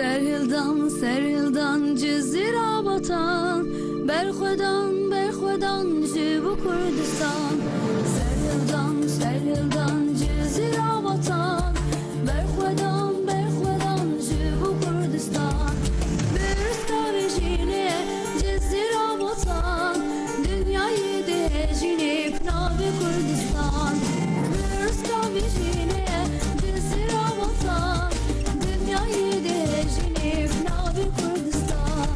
سرهلدان جزیره باتان برخودان جیبو کردستان سرهلدان جزیره باتان برخودان جیبو کردستان برستا بجینه جزیره باتان dünyayı dejine pnavi Kurdistan برستا بجینه جزیره باتان dünyayı dejine pnavi Kurdistan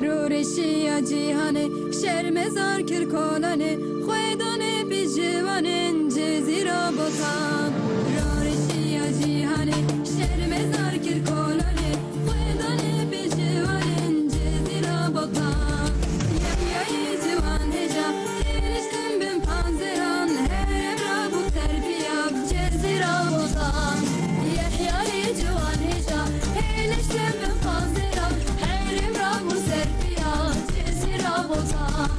روشیا جیهانه شرمزار کرکانه خویدانه بی جوانن جزیره باتان روشیا جیهانه شرمزار کرکانه خویدانه بی جوانن جزیره باتان یحیای جوان هجا هرشتم بن پانزران هرم را بو تربیاب جزیره باتان یحیای جوان هجا هرشتم بن پانزران هرم را بو تربیاب جزیره باتان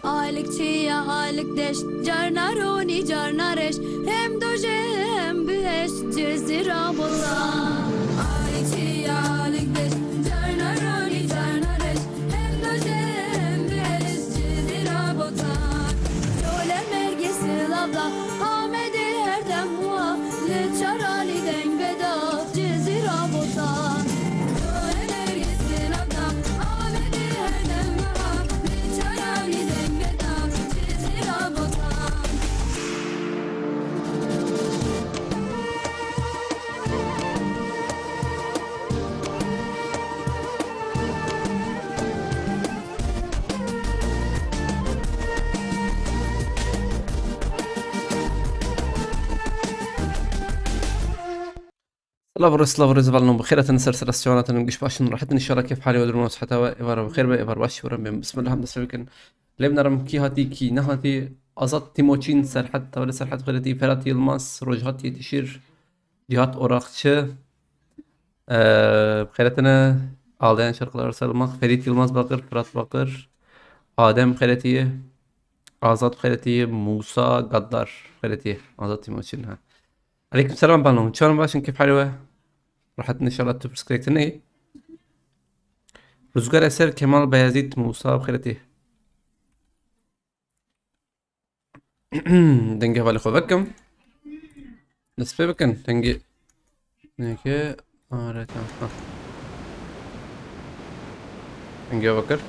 Alik çiya alik deş Carnaroni carnareş Hem doje hem büheş Cezira bolan Alik çiya alik deş Carnaroni carnareş Hem doje hem büheş Cezira bolan Şöyle mergesi lavla Ahmedi erdem hua Leçarali dengveda Cezira bolan Şöyle mergesi lavla Ahmedi erdem hua Leçarali dengveda Cezira bolan الله برز بالنوم بخير تنسر سلسلة نقش باشن راحت إن شاء الله كيف حالي ودر موت حتى إبر بخير بإبر باش ورم بسم الله الحمد لله كن لم نرم كي هاتي كي نهاتي أزات تيموتشين سر حتى ولا سر حتى غيرتي فراتي الماس روجهاتي تشير جهات أوراقشة بخيرتنا عالدين شرقlar سلمق فريد يلماس باقر فرات باقر آدم خيرتي آزاد خيرتي موسى قدار خيرتي آزاد تيموتشين ها عليكم السلام بالنوم شلون باشن كيف حالي راحت ان شاء الله تبسكريكتني رزقار اثر كمال بيازيد موسى بخيرتي دنگه بالي خو بكم نسبه بكن دنگه نيكي آره تمام دنگه بكر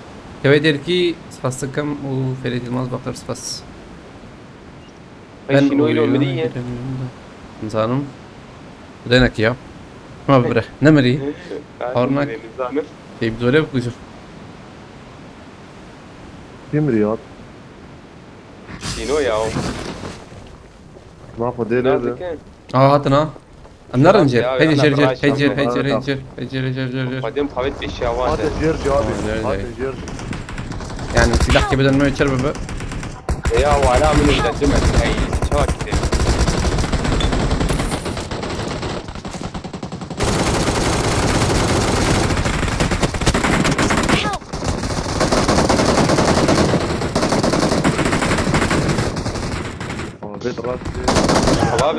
تبي ديركي سباس كم وفريد الماس بكر سباس شنو يلو مدية نزانم بدينك يا ما ببره نمري هورناك كيف دوله بكوشو كم رياض شنو يا ما فضيله هاتنا النرنجر هيجي جرجر هيجي بعدين خابت بالشوارع هذا جير جوابي هذا جير يعني سلاح كي بدل ما يتشرب يا ولا من يقدمك هي شو كذا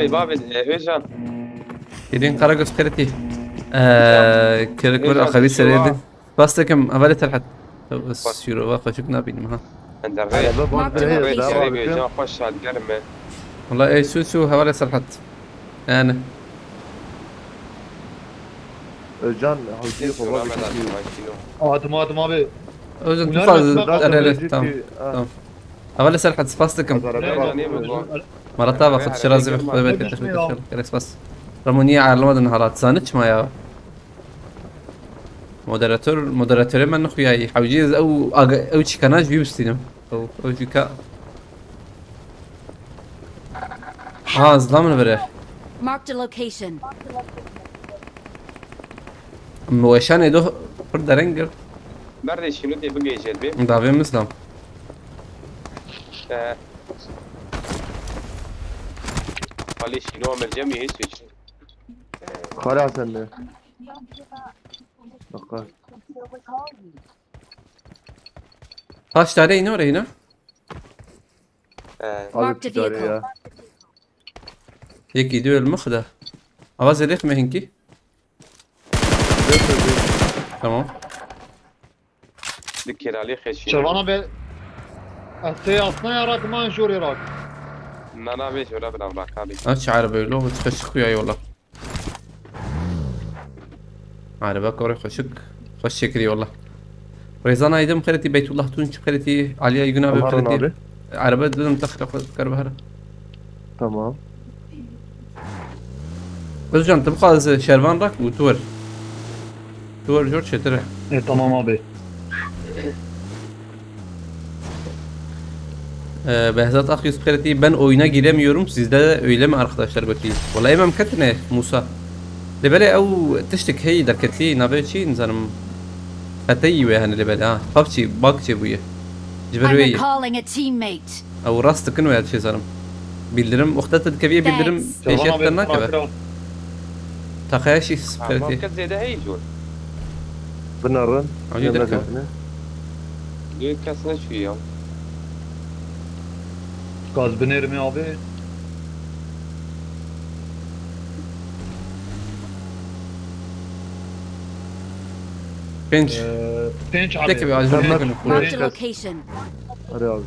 بابي ايجان يدين قرقص كرتي كركور خبيث سريدن بس كم أبلت الحد بس يورو واقع شكنا بين مها عند الريح خوش على القرمة والله اي شو هوالي سرحت انا Can havcıyı Şuna kova ben geçiyor. atayım ben şunu. Adım abi. Özür Bunlar fazla resmen- evet tamam. tamam. أول سرحة سباستكم مرتبة Arabaya خد شرازي girme. بخ بيت Bismillah. كريس بس رمونية على المدى نهارات سانتش ما يا مودراتور من نخويا حوجيز أو تشيكاناج بيوستينم أو تشيكا زلامن بره Marked a location. موشان يدو فرد رنجر Nerede şunu diye bir geçeceğiz bir. دافي مسلم Ali şunu ameleceğim ya hiç. Kara sen de. Bakar. Kaç tane yine oraya yine Hadi Marked a ticari vehicle. ya. يك يدو المخ ده أواز ريخ مهنكي تمام Bir kiralık eşini. Şervan abi. Asya asna yarak man şur yarak. Nana beş öyle bir bırak abi. أش عربي لو بتخش خويا والله عربة كوري خش كري والله ريزان ايدم خريتي بيت الله تونش خريتي عليا يقنا Harun بخريتي abi. عربة دون تخلق كربهرة Tamam. Özcan تبقى شربان راك وتور جورج شتره Tamam abi. Behzat Akyüz Karati ben oyuna giremiyorum sizde de öyle mi arkadaşlar bakayım والله امام كتنه موسى لبالي او تشتك هي دركتلي نابيتشي نزرم اتي وهن لبالي بابتشي باكتشي بويا I'm جبرويه recalling a teammate. او راستكن ويا شي زرم bildirim وقتها كبير bildirim Thanks. ايش Şervan abi. يتنا كبا Akra. تخيشي Ama سبرتي kız zede hey jor. Pınar'ın. Abi yanına dakika. gitme. Diyor kasına şu ya. Gaz biner mi abi? بنش Penç abi. تكبي عجبني Tamam. كنا Marked a Yes. location. Hadi abi.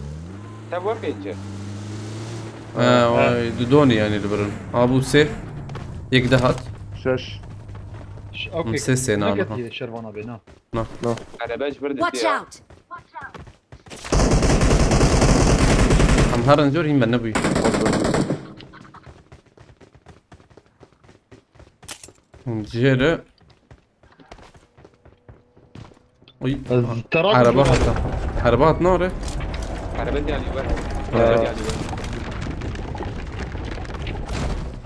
Sen var bence. دوني يعني البرن ابو سيف يقدر هات Şaş. Okey. مسيسي Ne نانا getiriyor Şervan abi ne? Araba bir de Watch ya. out. هم هرن جور هم بنبي جيرة اي Terak. عربات عربات نار Araba de Ali var. Araba de Ali var.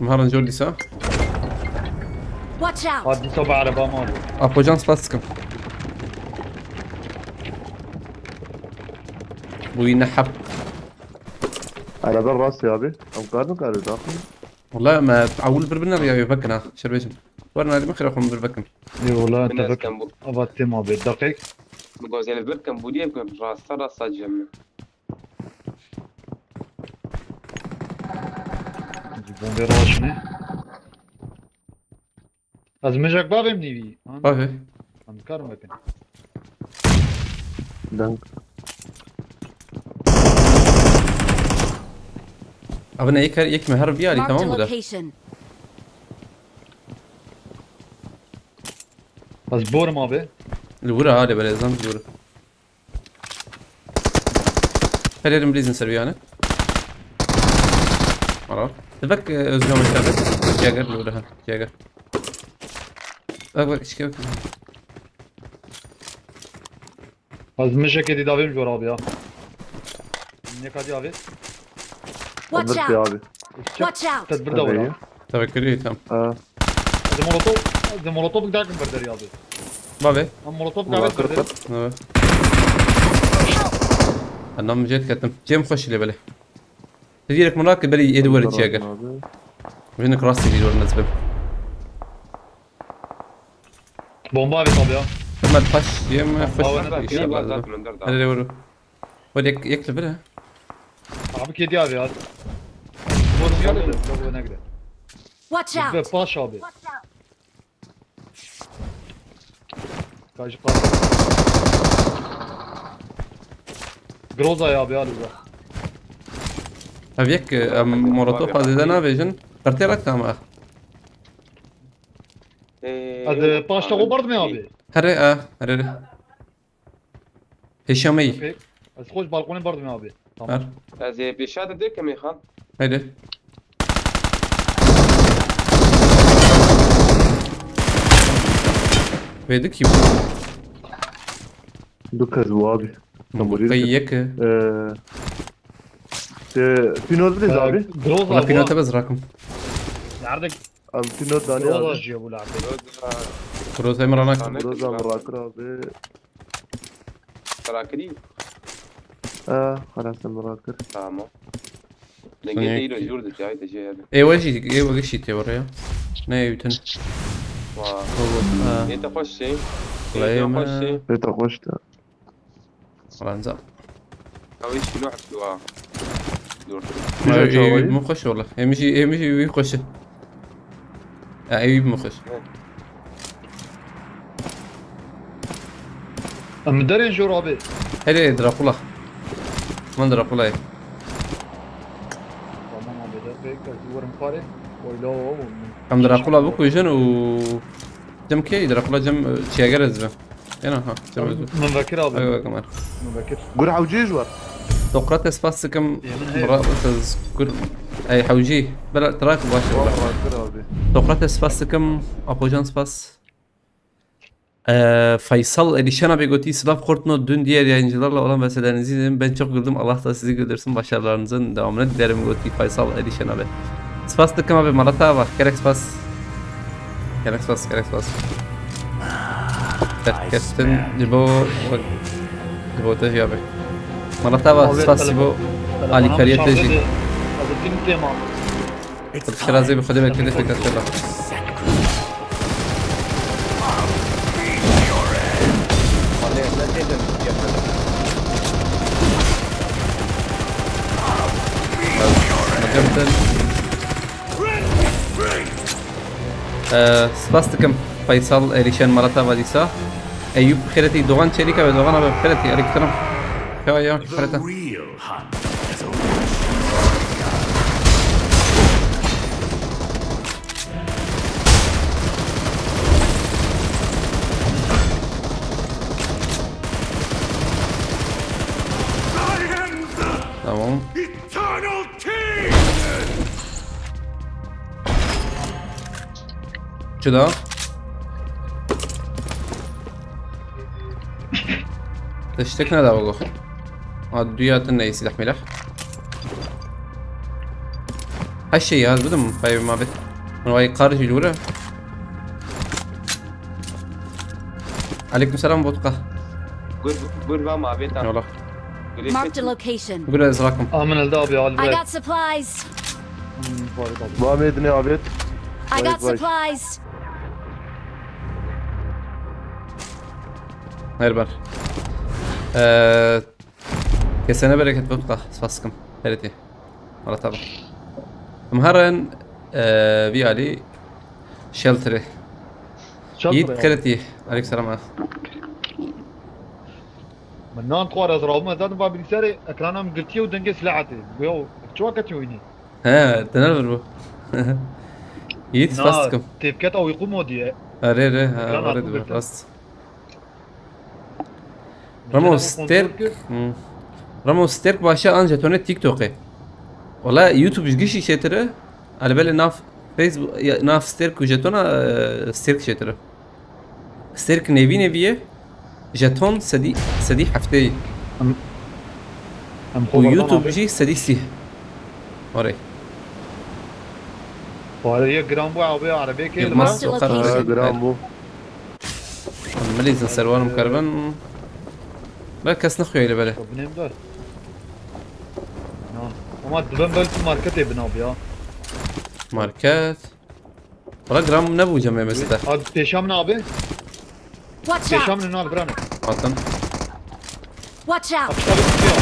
مهرن جور لسا Watch out. Hadi sabah araba mı abi? ابو جانس باسكم وينحب Arada rast ya abi. Amkarın karı da. والله ما تعول بربنا يا يبكنا شربيجن ورنا اللي مخرج من بربكم Eyvallah Bir de tebrik. İstanbul. Abattim abi. Dakik. Bu güzel bir kan bu diye bir rasta cem. Bombe roşne. Az mecak babem nivi. بافي Amkarım bakın. Dank. ابنا يك مهرب يالي Marked a تمام ده location. Az borum abi. الورا هذا بلا زنت الورا خلينا بليز سربيانه عرفت تفك özgür مشابه جاجر الورا جاجر bak işte bak Az mecak edi davim jor abi ya. Ne kadar abi? Watch Öbür ya out. abi. Watch out. Tedbir de var abi. تفكري تمام Ha. Az molotov giderken berderi abi. بابي Am molotov gavet berderi. انا جيت كتم جيم خش اللي بله تديرك مراكب بلي يدور جاجر Abi. وهناك راسي يدور نزبه Bomba evet abi ya. لما تخش جيم خش Abi, Bir var zaten önder هذا اللي ورو وديك يكتب له Abi kedi abi ya. Borum geldi de. Borum ne gider. Watch Ve out. paş abi. Kaçı paş. Groza ya abi hadi burada. ابيك مولوتوف هذا انا فيجن كرتي ركتها معه هذا باش تاخو برضه يا ابي. هري هري هشامي اوكي. بس خوش بالقوني برضه يا ابي. هر از بيشاد ديك كم يخان هيدي بيدك يبو دوكا زوابي مقيك في نوت بليز ابي جروز والله في نوتة بزراكم عندك ام في نوت داني جروز ابي جيبوا لعبه. كروز امرانك روزا مراكر ابي تراكدي خلاص مراكر تمام لقيت ايده جورد جاي تجي هذا اي وجهي اي وجهي تي وريا نايوتن وا هو انت خوش شيء والله خوش ما شيء بيتا خوشت والله نزل او ايش نوع سوا دور مو خوش والله يمشي ويخش ايوب مخش ام درين شو رابي. هيدي دراكولا من دراكولا هي تمام ابي ده ورم فاري ولا هم دراكولا بوكو يجن و جم كي دراكولا جم تشيغر زبا هنا ها جم من ذاكر ابي. ايوه كمان من ذاكر. قول عوجيج ور توقرات اسباس كم هي. مرة تذكر اي حوجي بلا تراك باشا مراكر ابي توقرات اسباس كم ابوجان سباس Faysal Elişan abi Goti Slav Kortno dün diğer yayıncılarla olan meselelerinizi izledim. Ben çok güldüm. Allah da sizi güldürsün. Başarılarınızın devamını dilerim Goti Faysal Elişan abi. Spas tıkkım abi Malata var. Gerek spas. Gerek spas. Terkestin Cibo Teji abi. Malata var. Spas Cibo Ali Kariyet Teji. هذا كم تيما. Şirazi bir kudem etkili tekrar. لا تقدر Mecemten Spastıkım Faysal Erişen Malata Vadisa Eyüp Khereti Doğan Çelika ve Doğan abi Khereti Aleyküm ya Khereta Tamam. كذا تشتكنا ده وقف عدويات الناس تحمله هالشيء هذا بدم باي ما بت من واي خارج الجولة عليكم السلام بوتقة قول ما بيتا والله Marked a location. قول ازراكم من الدابي على I البيت. got supplies. ما ميدني ابي I got Wait. supplies. Hayır bar. Kesene bereket بوتقة سفاسكم هرتي مرة طبعا مهرن في علي شلتري يد كرتي عليك سلام من نام قوار ازراب ما زاد باب السري اكرانا قلتي ودنجي سلعتي بيو شو كتويني ها تنال برو يد سفاسكم تبكت او يقوموا دي اري اريد بس رامو ستيرك باشا انجا توني تيك توكي والله يوتيوب جيشي شتره على بالي ناف فيسبوك ناف ستيرك وجتونا ستيرك شتره ستيرك نيفيه جاتون سدي حفتي ويوتيوب جي سدي سيه وري وهي جرامبو عربية عربية كي المص وقرر جرامبو مليزن سروان مكربن لا كاس نخوي اللي بالي بنام دار نعم وما دبن بلت ماركت ابن ابيا ماركات والله جرام نبو جمع مسته هاد تيشامنا ابي Watch out. تيشامنا نال برانا عطن Watch out. اشتغل فيها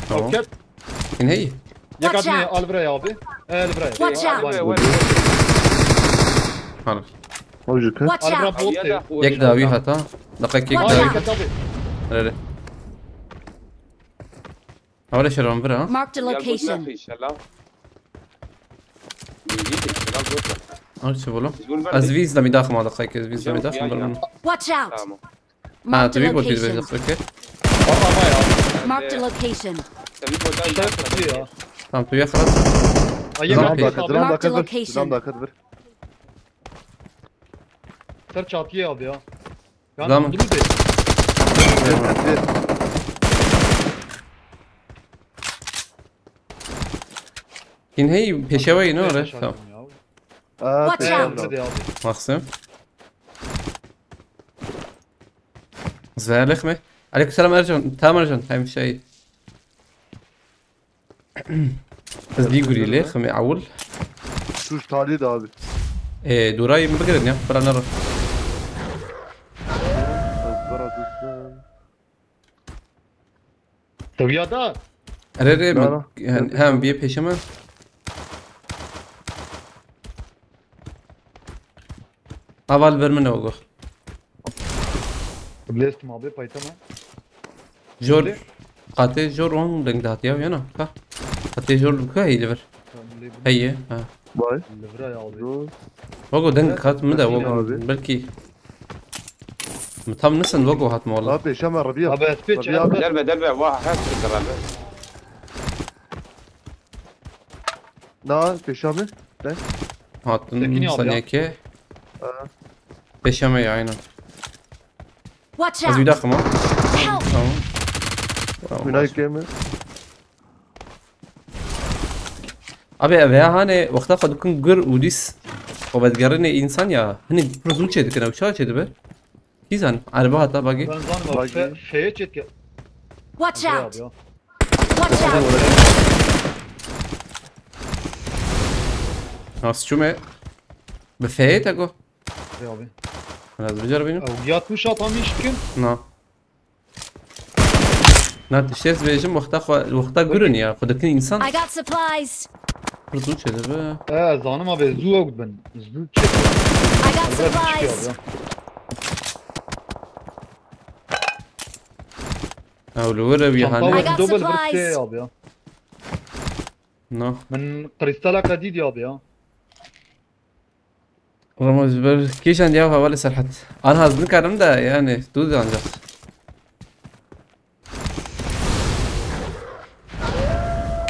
تمام اوكي كن هي يقعدني البرا يا ابي البرا Watch out. خلاص موجود Watch البرا out. بوطي يك داوي هتا دقيق يك Watch داوي out. ريلي اول شيء رامبر ها Marked a location. أرش بولو تقول بردي. أزفيز لم يداخل مع دقائق أزفيز لم يداخل برمن Watch out! تمام. Marked a تبي بول بيز location. بيز أوكي والله ما يا Marked a location. تبي بوداي شايف يا تمام تبي خلاص اي Dram Okej. da kad Mark the ver. location. Dram da kad ver. سر çatıya abi ya. Yani Tamam. anladınız değil. Ver. إن هي بيشوي نورة تمام Aa, Watch tamam out. abi. Hadi abi. مقسم زي لخمة عليكم السلام أرجون تام أرجون هاي مش شيء بس دي قولي لي خمي أول Şu tali de abi. دوراي مبقرن يا برا نرى Azbara dursun. Tabii da. أريري لا، لا. هم بيه بيشما أول برمن أوغو Blast abi paytama. جور قاتل جور وان دنگ دهات يا ينا ها قاتل جور بكا هي ليفر هي ها Vay. Livra ya abi. Dur. وقو دنگ هات مدى وقو أبي. بلكي متام نسن وقو هات والله Abi Şamar Rabia. Abi speech Rabia abi. دربه دربه واحد حاسس دربه. Na peşami. Ne? هاتن Uh. Tekini al ya. صنيكي Aa. بيشما عينا Watch از out! بيداخل ما Help! تمام Günay kemi. ابي ابي هاني وقتها قد يكون قر وديس وبتقرني انسان يا هني بروزول شيء كنا وشال شيء ده كيزان عربها تا باقي Ben zanım abi. Bagi. Şeye çet ya. Watch Abi out! ya. Watch out! ناس شو ما بفايت اكو Abi abi. انا بجرب انه Abi yatmış atamış kim? نا نا تشتيس بيجم وقتها قرن يا قد يكون انسان I got supplies! بروزول شيء ده Zanım abi zu yok ben. Zu çet. I got Ben çıkıyor abi supplies! ya. او الورب يا Çanta هاني I got var double bir supplies. şey abi ya. نو Ben kristala kadid ya abi ya. رمز بر كيش عندي اوها ولا سرحت انا هزن كلام ده يعني دود انجح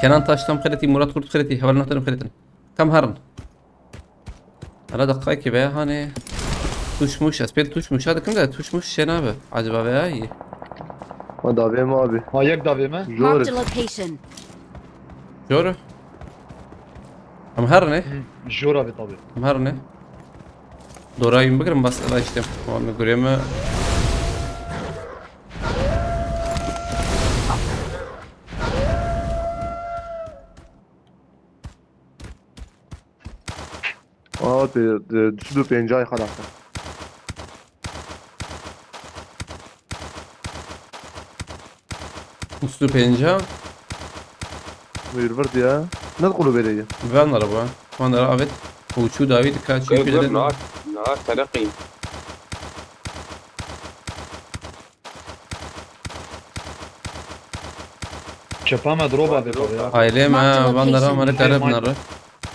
كنان تاشتم خلتي مراد كرت خلتي هول نهتن خلتن كم هرن على دقائق بقى هاني توش مش اسبيل توش مش هذا كم ده توش مش شنابه عجبه بقى اي Hadi abi mi abi? Ha yek da mi? Marked a Jor. location. جوره ام هرنه Jor abi tabi. ام هرنه دورايم بقرم بس لا اشتم وانا قريمه Abi düşdü pencay halakta. مستو بينجا Buyur verdi ya. Ne kulu belediye? فان ربا وانا رابط وشو داويد كاتشي يقول كده نار نار ترقي. Çepame drop abi tabi ya. عائلة ما Marked a فان location. ما نتعرف نرى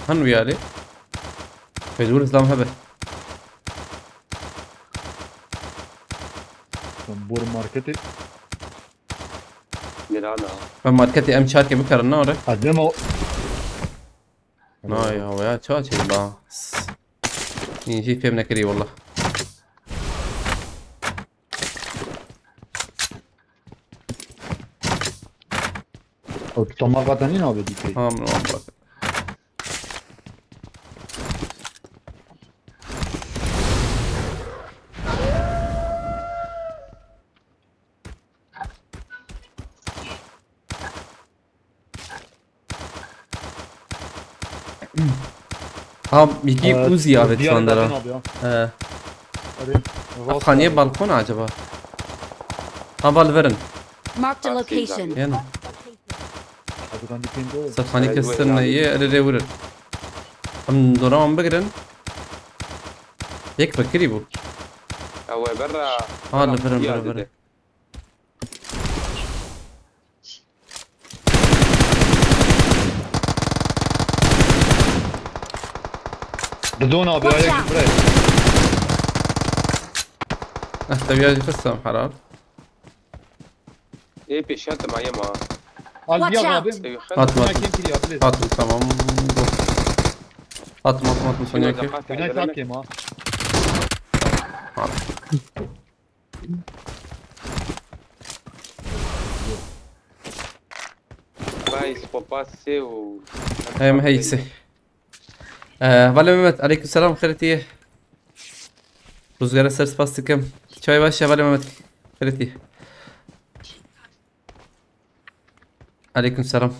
هن ويالي فيدور اسلام هبه Bor marketi. ميلانا. فماركتي ام شاركة بكر النورة Adem o. ناي هو يا تشاتشي باس يجي فيمنا كري والله O tutama katanin abi dikey. ها من وين باك ها يجيب اوزي ابد Diğer فاندرا kadın abi ya. Hadi. افخانية بالكون عجبها ها بالفرن Marked a location. يلا Hadi dikeyinde o. سفخاني كستن يه اري ورن ام دورا ام بقرن يكفى كريبو هو برا. ها الفرن برا برا بدون ابي Watch هيك out. بريك. تبي قسم حرام. ايه بيشات معايا ما قال Watch بيا out. غابي. سوي هات ما مات كان كلي ابليز. هات تمام. هات مات ثانية كيف. هناك ساكي ما. بايس بوباسي و هي ما هي سه. vale Mehmet aleykümselam خيرتي. Rüzgara sers bastıkım. Çay baş ya vale Mehmet خيرتي. Aleykümselam.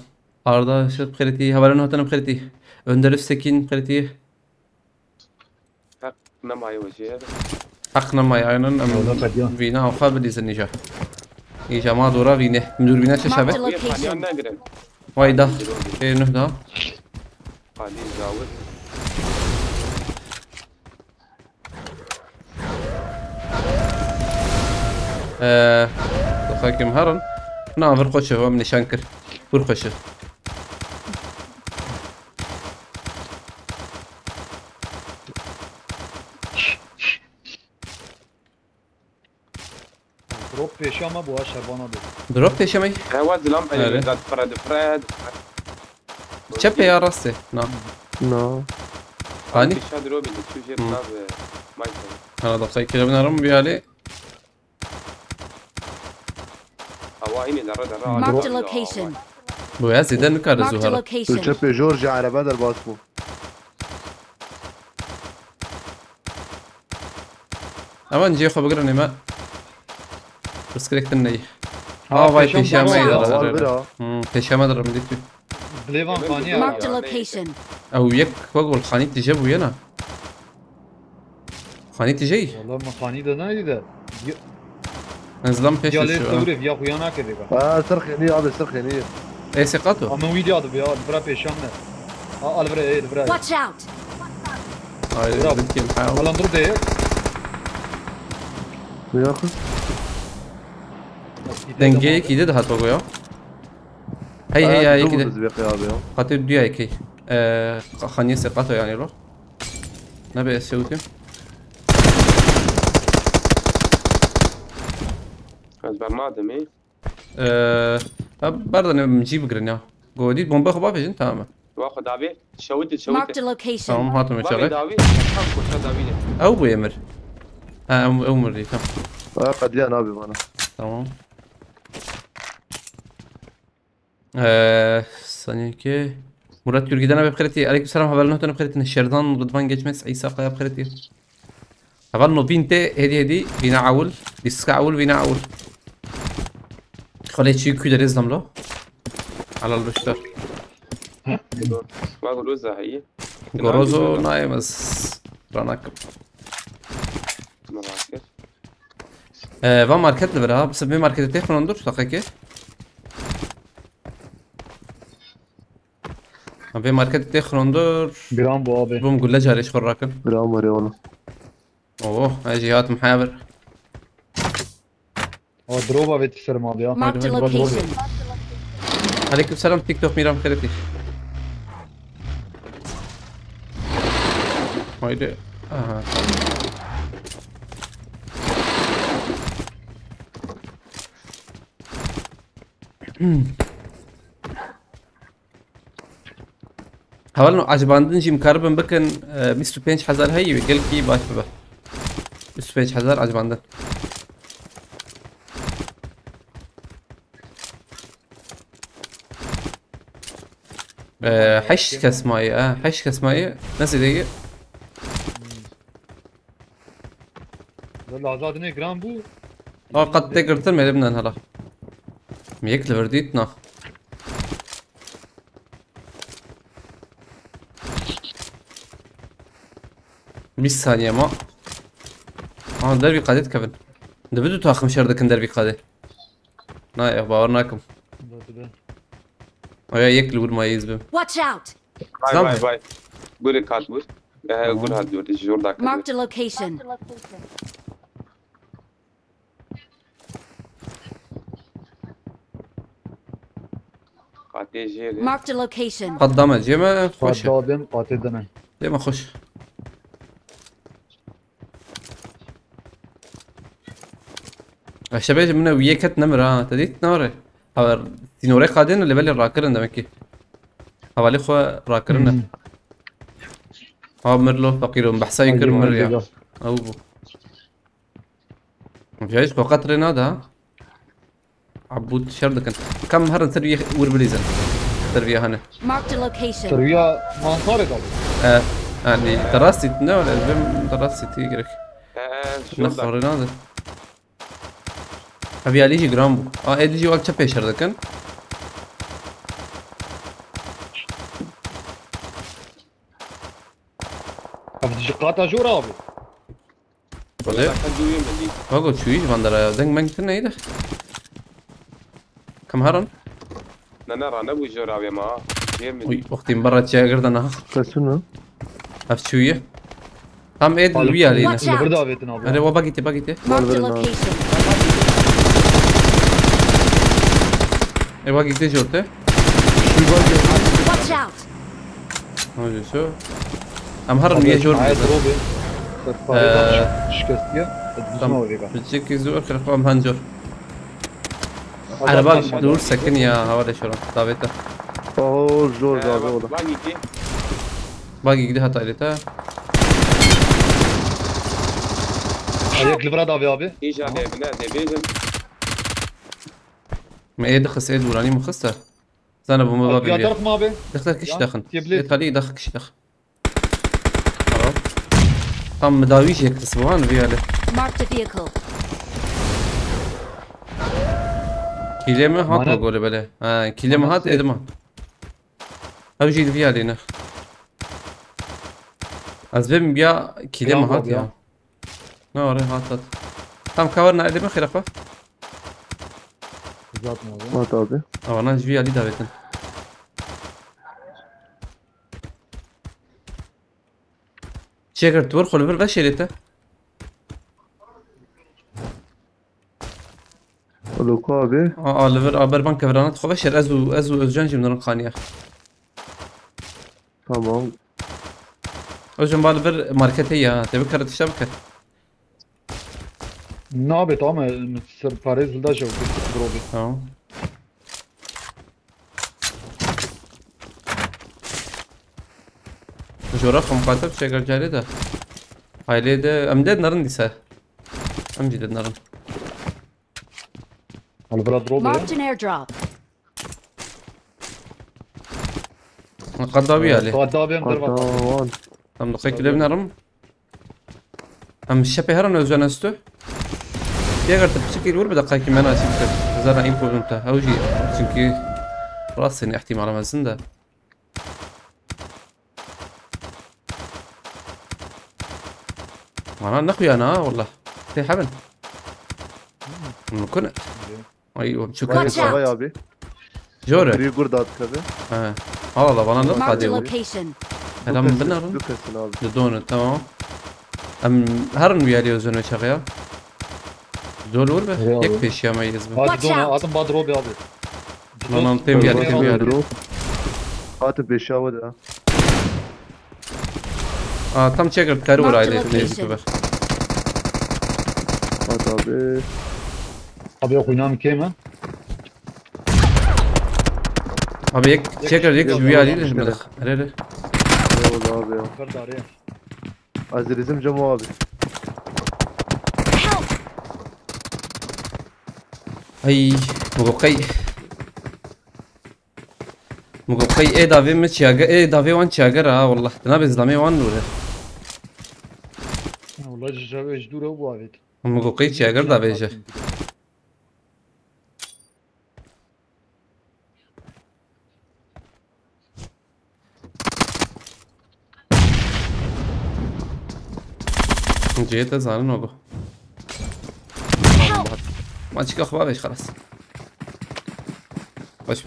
Arda şık خيرتي. Haberin hotanım خيرتي. Önder Üstekin خيرتي. حقنا معي وجه هذا حقنا ما يعينن والله أم قديم. فينا وقابل يزنيجا. إيجا ما دورا فينا. مدور فينا شو Marked a شابه. حاليا location. نقرن وايدا. إيه نهدا. حاليا جاوز دخاكم هرن. نافر خوشه هو من شانكر. بور خوشه. دروب پیشا ما بوا شربانا بود. دروب تشمي. هواز لام أره. زاد فرد شبه يا راسي. نعم. نو هاني. بيشاد روبي شو جيب ناب مايك أنا دقيقة كده بنرم بيالي. هوايني درا Marked a location. بويا زيدان كار Marked a زهرة. location. تلتشبي جورجيا على بدر باسمو. أما نجي خو بقرني ما. بس كريكت النية. ها، واي پیشم پیشا ما بالا. يدرس. أول برا. پیشا ما درم ديتو. بلیوان خانی Marked a ها. location. أو يك وقول خاني تجيب ويانا. خاني تجي. والله ما خانی ده ندیده. نزلم پیش یا لیست شو. دوری یا خویا نکردی با. سرخينية هذا سرخينية. إيه ثقته. اما ویدیو ده بیا برا پیشم نه. آل برا ايه برا. Watch out. هاي برافو. بدي محاول. الان ضرب ده. وياخذ. دنجي كده ده هتوقع. هي هي كده. زبيق يا أبي. قاتل بدي هيك. خاني ثقته يعني روح. نبي أسويته. از برنامج برضه أنا بنجيب جرينيا. جودي بومبا خبا فيجن تمام. واخد دافي شوت Marked a location. تمام هاتوا من بابي شغله. دافي كم دافي أو بيمر. أو مري تمام. قد لي أنا أبي أنا. تمام. ثانية كي. Murat Gürgiden abi بخيرتي. Aleykümselam haberler notunu بخيرتي. Şerdan Rıdvan Geçmez İsa Kaya بخيرتي. haber no binte hedi bina عول. Diska عول bina عول. خلي شيء كده رزلم له. على البشتر. ما اقول وزع هي جوروزو نايمس. رانك. ما بعرف Van marketle beraber. Bس bir markete tek ondur. Dakika. Bir markete tek ondur. بیرام بوا به. بوم قول لجاري ايش خراكن. بلا عمري والله. اوه هاي جهات محابر. دروبا بیت سر ما بیا. Marked a location. عليكم السلام تيك توك ميرام خيرتي. هايدي. حاولنا عجباندن جيم كاربن بكن 25,000 هي قال كي باش ببا 25,000 عجباندن حش كسماية حش كسماية نسي دقيقة والله آزاد نه گرام بو. قد تقدر ما لبنان هلا ميك لبرديتنا بيس ثانية ما دربي قادت كفن ده بدو تاخم شردكن دربي قادة نايا باورناكم ويا يكل ود ما يزبم Watch out. باي باي قول كاتبوس قول هاد دور الجور داك Marked a location. قاتي جيري Marked a location. قدامه جيما خوش دادم قاطع دنه. جيما خوش الشباب منه وياكت نمرة تديت نمرة هذا تنوري قادين اللي بالي راكرن دمكي حوالي خو راكرن هذا مرلو فقيرو بحسا ينكر مريا او ما في عيش فقط رينادا عبود شردكن كم هرن تربية وربليزن تربية هنا Marked a location. تربية ما صارت أبي. يعني دراستي تناول البيم دراستي تيجرك نخر جوردك رينادا ابي عليه جرامبو ادي وقت شبه شردكن أبي شقاتها جورا أبي. ولا خدوية ملي واقول شوي فاندرا دنگ منك تنا ايده كم هرن نانا رانا بو جورا يا ما غير وي ملي وقتي مبرة شاقر دنا كسرنا هفت شوية هم ايد ويا علينا Watch اللي out. برد أبي تنابي. اري وباقيتي Marked a location. اي باقيتي جورته Watch out. هاجي شو ام هرن ويا جور معايا دروبي. شكستية. تم تسمعوا ذيك. بتشيكي زور خلق ام هنجور على بال دور سكن يا هوالي شورا دافيتا اوه زور دابي والله باقي كي باقي كده هتا اليتا هذيك اللي برد أبي أبي. ايش هذا بنا ديفيجن ما ايه دخل سيد وراني مخسر زانا بما يا بابي ترك ما أبي. دخل كش يا، دخن تبليت. خليه يدخل كش دخل خلاص قام مداويش هيك تسبوان فيها Marked a vehicle. كيليما هات معنات- بقول بله كيليما هات ادما او جيد فيها لينا ازبم بيا كيليما هات يا نوري هات تم كورنا ادما خير اخوه ذات ما أبي. ما تابي او انا جوي علي داويتن شكر تور خلو بر بشيرته ولوكو ابي ليفر ابر بنك فرانات خو بشر ازو جنجي من القانيه تمام اوجن بالفر ماركتيه تبكر الشبكه نابي طعمه باريس ده شو دروبي. اه جورا مقاتل شكل جاري ده هاي ليده امداد نرن ديسا ام جدد نرن اللي برد دروبي. Marked an airdrop. قضاوي عليه قاد أبي أمدر بقى. قطوان ام دقيق لي بنرم ام الشبه هرن وزنستو يقدر تبسكي الور بدقائق ما انا سيبك زرع انفو انت اوجي سنكي راسني احتمال ما زنده معناها نخوي انا والله في حبل كنت ايوه شكرا Watch out. صبايا ابي جورة بري قردات كذا اه والله وانا Marked a قادي location. كلام بنرن لوكاس نابي دون تمام ام هرن ويالي وزن شغيا دول وربه رياضي. يكفي اشياء ما يزبه هذا Watch دون out. هذا بعد دروبي أبي. انا تيم يالي تيم يالي هات بيشاو ده تم تشيكر كارور Marked عليه location. ليش كبر هات ابي أبي أخوي نام كيما. ابي يك تشيكر يك ويالي ليش مدخ ريري يا والله ابي برد عليه. ازريزم جمو ابي Help. اي مقوقي ايه دافي متشاقر ايه دافي وان شاقر والله تنابز دامي وان ولا والله جاب جدوره أبو عبيد. مقوقي شاقر دافي جا جيت زعلان وقو ما تشكي اخبار ايش خلاص وش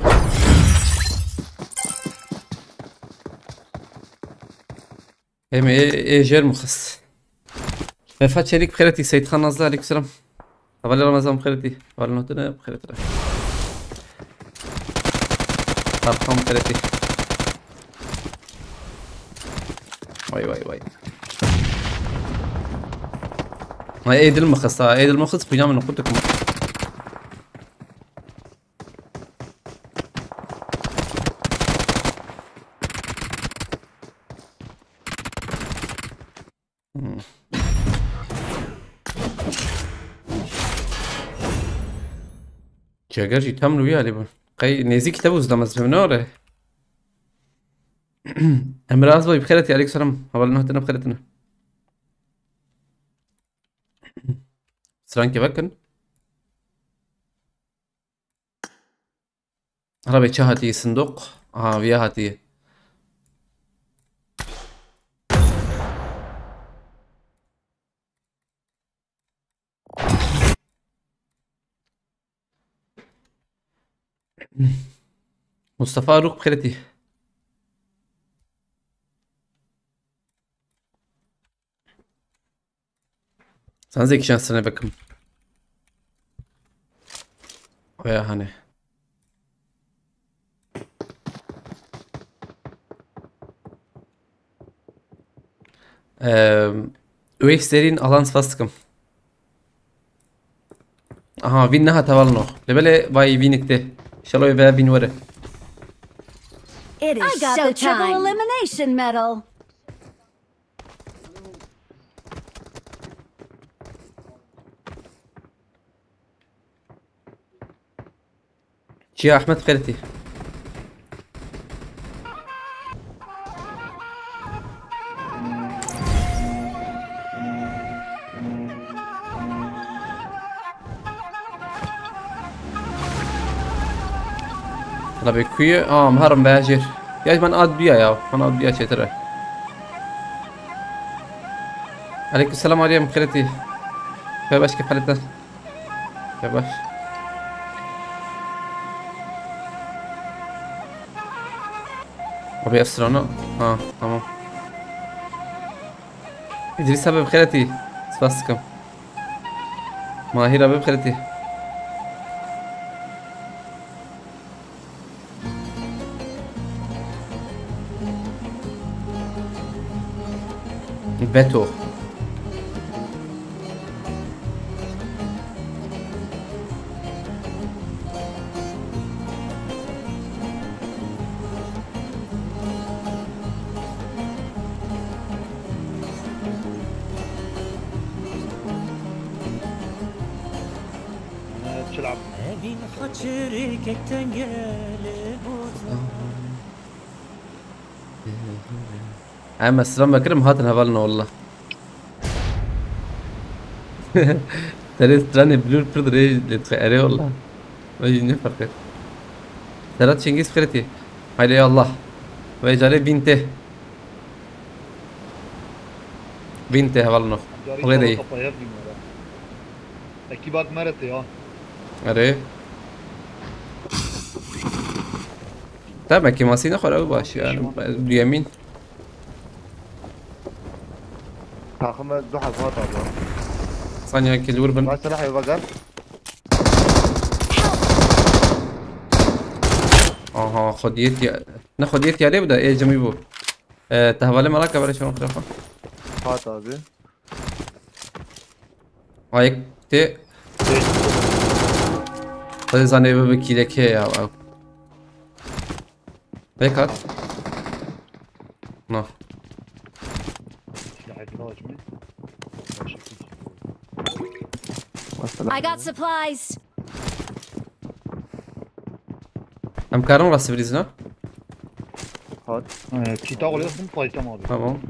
ايه جير مخص فات شريك بخيرتي سيد خان نازل عليك السلام أولي رمضان بخيرتي أولي نوتنا بخيرتي أرقام بخيرتي واي هاي ايد المخص بينام من قلت لكم جاگرجی تام روی علی بود قی نزدیک تبوز دامز مناره امراض باي بخيرتي عليك سلام حوالي نهتنا بخيرتنا سرانكي بكن ربي هاتي صندوق ويا هاتي مصطفى روق بخيرتي سانزيك شانس انا بكم ويا هاني ويف سيرين alans fastkım. Aha vinnaha tavalno. Lebele vai vinikte. Shaloy ve vinware. It is I got the triple elimination medal. يا احمد خيرتي ربي كوي مهرم باجر يا من قاد بيا يا من قاد بيا ترى عليكم السلام عليكم خيرتي يا باش كيف حالتك يا باش أبي أسترونو تمام إدريس أبي بخيرتي سباسكم ماهر أبي بخيرتي بيتو تلعب عم السلام بكرم هاتن هبالنا والله ترى تراني بلور بردري لتخيري والله ما يجيني فرقت ترى تشينجيز خيرتي هاي يا الله ويجاري بنته هبالنا غير ايه اكيبات مرتي ها اره طيب ما كيماسي نخور او باش يعني اليمين تاخم دو حظات الله ثانية كل وربن ما سلاح يبقى خديتي ناخد يتي عليه بدا ايه جميبو تهوالي مراكا برا شلون خلافة هات هذه هايك تي طيب زاني ببكي لك يا او هيك هات نعم I got supplies. ام كارون راس بريزنا هات كي تاغل يصم طايته ماضي تمام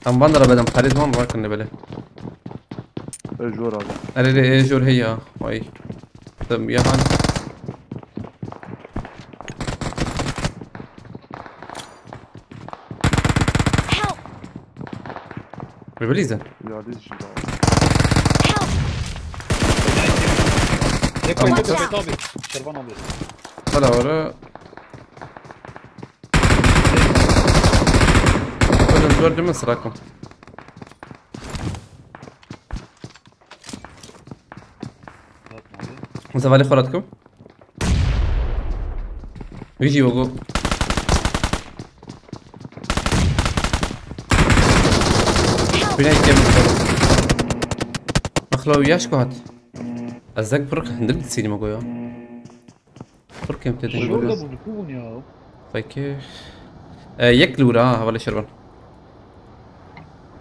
ام بندر بدم خريج ما راكن بله الجور هذا اري ايه جور هي واي تم يا هان ببليزة يا دي الجبال هيك كويس طابي شربان ابيض طلع ورا كل الجورج مصر راكم مصطفى خورتكم يجي وقو بناي كم مخلو ياشكو هات ازاك برك هندل السينما قوي برك يمتدين شو قوي ده بنكون يا طيب كيف ياكلوا ولا شربان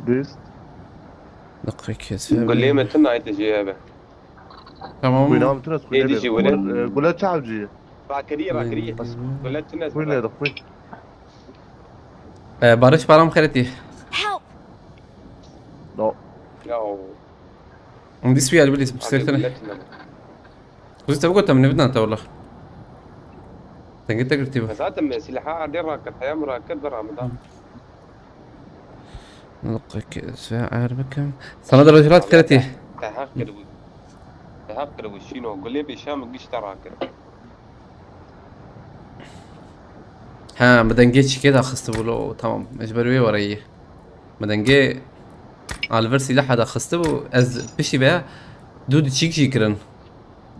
بيست دقيقة قول لي متى نايت جيابه تمام. وينام تنس إيه دي جي ولا؟ قول شعب جي راكريه قول لك الناس وين هذا وين بارش برام خيرتي. Help! لا لا عندي سوية اللي بليس بسيرتنا. بس تبغى من بدنا أنت والله. تنقل تقرتيبه. بس هذا من سلاحها عادي راكد حيام راكد برا مدام. دقيقة ساعة بكم. سند الرجلات خيرتي. تهكر وشينو قول لي بشام قش تراكد. ها مدنجيتش كده أخذت بلو تمام مجبروي وريه. مدنجي على الفرسي لحد أخذت بو أز بشي بها دود تشيك كرن.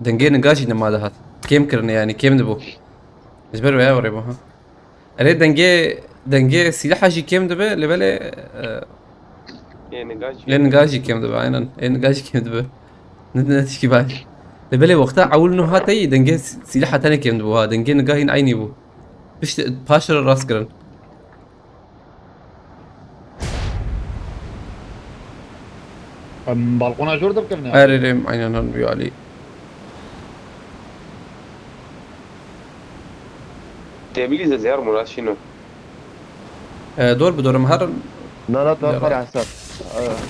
دنجي نقاشي نما ده كيم كرن يعني كيم دبو. مجبروي وريه بها. أريد دنجي سلاح شي كيم دبه لبله. لين نقاشي كيم دبه عينن. لين نقاشي كيم دبه. نتشكي باش. لبله وقتها عول إنه هاتي دنجي سلاح تاني كيم دبو ها دنجي نقاهين عيني بو. بيش باشر الراس قرن. بالقونا جور دب كرنا. أريم عينن هنبيو علي. تبلي زهر مناشينو. دور بدور مهر. لا تأخر حساب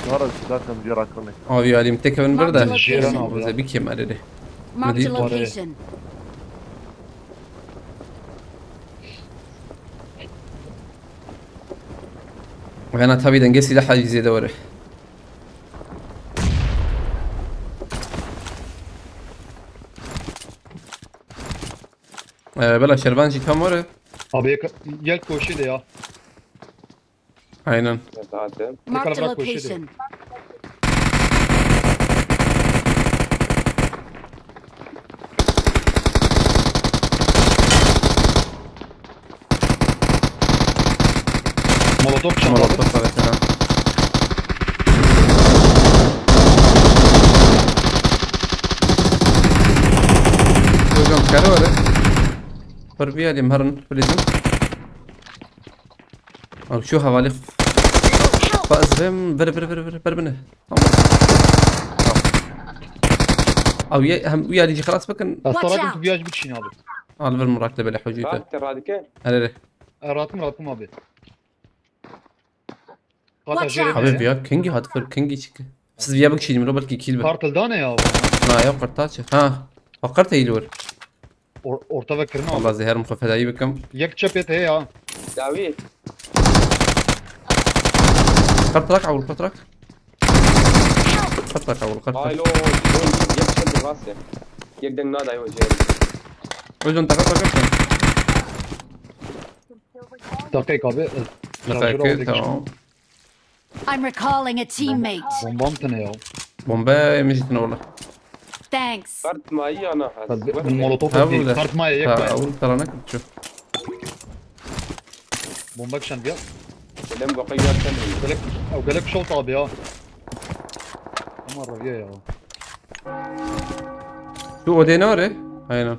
هذا كم جرا كرني بيو علي متكة من برده. جيران زي بيك يم أريده. Marked a Medit. location. وأنا تبي دنجسي لحد يزي دوره. بلا شربان شي كم مرة. Abi gel koşu de ya. عينن. Marked a bırak bu işi de. location. Molotov çan abi. مولوتوف على كلام. وجم كارورة. فربيا لي مهرن فليزم. أو شو حوالي. فأزهم بر منه. أو هم ويا يجي خلاص بكن. Hastalar out. tutuyaj bir kişi abi. الفر مراكبة لحوجيته. راكد راديكال. هلا Rahatım abi. Watch out. حبيبي يا كينجي هاد فر كينجي شك. بس فيا بكشي من روبل كي كيل. Kartal'da ne ya abi? ما يا قرطاش. ها فكرت يلور. Orta ve kırma abi. والله زهر مخفف هذا بكم. Yak çapet he ya. داوي. قرطرك أول قرطرك. قرطرك أول قرطرك. هاي لو يكشف راسه. يقدر نادى ايوه جاي. وجن تقرطرك. Dakika abi. دقيقة تمام. I'm recalling a teammate. Bombam tane ya. بومبا مشيت والله. Thanks. فرد معي انا Ben molotof هقول değil. لك. Kart maya yak maya. أول ترى أنا كنت شوف. Bomba kişen bir. لم بقى يركن. Galek. Av galek şot abi ya. Ama raviye ya. شو وديناري؟ هينا.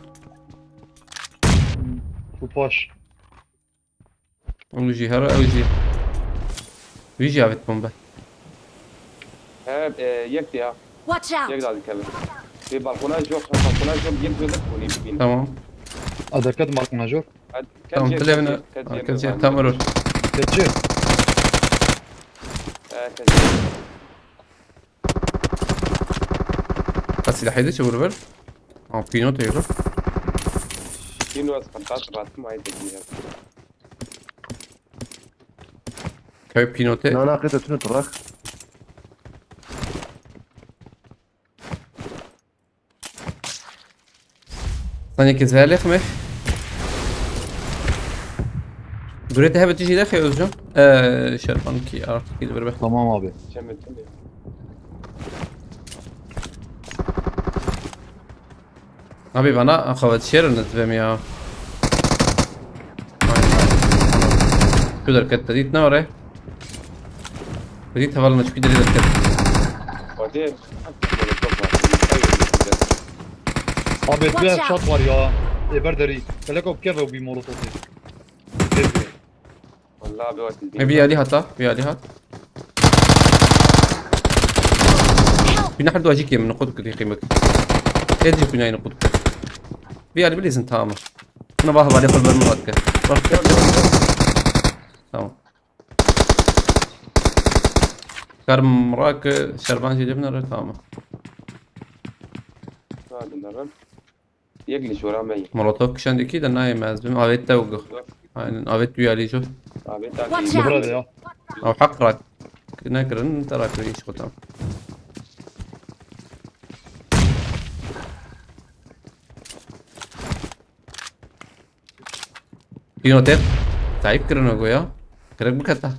Bu paş. ويجي هرا ويجي. ويجي عبت بومبا. يكتي ها. Watch out. يقدر يتكلم. في بالكونات جو بالكونات جو يقدر يدخل يبين. تمام. Adakat marknajör. تمام طلع من كذا تمرر. Keçi. بس لحيدة شو بربر؟ بينو تيرو. شنو اسقطت رات ما يدقيها. كيف بينو تي؟ لا قيت شنو تراك ثانية كذا خمه. بريت هبة تيجي داخل أوزجون. شربان كي عرفت كذا بربر. Tamam abi. شمتني. أبي أنا أخذت شير نتبهم يا. كدر كت ديت نورة. بديت هفال مش كدر يدر كت. بعدين Abi Watch bir out. shot var ya. Eberderi. Galek keve bir molotof. والله بوقت بي علي هاتا بي علي هات. كنا حد واجيك من نقود كذي قيمك يجي كنا نقود بيالي بليزن تمام انا باهظ عليه كل بالمرات تمام كرم مراك شربان شي جبنا تمام هذا النرم يجلس ورا مي مراتك كشان اكيد نايم ازبم اويت توقف يعني اويت بيالي شوف Watch برادة out! يا او حق راك نكرن تراك ريش قطام ينوتر تعيب كرن ويا كرك بكتا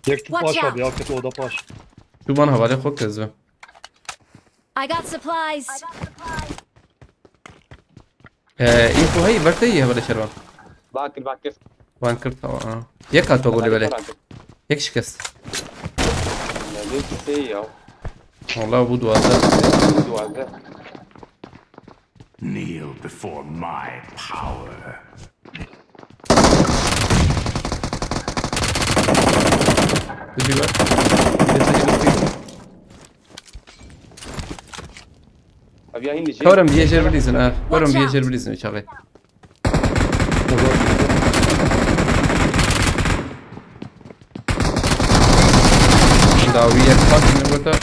یک تو Watch پاش out. یا که تو دا پاش شو بان حوالي خوك ازبم I got supplies. انفو هي برتي ولا شربان باكر وان كرت يك هاتو قولي بالي يك شكست ليش سيء والله بدو هذا Kneel before my power. تجي بقى تجي ابي هندي شيء كورم بيجر بليزن كورم بيجر بليزن شغال داوية خاص نبغى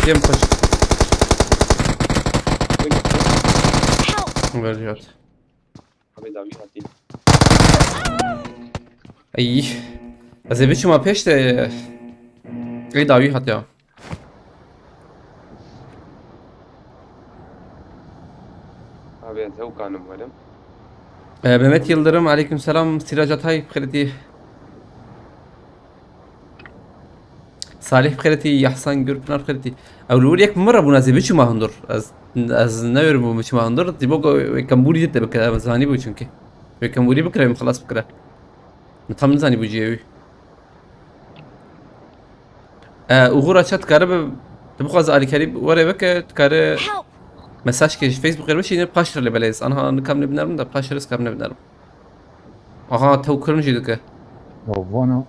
يم خش برجعت ابي داوي هاتي اي از بیچ ما پشت ای داوی هات یا ابي هو كانوا مهرم Mehmet Yıldırım aleykümselam Siraj Atay بخيرتي صالح بخيرتي يحسن جوربنار بخيرتي اولو لك مره بنازي بيش ما هندر از نور مش ما هندر تبقى كمبوري جدا بكره زاني بو çünkü كمبوري بكره خلاص بكره متحمل زاني بوجيوي uğur açat karı تبقى از علي كريم ورا بك كاري Help! مساج كيش فيسبوك غير ماشي باشر اللي بلايز انا نكمل بنرم ده باشر كم بنرم اها تو كرم جيدك وانا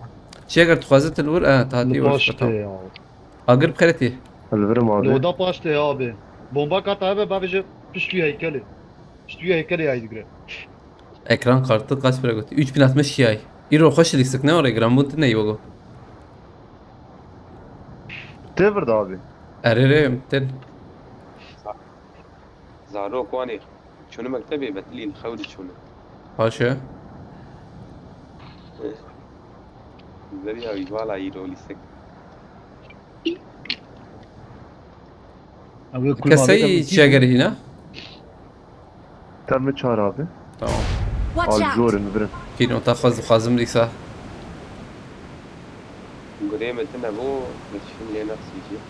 چی اگر تو خوازه تلور تاتی پاش ورش ته بتاو یا اگر بخیرتی الفرم لو abi. دا پاش ته یا به بمبا کاتا به بابج پشتوی هیکلی پشتوی هیکلی هایdi gre ekran kartı kaç para götü 3060 Ti İro hoş listik ne oraya gram bu ne yogo Tevrdi abi. erere mten زارو كواني شنو مكتبي بتلين خولي شنو haşa زريها ويجوالا يرولي سك اوی کل kasayı çegeri hina Termi çağır abi. tamam Watch Al out! jorin birin. kino tafaz khazım lisa قدام تنا بو بتشوف لي نفسي شيء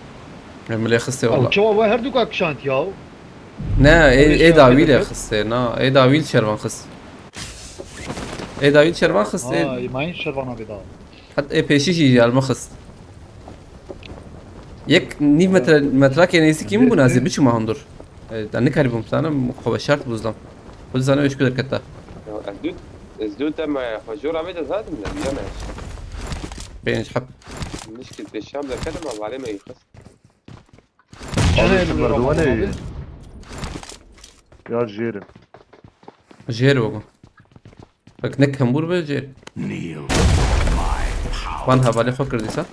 memle khiste او والله چوا و هر دو کا کشانت یا ne ey davil ya khiste na ey davil şervan khis ey davil şervan khis اه ما این شروانا بدا حتى اي بيشي شي المخص يك نيف متراك يعني يسكي مو نازل بيش ما هندر داني كاريبم سانا مخوب شرط بوزلام بوز سانا ايش كدر كتا ازدود تم فجور عميد هذا من اليوم بينش حب مشكلة الشام ده كده ما عليه ما يخص Abi şu merdivene ya jerim. جير وقو فك نك همبور بجير Kneel. وان هبالي فكر دي صح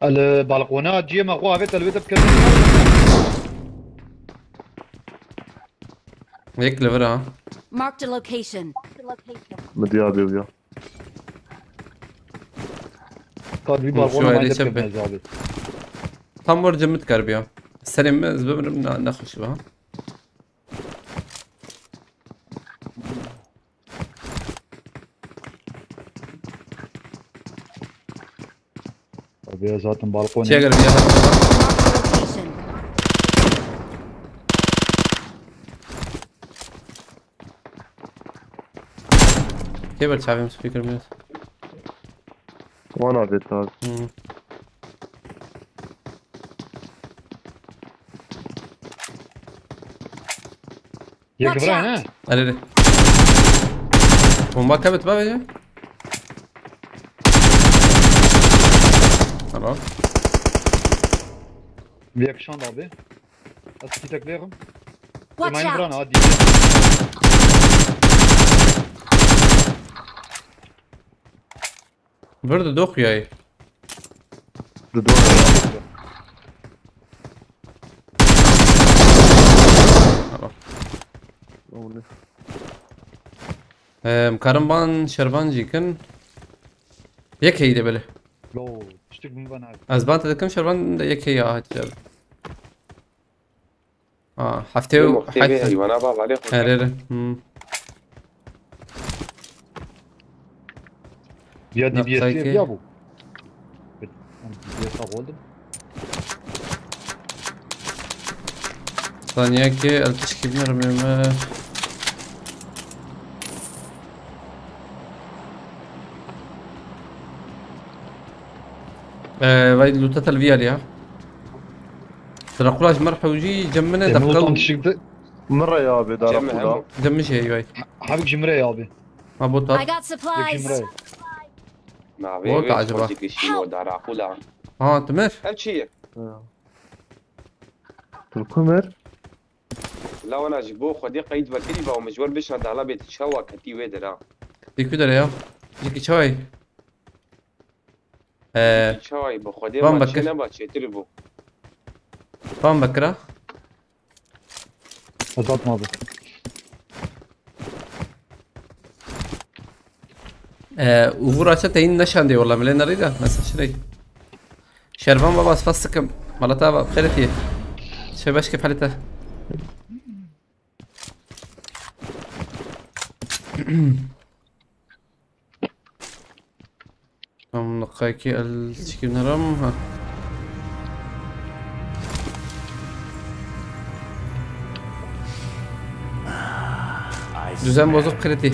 البالكونات جي ما خو هفت البيت بكذا هيك لفرا ها Marked a location. Medi abi ya. كان في شو بالكونا ما هيدي يدك شبه؟ مزابي tam var cemit karbiya سلم زبمرم نخش بها ابي ذات شي بالكونا اگر بيها Marked a location. كيف بتشافي سبيكر ميوت Van abi abi. يا كبران ها الي bomba كبت بقى يا خلاص Bir yakışan da abi. Az bir taklayalım. Watch Mein Brand out! hadi. برضه دوخ ياي Dur dur. خلاص O ne? مكرمبان شربان جيكن يك هي دبله Lo, işte bunu bana. ازبان تدكم شربان يك هي هات جاب حفتيو مختبئ ايوه باب عليه هريره Ya Yapsak DBS'ye ki- ya bu. DBS aldım. ثانية كي التشكيل نرمي ما وايد لوتات الفيال يا ترى قلاش مرحى وجي جمنا Mutant دقل çıktı. مرة يا ابي دار جمع اقول جمش هي واي Habik Cimre abi. ما I بوطات got Yak supplies! Cimre. مع والله بيبي عجبه. خرجك شيء ودار عقولا تمر همشي الكمر لا انا جبوه خدي قيد وكيلي باو مجور بيش عند على بيت تشوا كتي ويدرا ديكو در يا جيكي شوي تشاي بخدي بام ما بكر. تشينا با تشتربو فام بكرة Azaltma abi. وغور عشان تين نشان دي والله ملينا ريدا مثلا شري شربان بابا اسفسك مالتا بخيرتي شباش كيف حالته نقاكي الشكل نرم ها düzen bozuk kredi.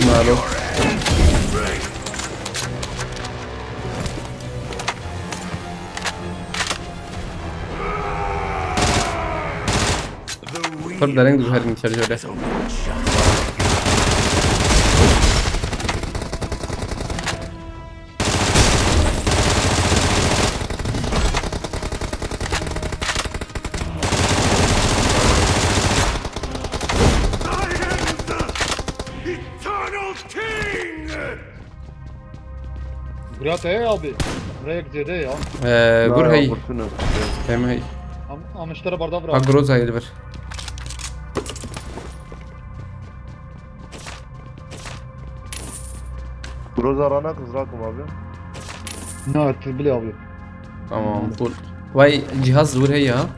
Malo. فرد رنگ دو هرین شرجوله. Murat abi. Buraya gidiyor ya. Gur هي. هم هي. Ama işlere bardağı bırak. Agroz هي دبر. بروزارانا kızrakum abi. Ne bile abi. Tamam cool. واي جهاز دور هي ها.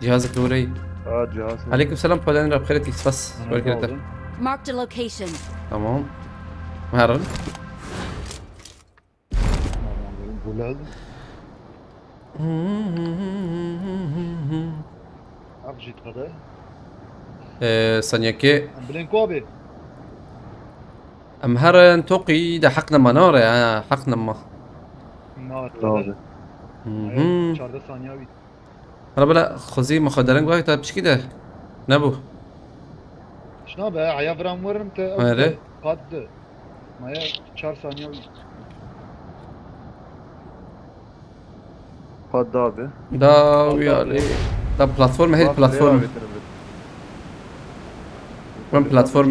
جهازك دور هي. جهاز. عليكم السلام فلان راب خيرتك بس. Bana كده. aldım. Marked a location. تمام. مهرن. Böyle aldım. Abi jit kadar. صنيكي Blenko abi. أمهرن توقي ده حقنا منارة يعني حقنا ما. Ne var? Abi. Çarda saniye abi. أنا بلا خزي مخدرين قوي طيب مش كده. نبو. Şuna be ayavram varım te. Nerede? Kaddı. Maya 4 saniye abi. Hadi abi. ده ويالي ده بلاتفورم هي بلاتفورم من بلاتفورم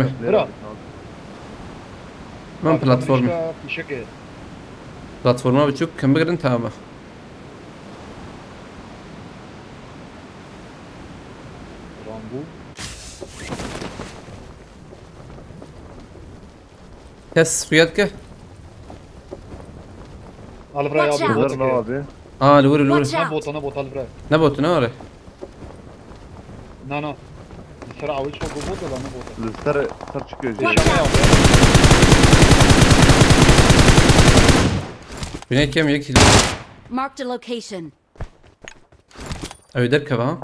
من بلاتفورم Şaka. بلاتفورم بتشوف كم بقدر انت ما Rambu. كاس خياتك Al buraya Watch abi. out. Kızarın abi. لوري لوري Watch Ne bota ne bota al buraya. نبوت نوري No. Sıra avuç çok bota lan ne bota. Sar çıkıyor. Şaka abi. بناي كم يكي Marked a location. او يدركب ها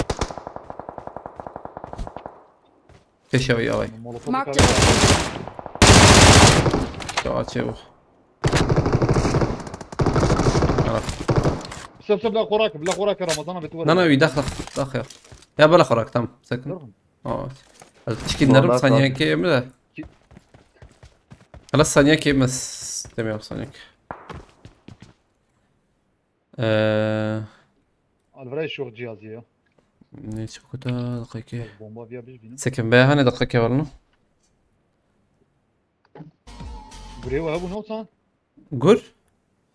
كشوي اوي المولوتوف Marked a كان- location. شو شو سب لا خوراك بلا خوراك رمضان بتوري انا يدخل داخل يا بلا خراك تم سكن اه التشكيل نرم والله ثانية صح. كي ملا خلاص ثانية كي بس تمام ثانية الفراي شوف جهازي نيش كتا دقيقة بومبا فيها بيش بينا سكن بها هاني دقيقة والله بريوا هبو نوصان قول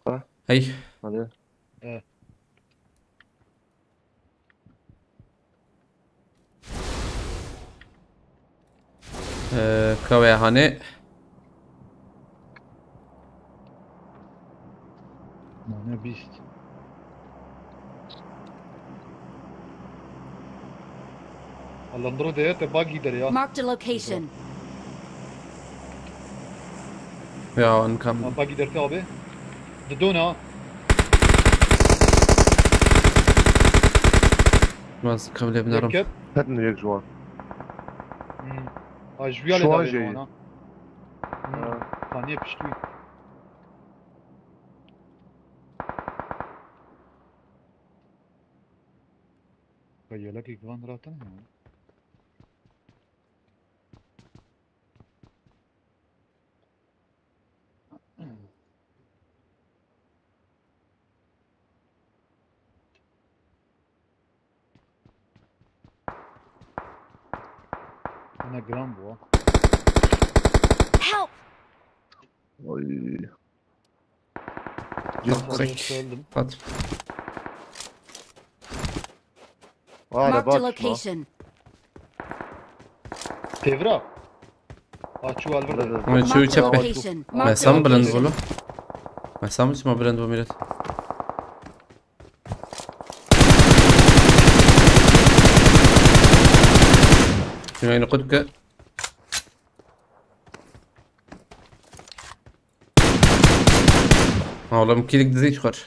اه. هي عليه كوي هاني انا بيست الاندرو ده باقي دريا Marked a location. يا نكمل باقي درتي ابي ددونا بس قبل بنرم يركب هاتني هيك جوان اجويا لي شوان دابي جاي. انا ثانيه بشتوي خيالك يكون راتن انا جرام بوا Help! وي دقيقة سلم فات هذا Marked a باتش location. تيفرا اشو الفرد من شو Marked a يشبه location. ما Marked a سام بلند location. بولو ما سامش ما بلند بميلت يعني قدك والله ممكن تزيد خرج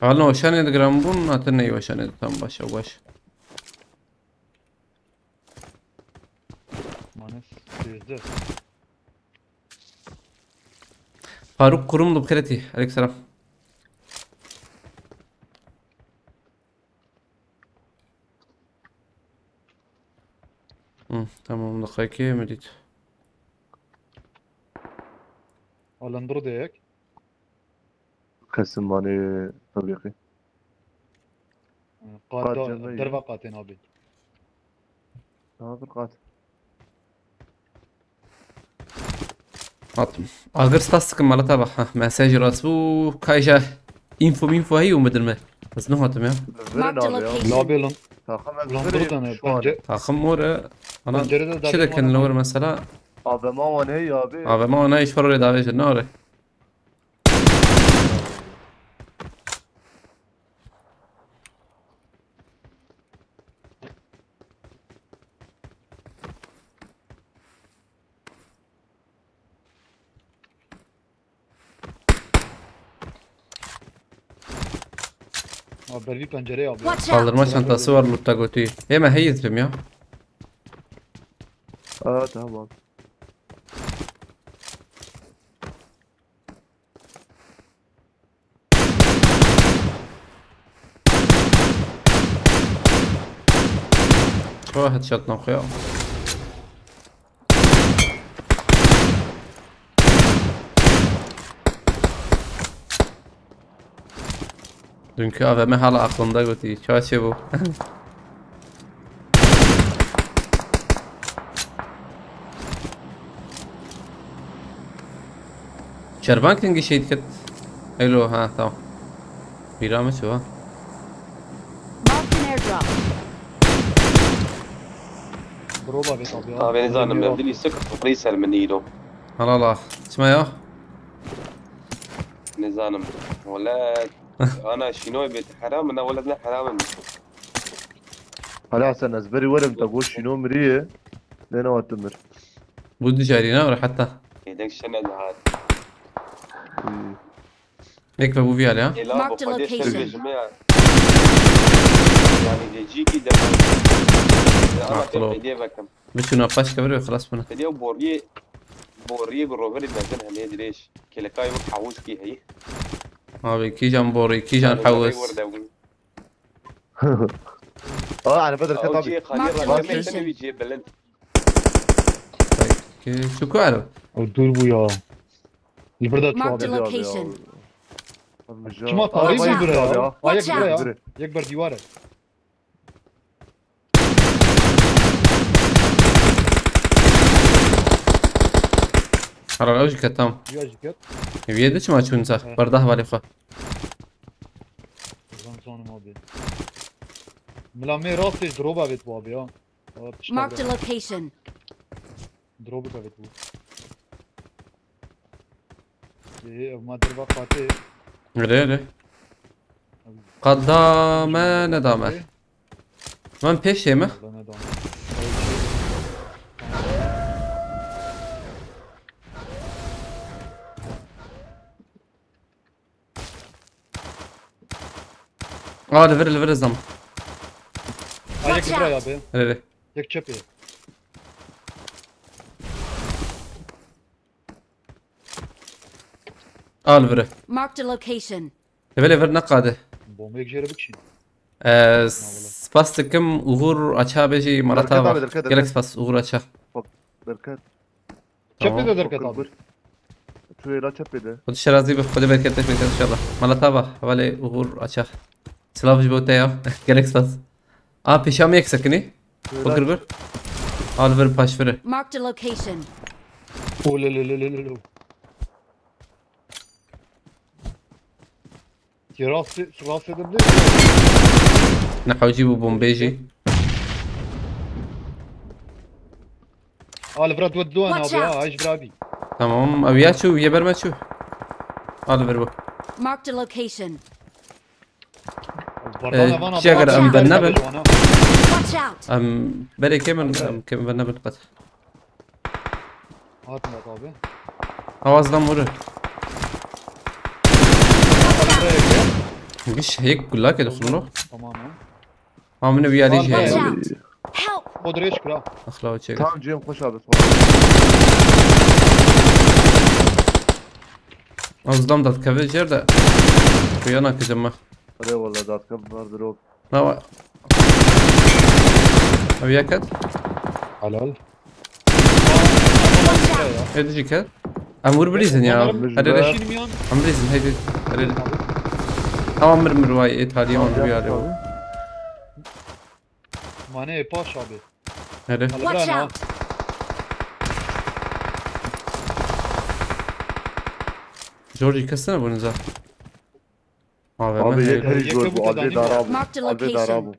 والله وشان يدقرامبون هاتني وشان يدقرام باش او باش مانس تيزده فاروق كروم بخيرتي عليك السلام تمام دقيقة مديت الاندرو ديك كسم ماني طبيعي قاد جميل. دربا قاتين ابي هذا القاتل عطم اگر ستاسك مالتا بحا مساج راسبو كايجا انفو هي ومدر ما بس نو هاتم يا Marked a location. لابي لون تاخم الاندرو ده شوان اخمور انا بنجرة ده شده دابي كان وانا لور مثلا هذا ما وانا هي يا بي ابي ما انا ايش فرق داويش النار بربي بنجرة ابي Watch out! kaldırma çantası var lootta götü. Hemen heyizrim ya. تمام واحد شطنا اخويا. Dünkü AVM hala aklımda götü. Çaçı bu. شربان كان شيء كت حلو ها تمام بيرامج شو Marked an airdrop. بروبا بيت ابي beni zannem يبدلي سكر فريسل من ايده الله الله اسمع يا نظام ولاد انا شنو بيت حرام انا ولدنا حرام خلاص انا زبري ولم تقول شنو مريه لين واتمر. بود جارينا ولا حتى هيداك الشنة هاد هيك بابو في عليها. إلا Marked a بخدي location. الشرب يا جماعة يعني يجيكي دم أنا خلاص. تبقى بكم بشو نقاش كبير خلاص منه. كده بوريه بالروبري نازلها ليه ليش كيلكاي وحوش كي هي ابي كي جان بوري كي جان حوس. على بدر أو كتابي. شيء خليه Marked رقم location. تبي يجيب بلنت طيب شو كعرف؟ ودور بويا البردات شو Marked a هذا location. شو ما طاري Watch ما out. يدور يا Watch يكبر out. يا يكبر ديواره على الأوج كتام. يواجه كت يبيدش ما تشون صح برده بالي خا. زمان صانع ما بي ملامي راستش دروبا بيت بابي يا Marked a location. دروبا بيت بو ايه ما دربا قاتي غير قدام ندامه. من پیشه ما. لفر الزم. يك برا يا بي غير يك تشبي لفر. Marked a location. لفر نقاده. بوم يك جيره بكشي سپاس دکم اوغور اچها بجی مرتا با گلک سپاس اوغور اچها. دركات. تشبي ده دركت ابي شوي لا تشبي ده. خودش راضی به خود برکتش میکنه ان شاء الله. مرتا با ولی اوغور اچها. سلافش بوده یا گلک سپاس. پیشام یک سکنی. بگر گر. لفر پاش فره. Marked a location. او لا لا لا لا لا تي راسي دبلي نحو جيبو بومبيجي. الفراد ودونا Watch ابي out. عايش برابي تمام ابيات شو يبر ما شو. لفر بو. Marked a location. شجر أم بالنبل. Watch out. بلي كم بالنبل قط. هاتنا طابي آواز دم مره. مش هيك كلها كده خلونا. تماما من بيالي Watch جاي. out. Help. خد ريش كلا أخلاق شيء. تمام جيم خوش هذا. أصدم دات كافي جرده. ويانا كجمع. لا والله ذات كبر دروب. ما أبي أكد. حلال هيدي كد. أمور بريزن يا. هذا شيل ميان أم بريزن هيدي. هذا. أمر مرواي إيطاليا من بيالي. ماني باش ابي هذا. Watch out. جورجي كسرنا بونزا. ابي هذا. هيك جول ابي دارابو. Marked a ابي location. دارابو.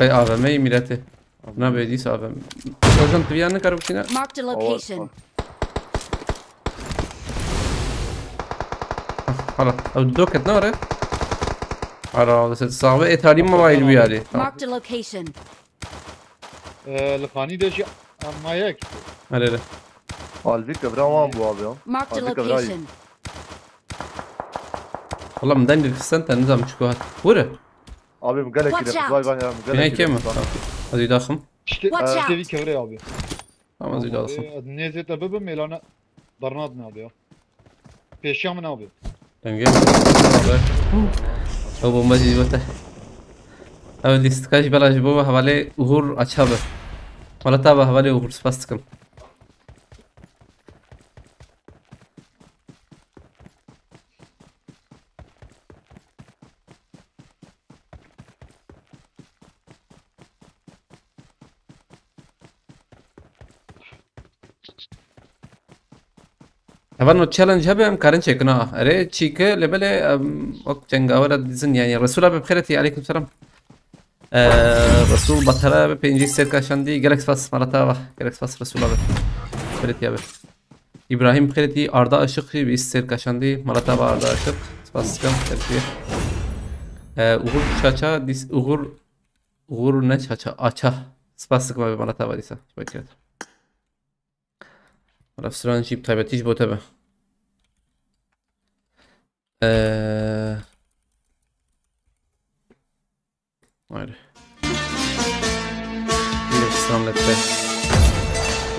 قي مي ميلاته. أنا بدي سافم. وزن تبيانه كاربكينا. Marked a location. خلاص أو دوكت ناره. على بس الصعبة إيطالي ما وايد بيالي. Marked a location. الخاني دش ما هيك هذا. الفي كبرا ما ابو ابي. Marked a على فكرة براي. location. والله مدني السنتة نظام شكوهات. ورا. ابي مقلق Watch كده out. باي باي مقلق. هاي كم؟ هذي داخم. Watch out. تبي كبري ابي ما زي داخم. نيزت ابي ميلانا برنادنا ابي بيشام من ابي تنجي. أو بومباجي بوته. أو ديستكاش بلاش بوه حوالي أهور أشابه. ولا تابه حوالي أهور سباستكم. طبعا التشالنج هبه مكارن شكنا أري تشيك لبله وقت جنگاورة ديزن يعني الرسول أبي بخيرتي عليكم السلام. رسول بطلة بينجي سيركا شاندي جالكس باس مرتا جالكس باس رسول أبي بخيرتي أبي. إبراهيم بخيرتي أردا أشقي بيس سيركا شاندي مرتا أردا أشق باس كم بخيرتي. Uğur Çaça dis Uğur ne Çaça Aça سباسك ما بمرتها بديسة شوي كده رفسران نجيب طيب تيجي بوتبه Hayır. Bir sanlette.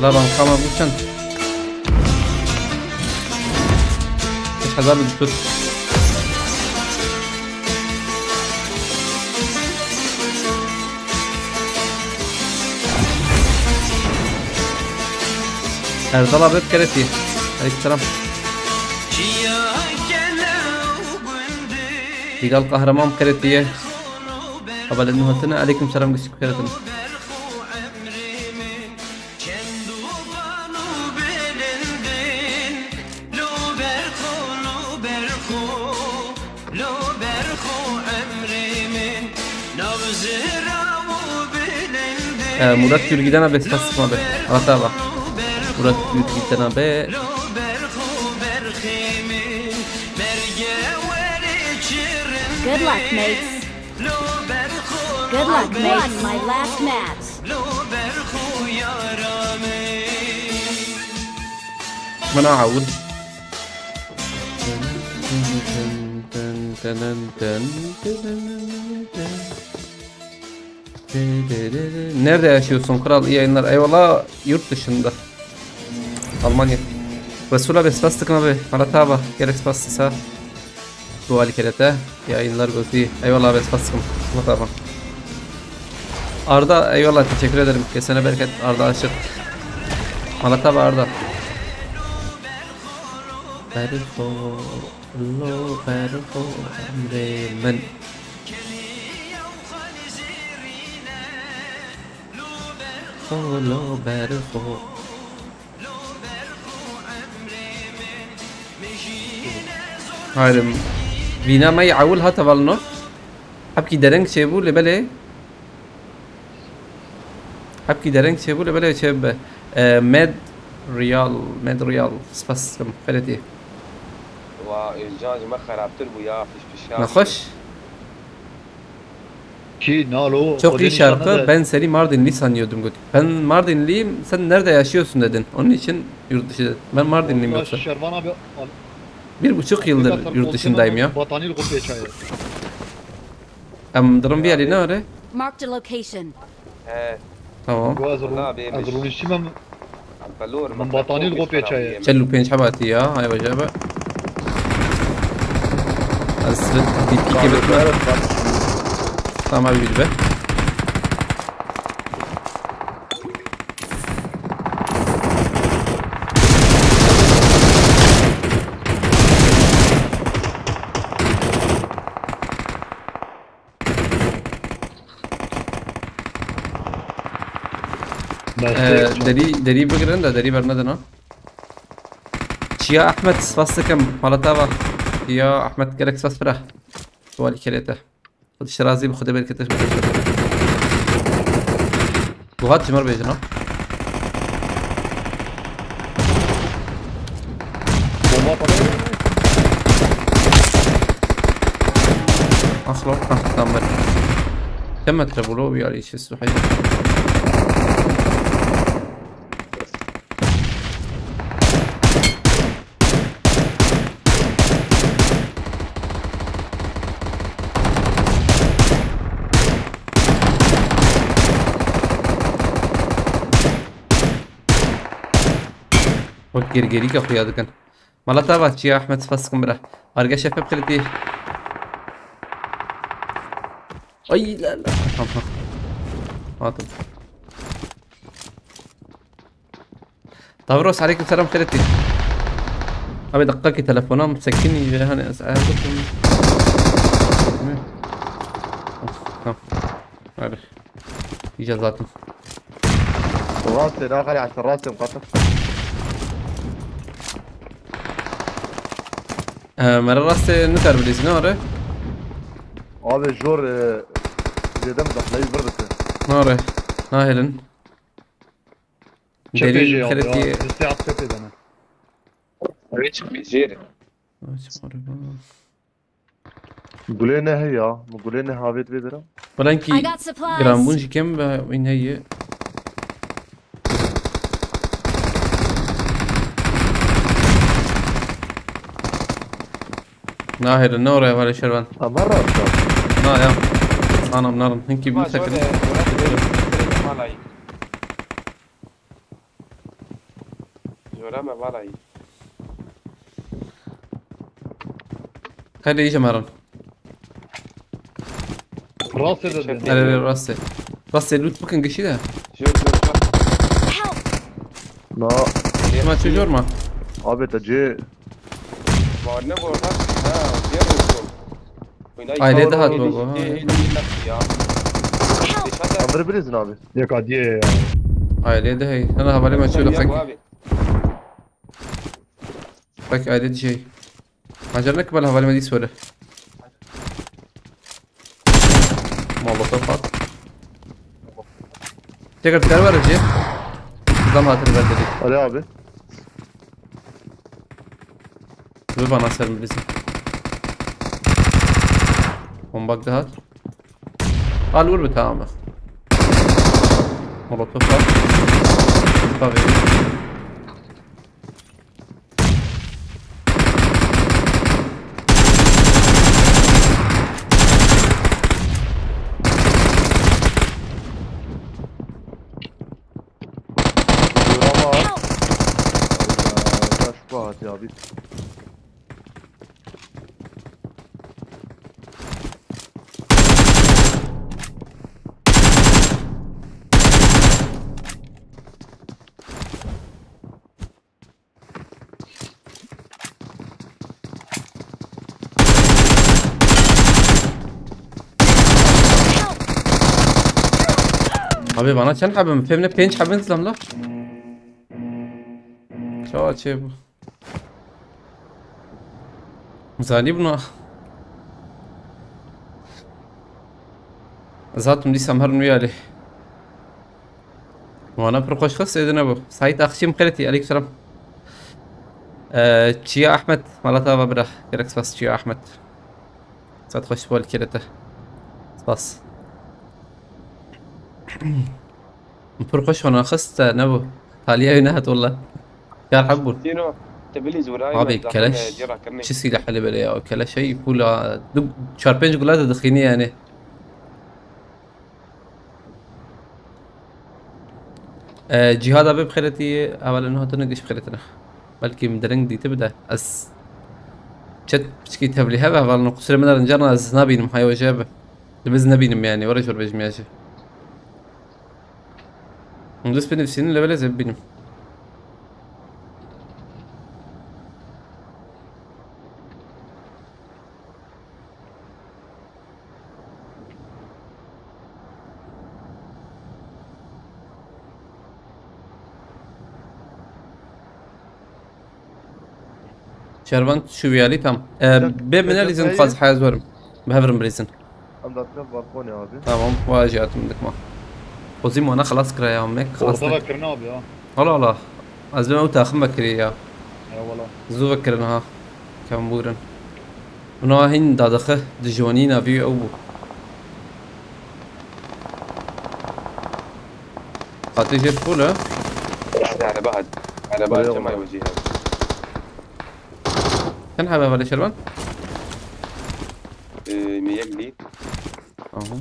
La ben kama buçan. 5000 bir tut. Erdal abi hep kereti. Aleykümselam. Hilal kahraman keretiye. قبل انه هتنا عليكم سلام قصة كثيرة. مرات يريدنا بس فصل ما به على تابع مرات يريدنا به Good luck, mates. Good luck, mates. My last match. ما أعود. Nerede yaşıyorsun kral? İyi yayınlar. Eyvallah yurt dışında. Almanya. Resul'a besbastık abi. Marataba. Gerek bastıysa. Bu halikete. Yayınlar götü. Eyvallah besbastıkım. Marataba. Arda eyvallah teşekkür ederim. Kesene bereket Arda aşık. Marataba Arda. Better for low, better for men. Follow better for. Hayır. Vina ما يعول هذا والنور. حبكي درنك شيبو اللي بلي. حبكي درنك شيبو اللي بلي شيب. مد ريال سباس كم خلتي. والجاج ما خرابتر ويا فيش نخش. Ki nalo. Çok iyi şarkı. Ben seni Mardinli sanıyordum. Ben Mardinliyim. Sen nerede yaşıyorsun dedin. Onun için yurt dışı dedim. Ben Mardinliyim yoksa. Şervan abi. 1,5 yıldır yurt dışındayım ya. Batanil kopya çayı. Durum bir ne öyle? Marked a location. Tamam. Bu azrul işimem. من batanil kopya çayı. Cellu penç habati ya. Hay vacaba. Asret dipki gibi. Tamam abi bir be. دري بقرن ده دري برندنا يا احمد سفاسكم مالتابا يا احمد قالك سفاس فرح سؤالي كريته خد الشرازي بخد بالك تش وهات جمر بيجنا اصلا تمام كم تربولو بيالي شي السحيل وكيرجيريكا خويا دكان مالا تابعت يا احمد فاسكم برا ارجع شاف بخلتي اي لا لا حاضر طبروس عليكم السلام خلتي ابي دقاكي تلفونها مسكني هنا اسالكم عارف اجازاتهم راسي لا غالي عشان راسي مقطع مرة راسي نتر بالإسنارة abi jor زيادة مدخلي بردك نارة ناهلن Çepeci خلتي ya. İstihap çepeci ana. ريتش بيجيري مقولينا هي مقولينا هابيت بيدرا. ولكن I كي got supplies. جرامبونجي كم وين هي؟ ناهر النور يا ولد شربان. مرة أكثر. يا أنا بنار هنكي ما شو بنسكر. مالاي جورا ما مالاي خلي يجي مرن. راسي ضد راسي لوت بوكن قشيدة. شوف Help! لا ما تشجور ما. هابيت أجي. ما نبغى ها ديرو ليه ده هات بابا. أمر بريز نابي. يا قاديه ليه ده هي أنا هبالي ما تشوف لك. لك ليه شيء. عجلك بلا هبالي ما دي سورة. والله طفت. تقدر تكرر رجع. زم هات البلد. علي أبي. ببا ناصر مبلسي. هم باك ده هات. الأول بتاعمه. والله طفت. طبيعي. شبهت يا أبي. حبيبي أنا كان حابب فهمنا بينش حابب نسلم له. شو شيء زاني بنا زاتم دي سمهر ويالي وانا برقش خص اذن ابو سعيد اخشي خلتي عليك سلام تشيا احمد مالتا ببرا كركس بس تشيا احمد سات خوش بول كيرته بس برقش وانا خصت نبو حاليا نهت والله كان حبون دينو تبليز وراي ابي كلاش شسي لحل بلايا او كلا شيء فولا دب شاربينج قولات دخيني يعني جهاد ابي بخيرتي اولا انه تنقش بخيرتنا بلكي مدرنج دي تبدا اس شت بشكي تبلي هبه والله قصر من رنجرنا از نبينم هاي وجابه لبز نبينم يعني ورا شو بجمياجي ندوس بنفسين اللي بلا زبينم شربان شو بيالي تام بمن ريزن خاز حاز ورم بهبرم بريزن أم داتنا بالكون يا أبي. تمام واجهت منك ما وزيم وانا خلاص كرا يا عمك خلاص تذكرنا بي لا ازبم او تاخم بكري يا والله زو بكرنها كم بورن ونا هين دادخه دجوانينا في او قاتي جيت فولا على بعد ما يوجيها كان حابب ولا شربان مية جديد اهو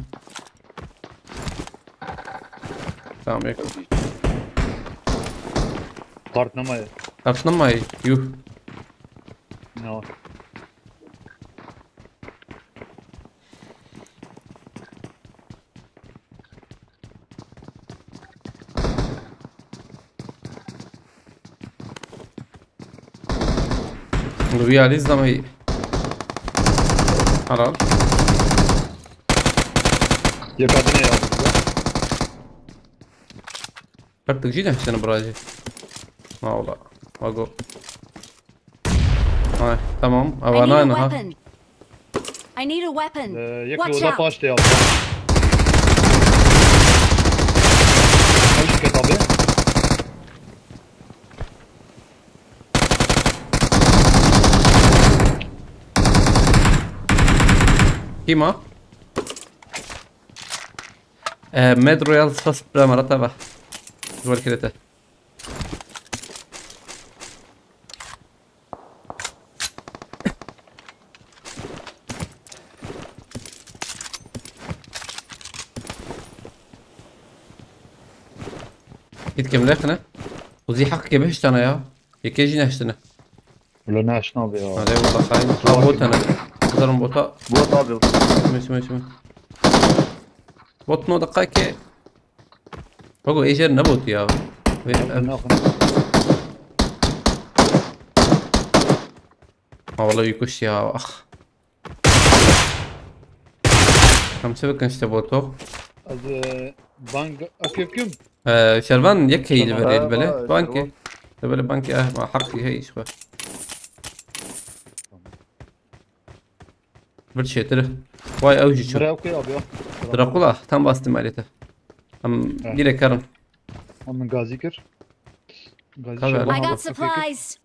تمام ياك قارتنا ما عرفنا ما يو نو لوبيا ليز ما هي حلال يا قادنا يا كرتك جيدا عشان براجي ما والله واقو هاي تمام I اوانا need a انا ها weapon. I need a weapon. يكلو Watch ده out. باشتي يا ايش كتابي كيما ميد رويال صوص بلا مرتبة جوا الكريتة. يتكمل لك هنا وزي حق كيف هشتنا يا يكيجي نهشتنا ولا ناش نابي هذا والله خاين بوت انا ضرب بوتا بوت ابيض. ماشي بوت نو دقائق بقول ايش نبوت يا والله يكش يا اخ كم سبب كنت بوتو از بانك اكيكم شربان يكي البلي آه، بانكي البلي بانكي ما حقي هي شوي برشي تره واي اوجي شو براوكي ابي دراكولا tam bastım alete. Am gire karın. من غازيكر غازي طبعا. I شروان got supplies.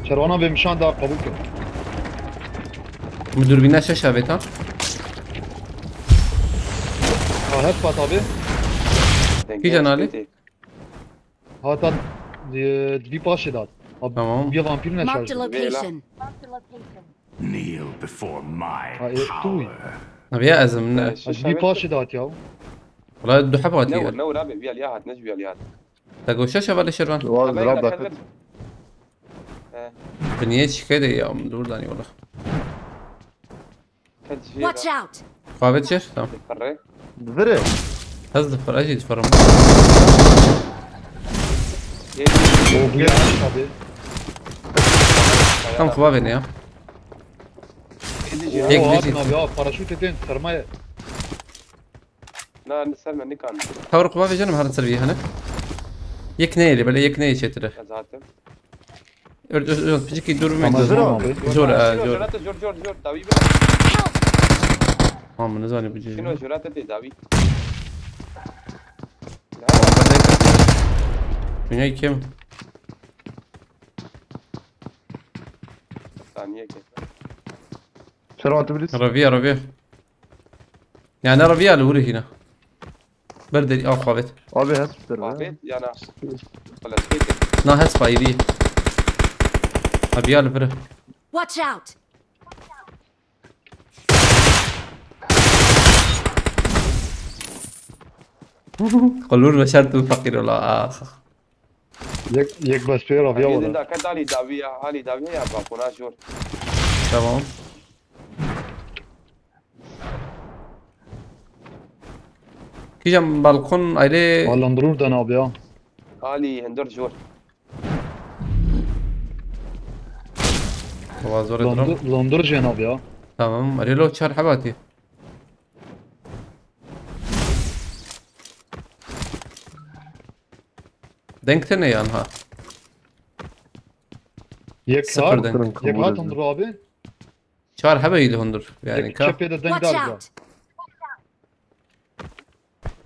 شروان بمشان دار قبول كر Müdürbinler şaşavet ha. هات فات ابي Ki canali? هات دي باشي دات Tamam. بيا فامبير Marked a نشارج location. Kneel before my توي power. Abi ya azım ne? دي باشي دات ياو والله دو حبات نور يا. نور ابي بيها الياهات نجبي الياهات تقول شاشة ولا شربان؟ والله ضربت. بنيتش كده يا مدور داني والله. Watch out. قابل شر tamam. فرق فرق. هذا فرق اجي تفرم. بيا ابي Tam قبابين ya. يك بيجي. بيا باراشوتين سرمايه لا نسلم نيكان Tavır قبابي canım harın serviye hani. Yek neyle böyle yek neye çetire. زاتم Ördü pijiki durmayın. Ama ابي Zor شنو zor. جرات جور داوي Aman ne zani bu cüce. شنو جرات داوي Dünya kim? ثانيه كده شنو انت بليس؟ ربيع. يعني ربيع الوري هنا. برد قابت. ابي هسه بتربح. وافيت يا انا خلاص كده ناهز بايدي. ربيع الفره. Watch out. قلور بشرت فقير ولا اخ. يك بس بيرا بيا اذا ولا كانت علي داويه يا باكونا شور Tamam. Kicam balkon aile والله ندرور دنا بيا علي هندر جور وازور اضرب. لندر جنا بيا Tamam. Arelo çar habati. Denkte ne yan ha? يك صفر هات denk. يك هات ندرو ابي Çar habaydı hundur. Yani يك ka. شبي ده Watch دنجار out.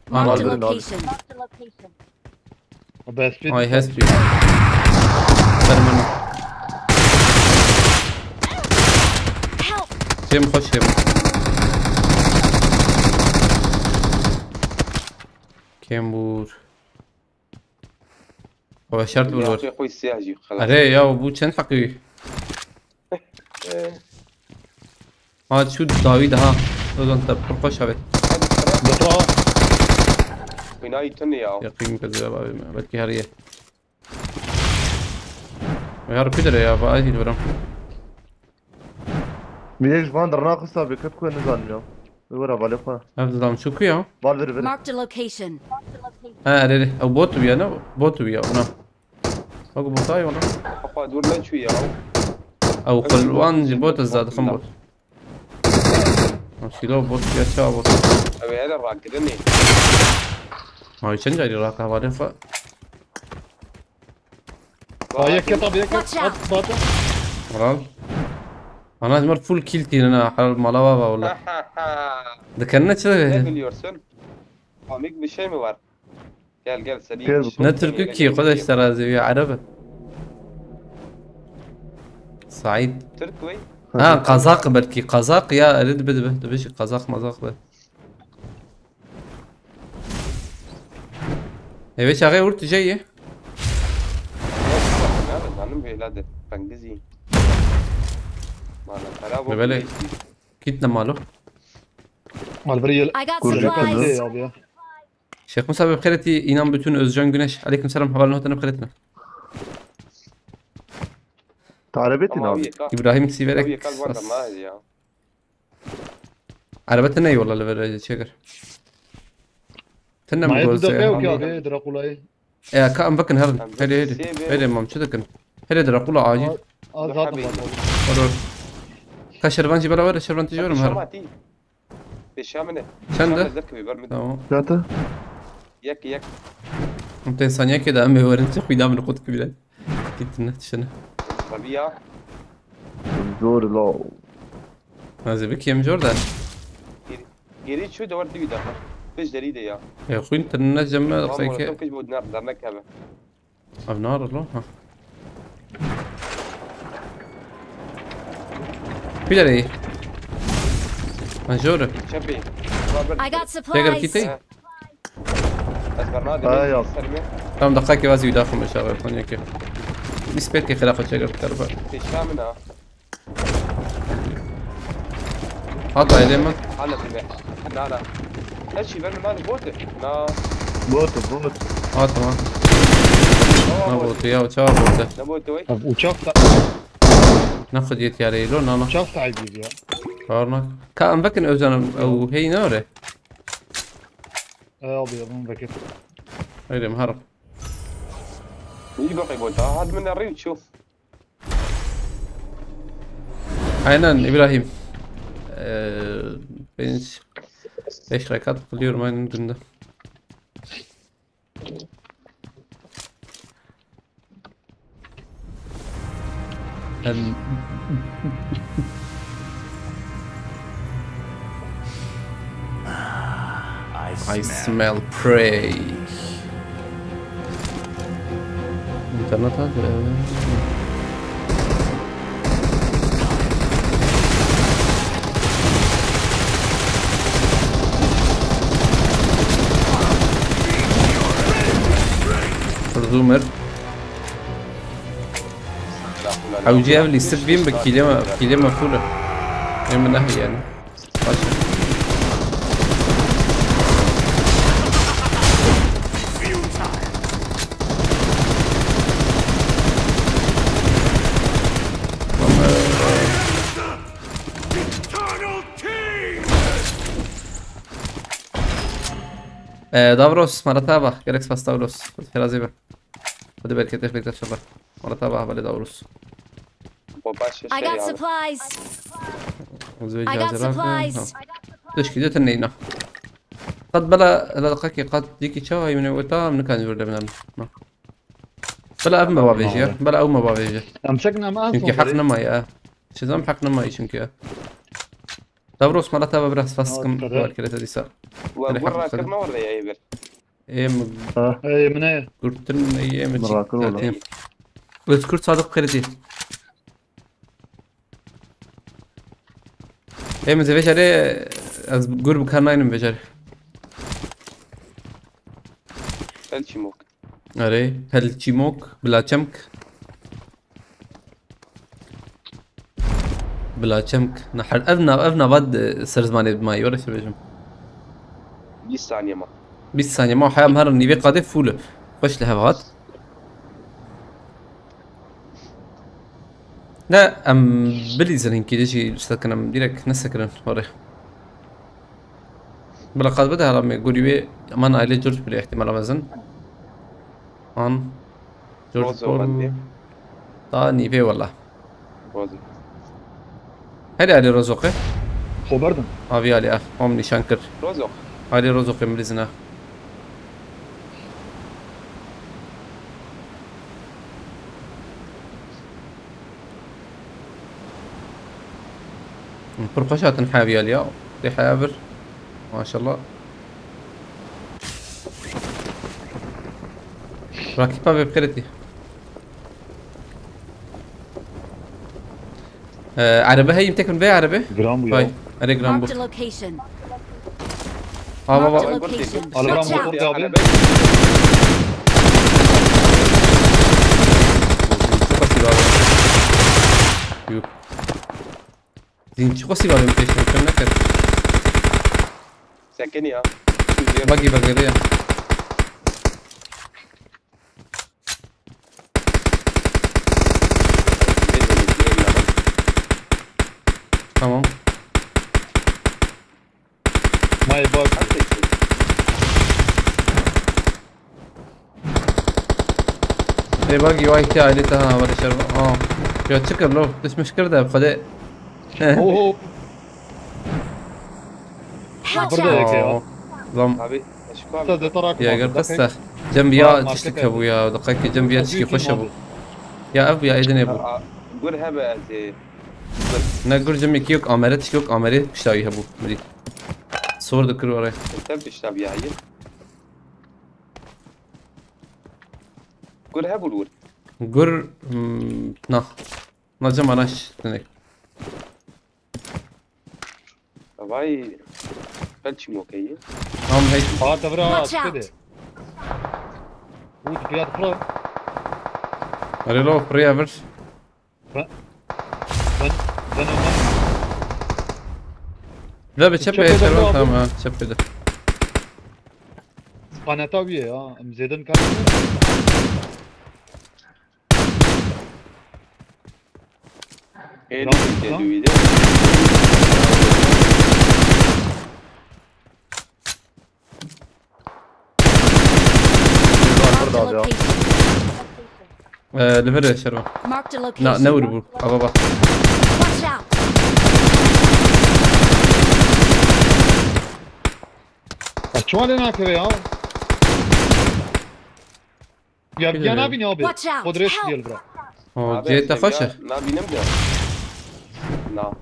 Marked a Aldım, aldım. location. بس بي Ay hesbi. Termino. Help. Hem hoş hem. Kembur. هو شرط يا بالور. اخي اخوي السياجي خلاص أري يا أبو كان حقي. هاد شو داويد ها. لازم تبقى خوش هبت. بطرا ويناي تني يا يقين كذا بلكي هريه. ويا رب كده يا أبو أجي البرم. ميجي فاندر ناقص ابي كتكون نزال اليوم. ورا بالي خا. أفضل شو كيا؟ بال فرق. Marked a location. أري أو بوت بيا أنا بوت بيا أنا. أو بوتاي ولا؟ اخويا دور لنا شويه أو خلوان جبوت الزاد خمبوت. شيلو بوت بيا شو بوت. ابي هذا راكدني ما يشن جاي راك هوارين فا. يك طب يك Watch out. باطل مرال. أنا أجمر فول كيلتي أنا حال ملاوا ولا. ذكرنا ne كذا. biliyorsun komik bir şey mi var gel seni Gel نترك كي خذ اشترى زي عربة. سعيد. Türk ve قزاق بركي قزاق يا اريد بده بيش قزاق مزاق به يا باشا غير ورت جايه انا بيلاد بنجزي ببالك كيتنا ماله Malbariye I got Kuracak supplies. mı? abi ya. Şeyh Musa بخيرتي إنام bütün Özcan Güneş عليكم السلام حوالي نهتنا بخيرتنا تعربتي نابي إبراهيم هي سيفرك قال وانا ما هي يا عربتنا أي والله اللي شكر تنا Ma مقول yetu da سيا peo kya be Dracula. يا كأم بكن هرن هيدي مام شو دكن هيدي دراكولا عاجل Azat mı? ورور كشربانجي بلا ولا شربان تجورم هرن شمعتي بشامنه شنده ذكي برمد تمام جاتا يك 200 ثانية كده أمي ورنت خوي دام نقود كبيرة كنت نتشنه ربيع زور لا هذا بك يا جوردان يريد شو دورت بيدا فيش جريدة يا يا أخوي أنت النجم ما والله دقيقة كيش بود نار دار نكبه أبنار الله ها بيدا ليه منجورة شبي I got تقدر supplies. كيتي بس برنامج يلا. سلمي تمام دقائق وازي يداخل مشاغل ثانية كيف نسبة كي خلافة شجر كربا بشامنه هذا إليمن على سمع لا لا لا شي برمي مالي بوته لا بوت تمام ما بوتو يا وشا بوتو لا بوته وي Uçak da ناخذ يتي على لون أنا uçak sahibiyiz ya. قارنك كأم بكن أوزان أو هي نورة Abi ya bunu bekle. هيدي مهرب يجي بقى بوته هذا من الريد شوف aynen İbrahim. Ben 5 rekat kılıyorum aynen günde. I smell prey. İnternet hadi. زومر او جاب لي السبين بكيلة مفولة من ناحية يعني دافروس مرتابة جالكس باس دافروس في رازيبة خد بالك كيف بدك تشرب مرتابة بالي دافروس وباش I got الشيء supplies. وزوج I got supplies. ليش كده تنينا قد بلا لا دقيقة قد ديكي شوي من وقتها من كان يقول لنا بلا أب ما بابيجي بلا أو ما بابيجي Amsakna ma çünkü حقنا ما يا شو زمان حقنا ما çünkü دافروس مرتابة برأس فاسكم بالكلة دي سا وقرا كلمة ولا يا إيبر ايام Hey من قلتن ايام مراكل ولا؟ اذكر صادق قردي ايام زي بشري از قرب كان نايم بشري الشموك اري هل تشيموك بلا چمك بلا چمك نحر ابنا بعد سرزماني بماي ولا شو بيجم 20 ثانية ما 20 ثانية ما حياة مهر نيبي قادة فولة فش لها بغات لا ام بليزر هنكي ديجي سكن ام ديرك نسكرن وري بلا قاد بدها لما يقول يبي امان عليه جورج بلي احتمال وزن ان جورج روزو غندي. بول تا نيبي والله روزي هل علي رزقه خبردن. ابي علي هم نشانكر روزو علي رزقه ملزنا فرقشات حابي اليوم دي حيابر ما شاء الله راكبة ببقرتي عربه هي يمتكن بيه عربه جرام باي ويا اري جرامبو Marked a location. بابا Marked a بابا location. على Watch جرام out. ويا بين زين شو قصي بابا متيش كم نكر ساكن يا باقي ريا تمام ما يبغى اي باقي واي تي عائلتها ولا شرب يا تشكر لو بس مشكلة ده بخداء اوه Watch برضه out. هيك يا ضم abi اشكال استاذ تراك يا قرقصة جنبيا تشتك ابو يا دقيقة جنبيا تشكي خش ابو يا ابو يا ايدن ابو قول هبه نقول جنبي كيوك امرت كيوك امرت بشتاوي ابو مريد صور ذكر وراي انت بتشتغل يا عيل قول هبه الورد قر نا نجم اناش تنك باي فلش موكيه هيك اه تبرا Watch out. كده ود فيها تفرق ريلو بريا برش بن لا بتشبه بتشبه شربان ده تمام تشبه ده قناة ويا مزيدن كان ايه نعم. اللي فيديو Marked a برضه location. ليفر شربان Marked a لا location. نوري بو ابا Watch out. شو علينا كذا يا كده يا يعني. نبي نبي Watch out. خد ريش Help. ديال برا جيت اخشه لا بنبدا لا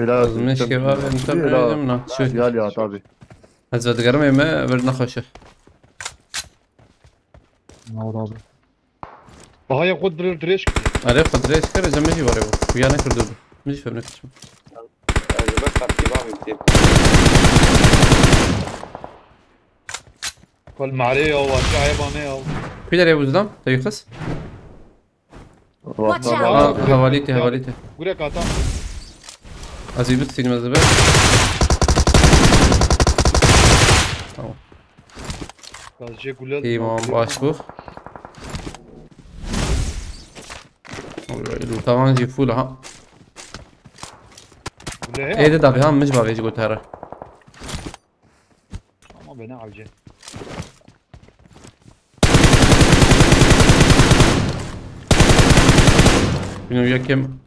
لا مش كباب انت جمنا شو قال يا طبي هزت قرمي ما بدنا خشه وهي خد ريش عرف خد ريش كره جمجي وريبو ويانا كردو مش فهمنا كشم انا بس كباب بتيب كل معليه وارجع يبانيه في داري ابو زلام تيخس Watch out. هواليتي قول لك اتا ازيدو السينما زبال قال جي قول لك تيمام باشبوخ طبعا جي فول ها قول ايه له ده دابي هم مش بابي يجي قلت هرا ما بينا عوجه بينو يكم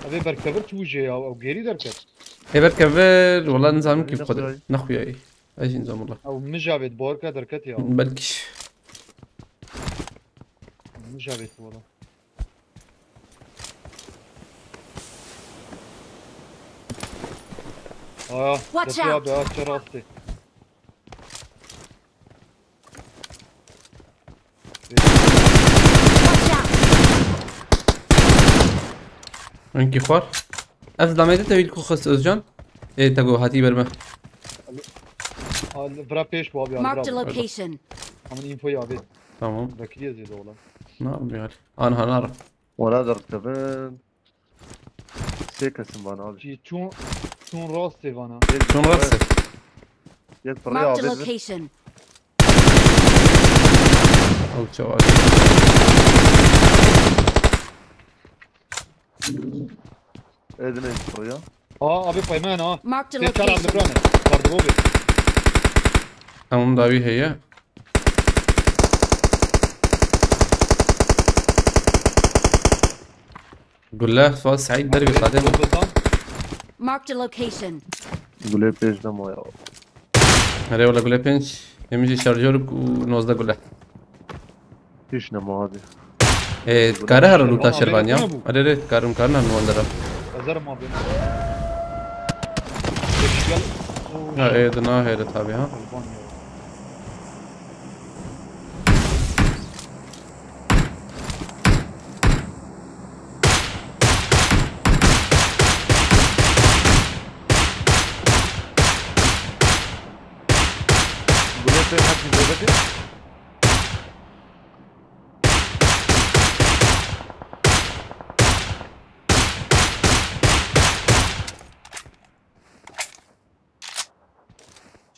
ابي بركبت وجهي او غيري دركت ايه بركبر والله نظام كيف قدر نخويا ايه ايش نظام والله او مجابت بوركا دركت يا بلكش مجابت والله Watch يا out. بيا شراستي Watch out. انكي خوار افضل ما تبي لكو خص özcan ايه تقو هاتي برمه برا بيش بابي Marked a برا location. من انفو يا بيت تمام ذكريه زي والله نعم يا علي انا هنعرف ولا درت كمان سيكا سمبان abi. جي چون راستي وانا شلون راسه يك فريا Marked a abi. location. او شو Edine فريا. ابي قيمان Marked a في شارع location. لبرانه كاردروبي تمام داوي هي قول له فاز سعيد دربي قادم Marked a location. يقول لي بيج ده ما يا. هري ولا قول له بنش يمشي شارجورك ونوزده قول له فيش نما هذه. ايه كاره لوتا شربانيا اري كارم كارنا نوندرا ازر ما بين ايه دنا هي تابي ها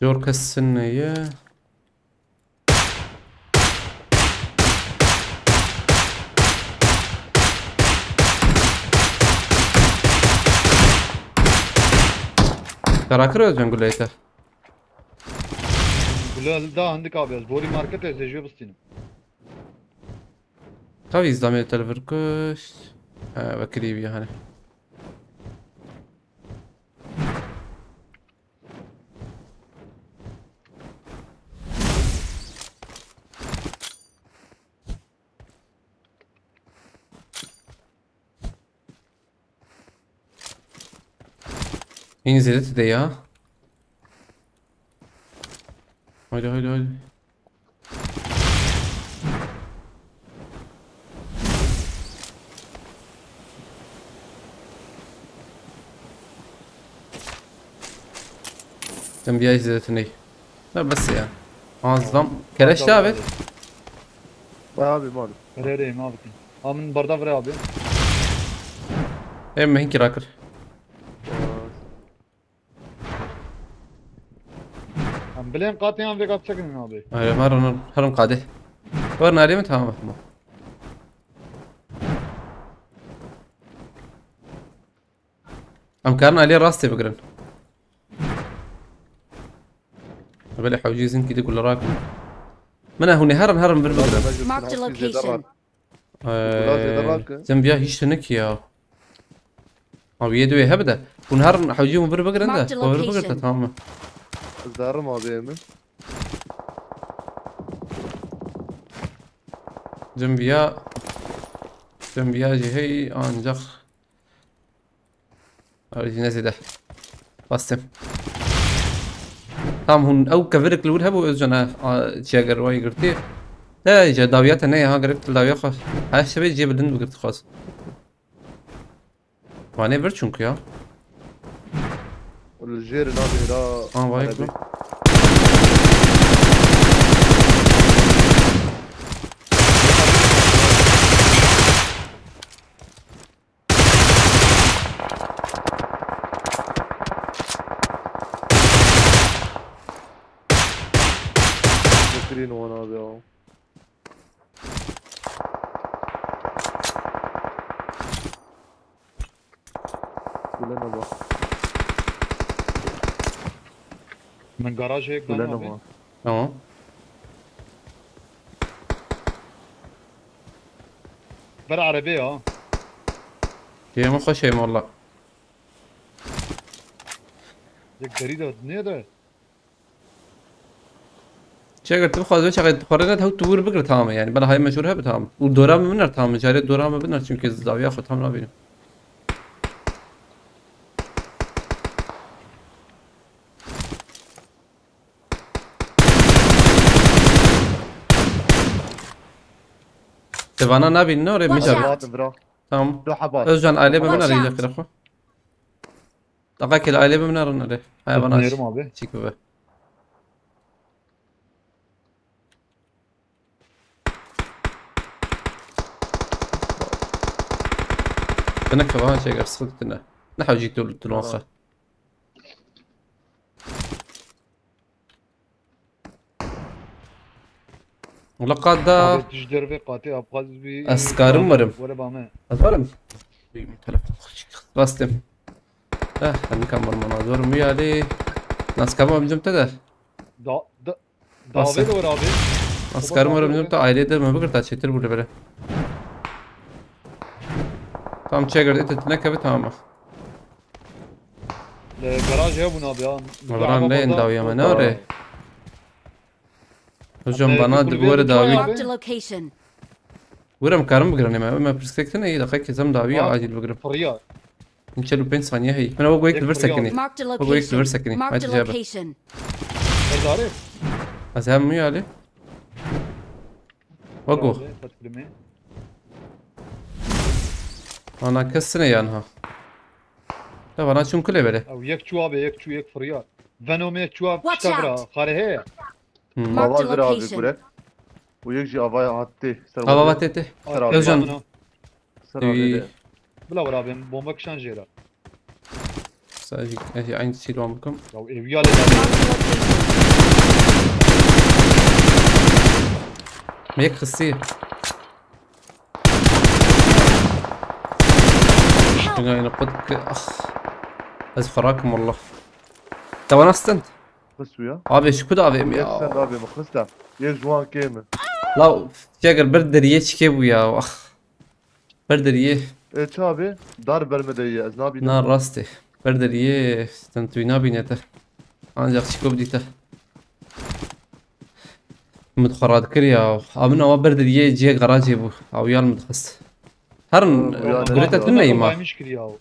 جور كالسنية. تراكر ولا نقول ليته؟ ولا ده عندك ابي بوري ماركت زي بستين طيب يزدامي تلفركش بكري بيها هنا. ينزلت دي ها. هاي هاي. كم بياش زيتني. لا بس يعني معظم كلاش ثابت. abi malum. ريري ما بكين من بردا فري ابي ايه ما هيك راكر. بلين قاطين ابي قاط سكن ابي هاي مرة هرم قاده. ورنا عليه متهام. كارنا عليه راستي بقرن. بلي حوجيزين كده كل راكب. منها هو هرم بالبقرن. Marked a location. زنبيا هيشتنك يا. ما بيدوي هبدا. ونهار حوجيهم بالبقرن ده. Marked a بالبقرن location. تمام. الزهرم abi mi? زنبيا جي هي انجخ. ارجي نزيده. بستم. تام هون او كفرك لود هبو ازنا تشاجر واي قرتي لا يجا داويات هنا ها قربت الداوية خاص هاي الشباب يجيب اللي قرت خاص واني برشونك يا والجير نابي لا وايك فاكرين وانا abi كلنا بقى من جراج هيك كلنا ابي بقى تمام برا عربية هي مو خوش شيء والله ديك جريدة الدنيا ده شاكر تبخذ وش شغل تقررت هو تقول بقرة تامة يعني بلا هاي مشهورها بتام والدورام منر تام جاري الدورام بنر çünkü الزاوية خد تام نابين تبانا نابين نوري مجرد برا تمام روح عباد özcan aile Watch منر out. يجاك الاخو دقاك العائلة منر نري هاي بناش نيرم ابي تشيك بقى انا كمان شيء قصدت انه نحو جيت تلوخه ولقد دا تجدر في قاطي ابغى بي أسكارم مرم. ولا بامه أزورم بستم هنكمل مناظر ميالي ناس كمان بجمت ده دا دا داوود ورا ابي ناس كمان بجمت عائلة ده ما بقدر تشتري ولا بلا تام تشيجر انت تنكب تمام الجراج هي ابو نابي مبران لين داوية مناري هجوم بنات بور داوي Marked a location. ورم كارم بقرني ما برسكتنا اي دقيقة زم داوية عادي بقرب فريا نشلو بين ثانية هي انا بقول لك برسكني Marked a بقول لك location. برسكني ما Marked a تجابه location. تعرف أزهم ميالي وقو انا كسني يانها لا انا شون كله بله او يك شو ابي يك شو يك فريا فانومي شو Watch تشتغل out. خاري هي Marked a Aval bir abi location. buraya. ويجي افاي عطي بابا باتيتي يوجن. سلام بلا ورا بين بومبك شان جيرا ساجي اجي عين تشيل عمركم لو ايويا Marked a location. ميك خصيه شنو ينقدك اخ از خراكم والله تو انا استنت بس ويا abi şu kuda abi يا ya سند ابي مخلص يا جوان كامل la şeker برder ye çike bu ya ah برder ye ايه تشابي دار برمدية ازنابي nar rastı برder ye stentuyna binete ancak çıkıp dite متخرج كريا أمنا وبرد يجي غراجي بو أو يال متخص هرن قلت تنا يما مش كرياو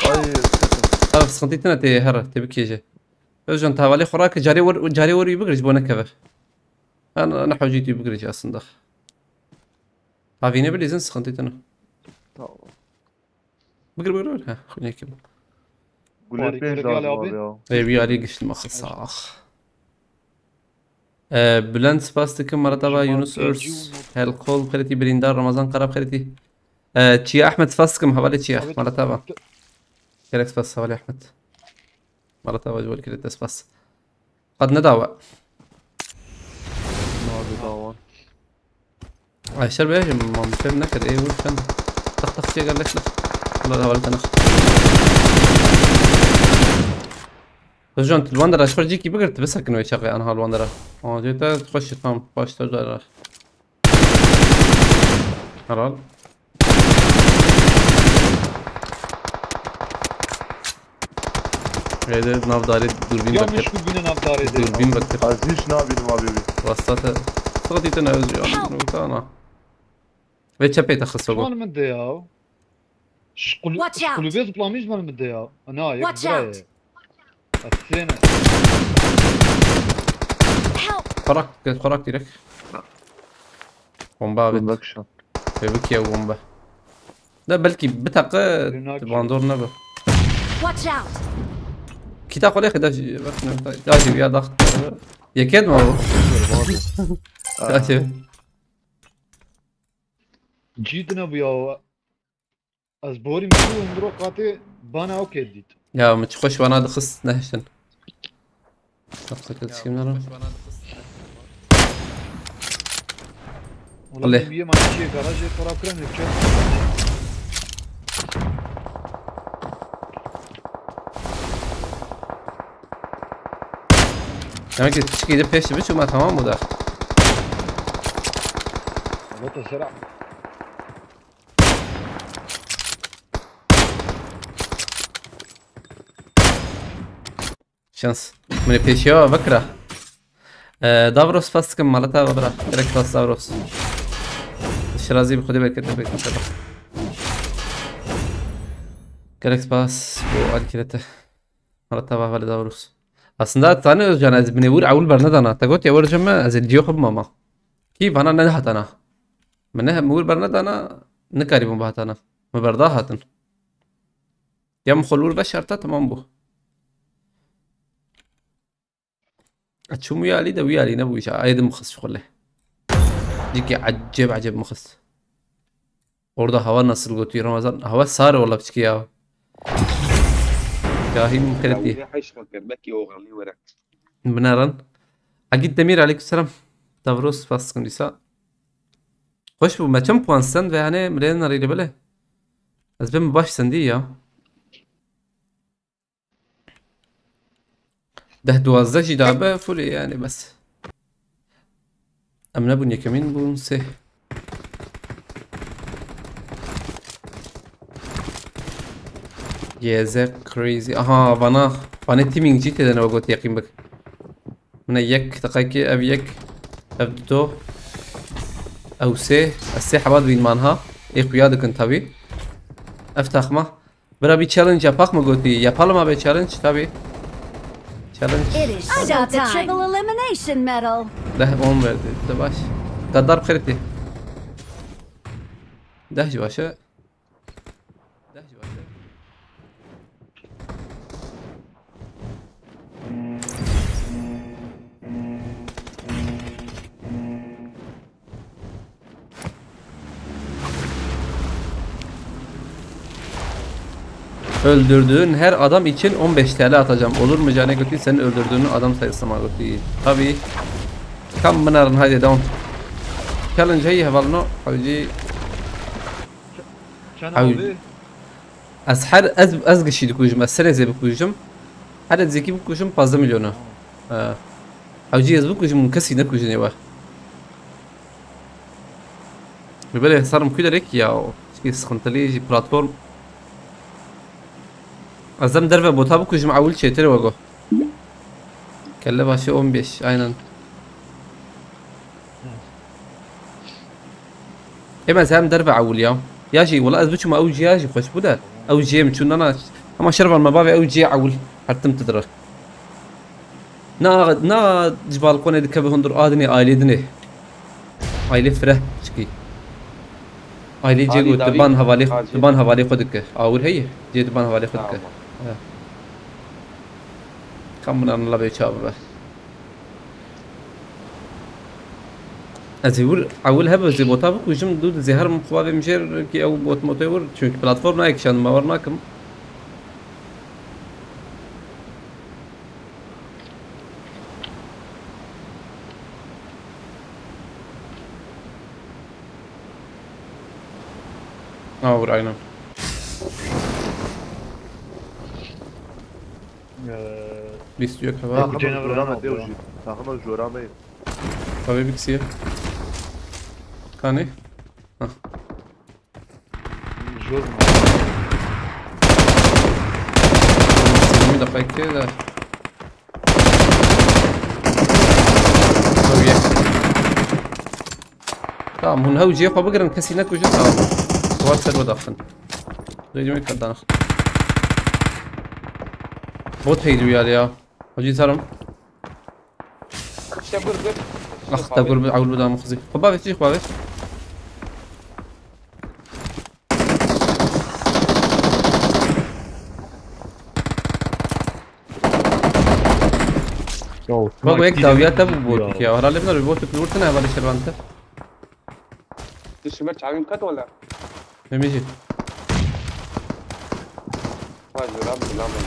اي أو سنتيتنا تي هر تبكي يجي أجن تاولي خراك جاري ور يبغرج بونا كذا أنا حوجيتي يبغرج أصلا دخ عفيني بالإذن سنتيتنا بقر ها خليني كم قولي بيش لازم يبي علي قش المخص آخ بلند سباستكم مرتبة يونس أرس هالقول خلتي بريندار رمضان قرب خلتي تشي أحمد فاسكم حوالي تشي مرتبة كريكس بس حوالي أحمد مرتبة جوال كريكس بس قد نداوى عشر بيجي ما مفهم نكد إيه وفهم تخ شي قال لك لا والله حاولت أنا رجعت الواندرا شفر جيكي بقرت بس هكنو يشغل أنا هالواندرا جيت تخش تمام باش ترجع هرال هيدا ناف داري دوربين يا بكر مش كل نافداري دوربين بكر عزيز نابي ما بيبي وسطها صوتي تناوز انا ويتش بيت اخصو شلون مدياو شقل بيت بلاميز ما مدياو انا يا براي الثاني خراك ديرك بومبا بيت بكشن بكي او بومبا لا بلكي بتاق باندور نبا كي تاخذ اخي داجي يا ضغط يا كيد ما هو داجي جيتنا بيا ازبوري مشو اندرو قاتي بانا اوكي ديت يا متخش وانا دخس نهشن تقصد شي منو والله بيا ما شي جراج ترى كرن نكشف demek ki küçük gidip peşi bir çuma tamam mı da والله سرع şans من peşi ya بكره دافروس فاسكم مالتها ببرا ترك فاس دافروس الشرازي بخدي بالك تبيك ان شاء الله كريكس باس وعد كده مالتها ببرا دافروس aslında tane özcan az beni vur avul bernadana tagot ya ورجما az الجيو خب ماما كيف انا نهت انا منها مول برنادانا نكاري بمبهتانا مبرداهاتن يم خلول بشرتا تمام بو اتشوم يالي ده ويالي نبوي شا ايد مخص خله ديكي عجب مخص orada hava nasıl götürüyor Ramazan hava sar والله بتشكي يا كاهين كرتي حيش فكر بكي وغلي ورق بنارن اكيد دمير عليك السلام تفروس فاسكن ديسا خوش بو ما كم puan sen ve hani مليون ريلي بله از بهم باش سندي يا ده دوازده جدابه فولي يعني بس امنا بني كمين بونسه يزا كريزي اها بنا تيمينج جيت انا وقلت يقين بك من يك دقيقة ابي يك ابدو او سي السي حباد بين مانها اي قيادك انت بي افتح ما برا بي تشالنج ياباق ما قلتي يابال ما بي تشالنج تابي تشالنج I got the triple elimination medal. ده بوم verdi ده باش قدر بخيرتي ده جواشة Öldürdüğün her adam için 15 TL atacağım. Olur mu Cane Götü? Senin öldürdüğün adam sayısı mı Götü? Tabii. Kam bunların haydi devam. challenge هي هفالنو حوجي كان أو- أبي از هر از گشی دکوجم از سر زی بکوجم هر از زیکی بکوجم 15 میلیونه حوجي از بکوجم کسی نکوجنی و ببله صار مكودرك يا شي سخنتلي بلاتفورم ازم درفه بوتا بكوجم اول شي تري وقو كلا باشي 15 aynen اما زهم درفه اول يا شي والله ازبچ ما اوجي يا شي خوش بودا اوجي مچون انا اما شرب المبابي اوجي اول حتم تدرك نا جبال قونه دكبه هندر ادني ايليدني ايلي فره شكي ايلي جيگو هذه داوي. تبان حوالي هذه. تبان حوالي خودك اول هي جي تبان حوالي خودك نعم. كم من الله بيشاب بس ازور اول هبه زي بوتابك وجم دود زهر مخواب مشير كي او بوت موتور çünkü platform نايك شان ما ورناكم aynen. List yok hava. Bu canavar جورا ne ما oldu تيوجي تاخذ جورا ما Tabii bir kişiye. Kani? Jor mu? 20 dakika كده. طبيعي. tamam هون هوجي خو بقرن كسينك وجه tamam. سوال سر ودخن. ريجمي كدان. بوت هيدو يا هوجي سرم. شبر قد اخ تقول عول بدا مخزي. خبابي تيجي خبابي. بقى هيك داويات ابو بوتك يا ورا لبنا بوتك نورتنا هذا الشربانته. تشمر تعميم كات ولا؟ ميجي. ما جرب بنعمل.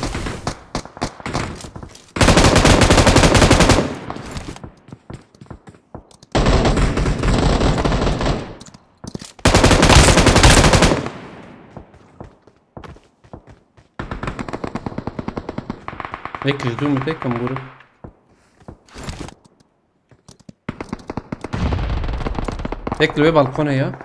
هيك جدوم هيك كم بورو. هيك لو بالكون يا.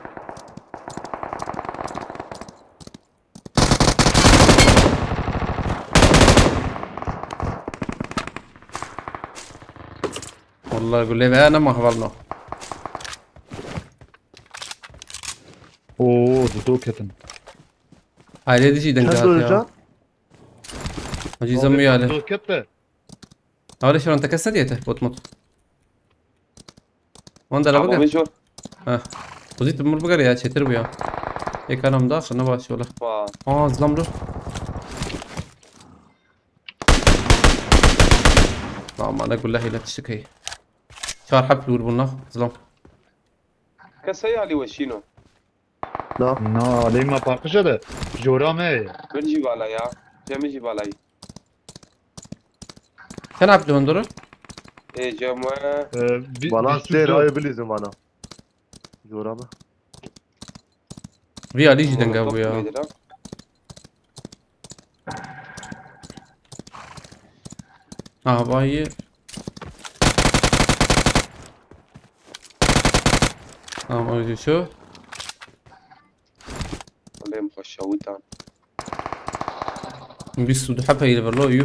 والله اقول لي انا ما خبرنا. Oo, du ketin. Aile dişi كان دنجات دول يا. رجال Hacı زمي عليه. Du kette. هذا شو انت كسر ديته بوت موت. وين ده أبو بقى؟ مجور. ها. وزيت بمر بقى يا شتر بيا. هيك انا مداخل نباش ولا. ظلم له. ما انا اقول له لا تشتكي. شهر حفل وربنا ظلم. كسي علي وشينو. لا Na, lima pakışadı. Jora me. برجي بالا يا. جمجي بالاي. كان عبد هندرة؟ إيه جماعة. بلا ستير هاي بليزم انا جورا ما في علي جدا قوي يا. باي. ما ادري شو. والله مخشوتان. بيسو ده حبه يلفلو يو.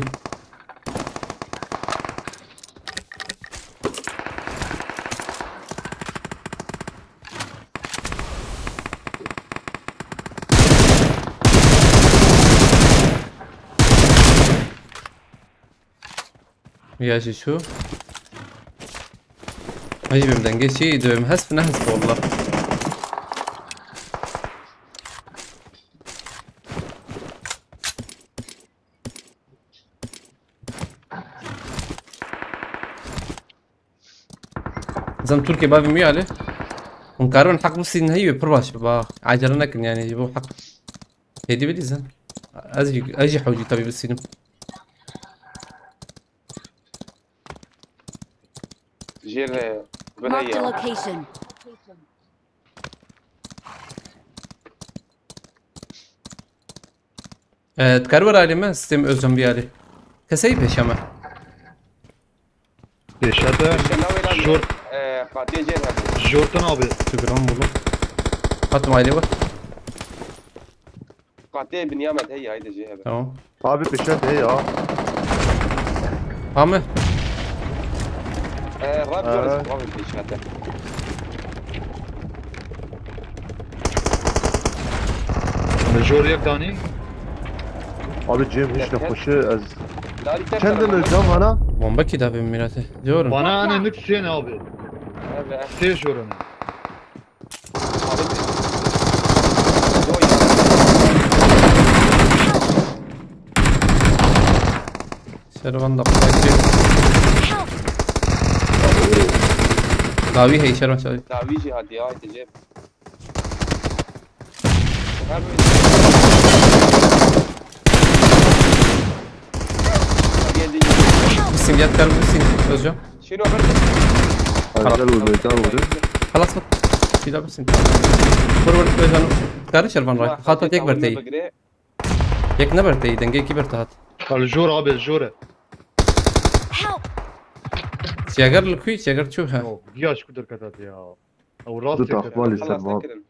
يا شو اجيب بدن شي دوم هسف نهس والله زم تركي بابي مي عليه ونكارون حق بس ان هي برباش با عجلنا كن يعني يجيبوا حق هدي بدي زين اجي حوجي تبي بالسينما جير Marked a بنايا. location. تكرر علي ما سيستم özcan bir ali. Keseyi peşeme. Peşete Jor قاطع جير هذا Jordan abi. Şükran buldum. Attım aile var. قاطع بنيامة هي هيدا جي هذا Tamam. Abi peşet he ya. Ahmet. الراب جورس راب الفيش هذا Jor yak tane. Abi Cem hiç ne koşu az. لا لي Kendin özlem bana. Bomba kitabı mirate. Diyorum. Bana hani nik sen abi. Sen Jor'un. Şervan da bırakıyor. Davi hey şervan şervan. تعويجي هادي هاي تجيب Misin yat kar misin özcan. شنو عملت؟ Güzel vurdu, güzel vurdu. خلاص بط. في لا بس انت. فور özcan. Kar şervan rak. Hatta tek berteyi. Yek ne berteyi denge ki bertehat. Al Jor abi Jor. Şeger lüküy şeger çuha. Ya şu kadar katat ya. او راس ضد اخبالي خلاص سلمان. نكرن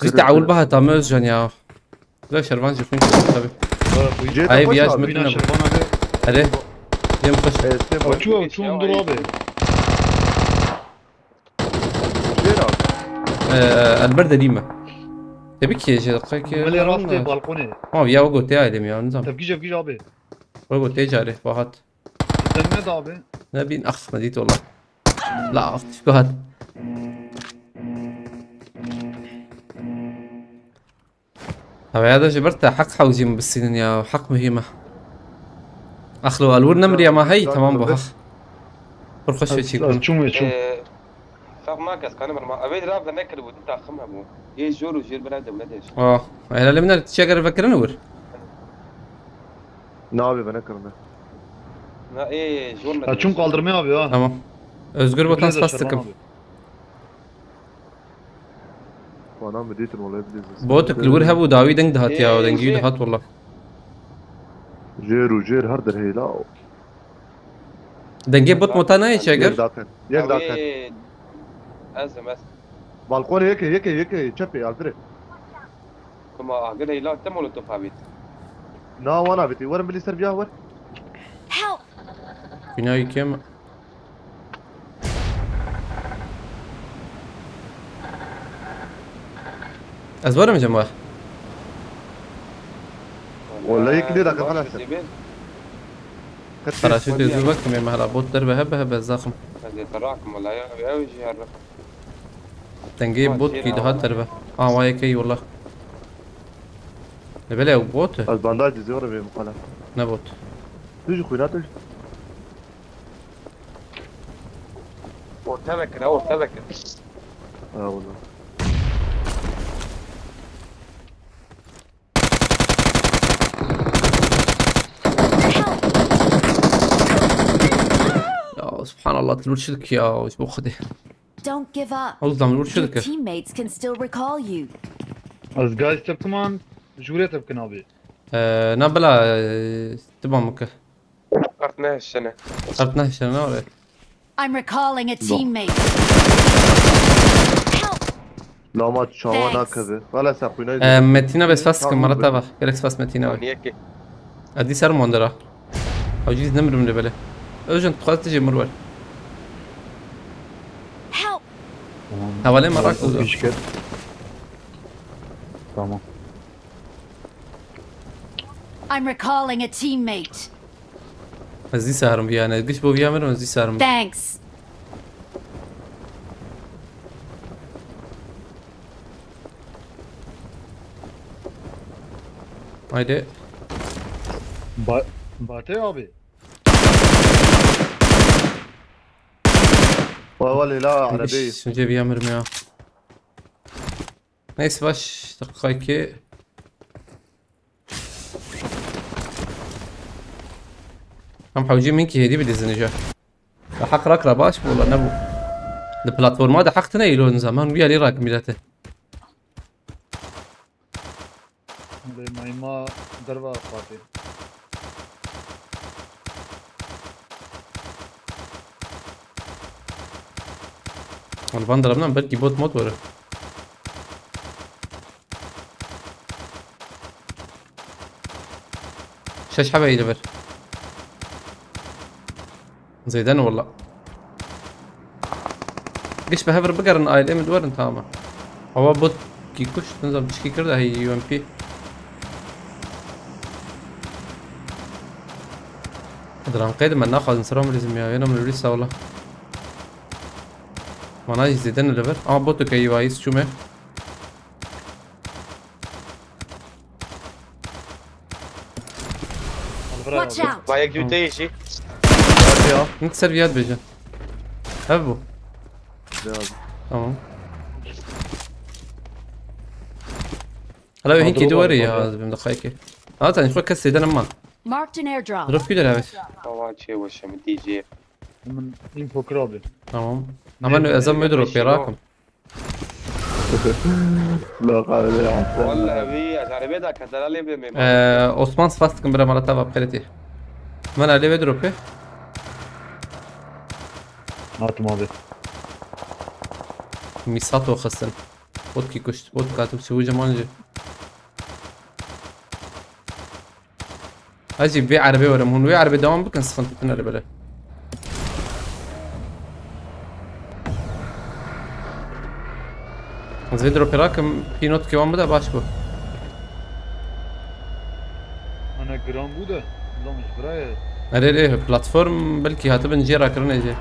زي تعول بها تام özcan ya. لا şervan جفين tabi. Cem Ay, koş bir yaş abi. mı? Bina Şerban abi. Hadi. Cem koş. Estem var. Çuğum dur abi. Cem abi. البردة ديما. تبيك يا شيخ مالي راسي بالكوني. يا وقت تاعي يا نظام. تبقيش abi. وقت تيجي عليه فهات. Demedi abi. نبي اخ مديت والله. لا شو هاد. طب هذا جبرت حق حوزين بالسنين يا حق مهمة. اخلو الور نمر يا ما هي تمام بخ. برخش في شيء. Çum ya çum. صار ما كاس كان ما ابيد راب نكر ودي اخمها بو ايه جور وجير بلاد ولادش هلا اللي من تشجر فكرنا ور. Ne abi ben ekranı. لا ايه جورنا Çum kaldırmaya abi ha. Tamam. Özgür Vatan Şerban Spas takım. abi. Bana mı diyeyim olabilir. بوتك الور هبو داوي دنج دهات يا دنجي دهات والله. Jer وجير هردر هي لا. دنجي بوت متانا يا Yek شجر. daken. Yek daken. ازم اس Balkon yek çöpe aldırı. كما اقول لا تمول تفابيت Na wana biti. Varım bili Serbiya var. Help! Binayı kim? أزوار من جماعة. ولا يك دي daken خلاص. باراشوت يزوبك كم مهلا بوت درب هب الزخم. هذه تراكم ولا يا وجه الرف تنجيب بوت كي دهات دربه. واي كي والله. نبلي بوت. Az bandaj diziyorum benim kala. نبوت. Tuju kuyunatış. وتذكر او تذكر Ha والله. يا سبحان الله تلور شلك يا وش بخدي. Don't give up. والله تلور Your شلك. teammates can still recall you. Az guys tepkiman. Jure tepkin abi. نبلا تبغى مكة. فكرتنا السنه قرتنا هشنا ولا. I'm recalling a teammate. Help! Lama çavana kızı. Valla sen kuyunayız. متينا بس فاس كم مرة تبغى. كريكس فاس متينا. هيك أدي سر موندرا. أو جيز نمر من البلة. أوجن تقعد تجي مرور. Help! حوالي مرة كوزا. Pişket. Tamam. I'm recalling a teammate. أزدي سهرم بيانا. قش بو بيامر أزدي سهرم. Thanks. Haydi. Bate abi. Vallahi la arabeyi. Şimdi بيامر مياه. Neyse baş dakika هم حوجي منك هدي بدزنجا حق راك باش والله نبو البلاتفورم هذا حقتنا يلون زمان ويا لي راك ميلاته ما دربا فاتي الفان ضربنا بلكي بوت موت ولا شاش حبا يدبر زيدان والله قش بهفر بقرن ايل ام دورن تمام هو بوت كيكوش تنزل بشكي كرده هي يو ام بي درام قيد من ناخذ نسرهم لازم يانا من الريسا والله ما ناجي زيدان الليفر بوتو كي وايس شو مه Watch out! بايك جوتي شي انت سيرفيات بيجا هبو تمام هلا هيك دوري يا دقائق تاني شو كسي ده نمان Marked an airdrop. ضرب كده يا بس هو شي وش من دي جي من انفو كرابي تمام عملنا ازم يضرب براكم لا قال لي عم والله بي عشان بيدا كتر لي بي اوسمان فاست كم برا مرتبة بقرتي من عليه يضرب هات ماضي ميساتو خسن بوت كي كشت بوت كاتب سوي جمانجي اجي بيع عربي ورا مهون ويا عربي دوام بكن سخنت بنا لبلا زيد رو براكم في نوت كيوان بدا باشكو انا جرام بوده لا مش براي اري ليه بلاتفورم بلكي هاتبن جيرا كرنا يجي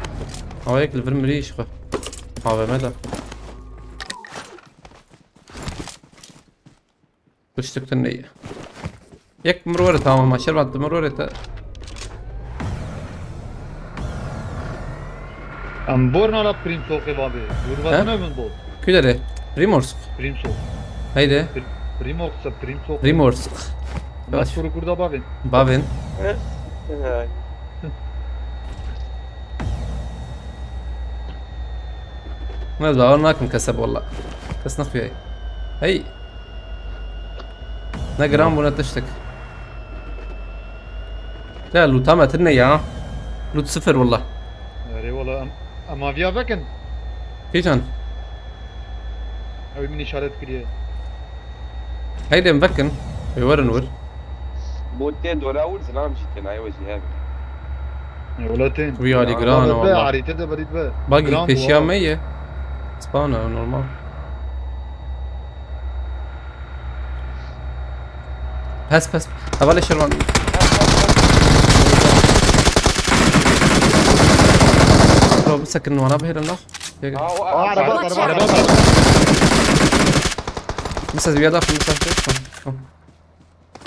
هو هيك الفيلم ريش خو هذا ماذا كشتك النية يك مرورة تمام ما شربت مرورة ام بورنا لا بريم توقي بابي وربطنا من بول كده ليه ريمورس بريم سو هيدا بريموكس بريم سو ريمورس بس كورو كوردا بابي بابين ما زعلان معكم كسب والله كسنخ في هي نجرام ولا تشتك لا لو تامت النية لو صفر والله اري والله اما فيها فكن في جان او من اشارات كريه هيدا مفكن يور نور بوتين دول اول زلام جيتنا ايوه هيك ولاتين ويا لي جرانا والله عريت هذا بريد بقى باقي بيشيا مية سبانا نورمال بس هبالي شرمان لو بسك انه انا بهير النخ عربات مسا زيادة في مسا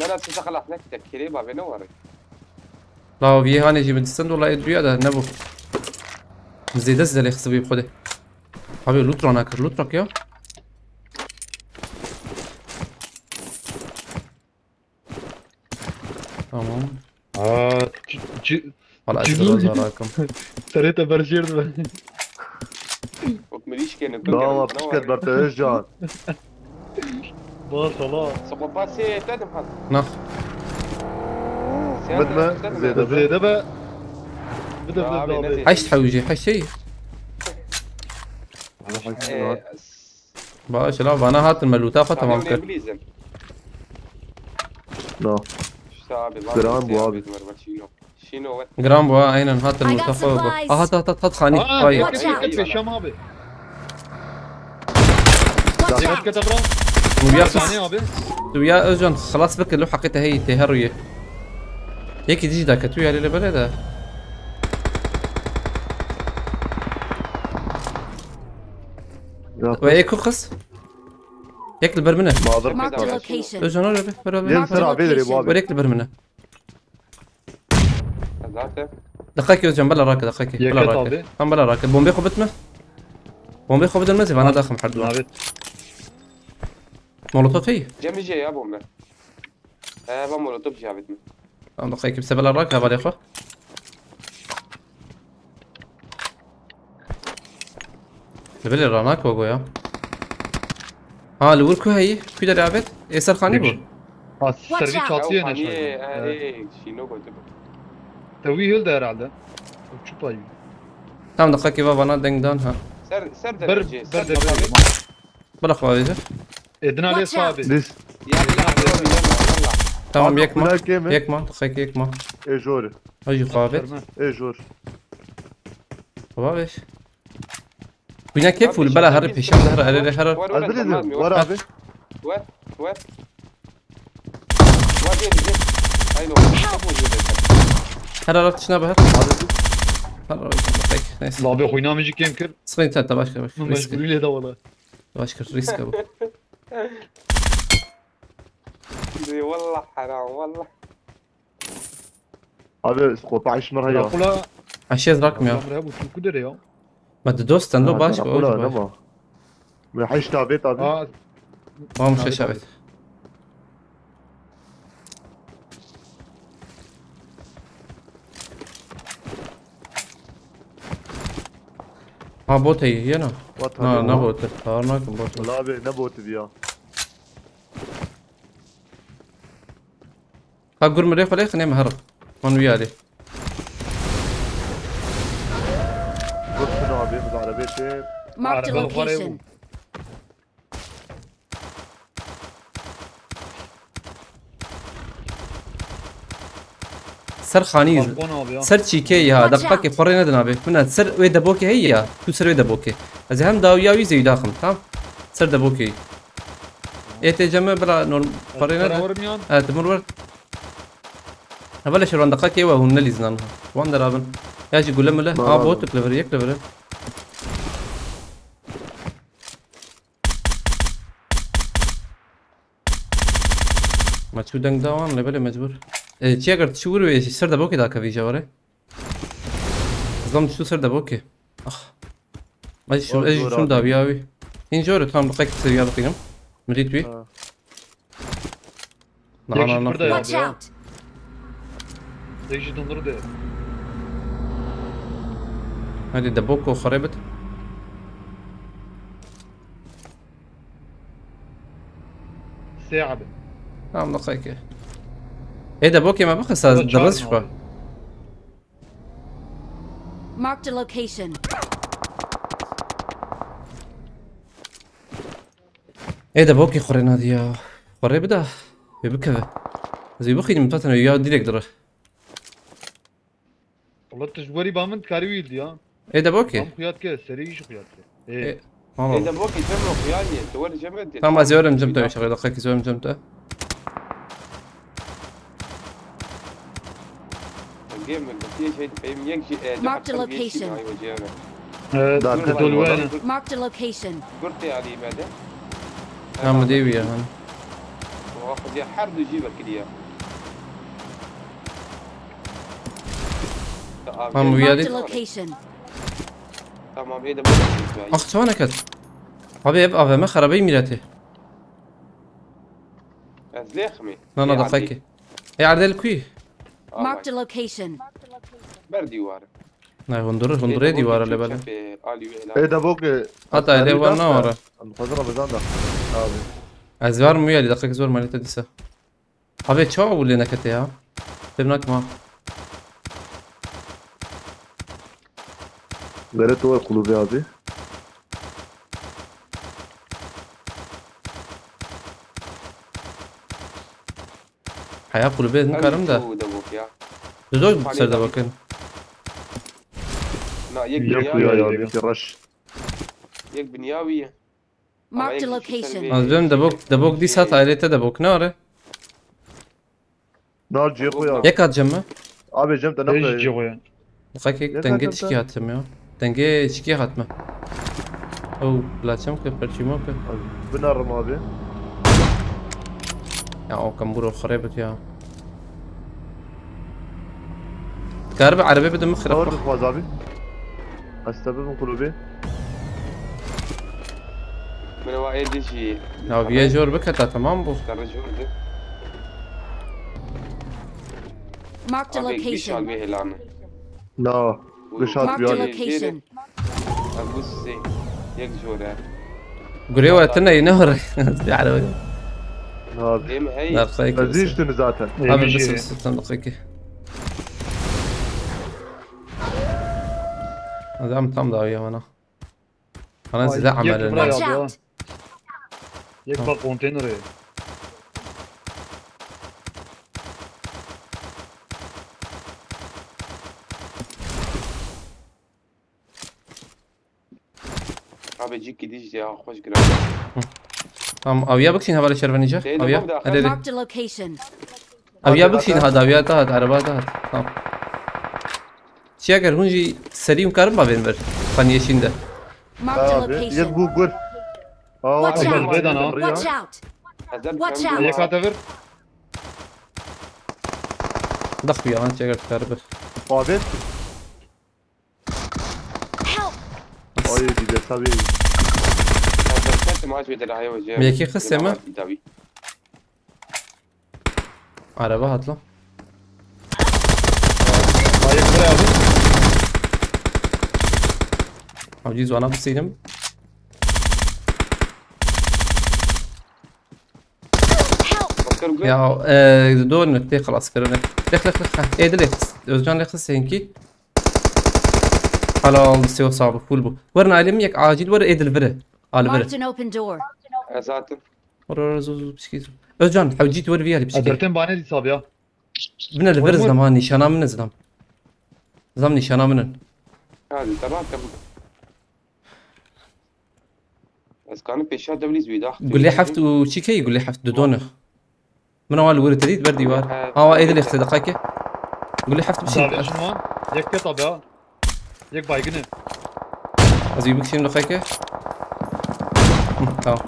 لا تسخل احناك تكيري بابي نوري لا في هاني جيب الستند والله ادري هذا نبو زيد ازدل يا خصبي بخده حبيبي لوترا ناكر لوترك يا تمام والله اشتغل وراكم تريت برجير وكمليش كان لا والله بتشكت برتاج جان ما صلاة سوق باسي تادم حد نخ بدنا زيادة بقى بدأ حيش تحوجي حيش شي باش لا انا هات الملوتة اخذتها معك لا جرام بوابي شنو جرام بوا اين هات الملوتة فوق هات خاني طيب كتف الشمابي Watch out! كتف رام ويا ثانية ابي ويا اجن خلاص بك اللوحة حقتها هي تهروية هيك تيجي ذاك تويا اللي بلدها وهيك خص هيك البرمنة ما Marked a ضربت location. اجن ولا ينزرع بيدري بوابي وريك البرمنة ذاته دقيقة يا جنب بلا راكد دقيقة بلا راكد هم بلا راكد بومبي خبتنا بومبي خبت المزيف انا داخل محل نابت مولوتوف هي جمي جاي يا ابو مه با مولوتوف جابتني دقيقة بس بلا راكد هبالي اخو لبلي راناك وقويا الوركو هي كده لعبت يسار خاني بول Ha servis out. çatıya ne Hani şöyle. şino koydu. Tabii hil de herhalde. Çok ayıp. Tamam دقيقة بابا أنا دنگ دان ها Ser Ber derece. ber de بلا خواهيزة Edin Ali Watch out. sahibi. This Yalla. تمام Abi, يكما kulak yeme. يكما دقيقة يكما Ejor. أجي قابت Ejor. بابا ايش وينا كيف والبلا هرب هشام هرب هرب Azbili var abi. Ver. Ver gel. Aynen. هرب رفت شنو بهر هرب دقيقة نيس Labi oynamacık yemkir. صغير تاتا باشكر ريسك Mecburiyle de valla. باشكر ريسك أبو والله حرام والله. Abi skopa işmer ya. Kula. عشيز راكم يا Kamera bu çok kudur ya. ما تدوستن لو باش Kula بقول dama. Ve haş tabet abi. Ha ما مش شابت ها بوت هي هنا What نا abi? نا بوت صار كم بوت Valla abi ne botu ya. ها قول مريخ ولا خلينا مهرب من ويالي Botun abi bu arabeti. Marked a Arabalı var ya bu. location. سر خانيز balkon abi ya. سر تشيكي ها دقك فرينا دنابي كنا سر ويدا بوكي هي تو سر ويدا بوكي از هم داوياوي زي داخل تمام سر دبوكي ايتي جمع بلا نور فرينا Beraber yan. تمر ورد بلش روان دقك ايوه هن اللي زنانها وان درابن ياجي يقول لهم له ها بوت كلفر يك كلفر ما تشو دنگ داوان لبلي مجبور چی اگر تشور و سر دبوكي دا كفي جواره ظلم شو سر دبوكي اخ ما شو ايش شو دابياوي هين جوره تمام دقيقة تصير يا دقيقة مريت بي Yakışık burada ya. Watch out. Değişik donları da. هذه دبوكو خربت Sağa abi. نعم دقيقة ايه دبوكي ما بخس درس شوي Marked a location. ايه دبوكي خورينا دي خوري بدا بكذا زي بخي متاتنا وياه ديريك دره Valla tecrübeli bağımın karıydı ya. ايه دبوكي Tam kuyat ke, seri iş kuyat ke. ايه انت والله بوكي جمع خيالي انت وين جمعت؟ تمام زيورم جمته شغله دقيقة زيورم جمته الجيم اللي فيه شيء فاهم يكشي Marked a location. Evet, Daha burada kız dolu var. yani. Marked a location. قلت يا علي بعده نعم ديوي يا هان واخذ يا حرب يجيبك ليا هم Marked ويالي a location. تمام ايه ده بوكي اخ شو انا كت حبيب افا ما خربي ميلاتي زليخمي لا لا دقيقة ايه عدل كوي Marked a location. بردي وارا لا هندري دي ورا اللي بلا ايه ده بوك. حتى ده ورا ورا الخضرة بزاندة. abi. ازوار ميالي دقيقة زور مالي تدسا حبيب شو اقول لنا كتي ها تبناك ما Gayret var kulübü abi. حياة قلوبية نكرم ده دو بسر ده بكن لا Yok ya ya bir kiraş. يك بنياوي Marked a location. أزبم دبوك دي سات عائلته دبوك ناره Nar ciğer ya. يك جمع Abi cem de ne Değişik koyuyor? koyan. دقيقة تنجي تشكي هاتم يا تنجي تشكي هاتم او لا تشمك برشيموك Binarım abi. يا او كمبورو خريبت يا كهرباء عربية بدون Ağır مخرب tutmaz abi. Astabın kulübü. من وايد شيء لو بيجي جور بكتا تمام بو الرجل ده Marked a ايش location. على الان La. Gışat Marked bir a abi. location. ابص زي يك جورا قريوة تنا ينهر عربية هذا ايه ما هي دقيقة بس. لزيجتني ذاتا. قبل يجي. بس 6 دقيقة. هذا عم تام داوية وانا. انا زي يك عمل برا Watch يا out. يك با كونتينر. ابي يجيك ديج يا خوش قرا او يا بكشين هذا الشرفنيجة او يا ادري Marked a location. او يا بكشين هذا ويا تحت عربات تحت تمام شي اگر هونجي سريع كارم ما بين بر فنيشين ده Marked a يك location. بو قول. Watch out. بدنا. Watch out. Watch out. يك هاتفر. ضخ بيا ما شي اگر كارب قابل. Help. اي دي بيساوي. ما جبت الهاي وجه ميكي خصمه عربة هاتلو يك برا يا ابو. او جيزو انا بصيرم Help. يا دون نتي خلاص كرنا لخ ايه دلك اوزجان لخ هنكي على سيو صعب فول بو ورنا علم يك عاجل ور ايه دلفره على Marked بره an open door. اساتذ ور زوز بسكيزو اوزجان حوجيت ور فيها بسكي ادرتين باني دي صاب يا. من الفر زمان نشانا من زلام زلام نشانا من هذه ترى كم بس كانوا بيشات دبليز بيداخ قول لي حفت وشيكي يقول لي حفت دودونه من اول ور تريد بردي وار ايه دلك دقيقه قول لي حفت صاب بشي شنو؟ يك كتاب يا. يك بايقنه. ازي بكشين دقيقه تمام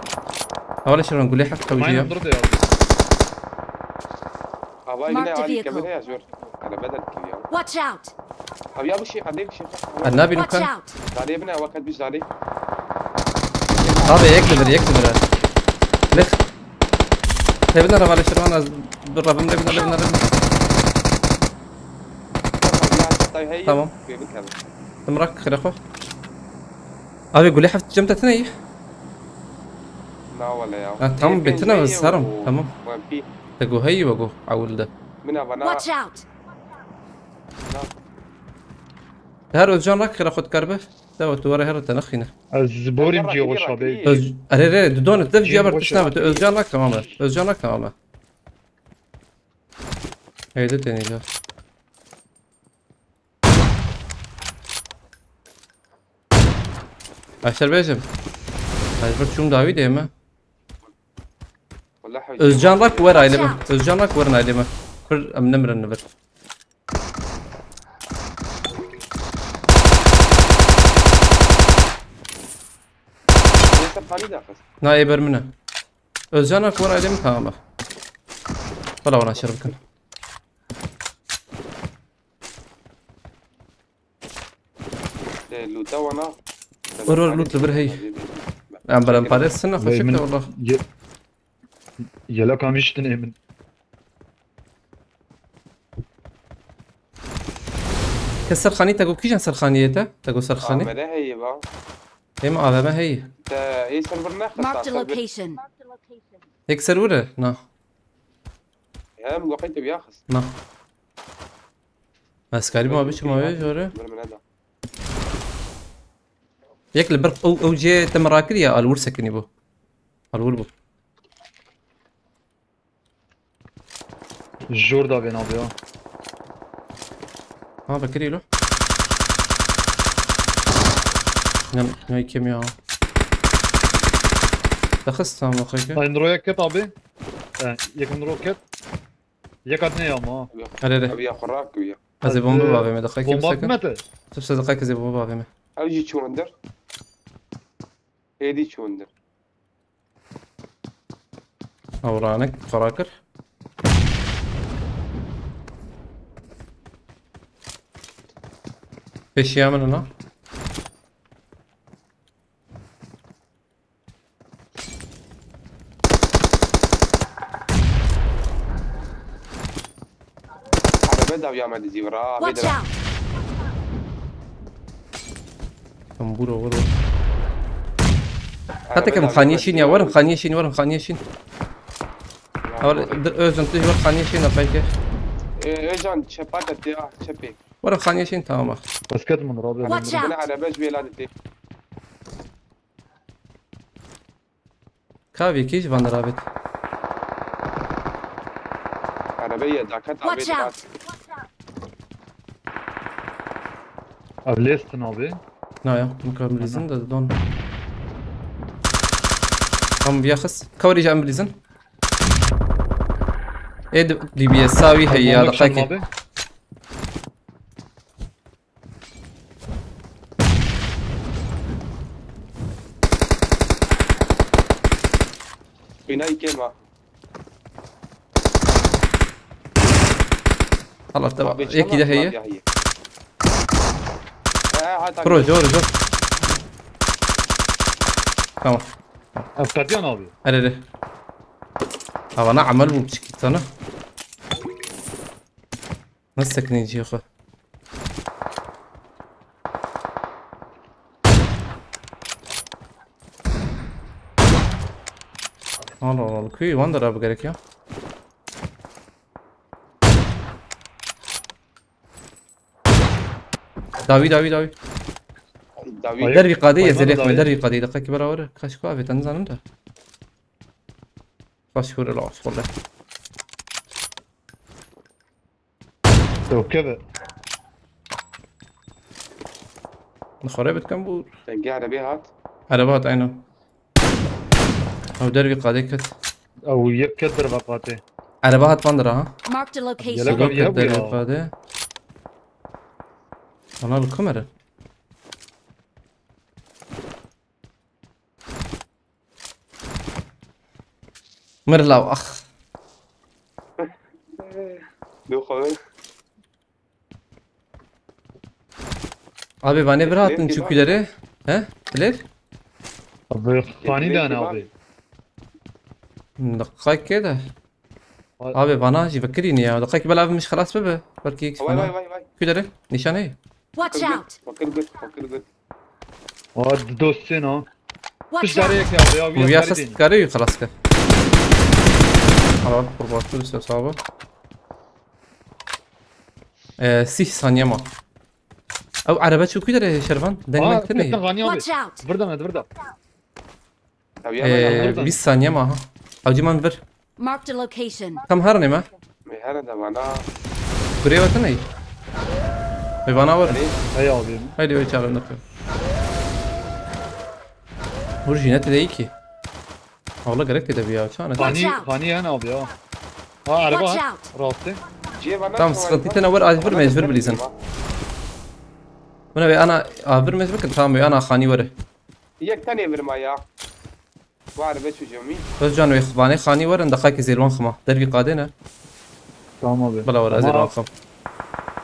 اول شيء نقول لي حفت ما توجيه ينضرد يا. هواي Marked هنا a عادي vehicle. كبر يا زور انا بدل كيو Watch out. ابي ابو شيء عليك شيء النبي Watch نكان out. علي ابني وقت بيش علي هذا يكتب لك هبنا رفع الشروانا بالرفع من ربنا تمام. تمرك خير اخوه ابي يقول لي حفت جمتة تنيح لا ولا يا تمام بنتنا بس هرم تمام وامبي تقو هي وقو عول ده من ابنا Watch out. هر جون رك خير اخوت كربه تو توري هر تنخينا الزبوري مجي وش هذا. اري دون تدف جيم جابر وش تشناب هذا؟ جون رك تمام جون رك تمام هيدا تاني ده عشر بيجم عشر شوم داوي ديما والله حوجي özcan rak ور aileme özcan rak ورن aileme فر ام نمر النبر لسه بخالي داخل نايبر منه özcan rak ور aileme tamam طلع وانا اشرب كان لو تو انا ور لوت لبر هي عم بلان باريس سنه خشكت والله يلا كان يشتني من. كسر خاني تقول كيجان سرخانيته تقول سرخاني ما ده هي بقى هي ما هذا ما هي انت ايه سيرفر Marked a ناخذ location. هيك سروره نا يا من وقيت بياخذ نا اسكاري ما بيش ما بيش وره من هذا ياك البرق او جي تمراكل يا الور سكني بو الور بو الجور ده بين ابي. ها بكري له نعم هاي كم يا تخص هم اخيك نرو يك كتابي. يك نرو كت. يك ادني يا ما. هلا ابي اخراك ويا هذا بومبا بابي ما دقيقة بومبا مسكن متى؟ تبص دقيقة زي بومبا بابي ما اجي شو اندر هي دي شو اندر اورانك فراكر ايش يعمل هنا؟ على بدا ويا ما دي ورا Watch out. كمبورة ورا حتى كم خانيشين يا ورم خانيشين أول أوزن تيجي ورا خانية شين أبيك اجان شبات تيا شبي ورا خانية شين تمام بس كده من رابع Watch انا out! على باش بيلادتي كافي كيش فان رابط عربية داكت Watch out! أبليست abi. نايا مكملين ده دون هم بياخس كوري جا مليزن ايه دي بيساوي هي دقيقة abi. بناي كيما خلاص تبع يكي ده هي هاي برو جور تمام أبتديان abi. أريد أو أنا عمل مبشكت أنا نسك نيجي أخو والله كوي وندر أبغى يا داوي دربي قضية زريق من دربي قضية دقيقة برا ورا كاشكو أبي تنزل أنت كاشكو العصف والله تو كذا. نخربت كمبور تنقي عربية هات عربات عينه أو دربي قضية كت أو يكدر بقاته. عربات فندرة ها Marked a location. يلا. سلوك يا أبويا. دربي قضية والله الكاميرا مرلاو أخ بيخوي Abi bana bir attın çüküleri. He? Bilir? abi خاني ده أنا abi. دقائق كده. Abi bana فكريني يا دقائق بلعب مش خلاص بابا بركي يكسب واي واي انا واي واي كده نشان ايه Watch out! فكر قد هاد دوستين ها. Watch تش out! داريك يا abi ya. ويا خس كاري خلاص كده خلاص قربات لسه صعبة 6 ثانية ما او عربات شو كده شرفان دايما كتن كتني غاني abi. Watch out! بردا بردا. طب يلا 20 ثانية ما ها او دي منفر Marked a location. كم هرني ما هذا ده معناه بري وطني بيبانا ور هاي abi. هايدي وي تشالو نكر ورجينات دايكي والله قريت كده بيها كانت خاني أنا abi ya. عربة Watch هات. out! راسته. جيب انا تمام سقطت انا ور افر مزبر بليزن انا افر مزبر كنت فاهم انا خاني وره يك ثاني برمايا وعربية شو جميل بس جانو يخباني خاني ور دقائق زيلوان خما دربي قادنا Tamam abi. بلا ور زيلوان خم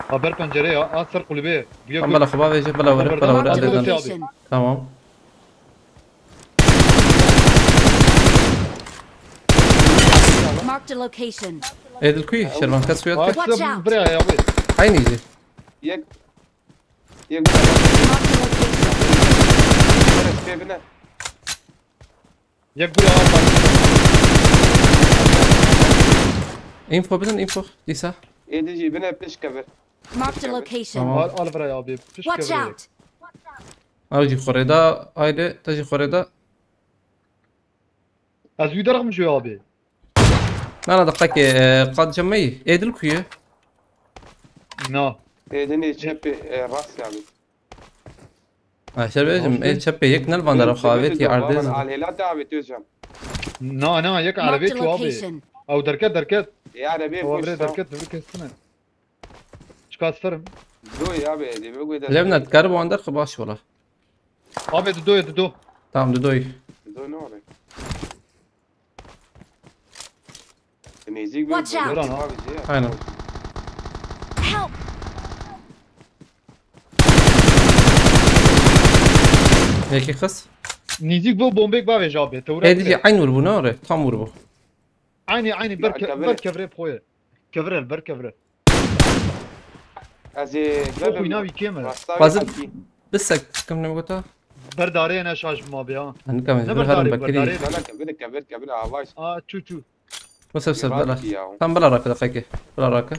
Haber pencereye ya. Sır kulübe. هم بلا خبا بيجي بلا ور بلا ور Marked a ادن location. تمام Marked a location. ايه الكوي شرمان كسويات Watch out. Buraya ya abi. هاي نيجي يك يك Marked a location. بنا Yak buraya abi. انفو بدن انفو دي صح ايه دي جي بنا بيش كبر Marked a location. تمام Al buraya abi. Piş Watch kevreye. out! او جي خريدا هايدي تجي خريدا Az yudarak mı şu abi? لا دقائق قاد جمي ايه الكوي Na. ايه دني تشبي راس يعني شربي ايه شبي هيك نلفان در خاويت يا عردز على الهلال ده بتوجم Na yak Marked arabe a şu abi. location. Av derket. يا عربي O فوش abi derket dur kestine. Çıkarsırım. دو يا ابي دي بقول ده لعبنا تكرب واندر خباش والله Abi dedo. تمام دودوي دو نورك نيزيك Watch out. aynen Help! هيك خص Nizik bu bombek baveş abi. Tevrat. ايه دي عين وربو نوري tam وربو Aynı ber kevre poye. Kevre ber kevre. ازي O inavi kemre. Bazı- بسك كم نمقطع Ber dareye ne şaşmam abi ya. هنكمل Ne زبر ber هذا dareye ber مبكري dareye. لا لا كبر كبر كبر عواش Aa çu. بس بلا راسي يا tam بلا راكه دقيقة بلا راكه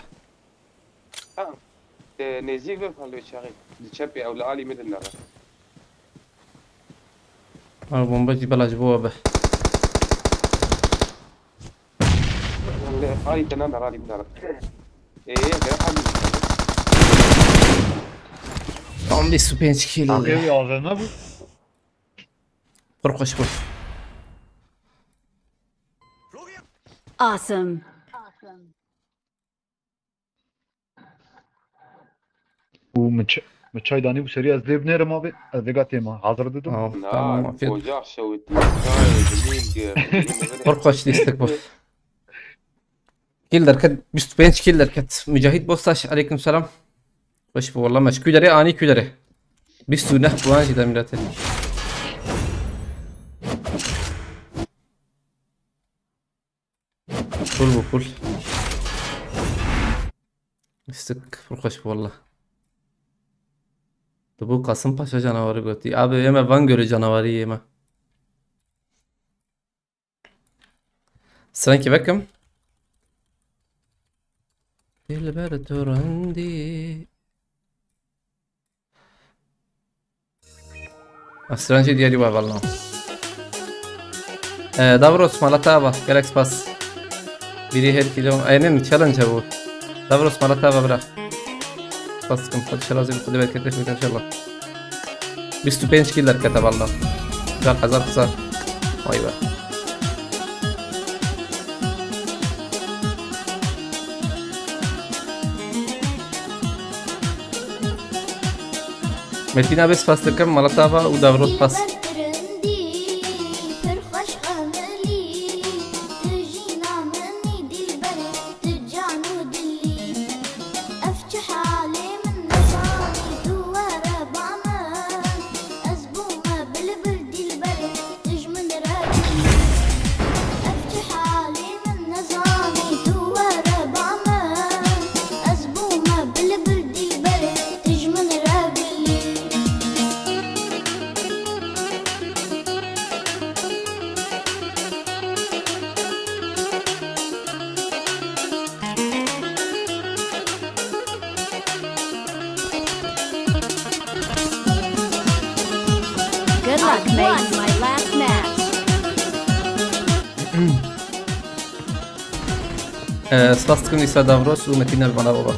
نزيك بفعلوا شغي تشبي او لالي مثل نرى انا بومبجي بلا جبوه به هاي تنام رالي بنرى ايه غير حد عم 25 كيلو Evi AVM bu. فرقش بول Awesome. Bu çaydani bu seri az devnerim abi. Azegati ma hazır dedim. تمام نار في وجاع شوتي جميل فرقش ديستك بول كيلر كد 25 كيلر كد مجاهد بوستاش عليكم السلام خوش بو والله مش كولري اني كولري 29 puan جدا ملاتي بول بو بول استك فرقش بو والله Bu Kasımpaşa canavarı götü. Abi yeme Van Gölü canavarı yeme. Sanki bakım. Dilber törandi. Aslanci diğeri var vallahi. Davros Malatava Galaxy Pass. Biri her kilo. Aynen challenge bu. Davros Malatava bırak. بسكم خد شرازي خد بالك كتف ان شاء الله 25 كيلر كتب الله قال حذر خسار ايوه متينا بس فاستكم مالطافا ودافروس باس Good luck, mate. My last match. Svastikun Isa Davros ومتينا بمانا بابا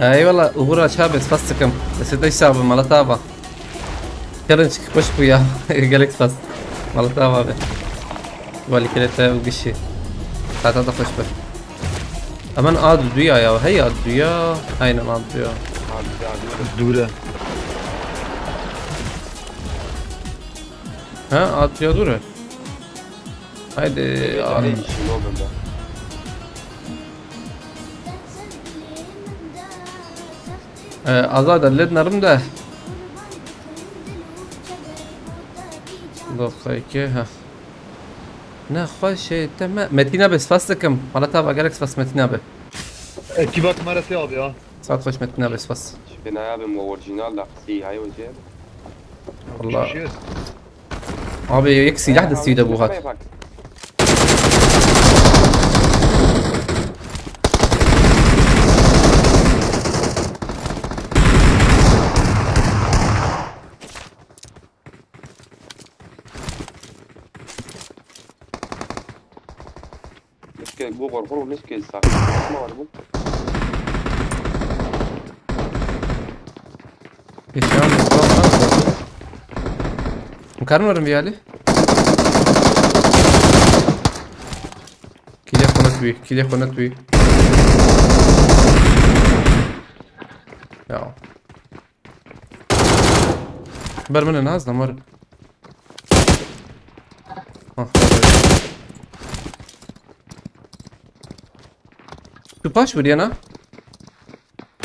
اي والله وبرا شابس فاستكم بس ايش صعب مالطابا ترنش خوش بويا قالك فاست مالطابا به والي كلتا وقشي تعال خوش به امان عاد دويا يا هي عاد دويا اين عاد دويا Dure. ها عاد دويا دوره هايدي عليه شنو بنده azad اللدنا ده دقيقة ها نخش تمام متينا بس فاستكم ولا تابع جالكس بس متينا به Ekibak meresi abi ya. صارت خش متينا بس شفنا يا بم اوريجينال لاقسي هاي وجه والله Şey. abi يكسي لحد السيد ابو هات نسكي بو غرفور ونسكي الساعة ما وربو مكرر رميالي كيلي خونت بي يا بر من الناس دمر Şu paş vur yana.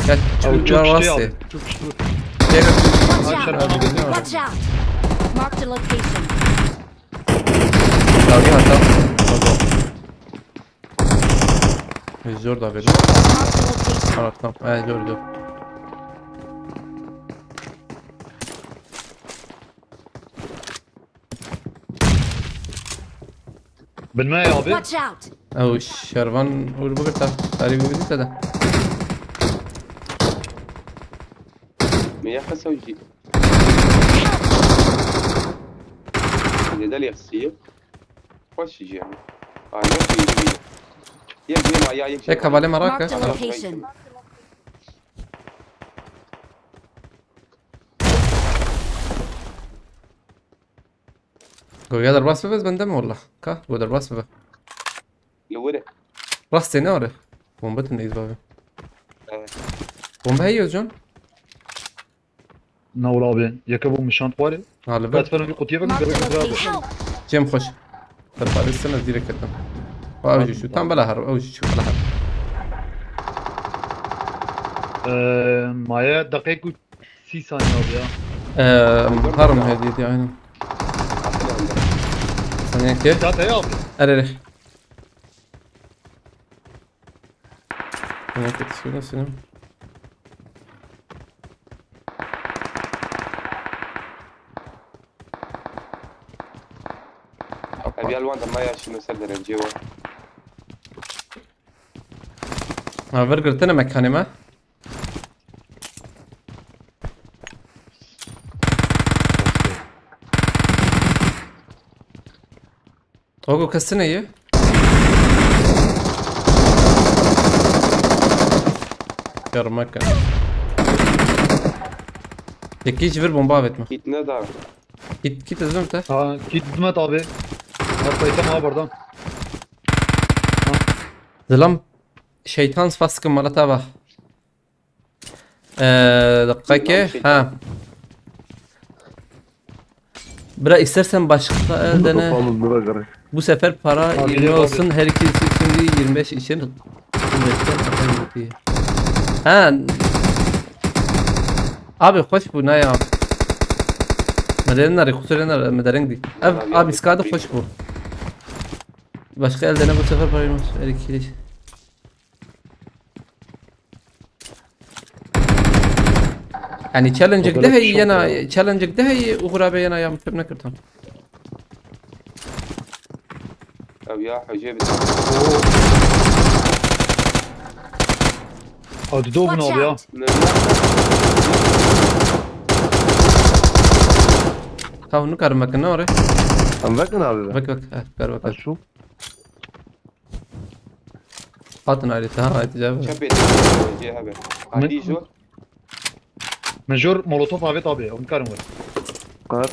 Ya Abi şu çok var işte varsa. abi. Çok işte. Gel gel. Watch Ay, out! şarkı geliyor. Watch out! Marked a location. Dalga hatta. Zor da böyle. Marked a location. Evet tamam. Evet gördüm. Bilme ya abi. Watch out! او شربان اول بقطع تقريبا بديت ده مياه خسوجي ده اللي يخسيه خوش يجي يعني نفسي يجي ما يا يجي هيك بالي Marked مراكش a location. قاعد الراس بس بندم والله كا قاعد الراس بس لورا راس ناره بومبت نيز بابي بومب هي جون نور abi. Yakabı mışant var ya. على Kaç بال falan bir kutuya bakın. Marked a Garip bir location. جيم خوش ترفع السنة ديرك كده واوجي شو تام بلا هرب اوجي شو بلا هرب Maya dakika 30 saniye abi ya. هرم هذه دي عينه ثانية كيف Zaten ya abi. اريح ثانية كده شو نفسي ابي الوان ما يا شنو سدر الجوا برجر تنا مكاني ما توقو كسنة ايه يار مكان يكيش فير بومبا بتما gitne da كيت زمته Ha git Hizmet abi. Atlayacağım abi buradan. ظلام şeytan sıfaskın malata bak dakika ha Bırak istersen başka eldene Kafamız bura garip. bu sefer para Abi, 20 abi. olsun her ikisi şimdi 25 için ha abi hoş bu ne ya Madarenler kusurlar madaren değil abi skada hoş bu başka eldene bu sefer para olsun her ikisi يعني تشالنجك ده هي انا تشالنجك ده هي وغرابي انا يا متبنا كرتون او يا حجيب Hadi doğun Watch abi ya. out! هاو نكر مكنوري Anlakin abi be. بك بك كر بك Şu. حاطن عليه ها تجاب شبيت وجه هبه عندي جو Major Molotov evet abi. Onu karım var. Kar.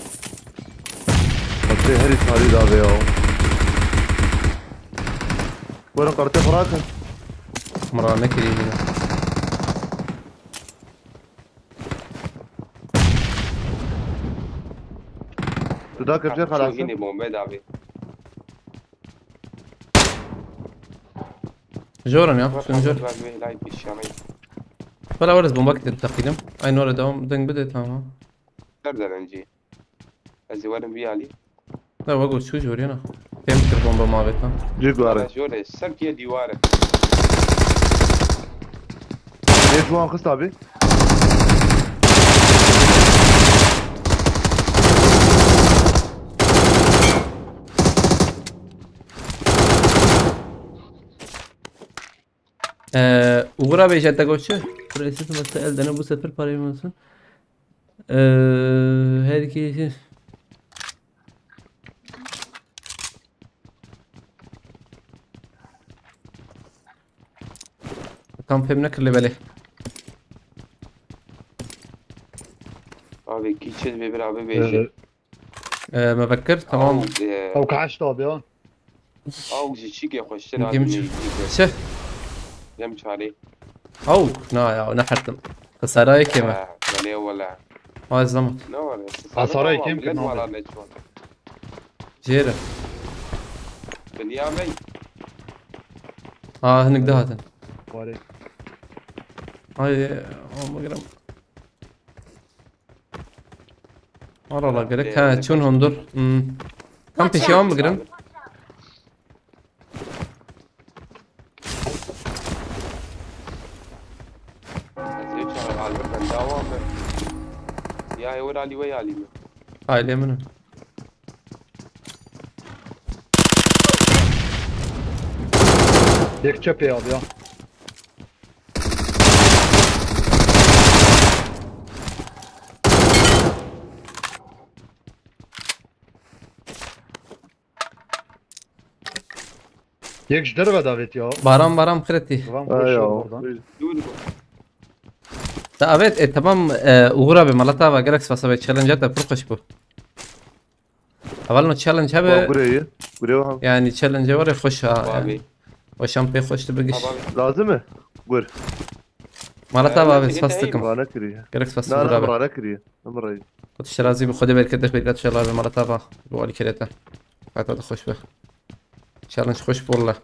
Hadi her ishali abi ya. Bana kartı bırakın. مرة نكري هنا Tuda kepçe شو خلاص. هنا بومباد ابي جورن يا شنو جور لايك بالشامي ولا ورز بومبك التقييم اي نور دوم دنگ بده تمام تقدر نجي ازورن بي علي لا بقول شو جوري انا كم تر بومبا ما بيتنا Cik var. جوري سب يا ديواره Ne şu an kız abi? Uğur abi işte koçu. Burası mesela eldene bu sefer parayı mı olsun? Herkesi Tam femine kırlı böyle. ابي كيتشن بيبر ابي بيجي ما بكر tamam. Av kaçtı abi ya. او جيشيك يا خوش انا يمكن شه يمشي عليه او نا يا نحرتم خسارة كيما ولا ولا هاي الزمن نور خسارة كم كنا ولا نجوان جيرة باليامي هنك ده هاتن Bari. Haydi ama girelim. Arala gerek. Ha çun hondur. Tam peşivan mı girin? زيت شغل على المكان دوام يا هي ولا لي ويا لي Aile mi? Tek çöpe abi ya. Tek jder ve davet ya. Baram kreti. Tamam اه يا koşuyor buradan. Evet tamam Uğur abi Malatya Galaxy Fasa challenge da prokoş bu. Avalno challenge habe بري بري yani challenge var ya hoş ha. بابي O şampiyon hoştu bir giş. بابي لازم قر Malatya abi انت fastıkım. انا كريه Galaxy Fasa لا Uğur لا abi. انا كريه امر Kut şerazi bu khoda berkete berkat şallah ve Malatya bu ali kerete. Hatta da hoş be. Challenge hoş bu Allah.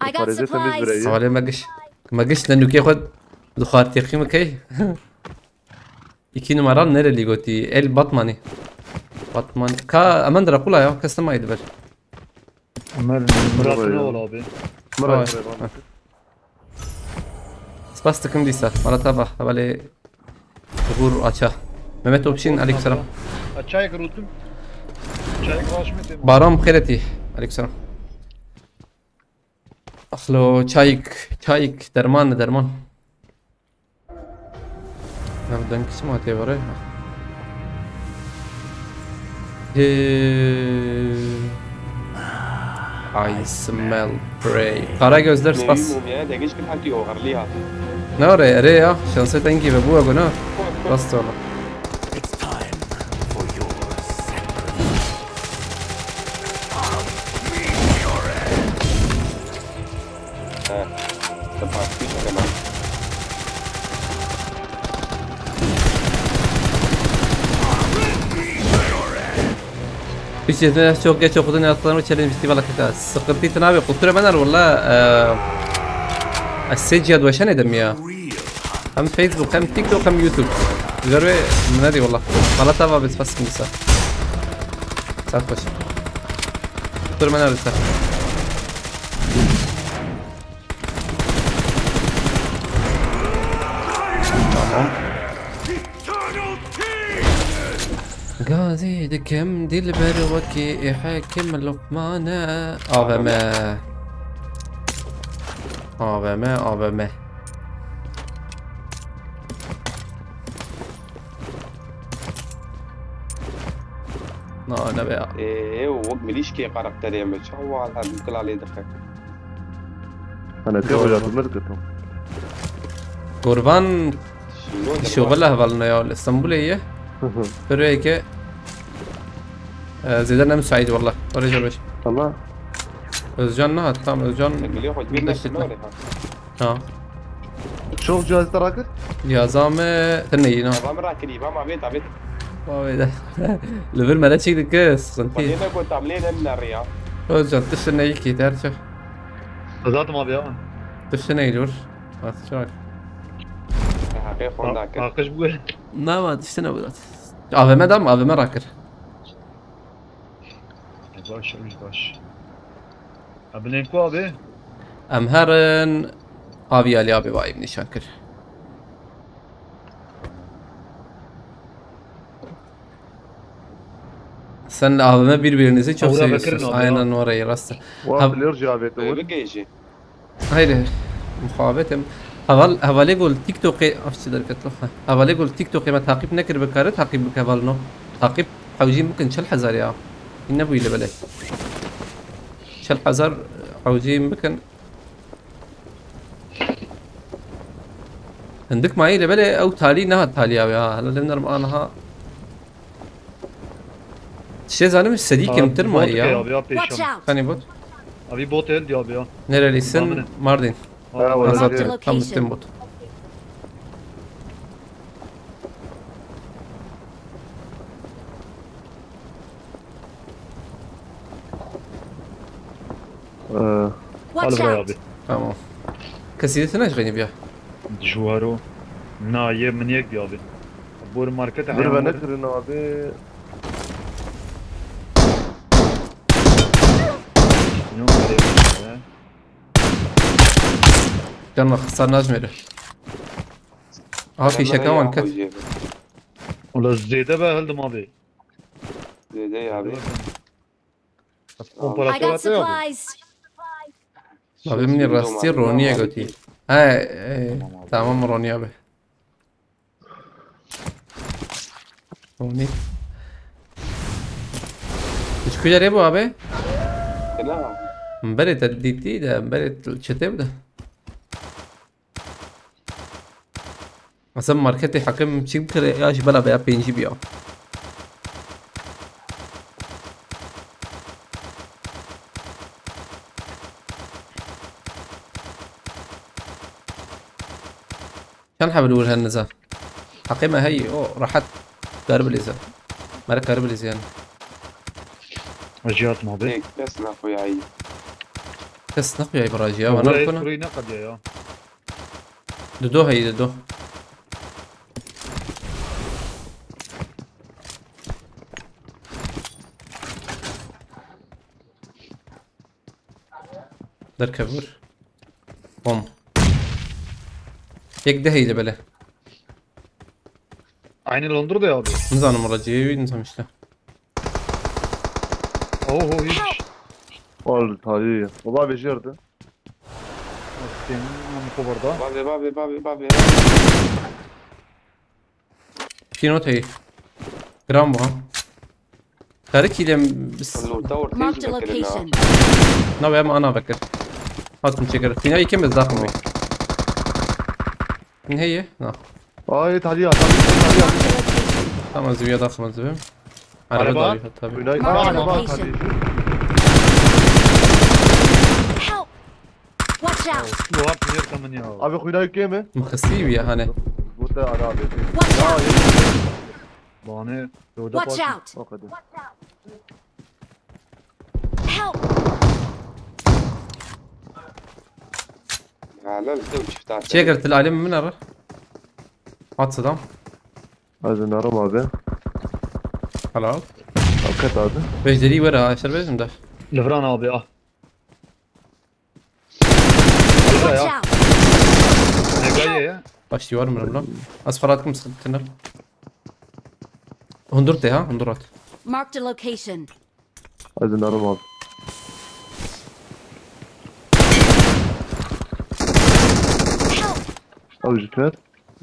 I got فريزه تميز supplies. بري حوالي ما قش لانه كياخد دخار تقييم كي 2 numara nereli goti el Batman'i. Batman ka aman dra kula ya kastama idber. Murat ne ol abi? مره Spas takım disa. Malatya havale Uğur aça. Mehmet Opşin aleykümselam. Çay kırıldım. Çay kıraşmedim. Baram khairati aleykümselam. Akhlo çayık derman. Nereden kısım atıyor var ya? I smell prey. Kara gözler spas. نيمهم يا دقيش كل حد يوغر ليها Ne oraya? Araya şansı tengi ve bu agona. Bastı ona. It's time for your sacrifice. تبقى فيش كمان Bir şeyden çok geç okudun yazdıklarımı challenge festival hakikaten. Sıkıntı abi kultura bener valla. السجاد وشان ادم يا هم فيسبوك هم تيك توك هم يوتيوب جربي منادي والله غلط ابا بس بس كنسا ساعات خوش دكتور منار لسه تمام قاضي دكم دي البروكي يحاكم لقمانا AVM. Ne be ya. ووق مليش كي قرق تريم شو على هذا كل عليه دخل انا كيف مرقتهم Kurban شنو şoğla havalına ya İstanbul'ya buraya ki زيدان مساعد والله ورجع باش الله Özcan ne hatta Özcan اللي ياخذ منك birleştirme. شنو Ha. شوف جهاز تراكر Yazame تنين ha. ما راكلي ما عبيت عبيت Vay be. Level mele çektik sıkıntı. بعدين كنت عاملين من الرياض Özcan dışına ilk yeter çok. Zaten abi ya. Dışına eğiliyor. Bak çok. حقيقة هناك Akış bu. Ne var dışına bu. AVM'den mi? AVM rakır. Baş. Abi ne ko abi? Em herin abi Ali abi vayim nişan kır. Sen AVM birbirinizi çok Uğra seviyorsunuz. Bakır'ın abi Aynen orayı rastla. واحد اللي يرجع بيته بقى يجي Haydi. Muhabbetim. Havale gol TikTok'e afçılar katloha. Havale gol TikTok'e ma takip nekir bekarı takip bekavalno. Takip حوجين ممكن شل حزار يا. النبي اللي بلاي. شل حزار حوجين ممكن. عندك معي اللي بلاي او تالي نها تالي يا هلا لنا رمانها. Şey zannem Sadiq emtir mi ya? Abi ya Watch peşam. out! Hani bot? Abi bot eldi abi ya. Nerelisin? Mardin. ها ولا Azat Marked ya. Tam location. bittim bot. Watch Al buraya out! abi. Tamam. كسيدة ناش غني بيها جوارو نا يه من يك دي ابي بور ماركت dur ben ne kırın abi. يوم قريب كان خسرناش ميره اه في شكا وانكت ولا الزيدة بقى هل ما بي زي يا abi. I got كومباراتور supplies. ابي من الراستي رونيا قوتي تمام رونيا به روني ايش كده ريبو ابي لا مبرد الديتي ده مبرد الشتيب ده مثلا ماركتي حكم شيء كده ياش بلا بيا بينجي بيا كان حابب اقول هالنزال حقيمة هي راحت قارب الإزان مالك قارب الإزان رجعت ما بي هيك بس ناخو يا عيي. كس نقي يا براجيا وانا كنا كوري نقد يا دودو هي دودو در كبر بوم يك ده هي بله عين لندر ده يا ابي نظام مراجعي نظام işte اوه يجي Ol tarihi. Baba becerdi. senin من كبر ده بابي في نوت هي جرام ها تارك يدم بس اللو تاور Marked a تيجي location. بكرنا. نو يا ما انا بكر هاتم تشيكر في نهاية كم بزاقم بي من هي نعم Ay tarihi tarihi. tamam زبيا داخل زبيا Araba. araba da tabii Günay Marked araba location. tarihi. Help! Watch out! لو هاب غير كمان يا Abi Günay kime? مخسيب يا هاني Bu da ana abi. Watch Ya out! باني لو ده Watch out! o kadar. Help! لا الزوج شفتها. تشيكر العلم من ارى هات صدام Hadi naram abi. خلاص Hakikat abi. بجري ورا شربت ده لفران ابي Watch يا out! انا جاي يا باشتي ورا من الله اصفراتكم سكتنا هندرتي ها هندرات Marked a location. Hadi naram abi. Help! Abi jütmet.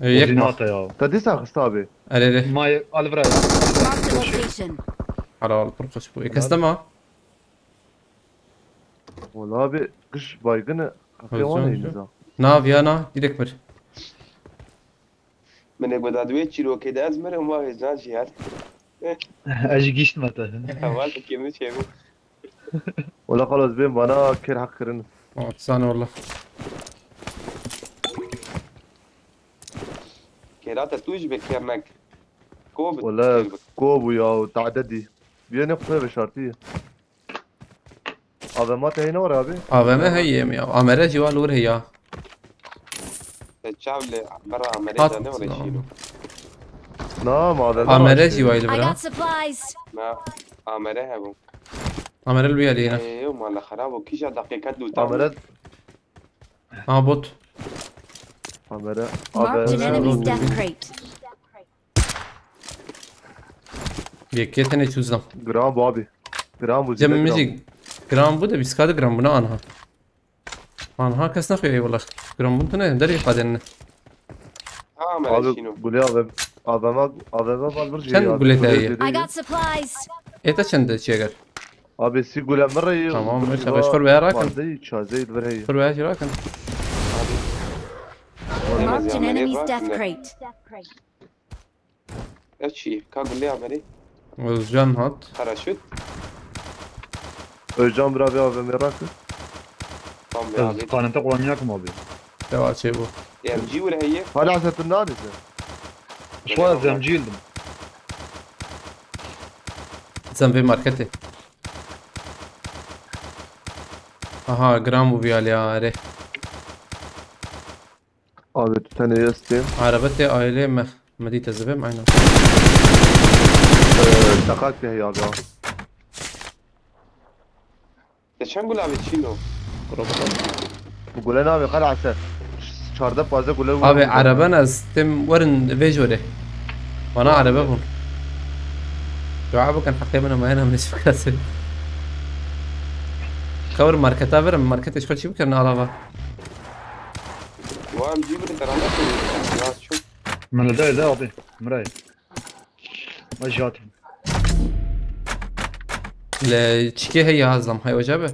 يكما زيناتا يا Tadi sakıst abi. علي ماي الفرا يا Marked a location. على البرقش بو كاستما Valla abi kış baygını. Hakikaten Özcan, neyiniz ha? ناف يانا ديريك مر من يقعد ادوية شيلو كده ازمر وما هيزان شيء اجي جيشت متى حوالك كم شيء. Valla خلاص ben bana kir hak kırın. تساني والله كيراتا توج بكيرنك. كوب. Valla kobu ya تعددي. Bir ne kutuya beşartı. Abi mata yine var abi. افا ما هي يا امرا جوال ور هي الشعب اللي برا عملية هات ده ولا يشيله. Naam abi. امرا جوال I برا got supplies. ما عملها بو. امرا البيا لينا ايوه ما لا خراب وكيش دقيقات دو Ameret. اه بوت Ameret. Marked an enemy's Abi. death crate. بيكيتني تشوزم Gram bu abi. Gram bu. zile gram. جمجي جرام بودا بيسكاد جرام بنا انها كاس نخوي والله جرام بنتنا دري قادن عمل Abi شنو. gule abi. Abime var bir şey Sen ya. gule de iyi. I got supplies. ايتا چند تشيغر Abi si gule merre. Tamam, işte beşkor bir yer rakın. Vardı çazeyi ver hey. فر بيها راكن Marked an enemy's death crate. ايش شيء كاقول لي عملي وزجان هات خرشت. Özcan bir abi abime rakı. طم يا عبيد. قانون تقوى وياكم ابي دوا تشيبو يا مجي ولا هي. Hala asettin neredeyse? شويه زي مجيلدم زين في ماركتي اها جرام وبيا لي اري Abi tu tane yastayım. عربتي aile مدينة الزبام aynen. Takat bir hey abi ya. Geçen gol abi Çino. Bu gole ne abi kal asa. Çarda fazla gole vurdu. Abi arabana ستم ورن فيجوري وانا عربهم دعابو كان حقيقة انا ما هنا من اسفكاسي كور ماركتا برم ماركت ايش شو كان عربة Vay cibri tarafta koyuyor. Ya çok. من ده ابي مراي ما جاتهم تشكي هي هازلم هاي وجابه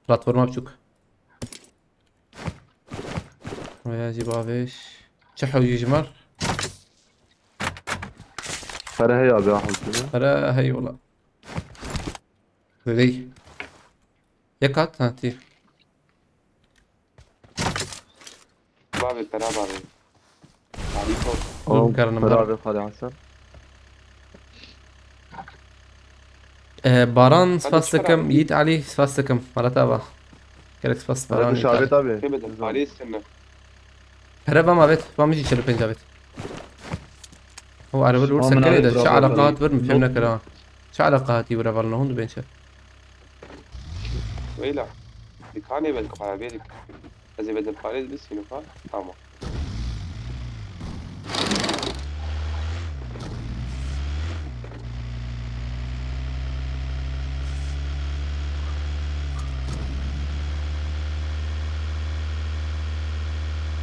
بلاتفورما بشوك ويا جيب ابيش شحو يجمر Para hey abi ya halkını. ترى هي والله ذي يكات هاتي Abi taraf abi. Ali ko. Oğlum Karnım para var. abi kal Hasan. باران سفاستكم يت علي سفاستكم مرتبة كلك سفاست Para باران dışarıda abi. Kemedim Paris sene. هربا ما بيت ما مشي شلو بين جابت هو عرب الأول من سكر عرب إذا شو برافو علاقات عليك. برم فهمنا كلام شو علاقات يبرا بالنا هون بين شر Öyle. Bir kane ben karar verip. Azı bedel Paris bir sınıfa. Tamam.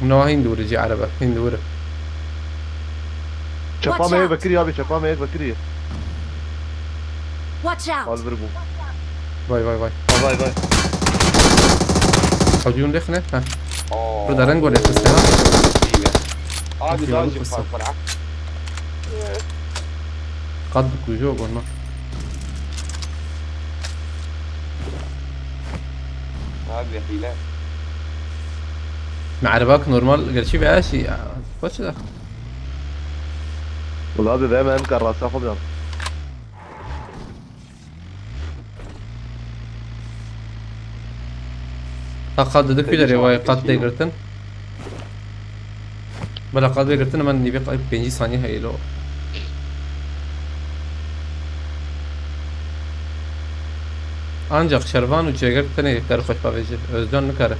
منو هندور يجي عربة هندور Çapama hey Bekir abi çapama hey Bekir. Watch out! Al ver bu. باي باي باي باي باي حجون دخنة ها Oo. burada renk var etmesi ha İyi be. Abi Bakıyorum, daha önce fırsat. fark var. قد كوجو قلنا Abi hile. مع عرباك نورمال قال شي بعاشي وش ده Ulan abi benim hem karrasa kopyam. قد دك في رواية قد ديجرتن بلا قد ديجرتن من نبي قايب بينجي ثانية هاي لو ancak şervan u çegertene kar خوش باویجه özcan نکاره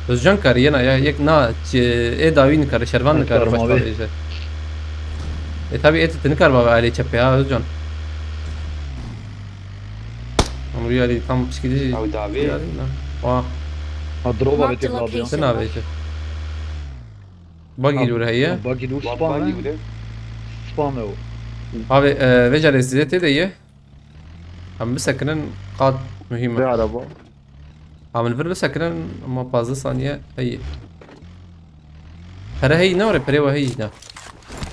özcan kar yana ya yek na davi نکاره şervan نکاره خوش Karım abi. باویجه tabi et نکار baba ali çepe ha özcan amri ali tam pişkidi Abi davi. yani وا اضربها Marked a بتبقى ابيض location. سنا بيجه باقي دور هي باقي دور Vallahi سبام gibi. سبام هو abi veja lezzeti de ye هم بسكنن قاد Ne مهمة araba? هم الفير بسكنن اما bazı saniye هي هره هي نوري بريوا هي ده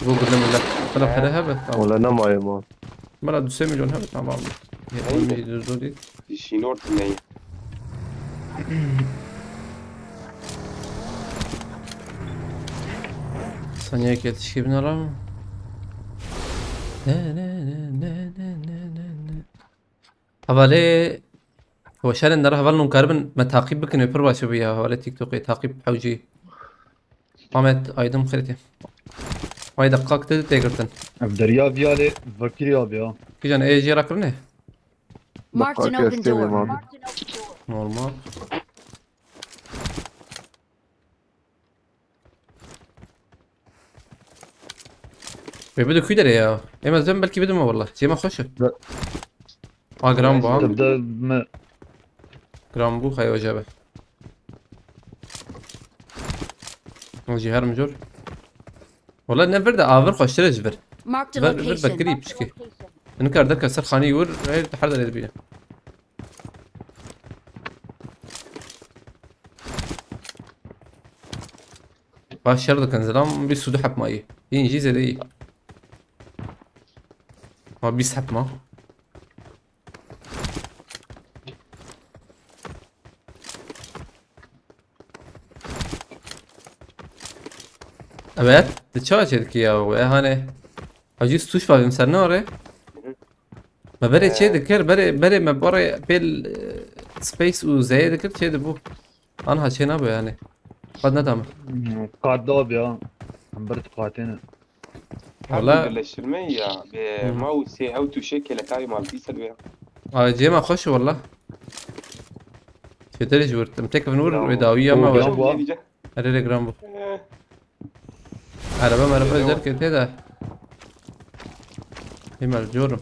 بقول لهم لا طلب هره هبت Ulan ne mayım abi. مرة 2 مليون هبت tamam Aynen. İşin ortasındayım. ثانية كده تشكي بنرى حوالي هو شال نرى حوالي نكربن ما تعقيب بكن يبروا شو بيها حوالي تيك توك تعقيب حوجي قامت ايدم خريتي واي دقاق تيجرتن بدريا بيالي فكري ابي ها كي جان اي جي راكرنه Marked an Dakika open istemiyorum door. abi. نورمال بده كيدر يا اما زين بلكي بدهم والله زي ما خشوا لا. جرامبو ها تبدا جرامبو خي وجبه وجي هرم جور والله نفر ده افر خشتر جبر Marked a فر location. بكري بشكي انكر ده كسر خاني يور هاي تحرد الادبيه باش شرط كان زلام بيسودو حب ماي ينجي زي دي ما بيسحب ما Evet, dışarı çedik ya ve hani acı tuş var mesela ne oraya? ما بري شيء ذكر بري ما بري بيل سبيس وزي ذكر شيء ده بو انا هالشيء نابو يعني قد ندم قاعد داب يا عم برد قاتين والله. birleştirmeyi ya. Mouse auto شكل كاي مالتي سلوية. جيما خش والله شتري جورت متك بنور يلا. وداوية ما هو ور جنبه. جديدة. اريد جرامبو عربة زر كده هي مرجورم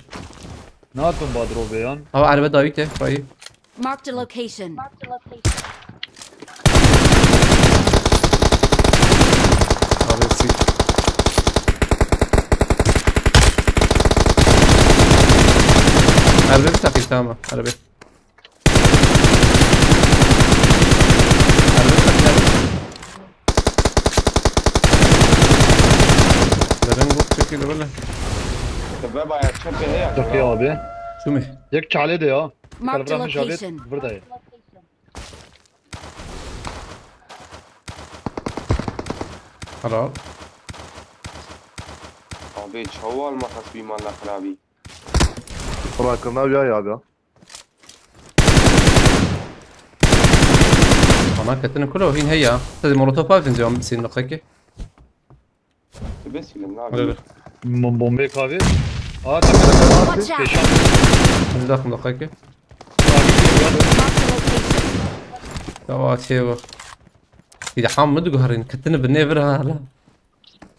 ناتم بادرو بيان او عربة داويته باي Marked a location. abi si عربة بتاعي تمام عربة كده ولا شباب يا شباب هي. دقيقة abi. شو مه يك عليه ده ya. Marked a Kalbran işaret location. burada ya. خلاص Abi çaval makas bir malla خرابي. راكنا وياي abi. انا كتنا كله هين هي هذه مولوتوف زي عم بتصير نقاكي بس يلا Bombayı kahve. Aa tepede Watch out. peşan. داخل نقاكي Marked a location. توا شيء إذا حامد جهرين كتنا بالنيفر هلا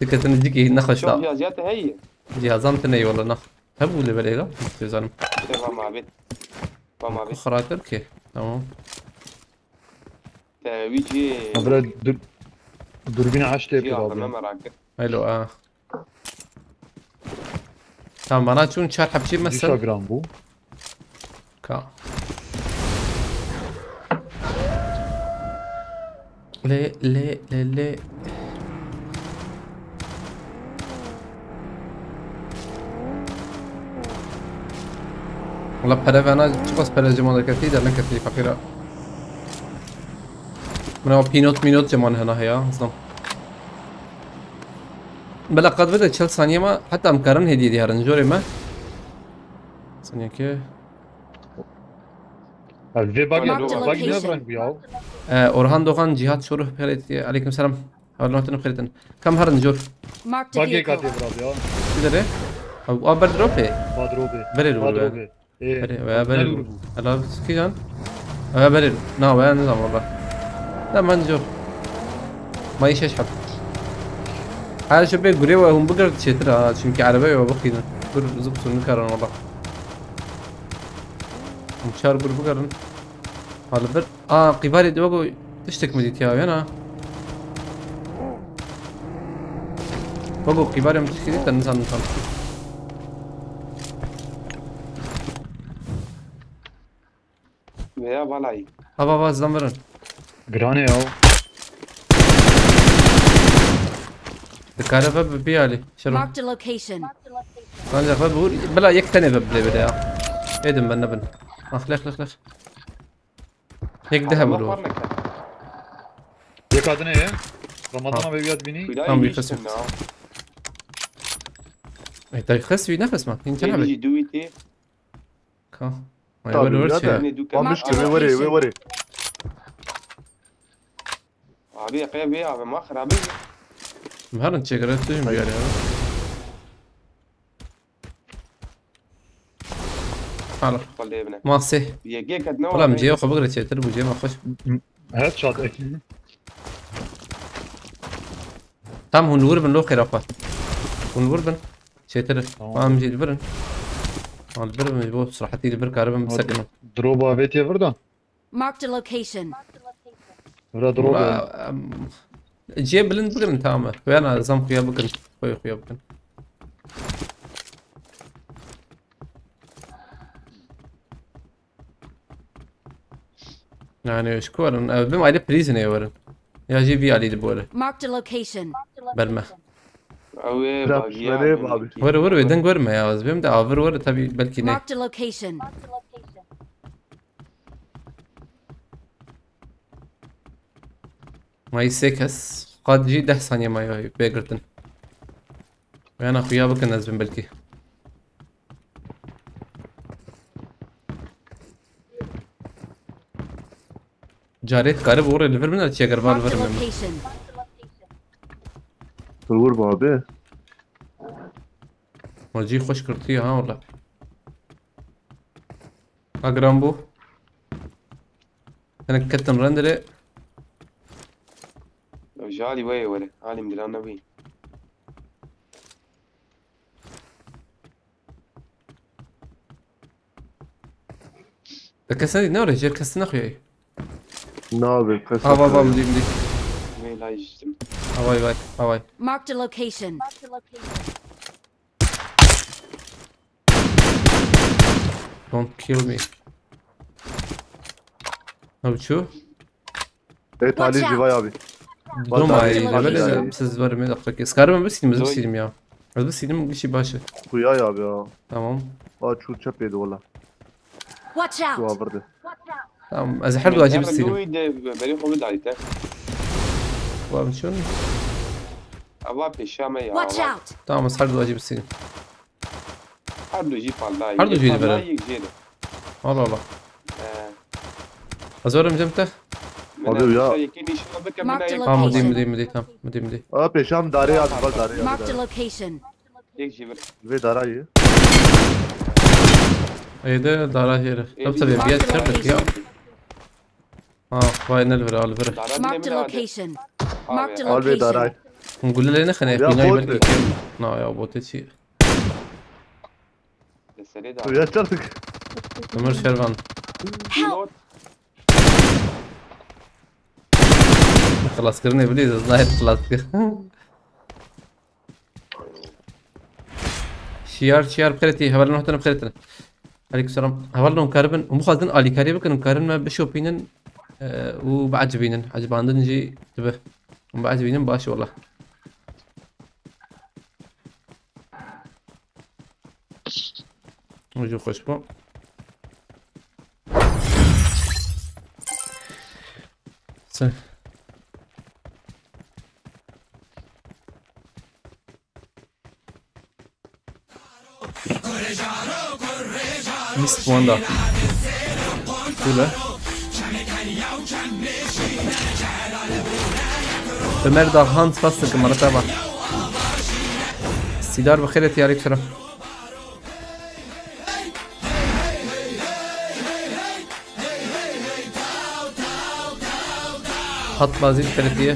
كتنا ديكي نخش شوف لا يا زيادة هي. جهازان تني ولا نخ هبوا اللي بليغا جهازان ما بيت. ما بيت. خراتر كي تمام ويجي. Habire dürbünü açtı يا yapıyor ما abi. مراكب. حلو تمام معناته شو نشار حبشي مثلا Instagram bu. كا ليه ليه ليه ليه والله بحرف انا شو بس بحرف جمال كثير ده لين كثير فكرة من هو بينوت جمال هنا هي اصلا بلا قد بدأ تشل ثانية ما حتى امكارن هدي دي هرنجوري ما ثانية كي Ve bak Marked ya a bak ne location. bırak bu ya. اورهان دوغان جهات شروح بخيرتي عليكم السلام اول نوتن بخيرتن كم هرنجور Marked a Bak ya vehicle. katıyor abi ya. كده او ابر دروبي Badrobe. بري الأولى. Badrobe. ويا بري هلا كيجان ويا بري نا ويا نظام والله لا ما نجور ما يشش حب هذا شو بيت قريبا هم بقر تشترى شنكي عربية وبقينا بقر زبط نكرن والله مشار بقر بقرن هذا بر قبالي دوغو تشتك مديتيا وينا بقو قبالي متشكيدي تنسان نسان ويا بالاي. هبا زمرن Grane ya. الكهرباء ببيالي شنو Marked a location. كان جرب بقول بلا يكتني ببلي بدا ايدم بنبن اخ هيك ذهب له Ye kadına ya. Ramazan abi yat bini. هم يخسف انت خس في نفس ما انت يجي لعبت دويتي. كا ما طيب، يقول يا ورشة ده. ومشتري وي أبي قيبي أبي ما خرابي. مهرن تشيكرت تجي مجالي هذا قل ابنه. ما سه يجي كدنا. والله مجيو خبرة شيء تربو جي ما خوش Evet şat ekin. تام هون وربن لو خير اخوات هون وربن شيء تر ما مجي البرن البرن مجبور صراحة البر كهرباء مسكنه Droba vet ya burada. Marked a location. Burada droba. جيب بلند بقرن تامه ويانا زم خويا بقرن خويا بقرن يعني شكورا بما عليه بريزن يا ورن يا جي بي علي دبوله Marked a location. برمه أوي لا، باقي. غريب أبي. ور بدن ورمه يا وز بيمدا افر ور تبي بلكي نه Marked a location. ما يسكس قد جي 10 ثانية ما بيقرتن وأنا خويا بك نزبن بلكي جاريت قارب ورا الليفر من الشيء قربان Marked a الليفر من location. الغربة أبي مرجي خوش كرتي ها والله اقرامبو انا كتن رندري لو جالي وي ولا عالم دلان نبي كسني نوري جير كسنا خويا نابي بابا مدي وي لا يجتم هواي Marked a location. don't kill me abi شو إيه تعالي Watch out. جواي أبي دوما Marked a بلا location. بس زبر من دقيقة سكارم بس زوي. سيلم يا بس سيلم شي باشا وياي أبي تمام شو تشبيد والله Watch شو out. أبرده تمام از حلو اجيب السيلم بري خود عليته وامشون ابا بيشامه يا Watch out. تمام از حلو اجيب السيلم حدو جي بالله حدو جي بالله. يجيله والله ازور مجمته أبي ويا يكيدي شو بك من Marked a اي مدي تمام مدي بيشام داري هذا بس داري Marked a هذا location. يجي البي داري ايده دارا هير طب بيات شربك يا واي نلفر الفر Marked a location. Marked a البي location. داري نقول لنا خلينا يا يخلينا بوت. يبلكي لا يا بوت شيء ويا شرتك تمر شربان خلاص كرني بليز الظاهر خلاص شيار بخيرتي هبل نحتنا بخيرتنا عليك السلام هبل لهم كاربن ومخازن علي كاريبا كانوا كاربن بشوبينن وبعد بينن عجبان نجي تبه وبعد بينن باش والله وجو خوشبو Mist Wanda. Cool, Ömer Dağhan fastık مرتبة استدار بخيرتي عليك شرف حط بازيت بخيرتي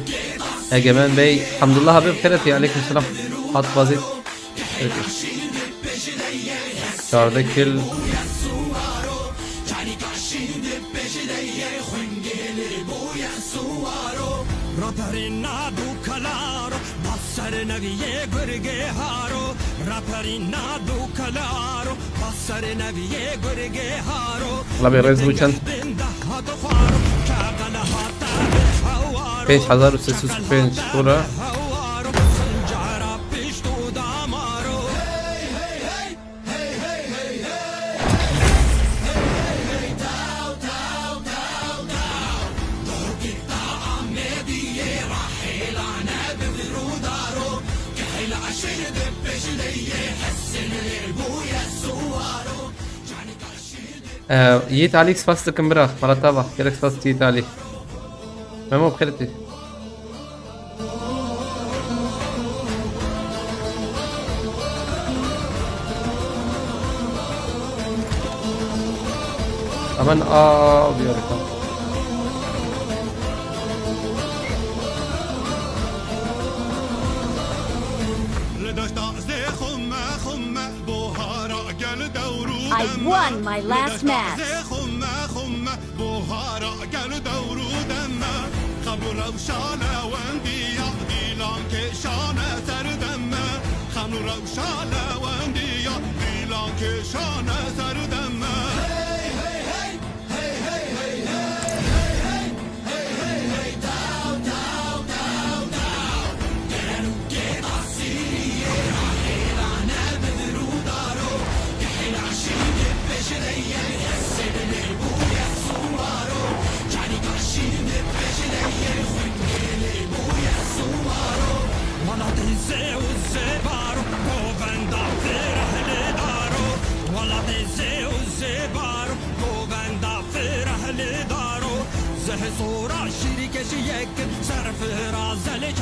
يا جمال بي الحمد لله حبيب بخيرتي عليكم السلام حط بازيت شاردكل الله بيرز وشان 5605 شكرا جيت عليك سباستك امبارح مرتبة كيرك سباست جيت علي مو بخيرتي أمن بيوريكم I won my last match.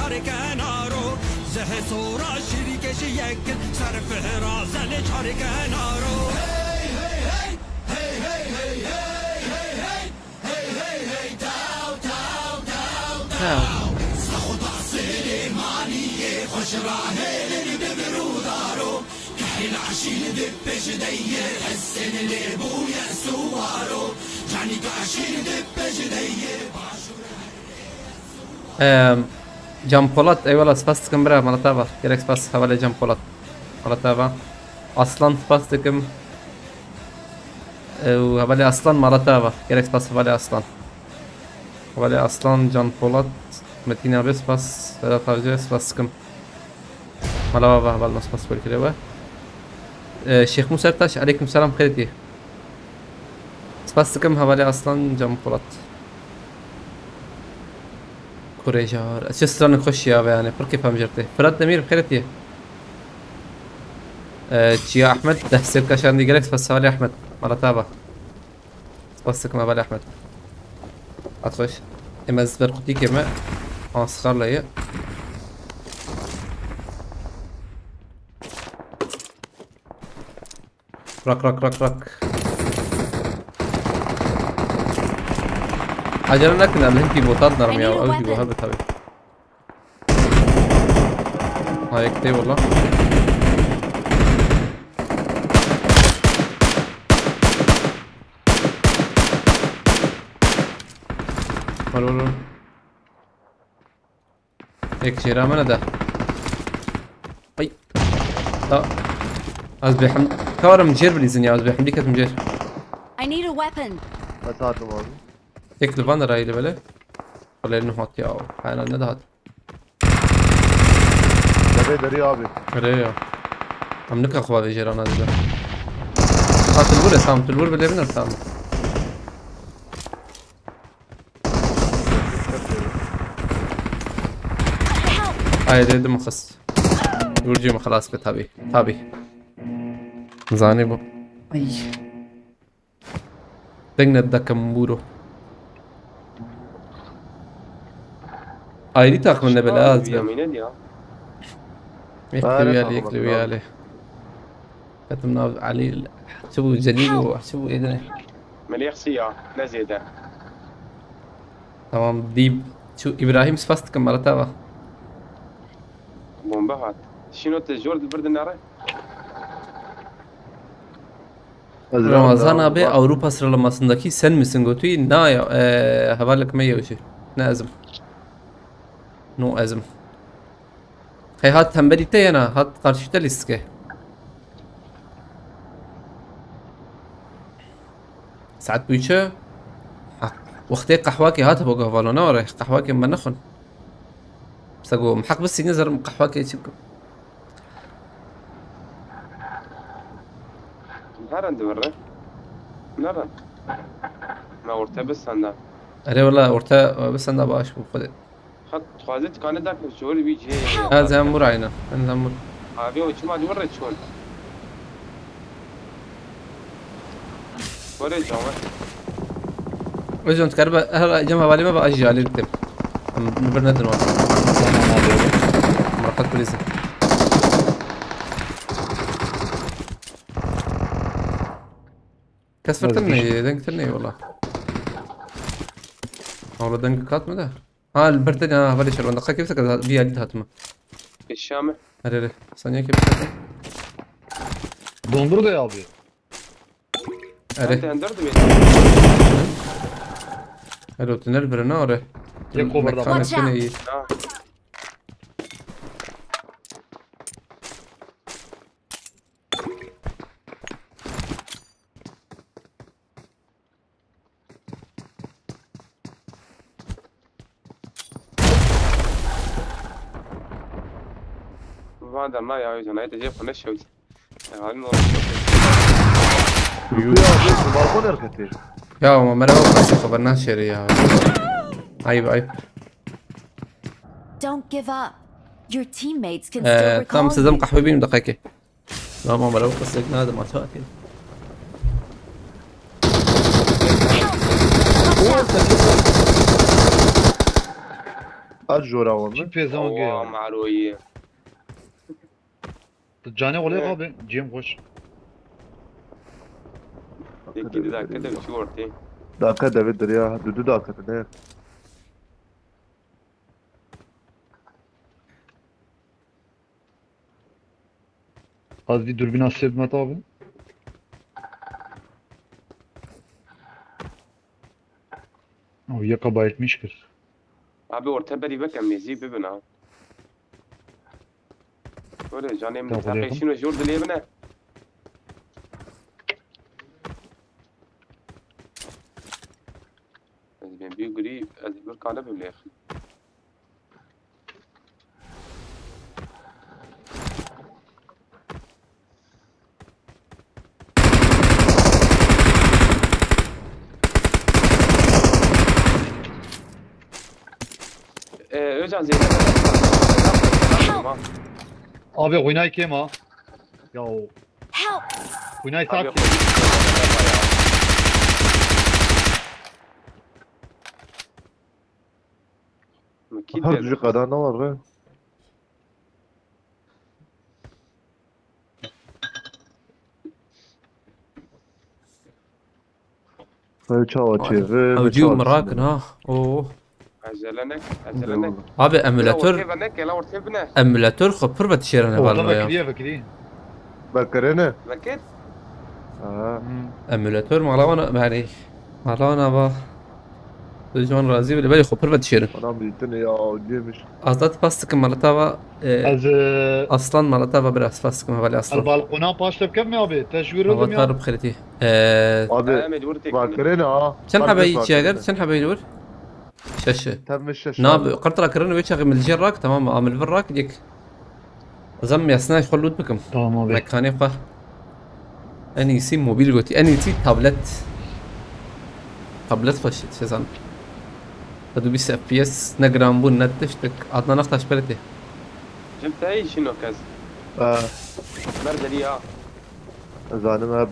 چار کنارو زه سورا شریکش یک سر فهرازل چار کنارو خوش راهی ببرودارو كحيل عشيل دبش دير حسن لبويا سوارو جاني كعشيل دبش دير Can Polat eyvallah spas tıkım bırak Malatava. Gerek spas havale Can Polat. Malatava. Aslan spas tıkım. Havale Aslan Malatava. Gerek spas havale Aslan. Havale Aslan Can Polat. Metin abi spas. Vedat Avcı spas tıkım. Malatava havale spas böyle var. Şeyh Musa Ertaş aleyküm selam kredi. Spas tıkım havale Aslan Can Polat. كوريجار شستران خوش يا يعني بركي فهم جرتي فرد دمير بخيرتي تشيا احمد تحسب كاشان دي جالكس بس حوالي احمد مرتابه بسك ما بالي احمد اتخش اما زبر قدي كما اسخر لي رك رك رك رك عجلنا كنا بنحكي بوطات نرمي او اوجي وهبت هبي هاي كتير والله ولو هيك شي رامنا ده اي لا ازبي حمد كورم مجير بليزني ازبي حمدي كت مجير I need a weapon. هاتهم abi. Tek لفان راي لبله ولا انه هات يا انا ندهت Tepe deri abi. ريا عم نكا اخواتي جيران هذا هات البول سام البول باللي بنر سام هاي ده مخص يرجي ما خلاص بتابي تابي زاني بو اي دقنا الدكمبورو ايدي تاخذ من بلاد يكتب يالي يكتب يالي كتبنا علي شو جليل وشو ايه ده مليح سيا لا زيادة تمام ديب شو ابراهيم سفاست كم مرتبة بومبهات شنو تجور البرد النار Ramazan abi Avrupa sıralamasındaki sen misin Götü? Na ya havalık mı yaşı? Ne azım? No azım. Hey hat tembelite yana hat karşıda liske. ساعات بيشا وقتي قحواكي هات بقى فالونا ورا قحواكي ما نخن سقو محق بس ينزل قحواكي يشبك نهارن دورة نهارن ما ورتا بس عندنا أري والله ورتا بس أنا باش بخد خد خوازت كان داك شغل بيجي هذا مر عينا أنا مر أبي وش ما دورة شغل ورا جامع وجون تكرب هلا جمع بالي ما بقى جالي التم برنامج نوع مرقد بوليس كسرتني دنقتني والله والله دنق كات مده ها البرتني ها بالي شرب دقيقة كيف سكت بيها دي هاتمه الشامع هري ثانية كيف سكت Dondur da ya abi. هري أنت هندرت بيت هري تنر برنامج يكو برضه. هذا ما يعوز أنا أنت جيب خمس شوي Balkon erketi. يا ما انا بس خبرنا شيري يا عيب عيب Don't give up. Your teammates can still recall تم سزم you. قحوبين دقيقة لا ما لو قصدنا هذا ما سوى كده الجورا چی والله پیزان اوه گیا معرویه جانه ولی قابل جیم خوش یکی دیده کده چی ورتی داكا دافيد دريا دودو داكا نه az bir dürbün asya Mehmet abi. O yaka bayıltmıştır. abi orta bری بکم میزی ببینه ولی جانم طب نتاقی وليكن. شنو جور دلی بنه از بین بیو گری از بر کانه بملیخ Özcan Zeynep Abi oynay kim ha? Ya o. Help! Oynay abi tak. هرجي قدر نور غير تشاو تشيفل اوجيو مراكن ها اوه Acelenek abi emülatör emülatör خبر بتشيرنا Orada بالله bekliyor bekliyor. بكرنا Vakit اه emülatör مالانا يعني مالانا با جوان رازي ولا بالي خبر بتشيرن انا بيتني يا جيمش azat pastık malatava Az aslan malatava biraz pastık ما بالي اصلا البالقونا باش تبكم يا abi. Teşvir هو oldum ya. طارب خيرتي ابي بكرنا اه شن حبي تشاغر شن حبي يدور شاشه تم الشاشه ناب قرطرة كرنا ويشغل من الجراك تمام عامل الراك ديك زم يسنا خلود بكم Tamam abi. مكاني قه اني سي موبيل قوتي اني سي تابلت فشت شزان هدو بيس اف بي اس نجرام بون نتشتك عطنا نختاش بلتي جبت اي شنو كذا اه مرد لي زانم اب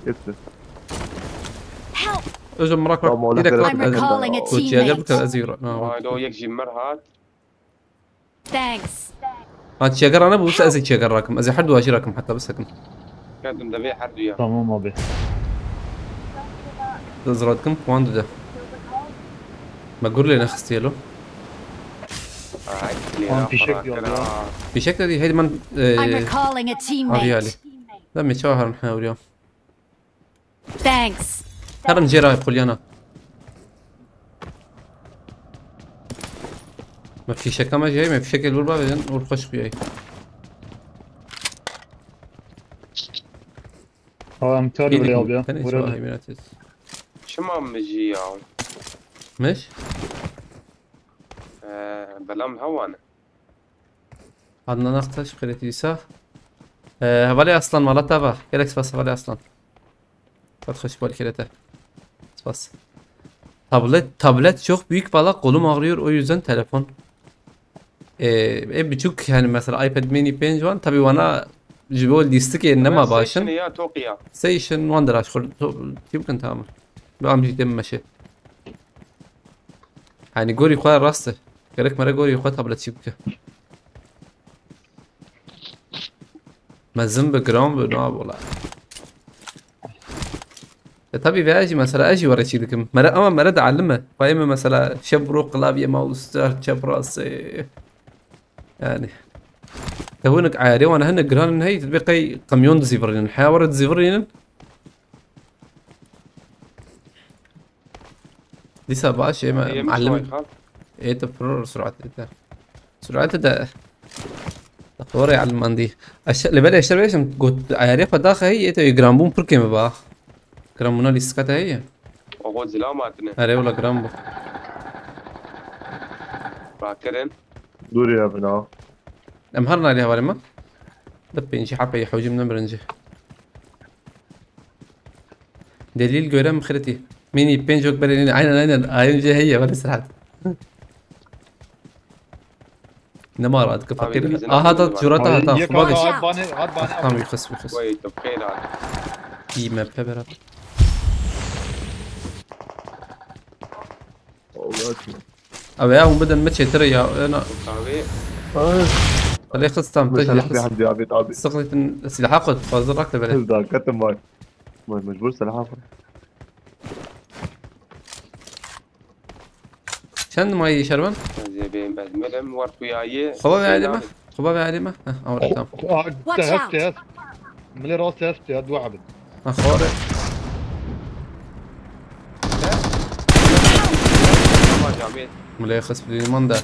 يكتب Help! اجو مراك طب ما ايدك ولا I'm كلام. recalling a كوتشي اجربك teammate. ازيرو لو يك جمر هات Thanks. هات شجر انا بوس ازي شجر راكم ازي حد واجي راكم حتى بس هكم كادم دبي حد وياه Tamam abi. زرادكم كواندو ده ما قول لي نخستيلو بشكل دي هيدي من I'm recalling a عريالي teammate. لا متشاهر نحاول اليوم Thanks. ترى نجيرا يقول لي انا ما في شكل ما جاي ما في شكل وربا بعدين ورخش فيها Tamam çağır böyle abi ya. ثاني Buraya. سواها يميناتيز شو ما مجي ياو مش بلام هوانا عندنا نقطة خليتي سا هبالي اصلا مالتا با جالكس بس هبالي اصلا تخش بالي كده بس tablet çok büyük valla kolum ağrıyor o yüzden telefon birçok yani mesela iPad mini 5 var tabi bana جبول ديستك انما باشن يا توقيا سيشن واندر اشخر يمكن تعمل بعمل جدا ماشي يعني جوري خويا راسته قالك مرة جوري خويا تابلت شبكة مزن بجرام بناب ولا طبي بيجي مثلا اجي ورا شي لكم مرة اما مرة اعلمه فايمه مثلا شبرو قلابيه ماوس شب راسي يعني توينك عادي وانا هنا جران هي تبقي قميون زيفرين حاورت زيفرين دي سبعة شيء معلم ايه تفرر سرعته ده تطوري على الماندي اللي بدأ يشتري ايش قلت عارف داخل هي ايه جرامبون بركي ما بقى جرامبونا لسكتها هي وهو زلاماتنا اري ولا جرامبو باكرن دوري يا ابنا امهرنا عليها ولا ما دبين شي حبه يحوجي من برنجي دليل جورام خرتي ميني بينجوك بريني عين جي هي ولا سرعت انما راد كفكر هذا جراتها هذا باقي تمام يخس كويس طب خير هذا اي ما بكبرت أبي هم بدل ما تشتري يا أنا kahve. خليه خصتم مش تجي سلاح عندي عبيد استقلت السلاح أخذ فازر أكتب عليه دا كتم ماي مجبور سلاح آخر شن ماي شربن زين بعد ملم ورفيايه. خبابي عالمة خبابي عالمة أول تام تهفت ملي راس تهفت هاد وعبد أخواري ما جامد. ملي خص بدي من ده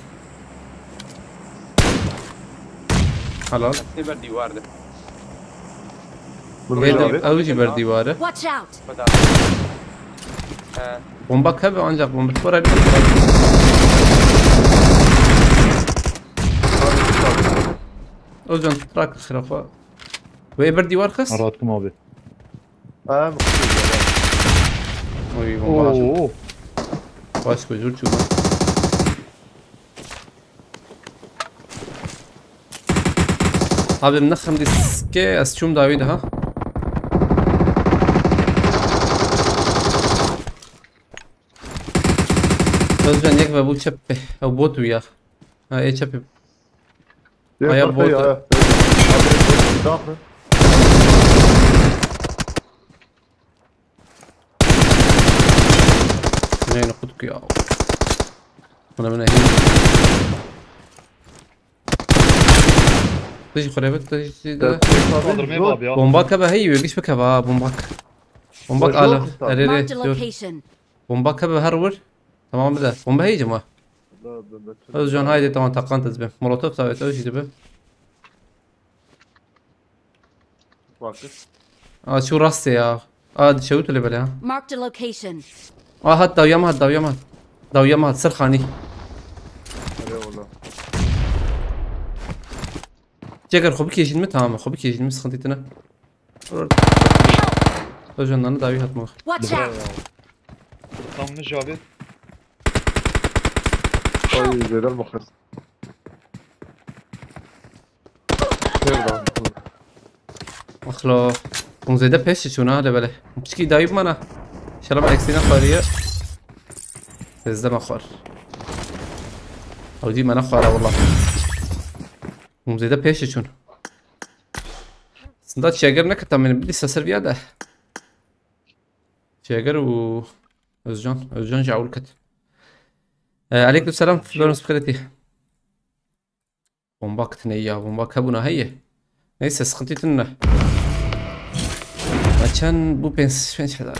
حلال سيبر ديوار ده. أوجي بردي واره Watch out! خدا. بومبك هبه ancak bomba تفرق Özcan trak خرافة ويبردي وارخص مراتكم ابي وي بومبا اوه باش كوجور شو Abi منخم ديسكي اسشوم داويد ها Özcan یک و بو چپه او بوت ويا ها اي چپه Aya bot. Ne ناخدك يا انا من هنا تيجي خريبك تيجي ده قادر ما باب يا بومباك بقى هي يجيش بك بقى بومباك بومباك على Marked a اريري location. بومباك بقى هرور تمام ده بومبا هي جماعه Özcan haydi tamam taklan tezbe molotof davet öyle gibi شو راسي يا شو تلي بلا Marked a location. هات داوية سر خاني جاكر خوبك يجين تمام خوبك يجين مس خنتيتنا Özcan انا داوي هات مخ Watch out! طم نجابت Ay زي ده المخرس اخلو زيدا بيش شو نهار بله مشكي دايب مانا شلون اكسينا خاريه زيدا مخور او دي مانا خاره والله زيدا بيش شون سندات شاگر نكتا من بدي سسر بياده شاگر و özcan جاول كت عليكم السلام فلورنس بخيرتي بومباك تنيا بومباك هبونا هي neyse sıkıntı ne Açan bu şeyler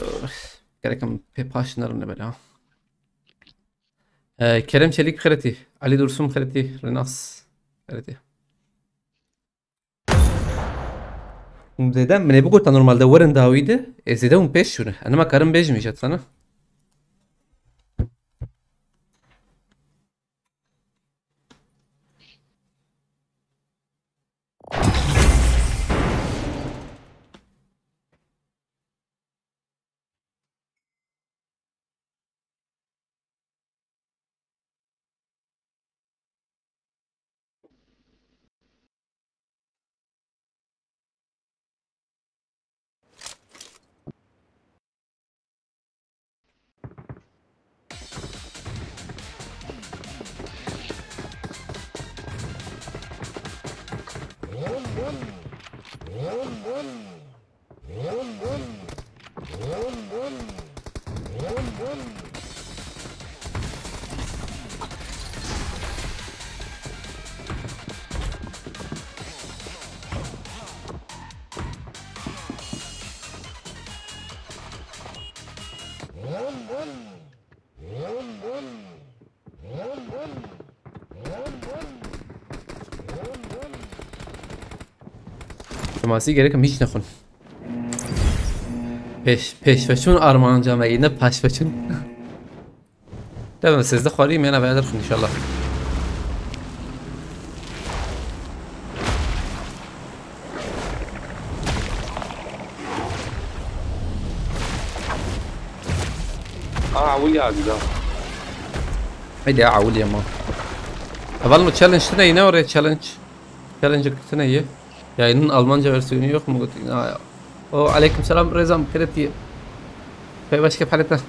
gereken paşınlar ne böyle ha Kerem Çelik خيرتي علي Dursun خيرتي ريناس خيرتي زيدان من ابو قلت normalde ورن داويده زيدان 5 şunu انا karım 5 mi sana Temasi gerek hiç ne kon. Peşveçun armağan camayı ne peşveçun. Tamam siz de خوریم یا نه باید ان شاء الله. عولي عبد الله. Haydi ya عولي ama. Avalno challenge ne yine oraya challenge ne ye. Yayının Almanca versiyonu yok mu? O aleyküm selam Rezam خيرتي. Başka paleta.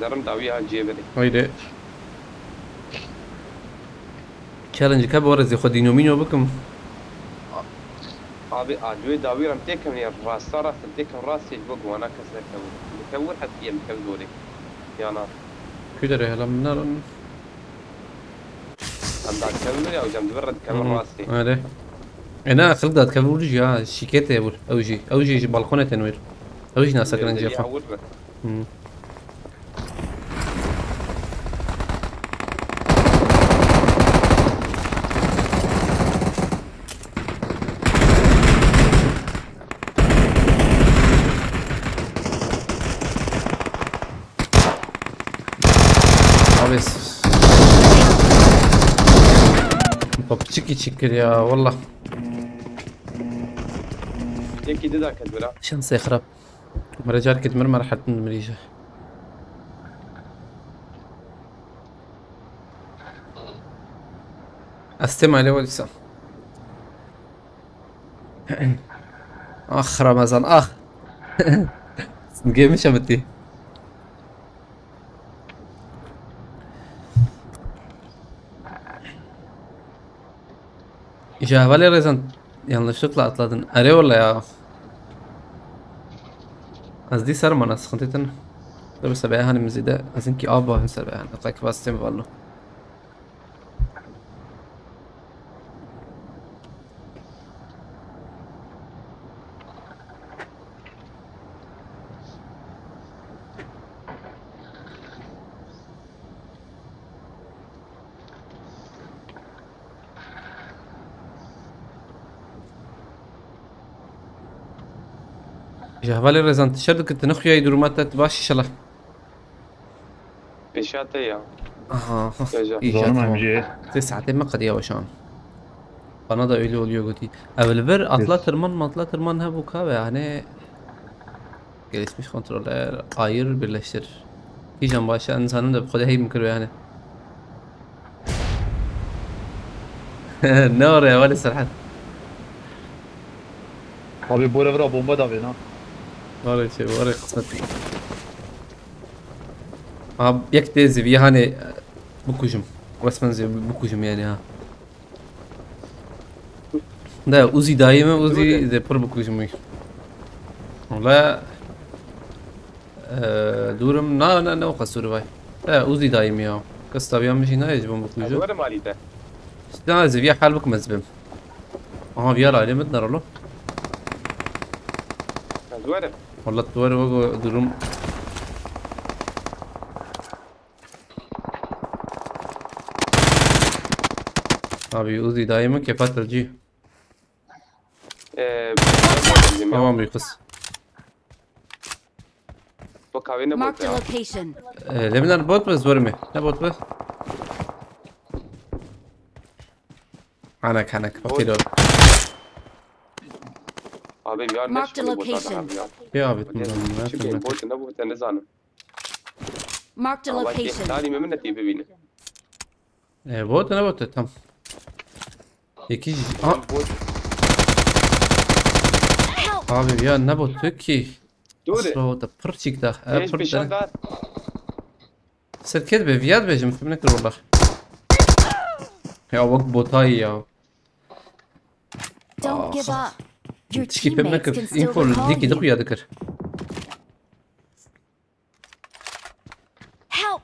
دارم داويها جيبري هيدا تشالنج كاب ورزي خد دينومينو بكم ابي ادوي داوي رم تكم يا راس صار تكم راسي بق وانا كسر كور حتى يم كودوري يا نار كده هلا من نار عندك كاميرا او جنب برد كاميرا راسي هذا انا خلقت كابورج يا شيكيت يا بول اوجي بالكونه تنوير اوجي ناس سكرن جيفا بس بابتشيكي تشكر يا والله يكي ددا كدبرا شمس يخرب رجال كتمر مرحلة المريجة استمع لي ولسه اخ رمضان اخ نجي شمتي Cahvali Rezan yanlışlıkla atladın. Arıyorla ya. Az değil sarmana sıkıntı. Tabi sabah hanımızı da azinki abba sabah hani takip bastım vallo. جهبالي رزان تشردك التنخية يدرومات تباشي شلا بشاتي يا ساعتين ما قد يا وشان bana da öyle oluyor Guti. Evvelver atla tırman ha bu kahve yani gelişmiş kontroller ayır birleştir. Diyeceğim başa insanın da bu kadar hey mükür yani. Ne oraya vali Serhat. Abi bu evra bomba da ha. Var şey var kısmet. Abi yak tezi bir yani bu kuşum. Resmen bu kuşum yani ha. Da Uzi daima Uzi de پر بکوشم ولا دورم نه قصور وای Uzi daimi ya كستابيان مشي نه يجبون بكوشم ولا مالي ده استاذ في حال بك مزبم اه بيلا عليه مدنا رلو زوره والله الطوار وقو دورم abi Uzi daima كيف ترجي tamam bir kız. Bu kahve ne bot ya? Leminar bot mu zor mu? Ne bot bu? Anak bakıyor. Abi ya ne şu bot abi ya? Ya abi çünkü bot ne bot ne zanım. Marked a location. Tani mi minne tibi bine. Bot ne bot tam. İki abi ya ne botu ki? Asla da pırçık da. Pırçık. Serket be viyad bejim filmine kır والله. Ya bak botay ya. Don't give up. Your teammates can still recall diki you. ya dıkır. Help!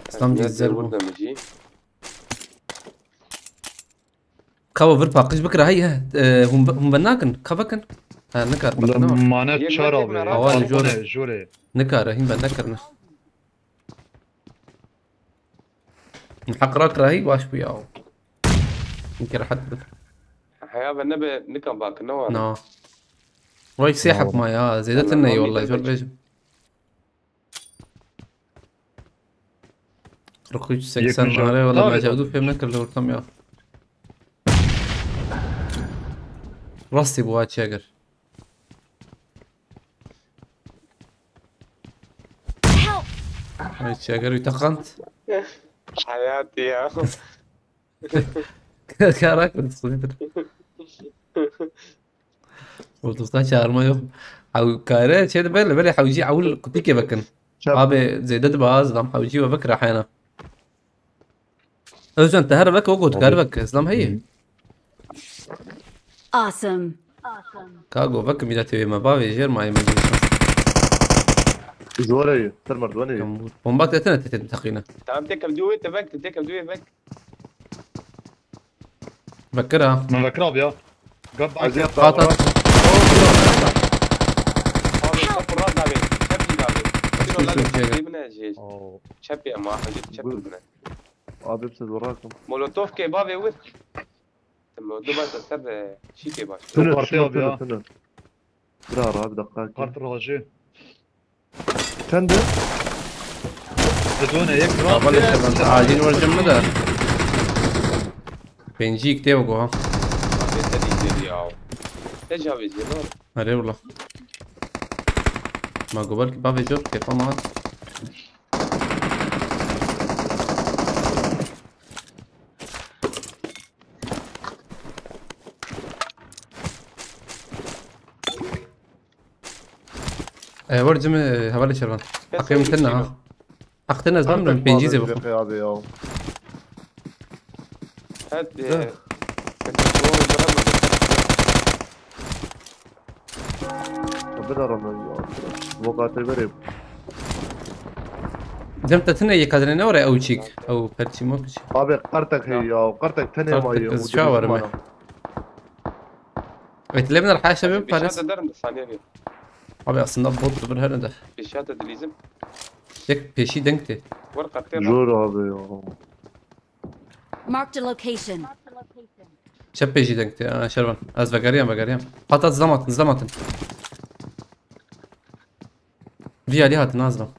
İslam cizzer bu. Kava bir pakış bıkır hayya. Hum banakan kavakan. Ha ne kar? Manet çar abi. Aval jore. Jore. Ne kar? Him ben ne karna? محقرك رهيب واش بياو يمكن حد حياه النبي نكم باك نوع نو ويك سيحب ما يا زيدت الني والله جور بيجم ركوج 80 عليه والله ما جاودو في منك اللي ورتم يا راسي بوات شاقر هاي شاقر ويتقنت حياتي يا كاراك صديق وتوصل çağırma yok. او كاره شيء بالي بالي حوجي اول كتيكي بكن شاب ابي زيدت بازلم حوجي وبكره حينا اوزن تهربك وقود كاربك اسلام هي Awesome. كاغو بك ميداتي ما بافي غير ما يمجي زوري سر مردوني بومبات تتقينا تعال تكم دوي تبك تكم دوي بك بكرها من ذكرها بيا قب عايزين قاطع هذا صف الراس دابي شبي دابي شنو لا تجيبنا جيش شبي ما حاجه شبي بنا ابي بسد وراكم مولوتوف كي بافي ويت تم دوبا تسر شي كي باش سنة بارتيا بيا. سنة برا بدقاق قارت الرجاء كندا بدون هيك بلش عاجين ورجم مدى بنجيك تيوغو ها تجاوز يا هري والله ما قبلك بافي جوب كيف ما ورجم هبالي شربان قيمتنا ها اختنا زمان بنجيزي بخو يا ابي يا هاد بدر رمضان وقاتل بريب زمت تنا يكادرنا ورا او تشيك او فرشي مو كشي ابي قرتك هي يا قرتك تاني ما قرتك هي شاور ما. اتلمنا الحاجه شباب فارس بيشات درم ثانيه ابي اصلا بوت بالهرنده بيشات دليزم يك بيشي دنكتي ورقه كثير جور ابي يا Marked a location. شب بيجي دنكتي انا شربان از بقريان حطت زمطن في عليها تنازله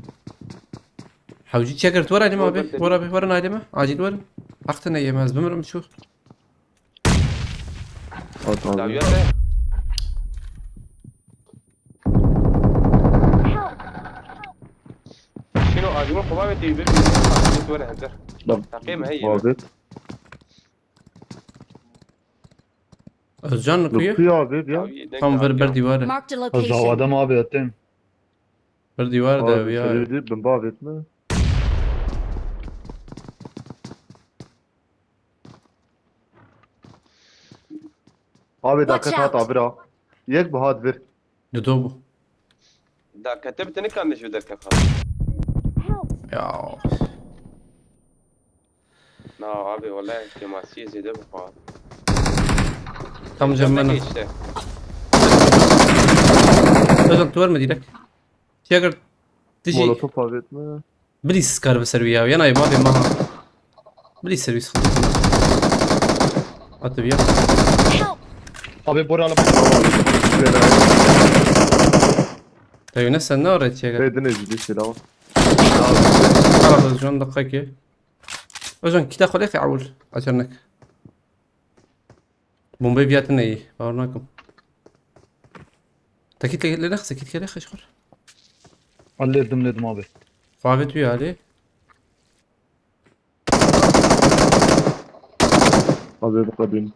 حوجي شكرت ورا ما بي ورا نايدمه عاجل ورا اختنا يا ماز بمرم شو داويه شنو اجمل قبابه تي بيبي ولا هندر تقييم هي وابت جان نقيه يا ابي يا هم بردي ورا Marked a الزهو location. هذا ما بيتم بردي ورا ده يا بن بابت ما ابي Watch داك out. هات برا يك بهاد بر دوبو دا كتبت نك كان شو درك خلاص يا لا ابي والله كما سيزي ده بقى كم جمنا لازم تور مديرك شكر تجي مولوتوف ابيت ما بليس كار بسرويا ويانا يبغى ما بليس سيرفيس اتبيا ابي بورا على طيب نفس النور شكر هيدني جدي سلاو خلاص جون دقيقة وجون كده خليك عول عشانك بومبي بياتنا ايه باورناكم تكيت لنخس تكيت كده خشخر اللي دم ما بي فابت ويا عليه ابي بقدم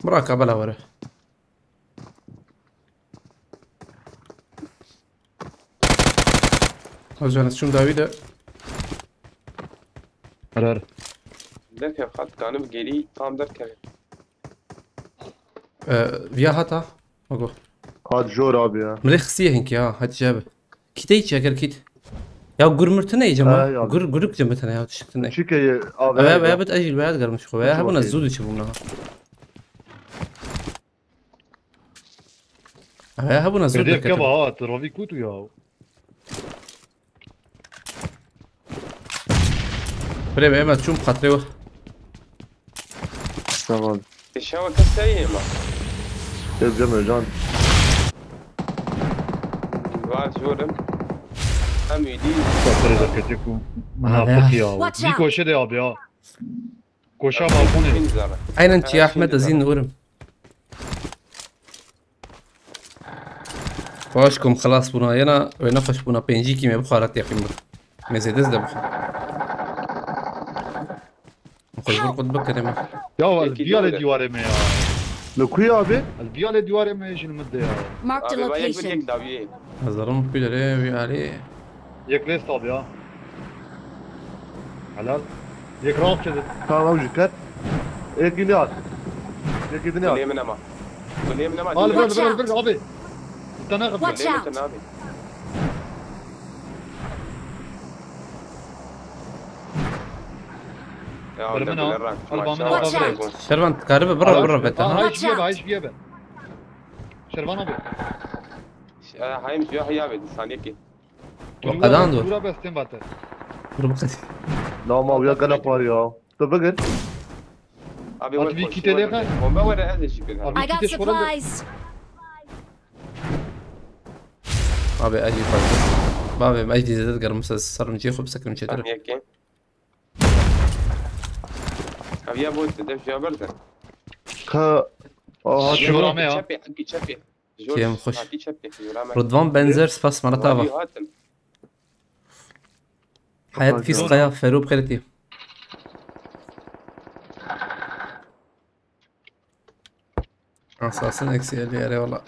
مراقبة لا ورا وجون شو داويدا هر درك خط كان بقري قام درك فيا هاتا اقول هاد جور ابي يا مريخ سيه هنك يا هات جابه كيتي شكر كيت يا قرمرتنا يا جماعه يلا. قرق جنبتنا يا تشكتنا شيكي ابي بتاجل بعد قرمش خويا هبنا الزود يشوفونها هبنا الزود كيف كبهات رافي كوتو يا بريم ما تشوف خاطري تمام الشبكه السيئه كيف جمع جان بعد جورم هم يدي تقدر اذا كتكو منافق يا Watch دي out. كوشه يا ابي كوشه بالكوني انزل اين انت يا احمد ازين نورم واشكم خلاص بنا ينا ونفش بنا بنجيكي ما بخارات يا قيمة مزيدز ده بخار نخش بالقد بكر يا يا ولد يا ديواري ميا لكوي ابي البيع لديوار ما يجي المده يا Marked a ابي بايك location. بديك دابيه هزارم كده عليه. ياك ليس طاب يا حلال ياك راب كذا تمام اوجي كات ايه جنيات ايه كل جنيات يوم نما كل يوم نما قال Watch برد out. ابي انت ناخذ Watch out. تنابي يا ولد برمنا. بالراك أربعة ما شاء الله Watch out. عليكم. شربان تقاربه برا بيتها. هاي جيبه هاي جيبه شربان ابي هاي مش يا حيابي ثانية وقدان دور. دورا بس تم باتر لا ما ويا قلب واريا طبقت ابي أبي كي تلقى؟ هم بقول هذا الشيء كذا I got supplies. بابي اجي فاضي. بابي ما اجي زاد قرم صار مجي خبز سكر مشي ترى. هيك ابي ابو تدف يا برد ك اه شو رامي ها شبي حقي شبي كيم خش. شبي رضوان بنزرس بس مرة تابا. حياة في سقيا فيروب خيرتي. اساسا اكسي اللي عليه والله.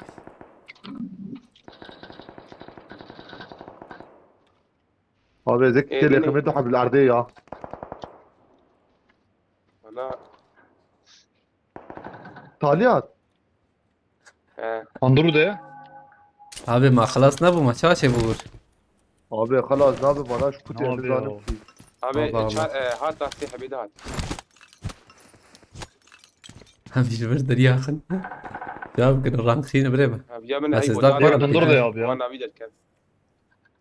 ابي ذيك اللي كميته حق الارضيه انا طاليات انظروا ده ابي ما خلاص نبو ما شاشه بقول. ابي خلاص نابي بلاش كنت نابي زانب ابي الله. هات تاكسي حبيبي هات هم في برد رياخن. جاب كنا رانخين بريبه. ابي من بس اي إصدار بودار برد انظر ده يا ابي وانا ابي كان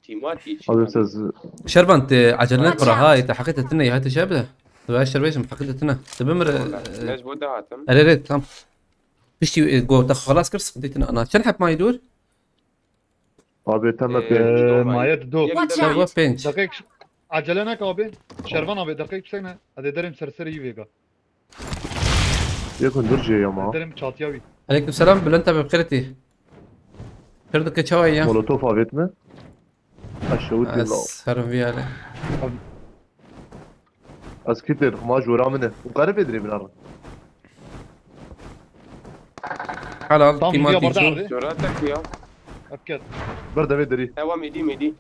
تيماتي ابي استاذ شربا انت عجلناك برا هاي انت حكيت تنا هاي تشابه. تبع الشربيش حكيت تنا تبمر. ليش بودات ريت تمام. بشتي جو تاخذ خلاص كرس خديتنا انا كان حب ما يدور. ابي تمك مايت دو Watch سوا out. بينج. دقيق عجلناك ابي شربان ابي دقيق بسنا هذا درم سرسري يويغا يكون درجي يا ما درم تشاتياوي عليكم السلام بلنت بخيرتي. خيرتك شوية. مولوتوف ابيتنا الشوت الله سرم في عليه. اسكتر ما جورا منه وقارب يدري من الارض حلال طام كيما فيها برد تيجو. عرضي جراتك يا اكد برده بيدري هوا ميدي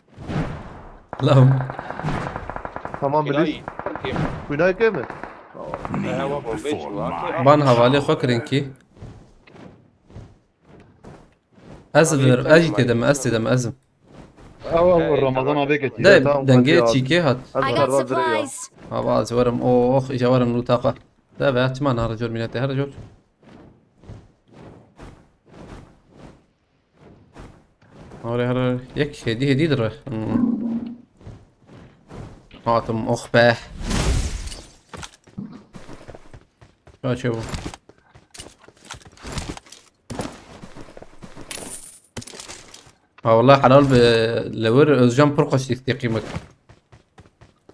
لهم. تمام مليش إلهي تركي ويناي كامل هوا بومبيش بان حوالي خكرنكي. ازفر اجي تدم استدم ازم. اول رمضان ابي كتير ده تمام، دنجي خلاص. تشيكي هات. I got supplies. ما بعرف ورم اوخ اجا ورم له طاقة. ده بعت ما نهار رجل من رجل. هوري يك هدي درة. هاتم اخ به. شو والله حلال لور جامب برقش تقييمك.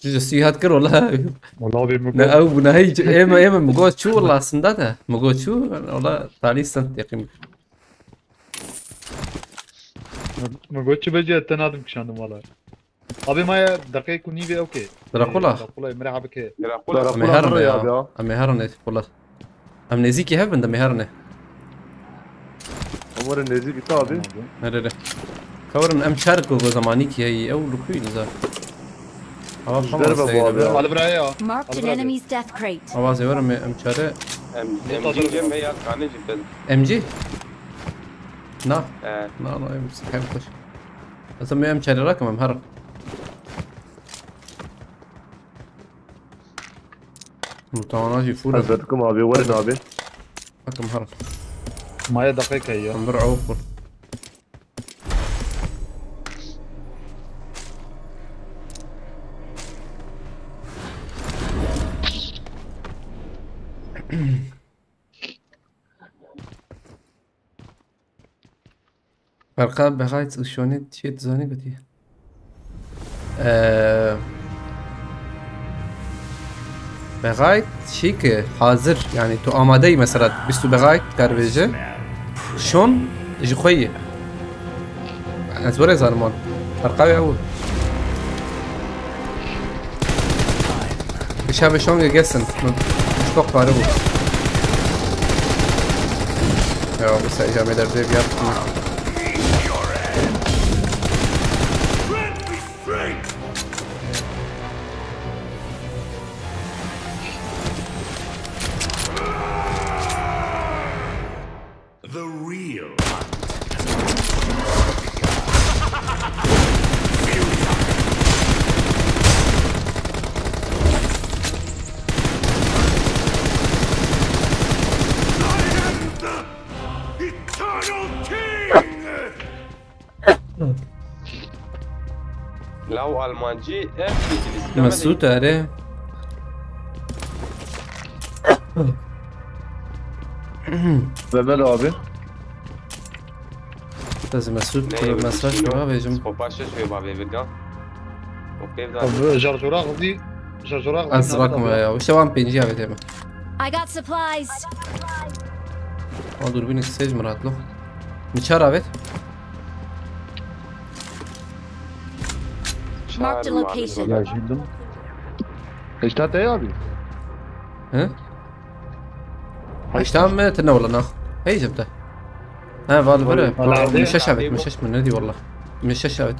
جسي هات كر والله. والله ابي نا او نهيج ايما مقود شو والله سنداتها مقود شو والله تالي سنت تقييمك. ما قلتش بجي التنادم كشان والله ابي ما دقيق ونيبي اوكي دراكولا. دراكولا مرحبا بك دراكولا مهرنا يا يا مهرنا والله. امنيزيكي هبن ده مهرنا. امور النزيك تابي هرره. كورن ام شاركو زمانيكي هي او لكوي نزار. دربه بابا على برايا Marked an enemy's death crate. اوازي ورم ام شارع ام جي جيم هي كان جدا ام جي. لا لا بس حيل خش. اسمي ام شارع رقم مهر. متواناجي فول حضرتكم ابي وين ابي رقم مهر. ما دقيق هي امبر عوفر. فرقا بغايت شلوني شيت زاني قلتي بغايت شيك حاضر يعني تو آمادهی مثلا بستو بغايت كاربيجه شون اجي خويه اتوري زالمان فرقاوي اول شاب شون جسن مش توقع ربو Ya bu sayacağımlarda bir yaptım. The real Eternal King! لو المانجي اف مسعود آره Mehmet abi. لازم مسعود كل مساج شباب يا جماعة. خب شوي بابي بقى وكيف ذا طب جرجرة غدي جرجرة غدي أزرق ما وش وان بينجي أبي تيما. I got supplies. أدور بينك سيج مرات له. متشار أبيت. Marked a location. Ya şimdi. İşte ya abi. ها؟ اشتام ما تناول انا اي جبته ها فالفري من الشاشة من الشاشة من ندي والله من الشاشة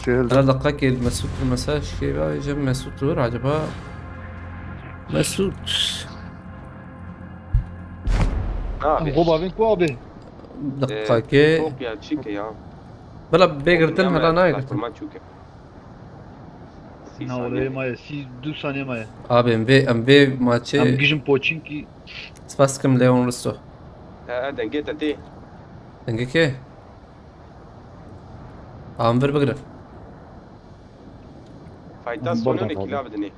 Şehirde. انا دقاك المسوت المساج كي بقى جاب مسوت دور عجبها مسوت غوب ابين كو ابي دقاك فوق يا تشيكا يا بلا بيقرتن هلا نايقرتن ما تشوكا نا ولا ما سي 2 ثانيه ما ابي ام بي ام ماتشي جيجن بوتشينكي سباسكم ليون رستو هذا جيت تي دنجيكي امبر بقرا فايتا سونوني كلاب دني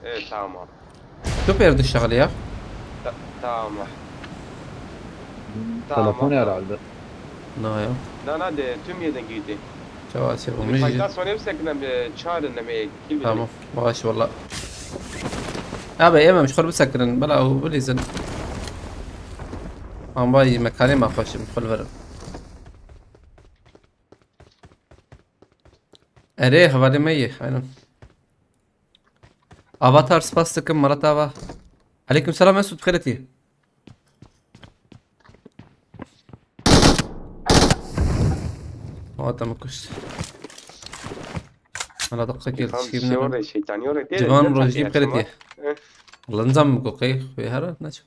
ايه تمام شو بيرد الشغل يا تمام Telefon herhalde. نايا لا ده تومي دنجيتي جواسي ومجي فايتا سوني مسكنا بشار انما كيف تمام ماشي والله ابي ايما مش خرب سكرن بلا هو بليزن ام باي مكاني ما خوش بكل فرق اري حوالي مية aynen افاتار سباستكم مرتبة عليكم السلام اسود خيرتي تم كش على دقة كيل تشكيبنا جوان روجي بخيرتي والله نظام قوقي في هذا نشوف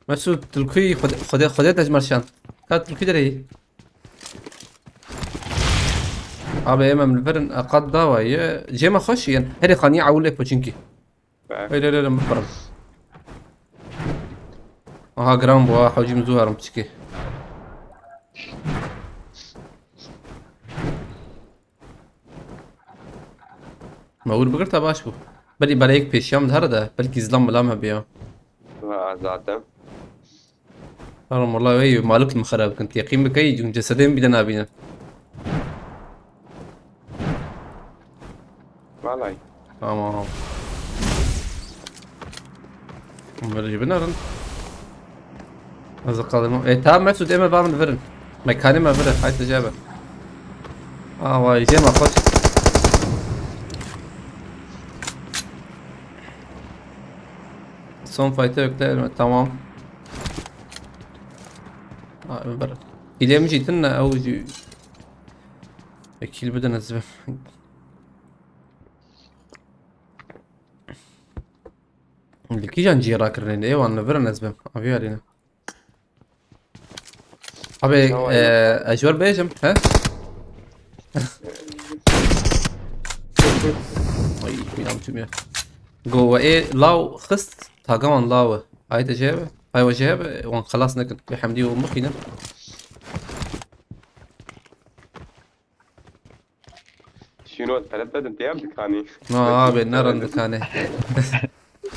مسعود تركي خدت اجمل شان كانت تركي دري ابي اما من الفرن اقد دواي جيما خشين هذه قنيعه ولا بوتشينكي لا لا لا مفرم ها جرام بوا حوجي مزوهر متشكي ما اقول بقرتها باشبو بلي بلايك بيشام هرده بلكي زلام ملامها بيا زعتم والله اي مالك المخرب كنت يقيم بكي جسدين بدنا بينا والله تمام جبنا رن هذا قادم ايه تمام مسعود ايما بعمل فرن مكاني ما فرن هاي تجابه واي جيم اخوش صون فايتر تمام برا إلى مجي تنا أو جي أكيد بدنا نزبه اللي كي جان جي راكرين إيه وانا برا نزبه أبي علينا أبي أجور بيجم ها أي مين عم تمية جوا إيه لاو خست تاجمان لاوه هاي تجابه هاي وجهه وان خلاص نكن بحمدي ومخينا شنو ثلاثة انت يا دكاني ما بالنار دكاني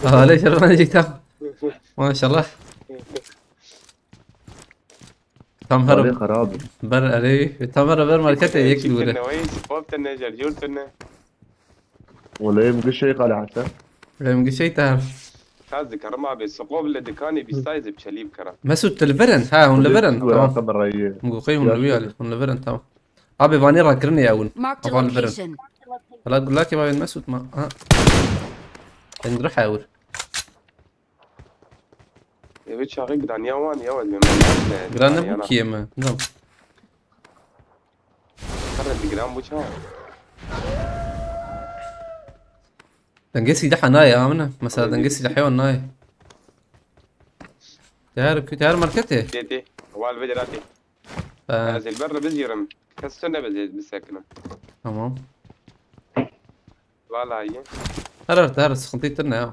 ليش انا جيتها ما شاء الله تم هرب خراب. بر اري تم هرب بر مركته يك دوله نويس فوبتنا جرجورتنا ولا يمكن شيء قال حتى. لم شيء تعرف خاز ذكر ما بالسقوب اللي دكاني بيستايز بشليب كرا مسوت البرن ها هون البرن تمام. مقوقي هون الويالي هون البرن تمام ابي فاني راكرني يا اول Marked a ابغى البرن location. لا اقول لك ما بين مسوت ما ها نروح اول Evet şarkı granny awan ya ولد من Grande bu kiye mi? Tamam. خرج جرام بو شان دنجسي ده حنايا امنا مثلا دنجسي ده حيوان ناي. تعرف ماركته. تيتي هو الفيدراتي نازل برا بزيرم كسرنا بالسكنة تمام. والله هي هرس خنطيتنا يا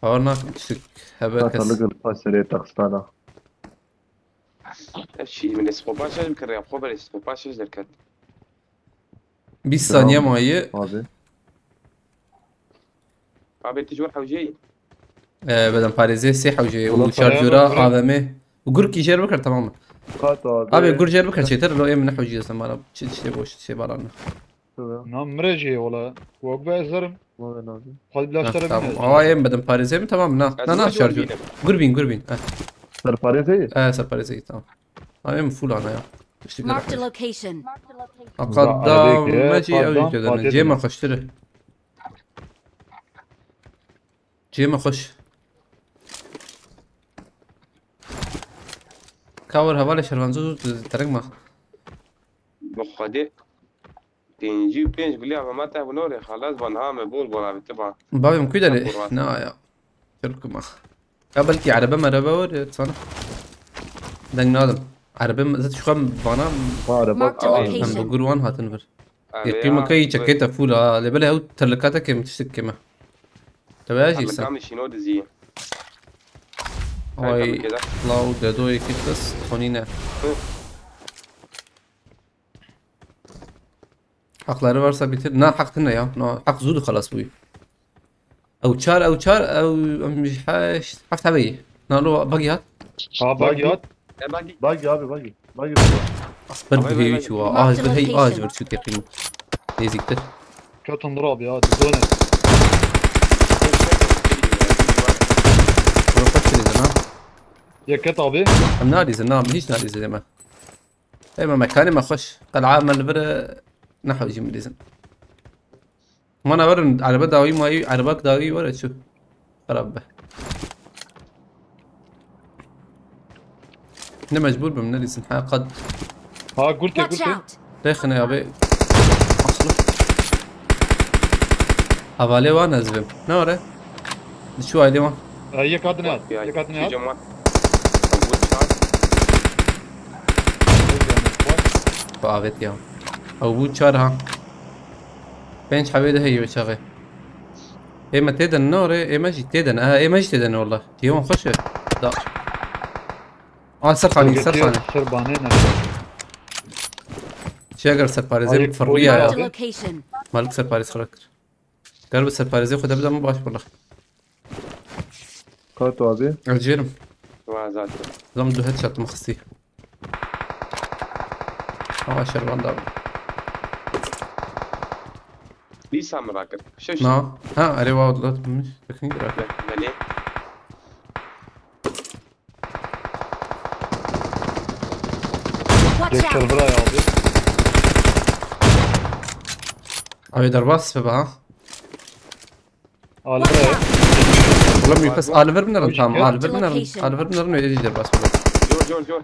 هورنا تشك هبكس خلق الفاسرية تغسطانا الشيء من اسقوباش الكريم خبر اسقوباش الكت 20 ثانية معي. هذا ابي تجور حوجي بدن باريزي سيحة وجي والله وشارجورا طيب. افامي وقركي جير بكر تماما. قاطع ابي قر جير بكر شيتر لو يم نحو جي زمان شي بوش شي بالانا. نعم مرجي ولا وقبة زرم ما بين هذا خد بلا اشتري اه يم بدن باريزي تمام نا شارجور. قربين سر باريزي سر باريزي تمام. يم فول انا يا. Marked a location. قدام عليك، ماشي قدام او كذا قاتلنا. جيما خشتره. جيما خش. كاور هوالي شرفانزو ترقمه. بخدي تنجي بينج بلي ما تعرف نوري خلاص بنهام بول بولا بتبع بابي مكودا ليه نايا شركما قبلكي عربة مربى ورد دنگ نادم عربة زت شو كم بانا ما أعرف Marked a من location. بقول وان هاتنفر يقيمة كي شكيتا فولا لبلا هو ترلكاتا كي متشتك كما تباجي سا كامل شنو دزي هاي كده لاو دادوي كيفتس خونينا حقları varsa bitir. Na hakkında ya. Na hak زود خلاص بوي. او تشار او مش حاش حفت علي. نالو باقي هات. ها باقيات باقي باقي أبي باقي برد هي شو هي برد شو تقيم. ليزي كتر. كتن ضراب يا دونه روحت لي زمان. يا كتابي نادي زمان هيش نادي زمان. اي ما مكاني ما خش. قلعة من البر نحو يجي مديزن. ما انا ورن عربة داوي ما عربك داوي ولا شو. خراب به. انا مجبور بمناديزن قد ها قلت Watch out. داخل يا ابي اصله حوالي وانا زبم نورة شو هاي اليوم هي كادنات هي كادنات جماعة فاغت يا او بود شارها بينش حبيده هي بشغل ايه ما تيدن نورة ايه ما جي تيدن ايه ما جي تيدن والله جيوان خش لا سرخاني سربانين شاقر سرباريزي هاي فرية Marked a يا location. مالك سرباريز خلق قرب السرباريزي خد ابدا مباشر والله قاطع أبي الجيرم وازات زم دو هيد شات مخصي شربان دار ليس مراكب شوش نا ها اري واو دلوقتي مش لكن ملي Watch يك out. شربرا يا ابي ابي درباس بقى البرا والله مي بس الفر بنرن تام Location. الفر بنرن يجي درباس والله جور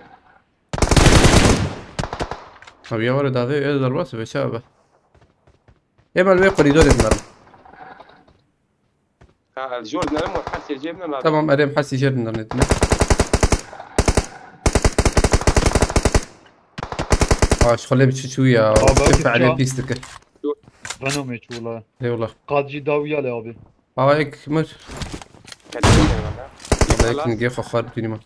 ابي اورد هذا يجي درباس بشابه يما البي قريدور بنرن الجور نلم وحسي جيبنا تمام اريم حسي جير بنرن خليه بشوية كيف عليه بيستك غنمي ولا اي والله قاد جي داوية يا ابي هيك مر هيك نجيف اخر فيني ما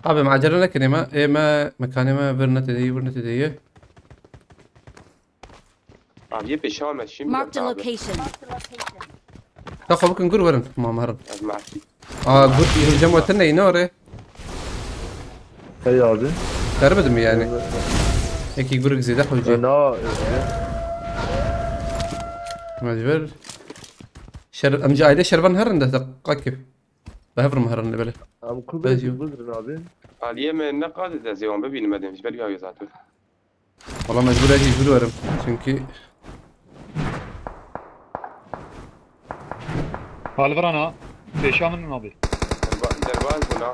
ابي معجرنا لك ما ايه ما مكاني ما برنت دي ابي بيشاور ماشي Marked a location. تاخذ ممكن نقول ورن ما مهرن معرفتي قلت جمعتنا ينوري هي أبي قرب دمي يعني هيك يقولك زي دحو يجي أنا مجبر ام جاي ليش شربان هرن ده تقاكف بهفر مهرن اللي بله أم كل بازيو. بزر أبي اليوم النقاد ده زي وان ببين مدن مش بريها يزاتو والله مجبور اجي يقول ورم چونكي هالفرانا بيشا من نابي دربان هنا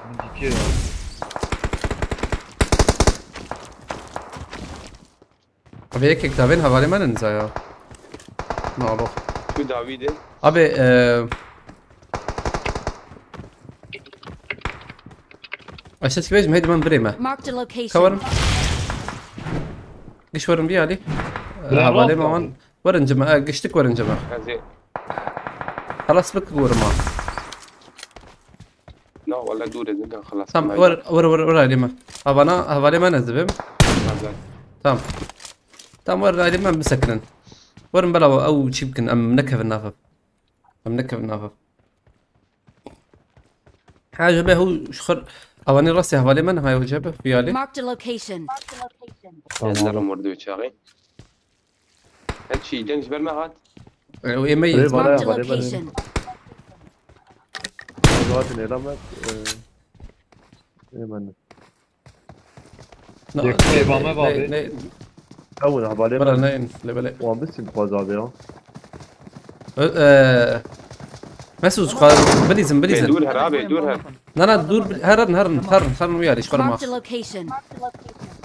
من ديكي Abi هيك كتابين هوالي ما ننسى يا معروف. شو داويدي؟ Abi أشتري كبير مهدي من بريمة. Marked a location. كورن. قش ورن بيالي. هوالي ما وان ورن جماعة قشتك ورن جماعة. هذه خلاص بك ورما. لا والله دوري زين خلاص. تام ور علي ما. هوالي ما نزبم. تام. تام ور علي ما مسكنن. ورن بلا أو شيء يمكن أم نكف النافذ. أم نكف النافذ. حاجة به هو شخر أواني راسي هوالي من هاي وجبه فيالي. Marked a location. يلا مردو شاغي. هالشي جنج برما هات. ويميز. Marked a location. الوقت الإعلامات إيه من يكتب ما بابي أول هبالي برا من نين لبلا. وان بس البازار مسوس قال بليزن دور هرابي دور لا دور هرن ويالي شخر ما Marked a location.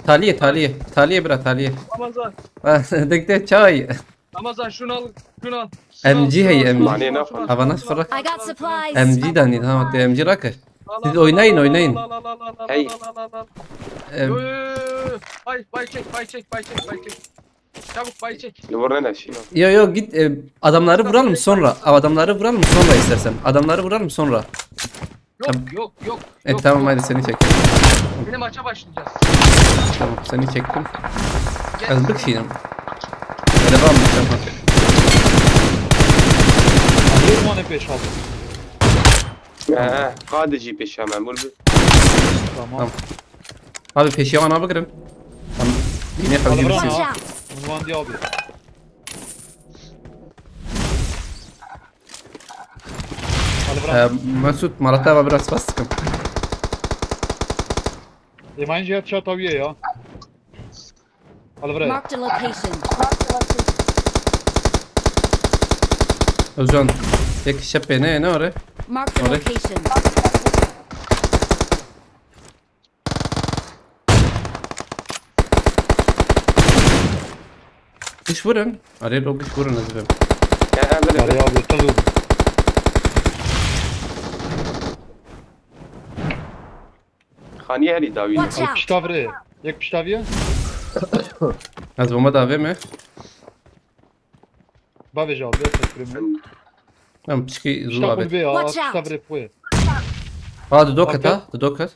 تالية برا تالية Ramazan. دقيقة شاي Ramazan şunu al. Şunu al. ام جي هي ام معني جي نفر. افناش فرق I got supplies. ام جي داني تمام ام جي راكش oynayın Hey. Bay çek. Çabuk bay çek. ورينا شيء. yo git adamları vuralım sonra istersen adamları vuralım sonra Yok. tamam hadi seni çektim Yine maça başlayacağız. tamam seni çektim Gel. azlık şeyim devam tamam عندي وانا بيش هذا قاعد يجي بيشا معمول تمام abi peşiyan abi girin tamam yine Hadi kalıyor bırak. Watch siz out. عنوان دي ابي Mesut مرتبة biraz bastım ما ينجي هاد شات طويله يا على برا Marked a location. Özcan tek şepe ne oraya Marked a Oraya. location. Kış vurun araya o kış vurun özlem على يا ابي تغلب خانية هلي داويدي. Watch out. بشتافري ياك بشتافيه az bomba da mi بابي جاب تكريم ben pişki zu بشتاف abi بيا Watch out. بشتافري بوي ها دوكت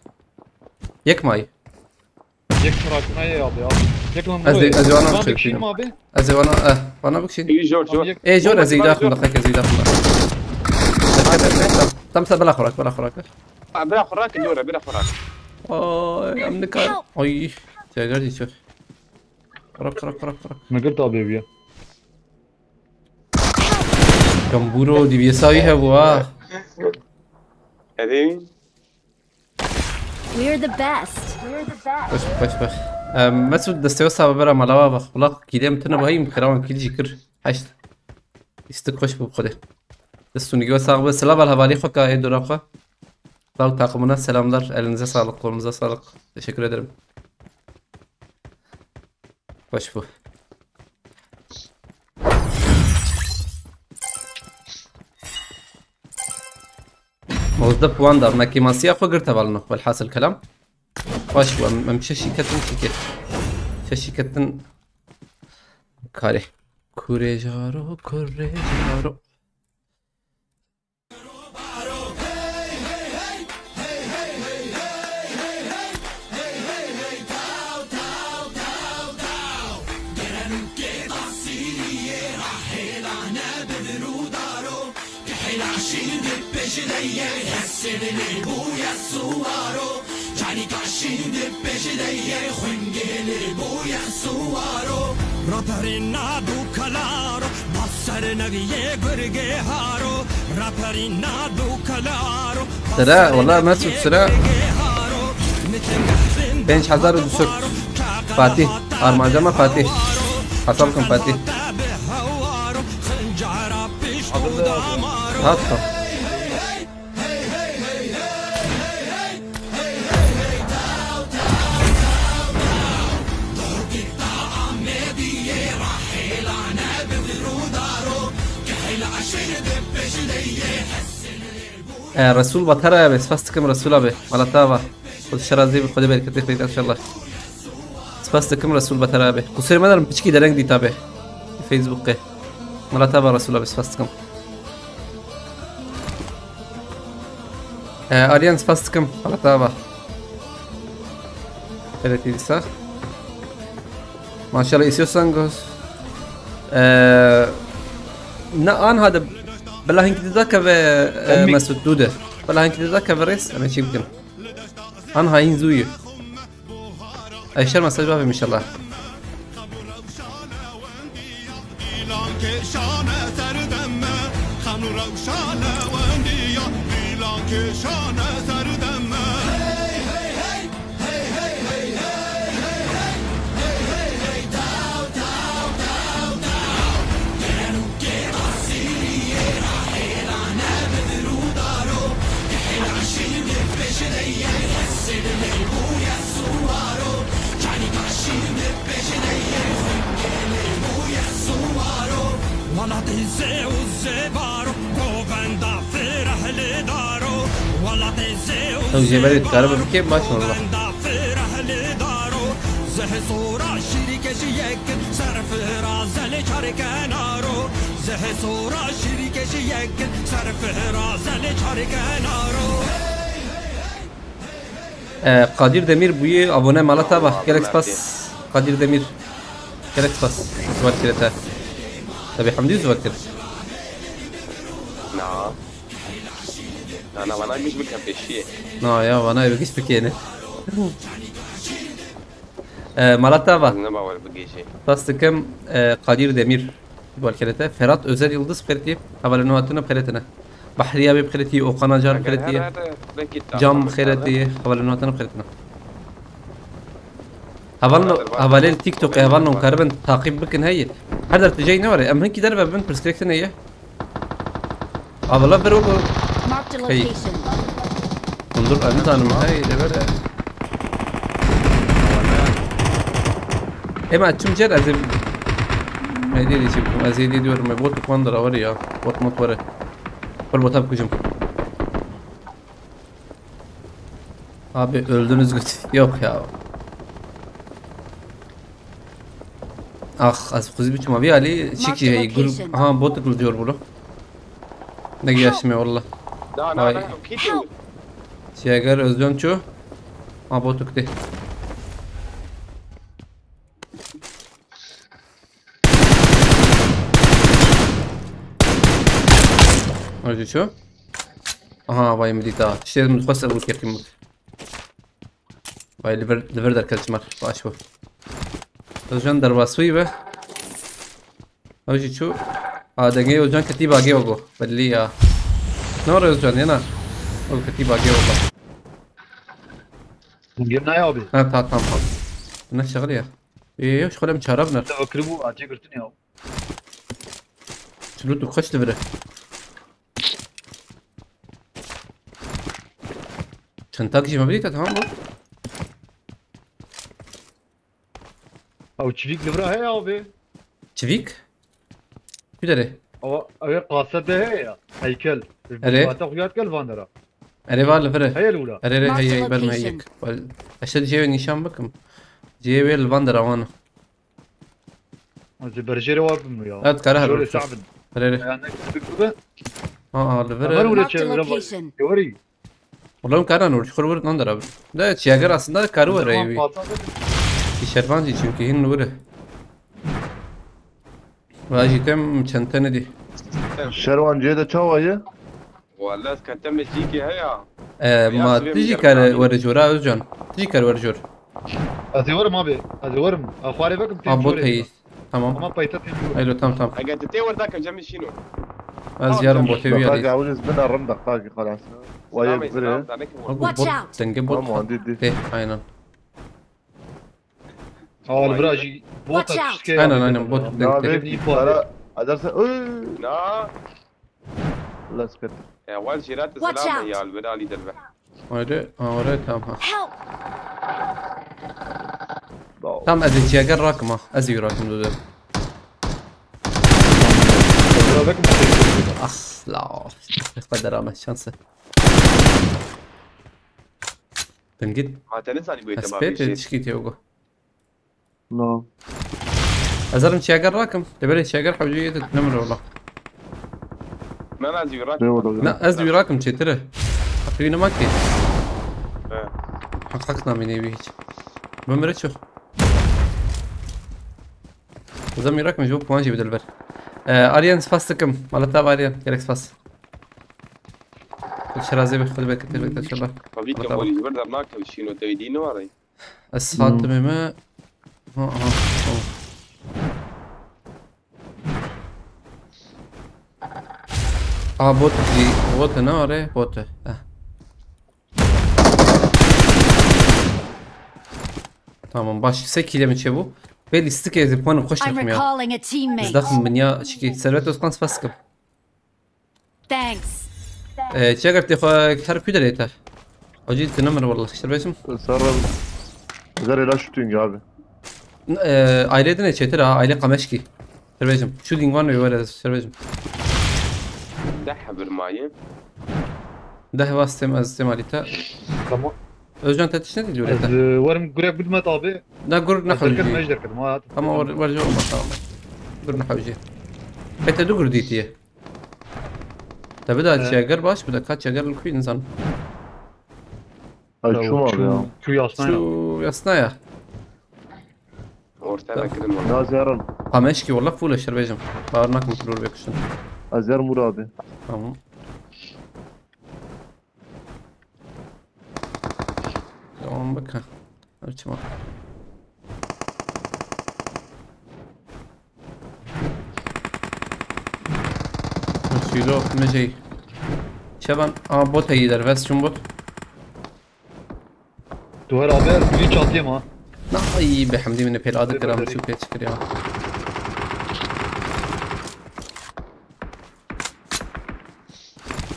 يك ماي ياك تراكنا يا ابي ياك لهم أزي وانا ما بشيل بكشين فيهم. ما بي از وانا بكشين اي جور ايه جور ازي داخل دقيقة زي داخل تم بلا خوراك بلا خراك دورة بلا خراك. اوه امنك اي تقدر تشوف خراك ما قلت ابي بيا كمبورو دي بيساويها بوا هذه We're the best. باش مسعود دستيو صعب برا ملاوا بخلاق كيدم تنا بهاي مكراون كل جيكر حشت استقوش بخده دستوني جوا صعب سلام على havali خوكا اي دورافا Sağ takımına selamlar. Elinize sağlık, kolunuza sağlık. Teşekkür ederim. Hoş bu. موظف بوان دار ناكي ماسيا خو قرت بالنا والحاصل كلام واش بو ممشي شيكتن شيكت شيكتن كاري كوريجارو Raperina du calaro, passare navie gurge haro. Raperina du calaro. سراء والله ما سوت سراء بنش حزار ودسوك فاتح أرمانجما فاتح حصلكم فاتح حاطه رسول بطرة بس فاستكم رسول أبي على طابة خد شرازي بخد بالك تفيد إن شاء الله فاستكم رسول بطرة أبي قصير ما نرم بتشكي درنج دي تابع فيسبوك على طابة رسول أبي فاستكم أريانس فاستكم على طابة ثلاثة لسه ما شاء الله يسيو سانجوس أنا هذا بالله إنك تذكر مسعود دودة بالله إنك تذكر رئيس أنا شيء يمكن أنا هاين زويه أي شر مساج بابي إن شاء الله ولا تنسوا الزبارو وفندا فرح لدارو ولا تنسوا لو جبال الكهرباء بكيف ما شاء الله فرح لدارو زه صورة شريك شيك صرف رازل شارك نارو زه صورة شريك شيك صرف رازل شارك نارو قادر دمير بوي ابونه مالا تابع جالكس باس قادر دمير جالكس باس زوار كده تبي حمدي زوار كده نعم انا مش بكفي شيء يا وانا بقيش بكينه مالا تابع انما ولا بقي شيء باس كم قادر دمير زوار كده فرات özel yıldız خيرتي قبل نواتنا بخيرتنا بحرية بخيرتي وقنا جار بخيرتي جام خيرتي قبل نواتنا بخيرتنا هبالي التيك توك هبالنا مكربن تعقيب بكن هي حضر تجي نوري ام هنكي دربه بنت برسكريكتن هي والله بروكو هي انظر انت انا هاي دبر اما تشم جر ازم هدي دي شيكم ازيدي دور ما بوت كوندر اوري يا بوت مطوره Botab kuşum. Abi öldünüz göt. Yok ya. Ah az kuzu biçim abi Ali çiki hey grup aha bot kılıyor bunu. Ne yaşmıyor valla. لا كيتو Şeger özlön çu. Ha botuk de. Orada şu. Aha vay milita. İşte mutfakta bu kırkım. Vay liver der kaçmar. Baş bu. Özcan darbasuyu be. Orada şu. Adenge Özcan katiba आगे होगो. बदली या. نور Özcan ya na. O katiba आगे होगा. قلنا يا ابي Ha tamam. Ne şغل ya. ايه شغله مشاربنا. تفكروا اعطي قلتني يا شنو تخش لفره. شنطاكي مبريتا تمام بو. او تشفيك لفرا هي يا ابي Çivik? Bir dere. او او قاصده هي هيكل أري. تاخذ كل فاندرا أري والله فرق. هي الاولى أري Mark the هي بل ما location. هيك. أشد جيبي نيشان بكم. جيبي البندرة وانا. برجيري وارد منه يا هاد كاره شوري الرصاص. صعب أري يعني تكتبه الفرق. Mark the location. يوري والله كاره نور شخور ورد نندر أبي. ده شياغر aslında karı var تمام أيوي. فاضل İşerbancı çünkü hin nuru. واجي تم çantana di. شروان جيدا تشاو هي ولا كتم تجيكي هيا ما تيجي كار ورجورا özcan. تيجي كار ورجور. هذه ورم ابي هذه ورم اخواري بكم Abot هي. Tamam. ما بايتت Haylo tamam. قاعد تتور ذاك الجميل شنو؟ Az yarın botevi دقاقة عليه. عاوز بنا الرمدق طاقي خلاص وهي بفرق Watch out. Denge ماما bot. عندي دي De aynen. اه البراجي بوطه Watch out. تشكي Aynen bot. لا Denge. بيبني فارا ادرس لا لا سكت. اول شيء لا Watch تسلم out. يا البدالي دلبح. وريت تمام ها. Help! تمام ازي جاكر راكمه ازي راكم دودر. اخ لا قدر ما شانسه. تنجد ما تنسى اني بيت اسبيت تشكيتي وقو. نعم. ازرم شاكر راكم تبري شاكر حوجيه تنمر والله. ما لازم يراك. لا والله. لا ازي راكم ترى. حقيقة ما كي. إيه. حققنا من يبيك. بمرت شو. زمي راكم جوب ماشي بدل اريان سباستكم مالتا اريان كيركس باس. الشرازي خذ بالك ان شاء الله. فبيك اول يبرد ماك شنو تريدينو هذا. الصفات تماما بوت دي بوت ناري بوت تمام باش سكي من شبو بيلي ستيكي زي بوان خوش I'm لكم يا recalling a teammate. ازدخم من يا شكي سلوات وسقانس باسكم Thanks. شاكر تخو كتر بيدر يتر اجيت تنمر والله شر بيسم صار غير لا شوتينج abi. aileden ne çetir ha aile kameşki Serbecim shooting var mı böyle Serbecim دح بالمايه. ده vasıtem azıtem alita Tamam. Özcan tetiş ne diyor Ez öyle varım gurek bilmet abi. da gur Derken nahul mecder kedim. Ha. ama var jo olmaz tamam gur nahul Pete dur diyetiye Tabi da şagar baş bu da kaç şagar kuy insan Ay şu abi ya. Şu yasna ya. şu yasna ya ortaya كده والله. Ya Zehran. kameşki والله full Serbecim bağırnak mutludur bekuşun Azer Mur abi. tamam Tamam bakın Açma Silo مجي شبان بوت هيدر بس شو بوت Duvar abi bir çantayım ha. ناي بحمدي من بيراد كرام شو بيتش كريم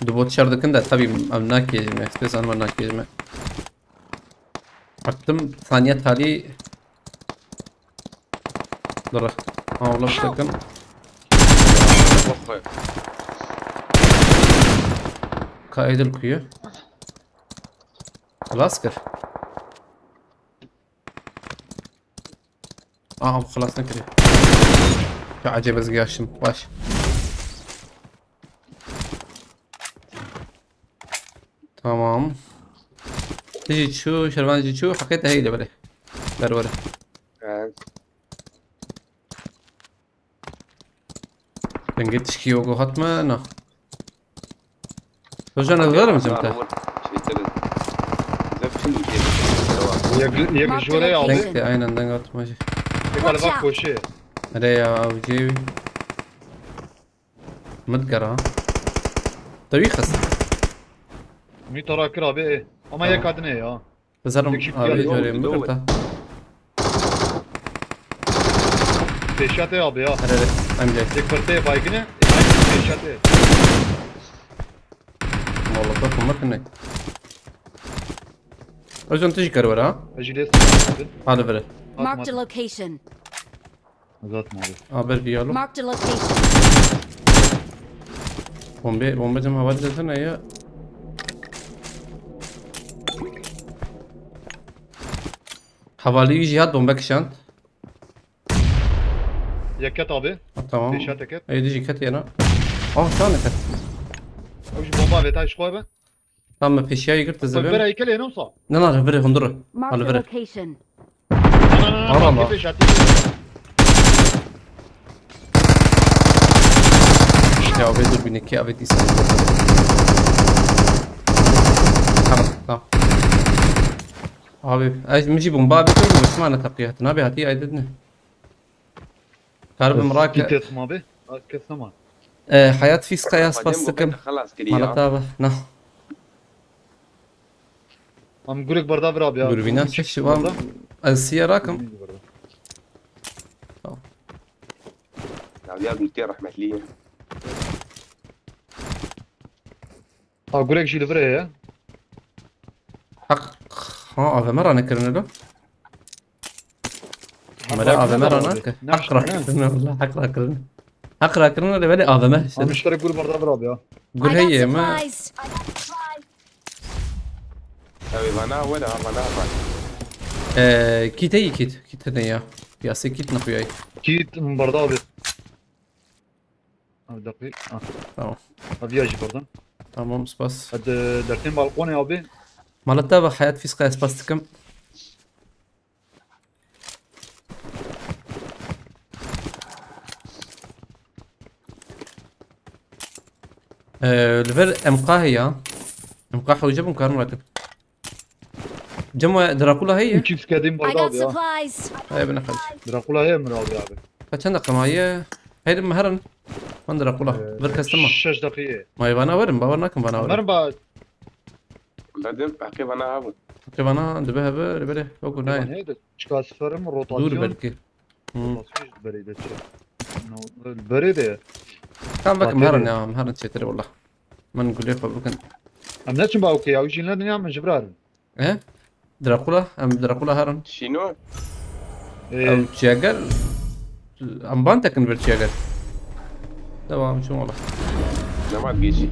دو بوت شردكن ده tabii amnak yecime spes amnak yecime Arttım saniye tali Dur والله بشكل وخر. قائد الكوية العسكر خلاص نكري عجب ازقاشم واش تمام تجي تشو شربان تجي تشو حكيتها هي اللي بره بربره بنجد تشكي وقو هاتما نا وجانا الغرم زمتا Yak jore abi. دنك aynen دنك هات ماشي Tekrar bak koşu. ريا او جيبي متقرا طوي خس Mi tarakır abi. Ama yak adine ya. بزرم Yakışık ابي geldi, جوري oldu, متقرا Deşate abi ya. ري امجي Tek fırtaya baygını. Deşate. والله كوكو ما كنا أجل تجي كرورة Aciles. هذا بره Marked a location. Uzatma abi. بره ديالو Marked a location. بومبي جم هوا دلتنا يا حوالي جهات بومبا كشانت Yakat abi. تمام Deşate ket. اي ديجي كتي انا ثاني كت Abi şu bomba ve taş koy be. تمام بيشيا يقرت Bera الزبون ikele ne olsa. لا بره هندرة Marked على a بره location. Allah. Deşate. يا أبي دور بينك يا أبي ديسان تمام أبي مجي بومبا بيتو بس ما أنا تقيت نبي هاتي عيدتنا كارب مراك Git etsin abi. Kes ama. حياة في سقياس بسكم خلاص كده مالتابة نا Am gurek barda ver abi ya. قربينا شوام السيارة يا مدير رحمة لي اقول لك شي لفري حق ها أفهم أنا كرنا مرة أفهم أنا أقرأ كرنا والله أقرأ كرنا أقرأ كرنا اللي بدي أفهم انا مشترك قول برضه براب يا قول هي ما أبي بنا ولا بنا كيت هي كيت هنيا يا سي كيت نخوياي كيت من برضه دقيق تمام ابي اجي برضه تمام سباس هاد درتين بالقون يا ابي مالتا حياة في سقاي سباس كم الفر امقاه هي امقاه حوجب مكان راكب جمع دراكولا هي تشيبس كادين I برضه got يا supplies. هاي بنخرج دراكولا هي من ابي ابي فكان رقم هي هاي مهرن من دراكولا بركز تما 6 دقيقة ما يبانا ورم باورناكم بانا ورم مرن بعد بعدين أحكي بنا هابو كيف انا دبها بره فوق ناين هيدا شكاس فرم دور روتاسيون بركي بريدة البريدة كان بك مهرن يا مهرن شتري والله ما نقول لك بكن أم نتشم باوكي أو يجي لنا نعمل جبرار ايه دراكولا ام دراكولا هرن شنو؟ او تشاجر ام بانتك ان برتشاجر تمام شو والله لا ما تجيشي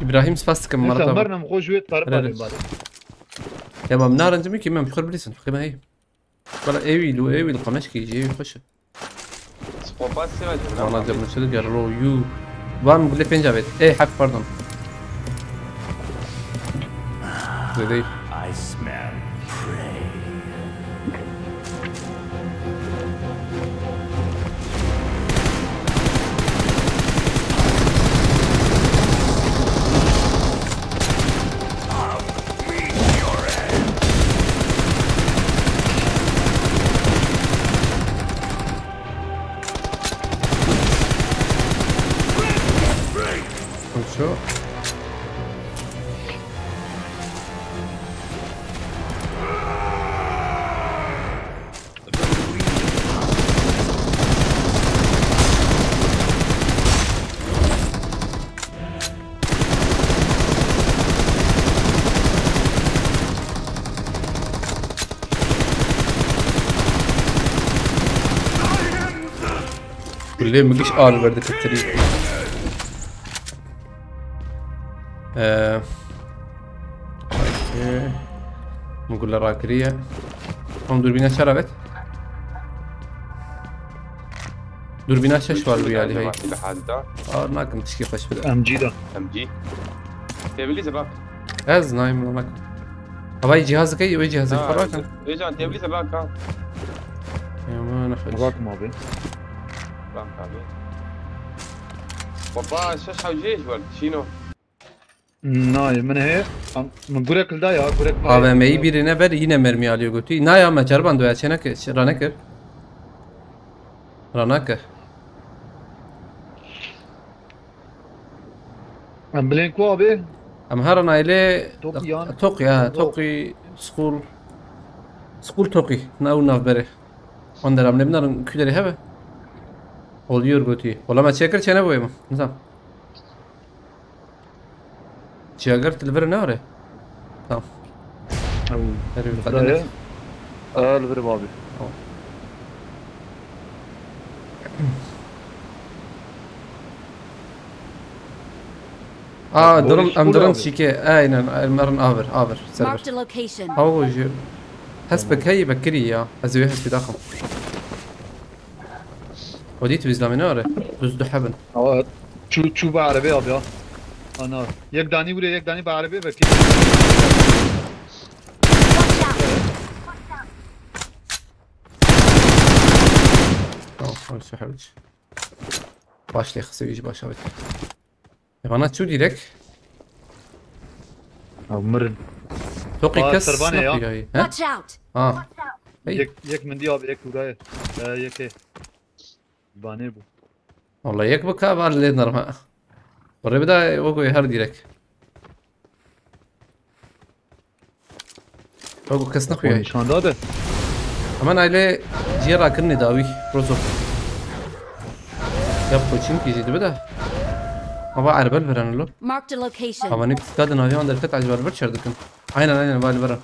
ابراهيم سباست كم مرة مره مرنا مخو شوية طرف رد. بعد يا ما منار انت ميكي ما مش خرب ليسن حكي ما هي ولا ايوي لو ايوي القماش كي يجي يخش سقوبات سمعت والله جاب نشد قالوا يو وان نقول لك فين جابت ايه حق باردون زي I smell prey. شو ليه مجيش بردك التريق اوكي نقول له راكرية هم دوربينات شربت دوربينات ششوال ويالي هاي لحد ناكم تشكي خش بدا أم جيدا أم جي تبي لي زباك از نايم ناكم اباي جهازك اي وي جهازك فراكم ايش انت تبي لي زباك ها يا ما نخرج راك ما بي زباك ابي بابا شش حوجيش ولد شنو ناي من هي من قولك الدايا قولك Abi meyi birine ver yine mermi alıyor götü. Ne ya meçer do ya çenek ranakır. Ranakır. أم بلينكو أبي Ama her an aile توقي يعني Toki ha Toki school Toki nav beri. Onlar amne bunların küleri hebe. Oluyor götü. Olama çeker çene boyu mu? Nizam. Çeker telefonu ne var? Tamam. أو Veriyorum. دايا الفريم ابي درون شيكي aynen المرن آفر سيرفر Marked a location. أو جو حسبك هي بكري يا أزوي حسبي داخل وديت بإسلامي دوز دو حبن أو شو بعربي أبي أنا يك داني ولا يك داني بعربي بكي tamam öyle حلوش باش لي خسي يجي باش هاوي يبغى شو ديرك أو مرن توقي كس سربانة يا. هي ها Watch out. هي يك من دي أبي يك وراي يك باني بو والله يك بكا بعد اللي نرمى وري بدا وقوي هر ديرك وقو كس نخوي هاي شان داده امان aile جيرا كني داوي روزو يا بوچين كي زيد بدا Ama araba veren lo. Marked a location. Ama ne kadın abi onda kat acaba araba çardıkın. Aynen vali veren.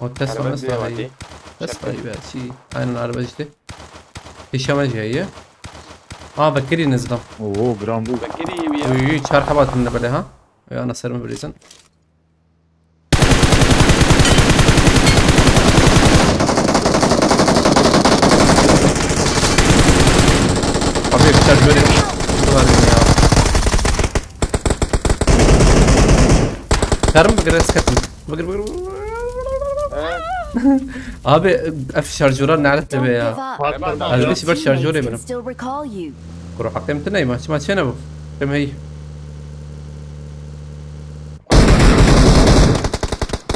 O Tesla Araba nasıl diye var? vadi. Tesla iyi şey. Aynen araba işte. İşeme جاية. بكري نزلم. اوه برامبو بكري يبيا. وي شهر حبات من بلي ها. انا سرم بريزن. حبيبي ترجمني. Karım bıgır eskatım. Bıgır. Abi F şarjörler nerede be ya? Hadi bir süper şarjör benim. Kuru hakkım tane ما شنو ابو كم هي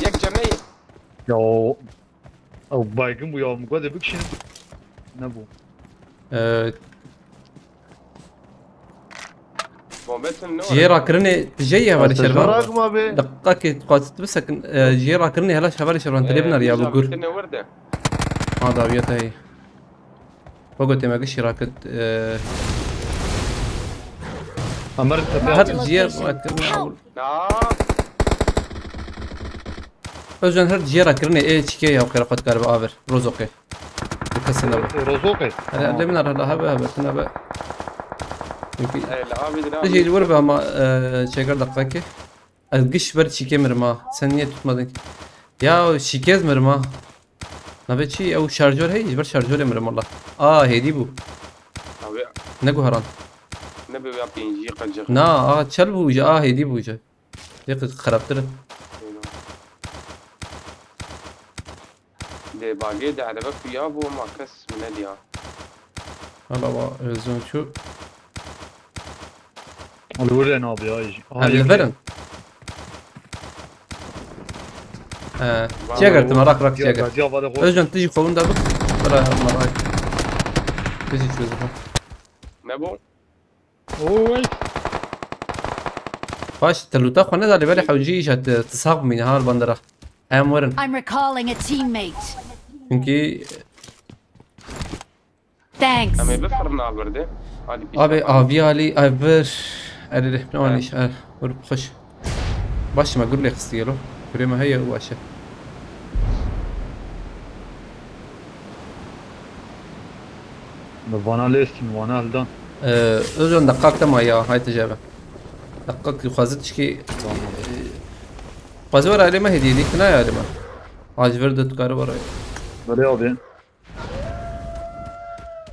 يك جميع. يا او بايقم ويا مقعد بكشن نبو بومبتن نور. جيرا كرني تجيه هذا شربان شراك ما بي دقاك قاصد بس جيرا كرني هلا شباب شربان تلبنا يا ابو قر بتن وردة. هذا وياته هي وقلت ما قش راكد امرت هذا جير ما كرني اول özcan her جيرا كرني اي تشكي يا وكره قد قرب افر روزوكي بكسنا رزوقي انا من هذا هبه تنبا يمكن لا أبي لا. تجي الوربة ama çeker dakikaki. Gış ver çikemerim ha. Sen niye tutmadın ki? Ya şikezmerim ha. Ne çi o şarjör hey bir şarjör emirim Allah. Hedi bu. أبي Ne guharan. نبي ويا بينجي قجق. Na çal bu uca hedi bu uca. Yakıt خرابتر. ده باقي ده على بك ويا بو ما كس من اليا. Allah özün şu. الورين ابي ايجي Halleverin. Çekertim rak çeker. Özcan tiji kovun da bu. Bıra maray. Tiji çözüm. نبو. اوه باش تلوتا خونه ده بالي حوجي شت تصاب من هار بندره. Ayam varın. I'm recalling a teammate. Çünkü Thanks. أما بفرنا برده. abi Ali bir أريد من أول شيء خش باش ما أقول لك استيلو كريمة هي واشة وانا ليستن وانا هلدان أجون دققت ما يا هاي تجربة دققت خازتش كي قازور علي ما هدي ديك لا يا علي ما عاج فردت كاربرا بلي ابي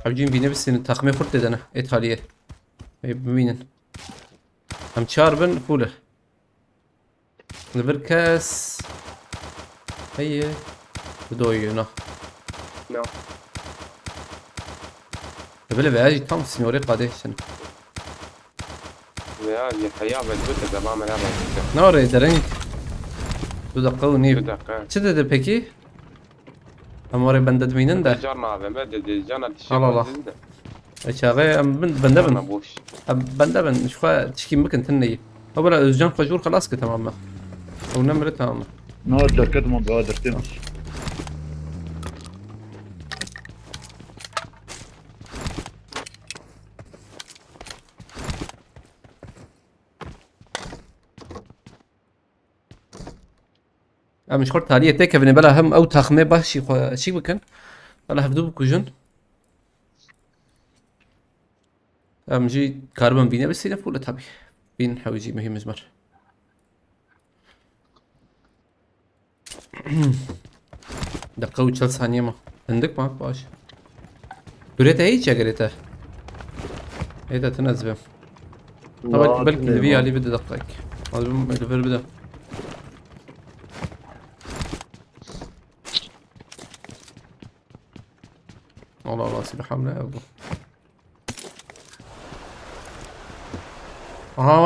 حبجين بينا بس التقمية فرت دنا إيطالية بمينن هم شاربن فوله البركاس هي بدوينا نو. بلا بعاجي تام سنوري قادي شنو يا الحياة بالبوتة تمام أنا بس. نوري درينك تدقوني بدقة. شدد بكي اموري بندد مينن ده جارنا هذا بدي جانا الله. شاغي بندبن نبوش. بندبن شوفا تشكي ممكن تني هو لا زجان خجور خلاص تماما او نمر تماما نقدر كده ما بقدر تمشي مش خرط عليه تيكا بني بلا هم او تاخمي باشي شي بكن بلا هفدو بكوجن جي كاربن بينا بس هنا فولة تابي بين حوجي مهم مزمر دقة وثلاث ثانية ما عندك معك باش دريتها هيك يا قريتها هيدا تنزبه طبعا بالك الفي علي بده دقائق الفير بده والله راسي بحمله يا ابو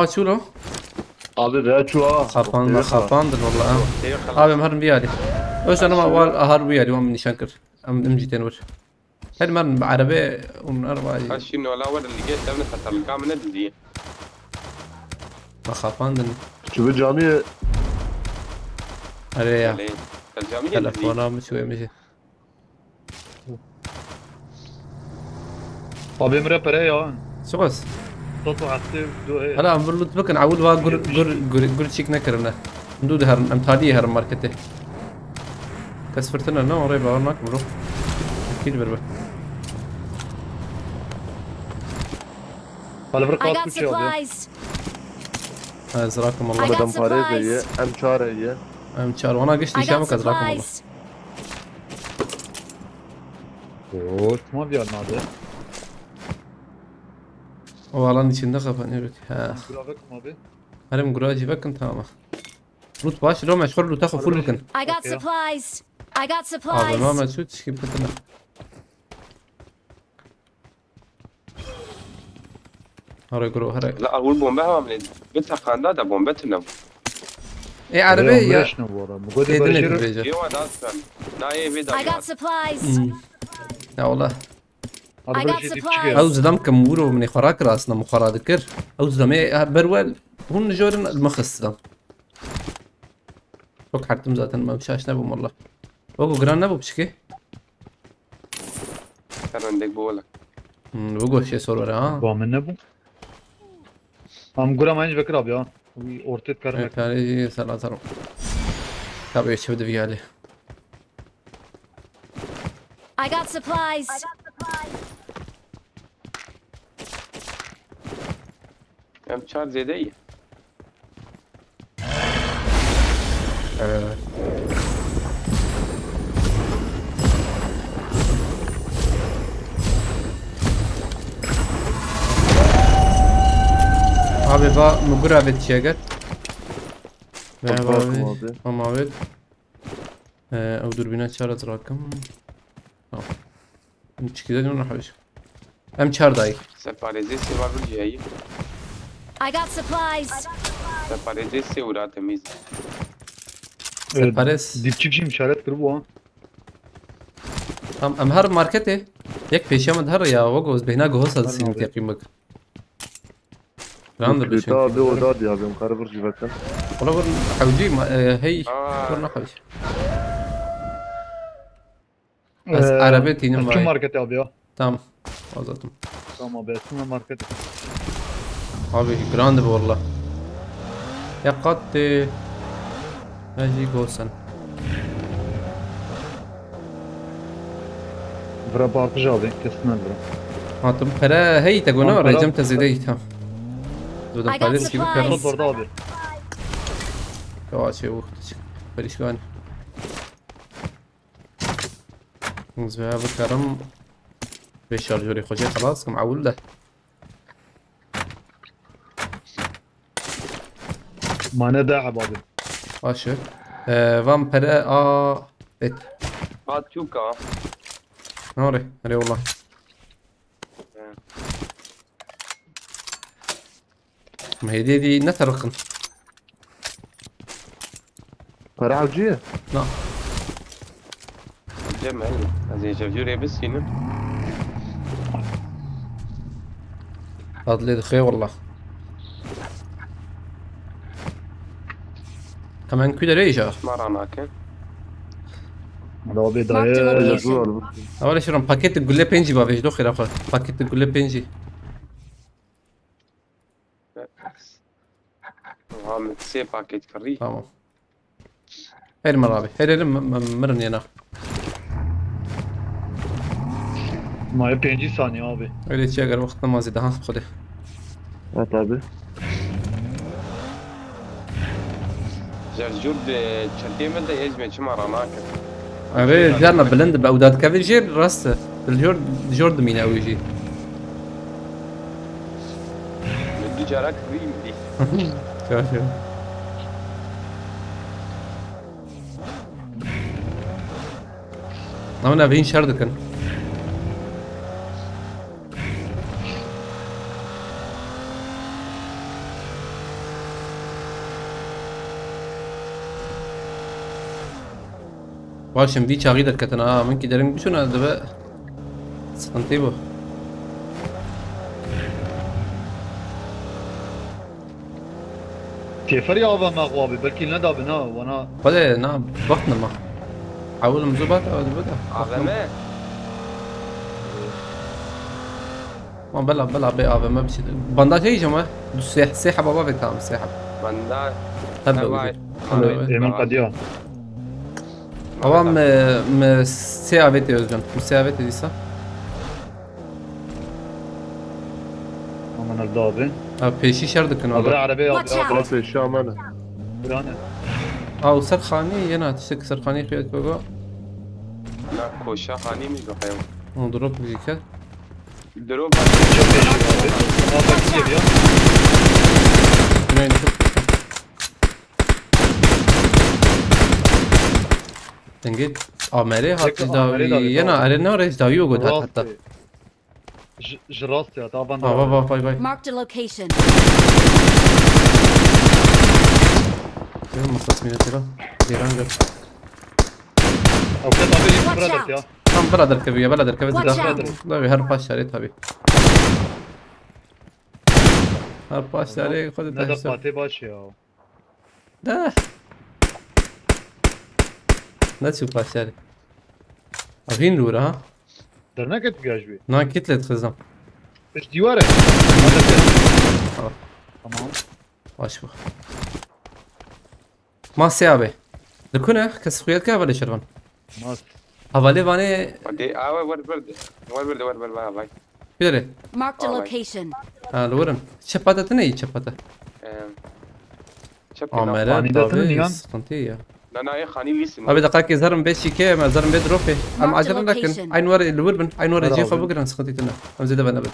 شو له؟ Abi be çuğa. خافاندن والله abi مهرن بيالي ايش انا ما اول اهر بيالي وام من شنكر ام امجي تنور هل مرن بعربي ومن اربعه هالشي انه لا ولا اللي جيت من خطر الكامل ندزي. ما خافاندن Şu bir camiye اريا الجامعة تلفونا مشوي مشي ابي مرة بري يا شو بس صوت عصير دو هي هلا عم بلوت بكن عود وا gur تشيك نكرنا ندود هر ام تالي هر ماركته كسفرتنا نو قريب هناك برو اكيد بربه هلا I بركات got كل شيء ابي supplies. ازراكم I الله got مدام فارس هي supplies. ام شار هي ام شار وانا قشتي I got شامك ازراكم الله supplies. اوه ما بيا نادر والله اني شنو خفني بك ها برافيكم ابي هرم جراجي بكن تمام روت باش لو مشغول لو تاخذ فول بكن I got Okay. supplies. I got هذا ما supplies. مسوتش كيف كنت هرا جرو هرا لا هو البومبه هو من بيتها خاندادا بومبتنا ايه عربية ليش نورا مقود ايه دنيا برجر تبيجر ايوه داسن ناي I فيدا got supplies. لا والله I got برجر supplies. او زدم كمورو من خراك راسنا مخرا ذكر او زدم ايه برول هون جورن المخص دم وك حرتم ذاتن ما مشاش نبو والله وكو جران نبو بشكي كان عندك بقولك بقول شيء صور ها بامن نبو هم قرا ما ينجي بكره ابي ها اورتيت كرمك كاري سلام سلام تابع ايش بدي فيه عليه I got supplies. كم شهر زيدية Abi va mugura vet çeger. تفضل Ve abi. ama vet. او دوربينات شارت راكم. مش كده نروح حوش. ام 4 دقايق. سفاريزي سيبار بالجاي I got supplies. سفاريزي سيورا تميز Paris. ديبچik شي مشارات كربو ها ام هر ماركته. یک پیشم هر یا وگوز بهنا گوز از سین abi. تقییمک. راند بشین. كريتا ابي وداد يا ابي مقرب برجي بكن ولا ور حوجي هي ورنا حوش. بس عربي تينم شو معي. ماركت ابي ها Tamam. Azaldım. تمام ابي اسمه ماركت Abi grande والله. يا قد اجي جوسن. برا بارتج ابي كسنا برا هاتم para هي تقولنا para. رجمت زيدي تام. زودم I got Paris gibi supplies. karım. خذ برضه ابي يواش وقت بريشكان. زبها بكرم بشارجوري خوجي خلاص كم عول له. ما انا داعب ابي باشه. وام para بيت. هات شوكا نوري هري والله. ما هي دي نترقن. فرح وجيه لا. جمع زي جفجوري بس هنا هذا اللي دخي والله. كمان كده ريجا. ما راناك هذا ابي Marked a داير location. اول شيء باكيت الجولة بينجي بافيش دخي رافع باكيت الجولة بينجي. هم سي باكيت كري تمام. هاي المرابي هاي مرني انا. ما هي 5 ثانيه ابي هاي شيء اگر وقت ما زيد ها خده. هات ابي جرجور تشتي مدى يجمع شما راناك ابي جانا بلند باوداد كافيجير راس الجورد مين او يجي. بدو جارك كريم دي شوف. انا فين شردكن. واشم دي شاغيدة كتنا من كده رنج بشونا دبا سنتيبو. تيفر يا ابا ما غوابي بلكي ندى بنا وانا خده نعم وقتنا ما حاول مزوبات او دبدا. عظمة ما بلعب بقى ما بشي بانداج اي جماعة ساحب بابا تمام ساحب بنداج هبل من قديان اوام ساعبتي özcan ساعبتي ديسا من الدابه پیشی شرد کن ابرا والله عربيه Watch out. خلاص الشام انا برانا او سرخاني ينا تشك سرخاني خيات بابا لا كوشا خاني مش بخيم نضرب بيك الدروب جنين تنجد مالي هات داوي ينا ارينا ريش داوي وجود حتى جراستي طبعا باي باي Marked a location. يوم مختصمين كده ديرانجر او كده طبيعي برادرت يا هم بلادر كبير بلادر كبير Watch out. داوي هرباش شريتها بي هرباش شري خذ ندى التحسب قاتي باشي يا ده لا تشوف باشاري أبين لورا ها درنا كنت بيعجبي نان كتلت خزام ايش ديواره تمام واشوف ما سيابه لكونه كسخويات كا ولا شربان ماست هبالي باني ودي ور باي بيدري Marked a Alright. location. لورن شباتا تني شباتا شبكة مالا خاني ده تنين يان. طابيس خنتية لا يا خاني ليس أبي دقاك زرم بيشي كي ما زرم بيد روفي أم Marked عجلا location. لكن عين ور الوربن عين ور برافو. جيفا بقرن سخنتي تنا أم زيدا بنا بد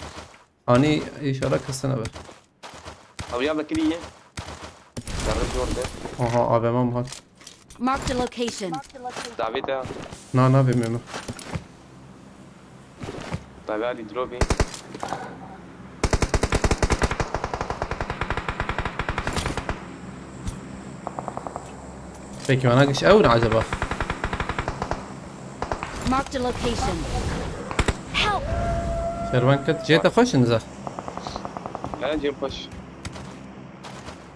أني إشارة كسنا بد او يلا كليه جرب جورده أها أبي ما مهات Marked a location. دافيتا نا بميمه طيب علي دروبي فيكي ما ناقش أو نعجبه Marked a location. Help! شربان كت جيت أخش نزح لا جيم بوش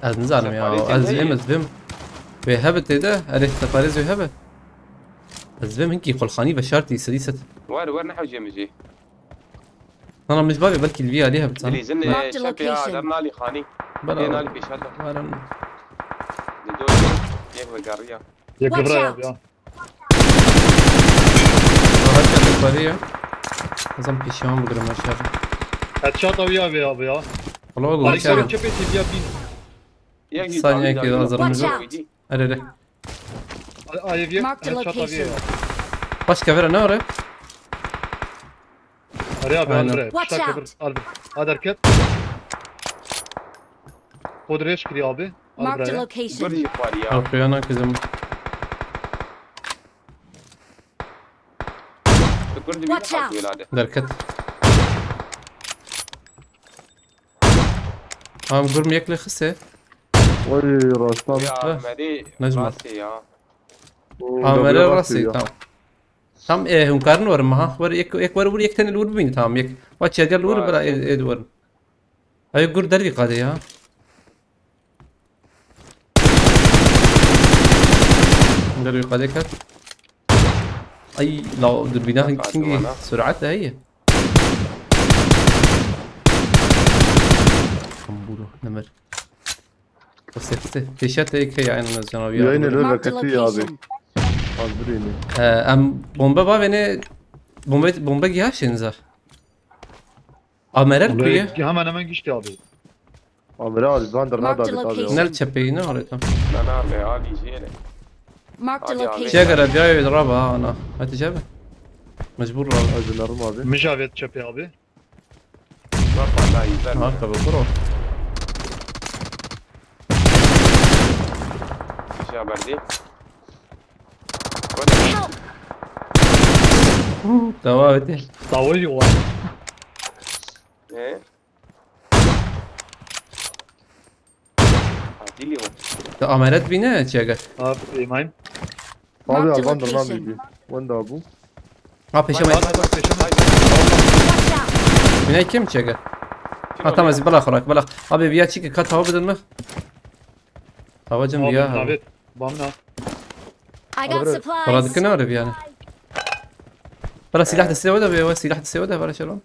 از نزعلم يا از ام زفم بهبت ده اريت تقاريز بهبت زفم هنكي خلخاني بشارتي سديست وين نحو جيم جي انا مش بابي بلكي الفي عليها اللي بتصنع زن Marked شبكة location. درنا لي خاني بلا نالي في شهادة بلا ندور يك بقارية يا Watch كبرى out. يا هرجع الفارية لازم بيشام بقرا ما شاف هتشاط ويا يا والله اقول عليك لك شبكه بيا بين يك ثانية كذا أزر Watch نجو out. اري اي في Marked a هتشاط location. ويا باش كافيرا نوري رياض أنا. Watch out. هذا ركت خد ريش كري ابي Marked a location. برجي خواريا اوكي انا كذا تقول لي Watch out. بيحط ولادة دركت قول ميكلي خسه وي راسان يا مالي نجمة. راسي يا مرة راسي تمام تمام ايه هم كارن ور ما ور يك ور يك تاني الور بين تمام يك واتش اقل الور بلا ايه ور هاي قول دري قادي ها دري قادي كات اي لو دربيناها كينجي سرعتها هي كمبورو نمر بس كيشات هيك هي عين يا الجنوبية عيني لولا Marked a كتي ابي location. حاضريني ام بومبا بابيني بومبا جياش انزر امرر كويه هم انا ما نجيش ابي عمري فاندر Marked نادا a ابي location. نل تشبينا وريتم لا بيعالي جيلة Marked a Hadi abi. location. شجرة جاي يضربها انا هتجابه مجبور رابع اجل ارمى ابي مش ابي تشبي ابي رفع لا يزال هاكا بالبرو يا بردي Help! توابتي طاولي واحد ايه هدي لي امرت بينا شجر ايمان ابي Marked a الفاندر ما location. بيجي وين ده ابو بيشم Watch out! من اي كم شجر تمام بلا خراك بلا ابي بيا تشيك كات هو بدل ما هو جنب بياها بامنا I got فراد supplies. كنا ربي انا بلا سلاح السوداء بيا سلاح السوداء بلا شلون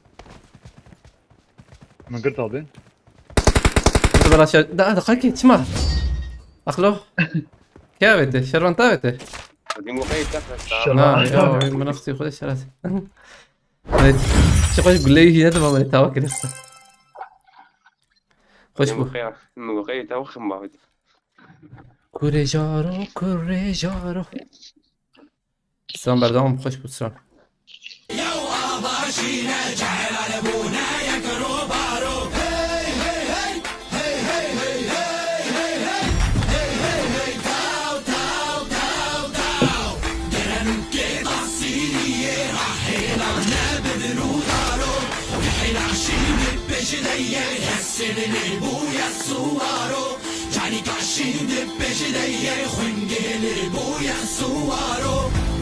من قلت abi. هذا بلا شر ده دقيقة اسمع أخلو كيف بده شربنتا بده دي مخيل تخلص نعم يا من نفسي خذ الشرات شو قولي قول لي هنا تبغى من تاوك لسه خوش بو مخيل توخم ما بدي كوري جارو سلام بردام خوش بود سلام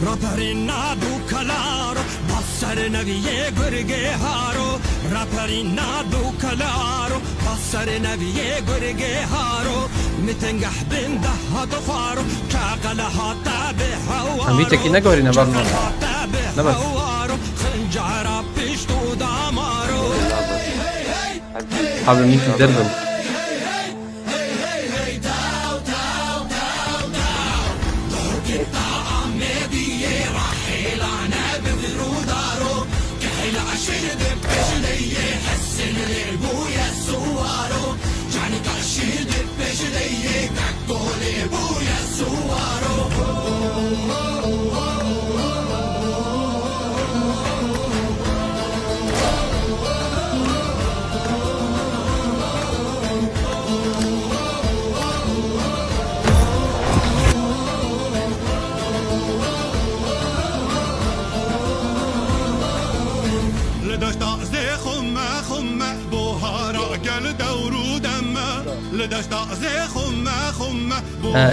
Raparina du calaro, passare navie gurge haro. Raparina du calaro, passare navie gurge haro. متنجح بين ده ضفاره شغلها تابع هواره هم بيتك نقوري نبرنا نبر خنجره بيشتو دماره حابب مين تدربل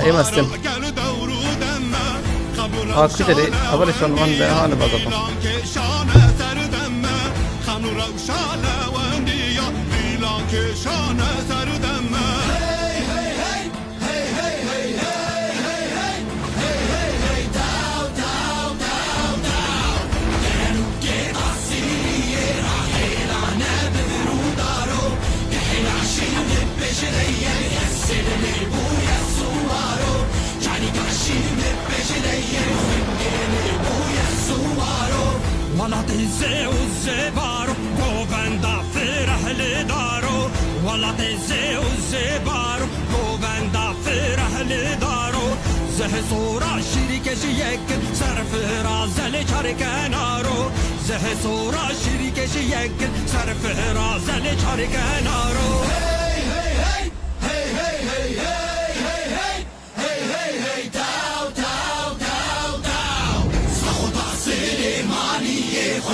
ايه ما استم كده اول شلون من ده انا بقطع ولا تنسى الزبارو جوفندا فرح لدارو ولا تنسى الزبارو جوفندا فرح لدارو زه صورة شريك شيك صرف رازل شركنارو زه صورة شريك شيك صرف رازل شركنارو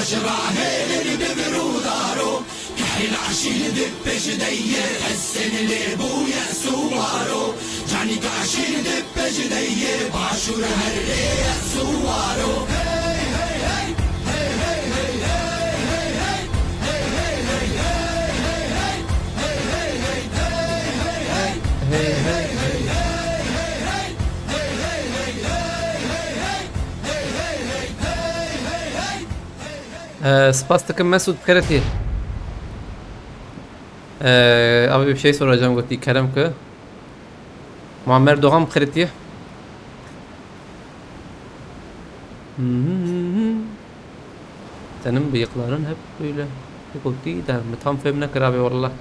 خوش راهل ببرودارو كحيل عشين دبش ديه حسن لبويا سوارو جاني كعشين دبش ديه باشور هرية سوارو سپاس takım Mesut Karati. Abi bir şey soracağım Gökti Kerem ki. Muammer Doğan Karati. Senin bıyıkların hep böyle Gökti de tam femine kır abi valla.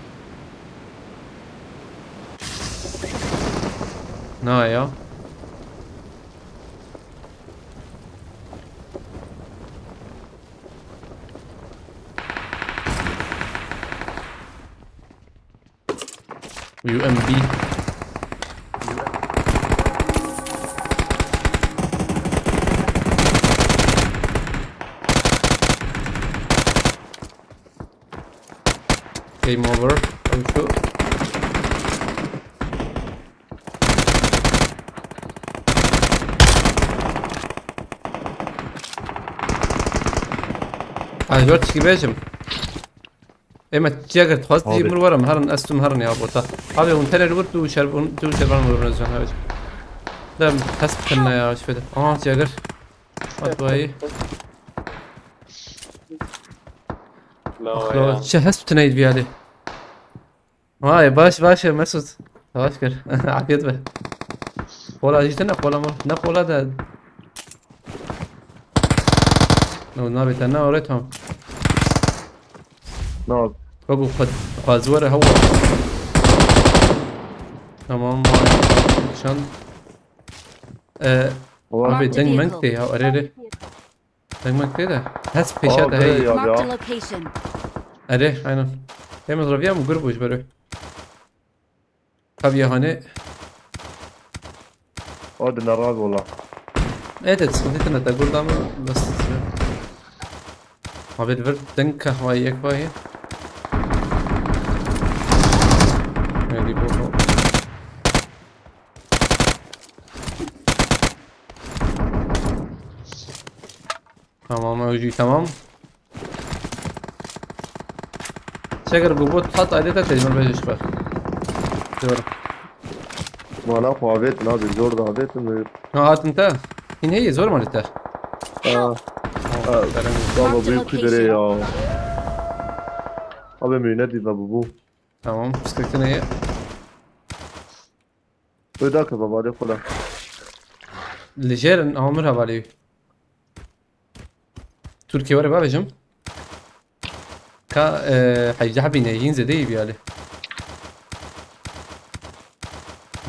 Ne ya? UMB Game over. I'm sure. جورج كيفاجم اما تجاكر تخواست يمر ورا مهرن استم مهرن يا بوتا هذا وانت اللي ورت وشرب تو شربان ورا زين هذا لا حسب كنا يا ايش فدا جاكر اطوي لا شهست تنايد في هذه هاي باش مسعود باش كر عافيت به ولا جيت ولا ما ولا ده لو نابي تنا وريتهم نعم بقوا فازوره هو تمام عشان ابي دنگ منكتي او اريري دنگ منكتي ده هس بيشات هي Marked a location. اره aynen hem zrobiłem grubo już beru طب يا هاني هذا نراض والله. ايه تصدقت ان تقول دام بس ما بيدفر دنكه هواي كفايه هذه بوفو تمام اوجي تمام شكر قبوط تحط عليه تجمل بيجيش بقى دور ما لا خوابيت نادي زور ده هذيت انه هات انت هنا هي زور مالته بابا بيو كده يا ابي من ينادي بابو تمام استكتنا هي وذاك بابا ده خلا اللي جيرن اوامرها بالي تركي ورا بقى جم كا حيجحبين ينزل دي بياله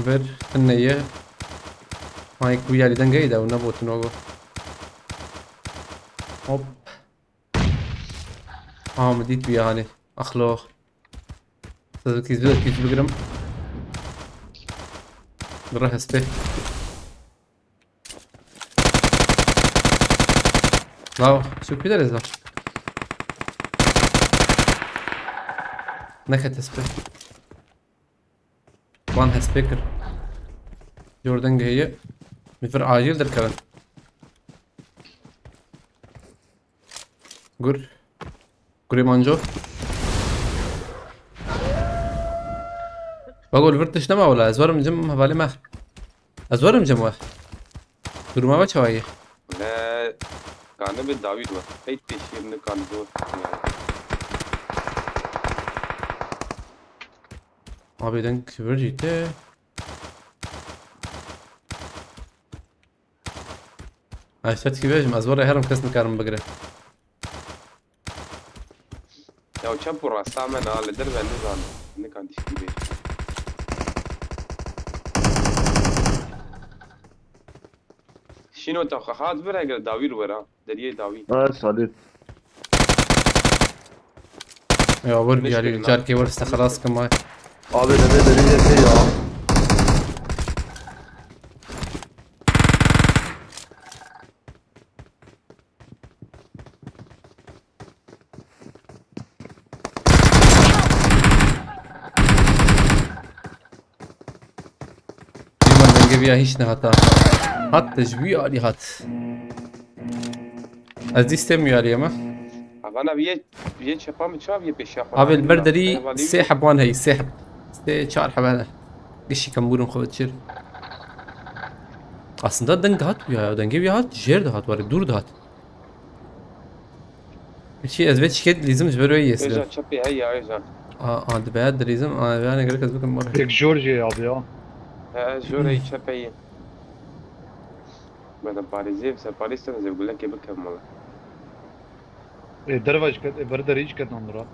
بر النية ما يكوي يالي دنجي ده ونبوت نوغو هوب مديت بيا هاني اخلوخ كيس بقرم بروح اسبي واو شو كده لازم نكت اسبي وان هسبيكر جوردن هي مفر عاجل در كلام قري مانجو بقول فرتش نما ولا ازور من جم بالي ما ازور من جم قري ما بتشويه لا كان بالداويد وقت تشير كان زور Abi denk verjite. عشت كيفاش مزورة هرم كاس نكارم بقرة. لو شامبو راسا من على درب النظام إنك عندي كيفاش. شنو توقعات برا داويد ورا دريه داويد. صديق يا وربي علي جاركي ورسته خلاص كمان. ابي نبي دريه يا بيا هيش نهاتا هات تجبيه علي هات ازدي استمي علي ما أنا بيجي شفام شافي بيشاف ابي البردري سيحب وان هي سيحب شعر حبانا قشي كمبورن خود شير aslında denge hat ya denge bir hat jer de hat var dur da hat şey ezbet şirket لازم جبروا يسلم إيجا شبي هي إيجا عند بعد لازم انا قلت لك مرة Tek Georgia abi ya. جوري شبي بدل باريزي بس باريس تنزل بقول لك بكم والله Dervaj kat, berdar hiç kat namura.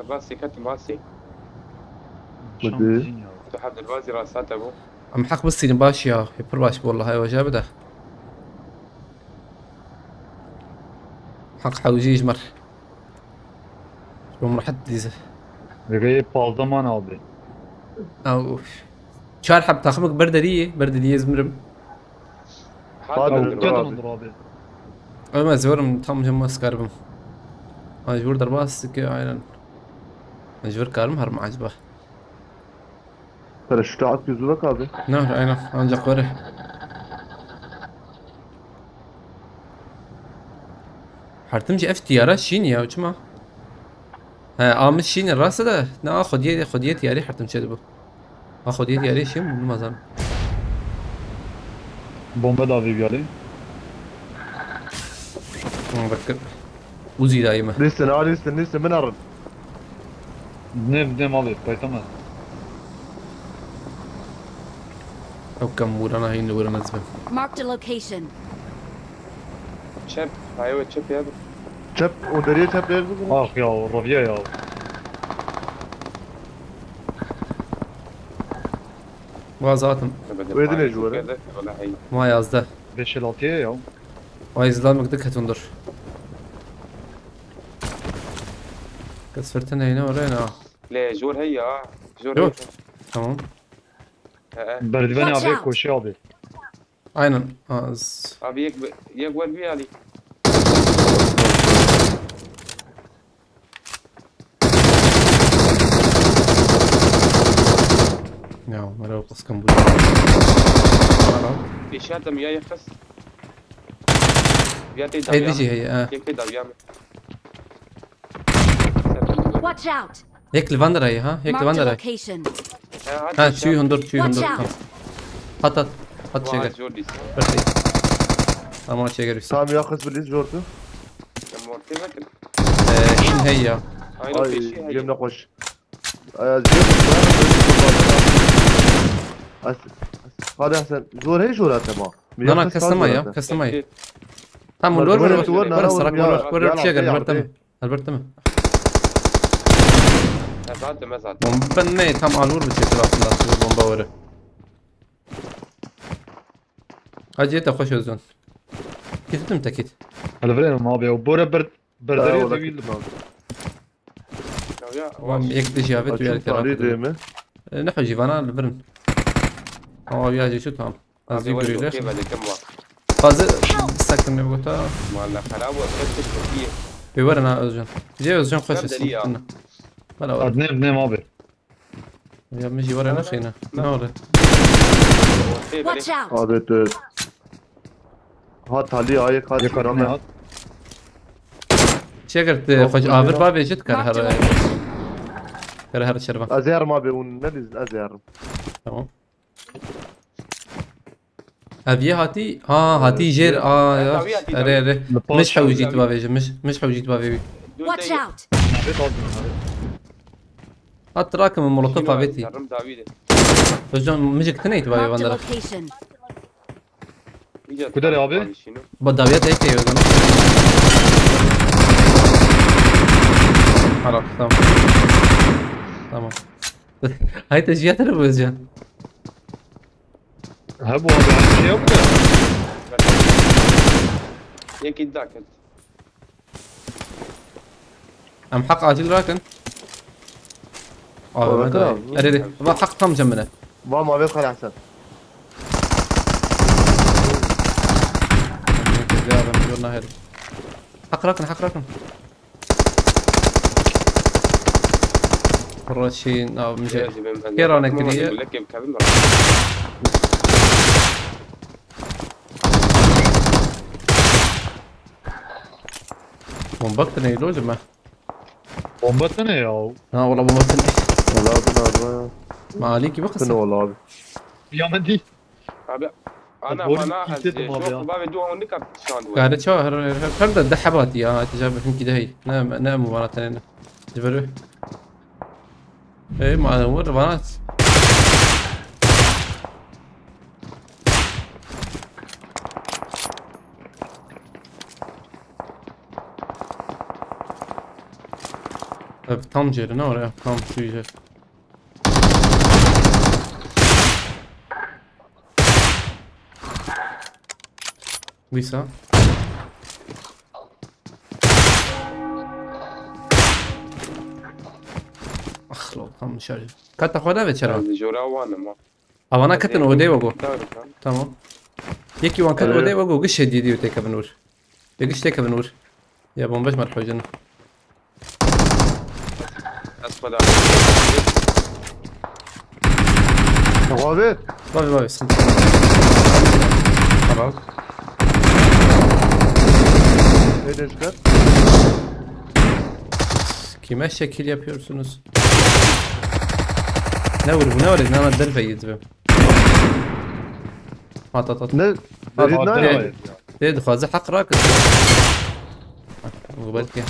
راسي كتم راسي بدي تحب البازي راسات أبو عم حق بس باش يا يبر باش والله هاي وجا بده حق حوجيج مر شو راح تديزه Ve paldaman abi. او شار حب تاخمك بردريه زمرم هذا Kat namura abi. اما زورم tam جم سكاربم مجبور درباس كي عينن مجبور كارم هرم عجبه ترى شو تعرف يزورك ابي نعم عينن انجا قوره حرتمجي افتيارات شين يا وجما ها امس شين الراس ده نا خديه تياري حرتمشي دبو خديه تياري شيم ما زال Bomba da abi yani. بكر وزي دايما لسه من ارد بدنام abi baytamaz. او كم ورانا هي ورانا زبم. Marked a location. شاب ايوه شاب يا ابو Çöp, o deriye çöp nerede bu? Ah ya Rabia ya. غازاتم Verdi ne juvara? ولا هي ما yazdı. 5-6'ya ya. ويزلامك دك هتندر. كسرتنا هنا ورينا. لا جور هي جور جور. هي. تمام. Merdiveni Watch abi out. koşuyor abi. aynen. ابي يقبل بي علي Ya merhaba kıskan bu. ايش هذا يا يخس بياتي ايديجي هي كده بيعمل Watch out. هيك لفاندر هي ها هيك Marked a لفاندر هي location. ها شو هندر شو Watch هندر out. حط شيء واحد جور دي برتي اما شيء غير Sami yakız bilis jortu. لما قلت لك شنو هي هاي لو في Ay شيء هي yemle koş. Ay hadi sen zor hey jor atma. انا كستمايا هم ور سرك ور شيء غير البرتم زاد ما زاد بني تام الور بشكل اصلا بومباور اجيت اخش وزن كنت متاكد Hele vereyim abi ya. Bora berderiye değil. يا يكدي جابت ويا Açık tarihi değil الكلام mi? نحو جيفانا البرن هو ياجي شو تمام قصدي يقولي ليش كيف هذا كم واحد فاز سكتم يبغوتا ما خراب وقت كثير بيورنا اوزجن جي اوزجن خوش السنة ولا ورا Bednam abi. يا مجي ورا نفسينا نوري Watch out. Adet. Ha tali ayık hadi Yakarım karamel. ya. شكرت خوش افر بابي جد كرهر كرهر الشربة Azerm abi un ne dizin azerm. تمام ابي هاتي هاتي جير يا اري اري مش حوجيت بابي مش حوجيت بابي Watch out. Abi kaldım abi. حط راكم المولوتوف بابيتي وجون مجيك تنيت بابي Marked a بندر location. Kudar abi. بداويات هيك يوزن خلاص تمام تمام هاي تشجيعات انا بوزجان Ha bu abi her şey yaptı. ياك يداك ام حق عاجل راكن تمام. اري ما حق طم جمنا Vam abi kal ahsen. حق راكن رشين او مجي كيرانا كديه بومبتني لو جماعة Bomba ne ya? ها والله بومبتني Valla abi ما عليكي بقص ne valla abi. Yaman değil. انا بقول انا لك كنت أبغى. شوف بابي دوها ونكت شلون قاعدة شو هردا دحبات يا تجاب الحين كده هي نام مباراة تانية جبروه ايه ما نور بنات tam جير نور يا tam شو جير ويسا اخلو tam شارج كاتا خودا بچرا جورا وانا ما اوانا كتن اودي وگو تعرف تمام يكي وان كت اودي وگو قش جديدي وتيك بنور يقش تيك بنور يا بومبش مرحو جنة اسفل Abi. بابي سنت خلاص Ne deşker? Kime şekil yapıyorsunuz? Ne vur bu ne var ne var derfe yitbim. At. Ne? Derin Abi, ne? abi. Dedi fazla hak rakı. Bu belki.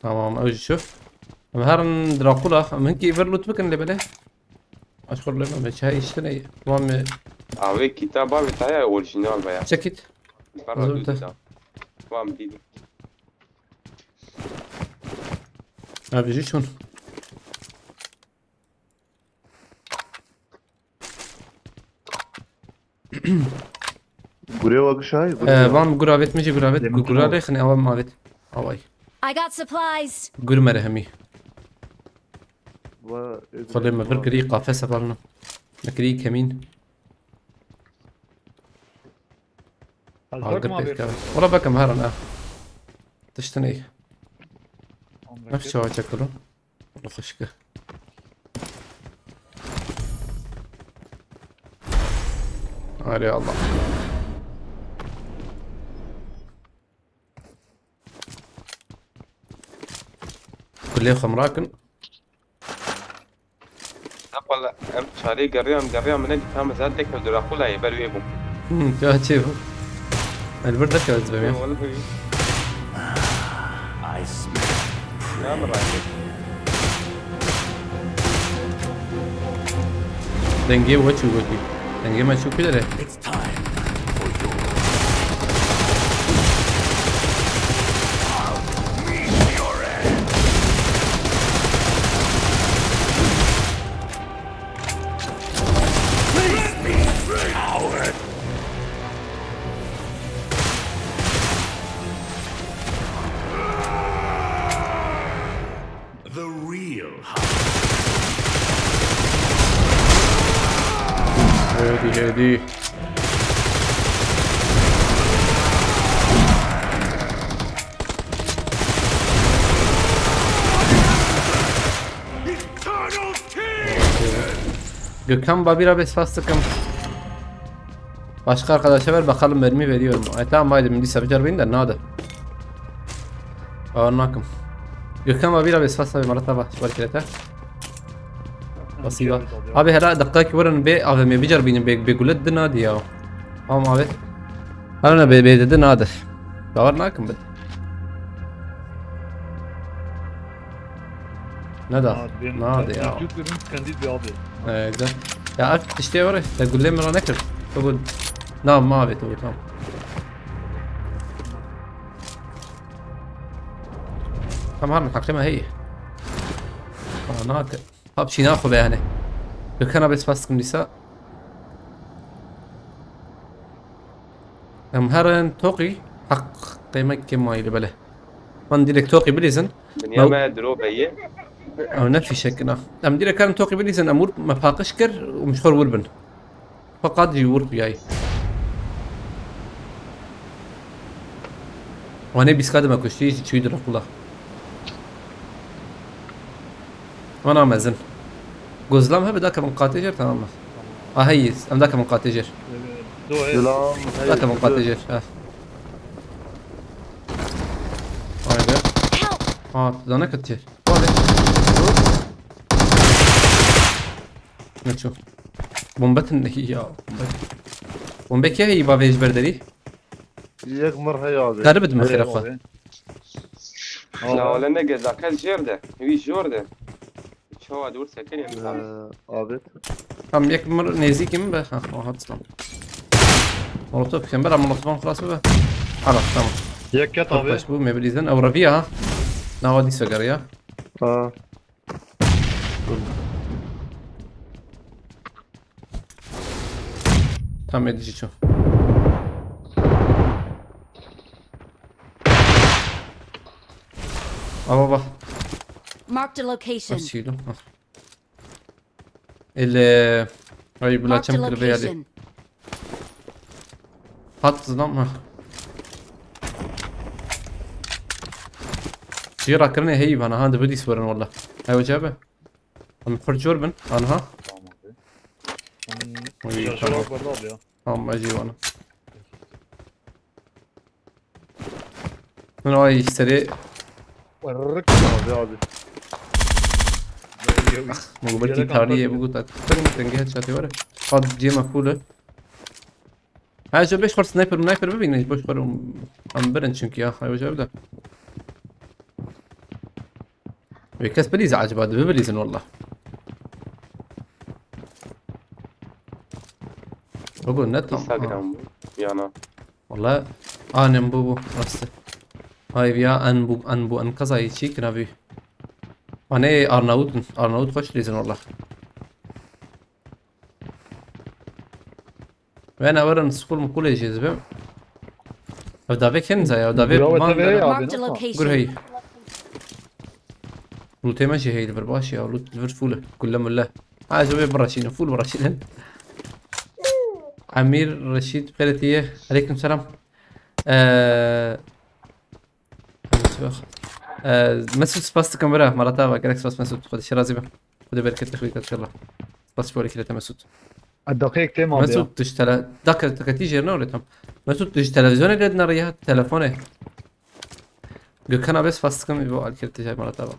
تمام اوجي شوف هرن دراكولا من هيك ايفرلوت بكن اللي بله اشكر لما مش هاي اشتري تمام اوي كتابه بتاعي اوريجينال بيا شكت برا زبطة. دوزا تمام دي بيجي شون Buraya bakış hay. بام قرابت مجي قرابت قرابت خني اول ما بيت اواي I got supplies. قر مرهمي خلي ما بركري قافسه بالنا نكري كمين Hazır mı abi? والله بكم هرنا تشتني نفس شو شكله والله خشكه يا الله كلية خمراكن والله ام شاري قريهم من اللي فاهم زادك دراكولا يبلو يبو شو تشوفه البرد كذا زبمية والله نعم رايك دنجي وشو وكي دنجي ما شو كده ليه The real هادي eternal king. Gökhan Babira bes fastıkım. Başka arkadaşa ver bakalım mermi veriyorum. Tamam haydi şimdi sabıcar beyin de ne adı? Anladım. Gökhan Babira bes fastıkım marata bak şbarkelete. بسيطة أبي هلا دقائق ورن بي أبي ما بيجر بيني بيقول الدنا دياو أم أبي أنا بيدنا هذا دورناكم بد ندا نادي يا Vücut ürün kendi bir abi. güzel ya أكيد تشتري ورا تقول لي مرة نكر تقول نعم ما أبي تقول نعم كم هرن حقيمة هي ناكر أبشي ناخذ يعني لو كان بس فاسكم نساء هرن توقي حق قيمة كم ما يلبله من ديرك توقي بليزن بنيامة دروبية أو نفي شكنا أم ديرك كان توقي بليزن أمور ما فاقش كر ومشهور وربن فقط يور بياي وأنا بيسكاد ما كشتي شو يدرك الله وانا مازن قزلام هبه ذاك من قاتجر تمام هيس ام ذاك من قاتجر Selam. ذاك من قاتجر هاي ده كتير ولا نشوف بومبتن هي بومبك هي بافيج بردري Yak مرحبا abi. قربت من خرافه لا ولا نجد ذاك الجردة هي جردة شو دور سكن يا Abi. هم يك مر نزيك من به ها تسلم مولوتوف كان بلا مولوتوف خلاص بقى خلاص تمام Yakket abi. باش بو مبليزن او رفيع ها ناودي سجاريا Ha. تمام ادي شو بابا Marked a location. اشيله اللي هاي بلا Marked a كم كربي عليه location. حط صدام جيرا كرني هيب انا هذا بدي سورن والله هاي وجابه انا فرجور بن انا ها Şaşı var burada abi ya. هم اجي وانا من راي يشتري Varırık. Abi abi. مقبلتي تاريه بقول تنجي هاد شاتي ورا قد جي مقبوله هاي شو بيش خور سنايبر منايبر ببين بيش خور ام برن çünkü ya هاي وجاب ده بكس بليز عجب هذا ببليزن والله. بقول نت انستغرام يانا والله انا بوبو راسته هاي بيا انبو انقذ اي شيء كنا بيه انا ارناوت خوش ليزن والله. وانا ورن سكول مقولة جذبه او دافي كنزا او دافي قول هي لوتي ماشي هي البرباشي او لوت الفرفولة كلها مله عايز براشين فول براشين. عمير رشيد قالتيه عليكم السلام. مسعود سباس كاميرا مرتبة قالك سباس مسعود خد الشرازي بقى خد بركة اخويك ان شاء الله. سباس فورك لتا مسعود. الدقيق تيم مسعود تشتري ذاك تكتيجي نورتهم. مسعود تشتري تلفزيون اللي بدنا ريها تلفونه. قل كان بس فاست كم يبغى على كرت جاي مرتبة.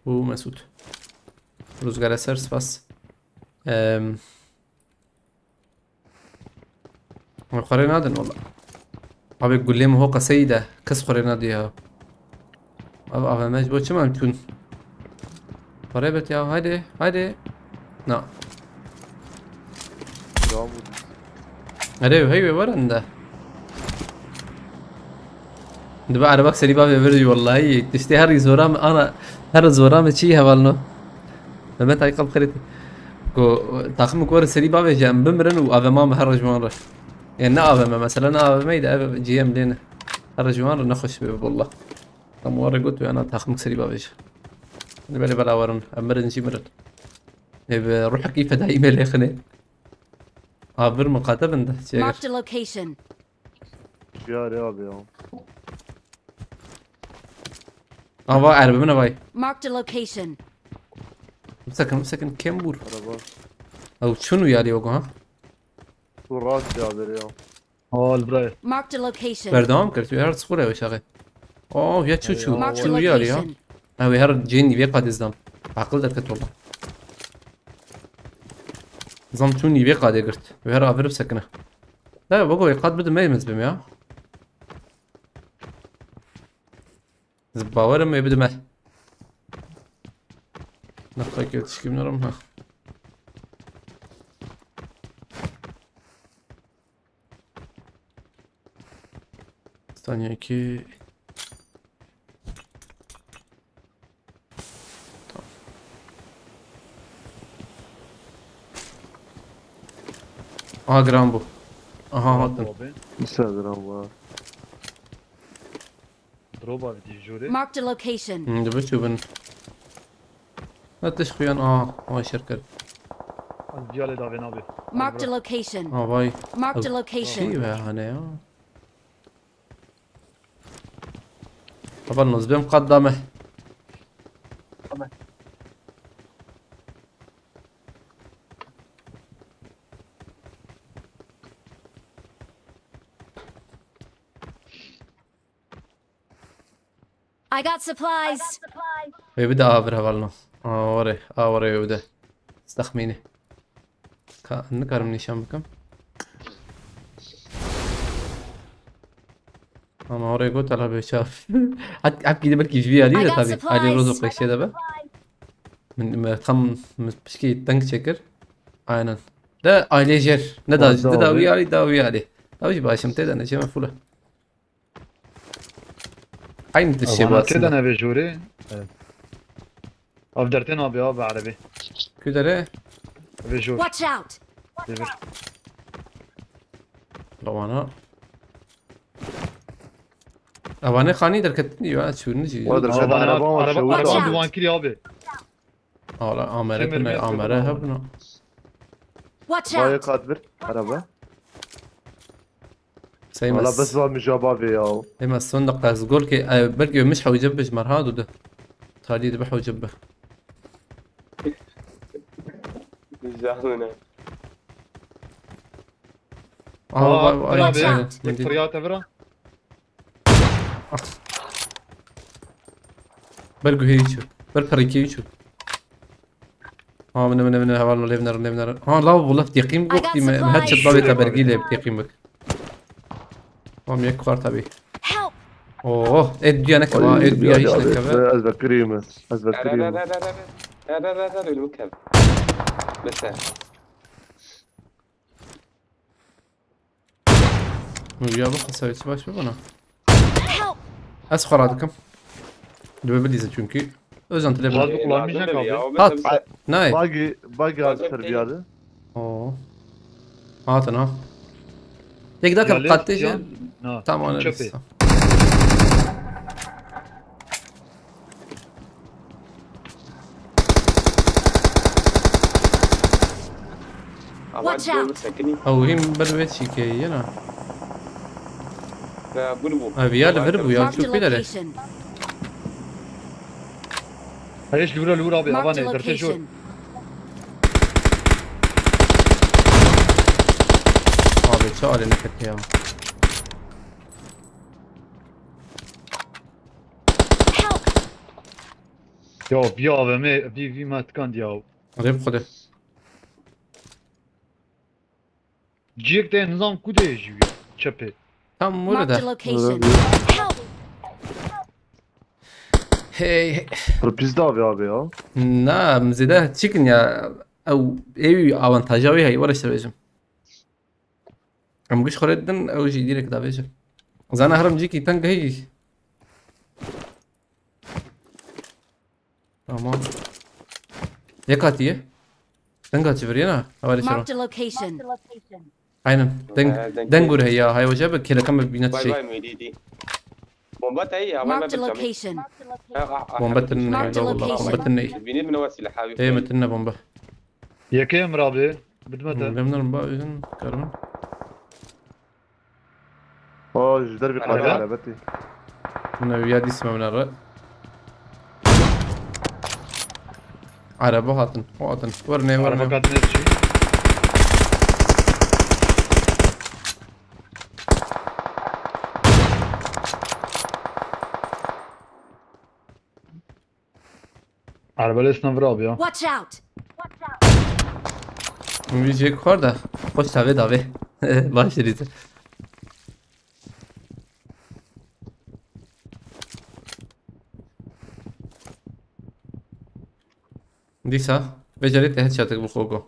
هو مسعود. روز قال سير سباس. قرينا هذا والله. أبي يقول لي ما هو قصيدة كس قرينا ديها. أبغى ما يجبر شو ما تكون. قريبة يا هايدي. لا. هي ورن ده. ده بقى أنا بكسر بابي فيديو والله هي تشتي هري زورام أنا هر زورام شيء هبالنا. لما تاي قلب خريطة. كو تاخم كور سري بابي جام بمرن وأبى ما مهرج مرة. يعني نأبى مثلا نأبى ما يدا جي إم لنا. هرجوان نخش والله. كم مرة قلت أنا تاخم سري بابي. أنا بالي بلا ورن أمرن شيء مرن. بروح كيف ده إيميل يا خني. عبر مقاطب انده Marked a location. يا ابي اه عربي من باي. Marked a location. مسكن كمبور او شنو يا ليوغو ها راس يا ابي البراي Marked a location. بردام كرت هر صوره وش اخي يا شو يا لي ها او هر جيني بيقا دزدم عقل دركت والله نظام شوني بيقا دقرت وهر افرب سكنه لا بقول يقاد بده ما يمز بهم يا زباور ما يبدو ما نقطة كده تشكي من رمها ثانية كي جرامبو هاتن لسه جرامبو دروبا بدي جوري Marked a location. ده بتشوفن لا تشخيان ما شركة الجالي دافي نابي Marked a location. باي Marked a location. شي بقى هنا طبعا نصبي مقدمة I got supplies. يبدأ أبرها بالنا وري يبدأ استخميني نكرم نيشان بكم ما وري قلت على بيشاف عبكي ده بركي فيها لي ده تابي علي رزق الشيء ده بقى من خم بشكي تنك شكر عينا ده ايليجر ده داوي علي داوي باشم تدا انا شي مفوله عين الشباب كده انا بجوري افدرتين ابي عربي كده ليه بجور Watch out. أنا خاني دركتني يا شو نجي عربي دوان كلي ابي لا أمرة هبنا Watch باي out. قادر عربة سيمس ولا بس ما مجابابي يا إما الصندوق تاز قول كي بركي مش حوجبش مرهاد وده تالي ذبح وجبه جاهنا فريات افرا بركو هيشو بركو ريكيشو من هوالنا ليفنر لا والله بتيقيم وقتي ما هادش الضابط برقي لي بتيقيم بك ميك كوار تبي Help. اوه ادي انا كمان ادي ايش لك كمان ازبا كريمة ازبا لا لا كريمة لا لا لا لا لا لا المكب بس ويا بخ سويت باش بنا اسخر هذاكم دبابليزه çünkü özan Lazım tele kullanmayacak abi. Hat. Nay باقي هذا التربية اوه هاتنا هيك ذاك القتيش تمام انا لسه Watch out. او هي بالبيت شي كي انا قلبو ابي يا فربو يا Marked a شوف كده ليه location. ايش لورا ابي Marked a افاني درت شو location. هذا سؤال انك يا Help. يا ابي في ما تكان يا غيب خده جيك ده نظام كده يجي çöpe. tam Marked a burada location. Help. hey Bizde abi ya. نعم زيادة تشيكن يا او اي avantajı هي ولا اشتريجم ام قش خردن او جي ديرك دا بيجم زانا هرم جيكي تنق هي تمام يكاتيه تنقا تشفرينا حوالي شنو Marked a location. aynen دنقور هي هاي وجابك كده كم بينات باي شيء باي ميديدي بومبات هي Marked a location. بومبتن Marked a والله location. بومبتن بيني من وسيله حبيبي ايه متنا بومبا Ya kim abi? Bitmedi. قمنا بقى اذن كارمن دربي أنا قاعد لا. على بتي. من ويادي اسمه من الرأي عربة هاتن واتن ورني Araba ورني kadın etçi. Arabayla esnaf abi ya. Watch out. میشه کار ده خوش تاوه داوه باشه ریزه دیسا بجارید هد شاتك بخوگو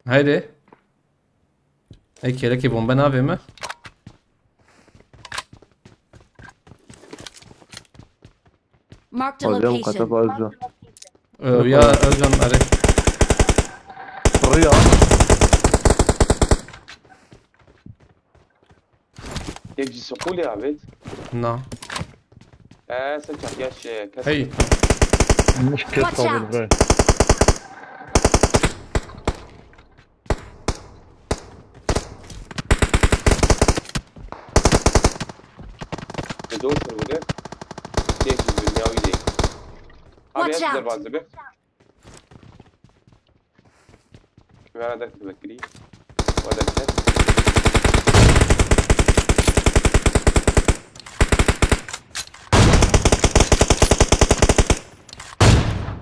هایده ای کله که بومبه ناوه ما Marked a اليوم location. كتب أزا. ويا ارجان اره ريا. يجي سقول يا عبيد نا سنتك ياش كسر هي Müşket Watch kabul out. bre. بدون سرورة ليش الدنيا ويديك هذا Watch يصدر out. بعض زبق ما هذا تبكري وهذا الكت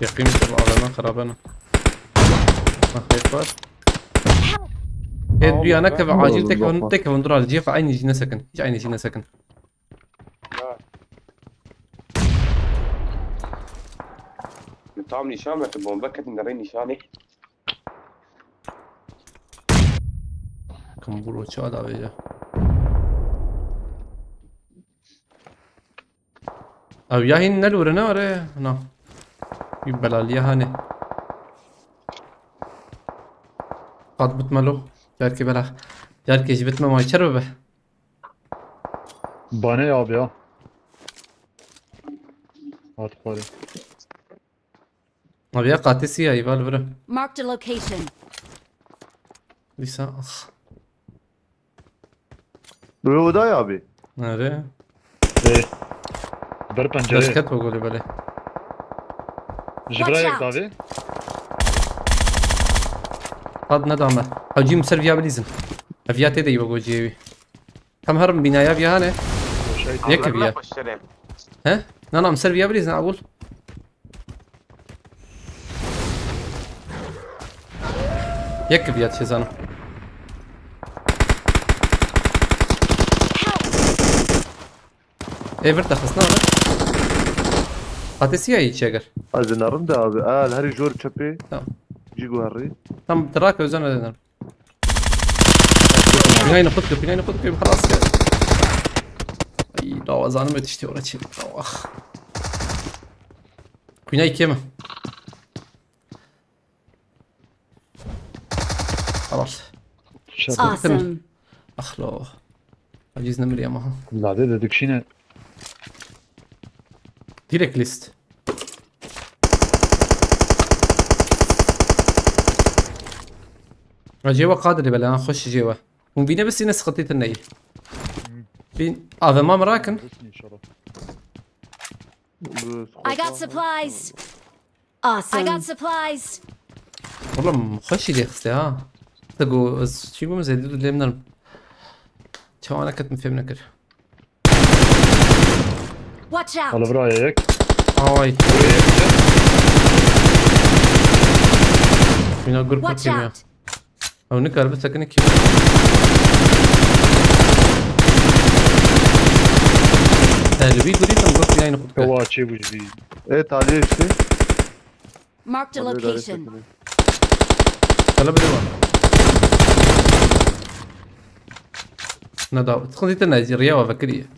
يقيم تبع على خرابنا ما خيفات ادري انا كيف عاجل تكفون درا الجيف عيني جينا سكن ايش عيني جينا سكن طعم نشامة بومبكة نرين نشاني كم برو شو هذا بيجا او يا هين نلورنا ولا نا يبلا لي هاني قد بتملو جاركي بلا جاركي جبت ما يشربه Bana ya abi ya. At bari. ابي قاتسي هاي بالبرا Marked a location. لسه اخ Burada ya abi. ناري Ber بس pencere. كتب اقول بلا Jibrayek Watch out. abi. قد ندامه اجي مسرفيا بليزن افياتي دي بقول جيبي كم هرم بنايا بيا هاني يك بيا ها انا مسرفيا بليزن اقول يك بيات شزانو ايفرت خصنا ولا قاتسيا يتشاغر از نرم ده abi. هری جور چپی. تمام جيجو هري. تم تراك وزن بناين خدك بناين خدك خلاص كده اي لا وزانه ما تشتي ولا شيء اخ بناي كيما خلاص Awesome. اخلو عجزنا من يامها العدد هذيك شينا ديريكت ليست جوا قادر بلا نخش جوا وبينا بس ينس خطيت النية بين هذا ما مراكن I got supplies. Awesome. I got supplies. والله مخش دي خصتي ها تقو شي بوم زي اللي من شو انا كنت مفهم نكر Watch out. على برايك هاي من اقول Watch كيمياء out. او نكر بس لكن كيمياء اللي بيقول لي نقول في عين خدك كواتشي وجديد ايه تعالي işte. Marked a location. طلب دوا ندا تخليت نيجيريا وفكريه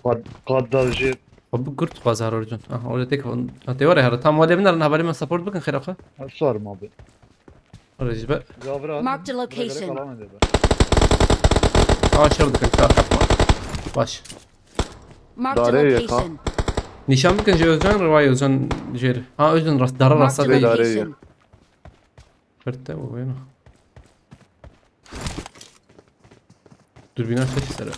قاد درجه خب قلت بازار ارجون ولا تك انت وري هذا تام ولا بنر نهبل من سبورت بكن خير اخا صار ما بي رجب Marked a location. شرط كان باش Marked a Dareye, location. نشان بكن جوزان روايه وزن جير ها اوزن راس دار راس Marked a دي location. فرته وينه دوربينات شو سرع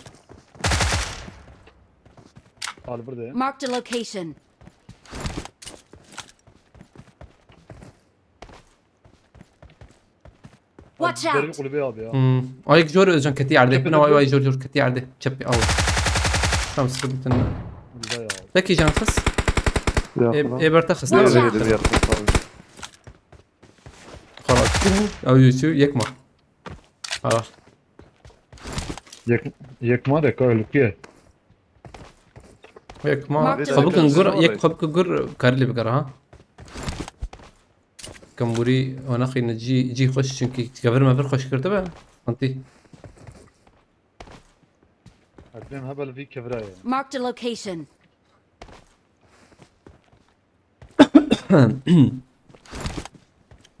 على برده Marked a location. Watch out. قلبي ابي يا ايك جور اوزن كتي عرده بنا واي جور جور كتي عرده تشبي اول خمس سبتن لكي جان خص ايه برتخص Watch لا out. خلاص او يوسف يكما خلاص يك ما ده كارلو كيه يكما Marked خبك نقر location. يك خبك نقر كارلي بقرا ها كمبوري وانا خي نجي جي خوش چونكي قبل ما خوش كرتبه انتي هتبين هبل في كفرايه Marked a location.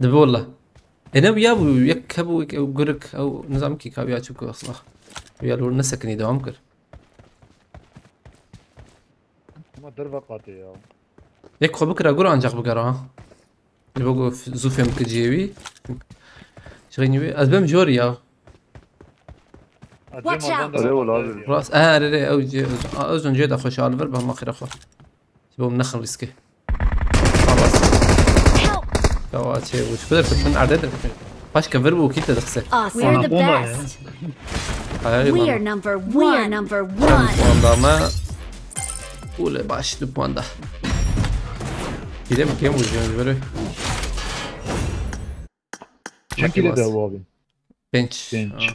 دبي والله انا ويابو يكبو قرك او نظام كي كابيا شوكو اصلا ويا لو نسكني دوام كر ما دربه قاتي يا يك خبك را قرا انجاق بقرا ها اللي بقو زوفيا مكجيوي شغيني ازبم جوريا Watch out. أري ولا هذا. راس ري او جي اوزن جيد اخو شالفر بهم اخر اخو تبو منخن ريسكي خلاص Help. كواتشي وش بدك من عدد باش كفربو كيتا دخسه Us. We're the best. We are number one. We are number one. والله ما ولا باش دبوان ده كده مكان وجهه بري چنکی ده وابی بنش بنش.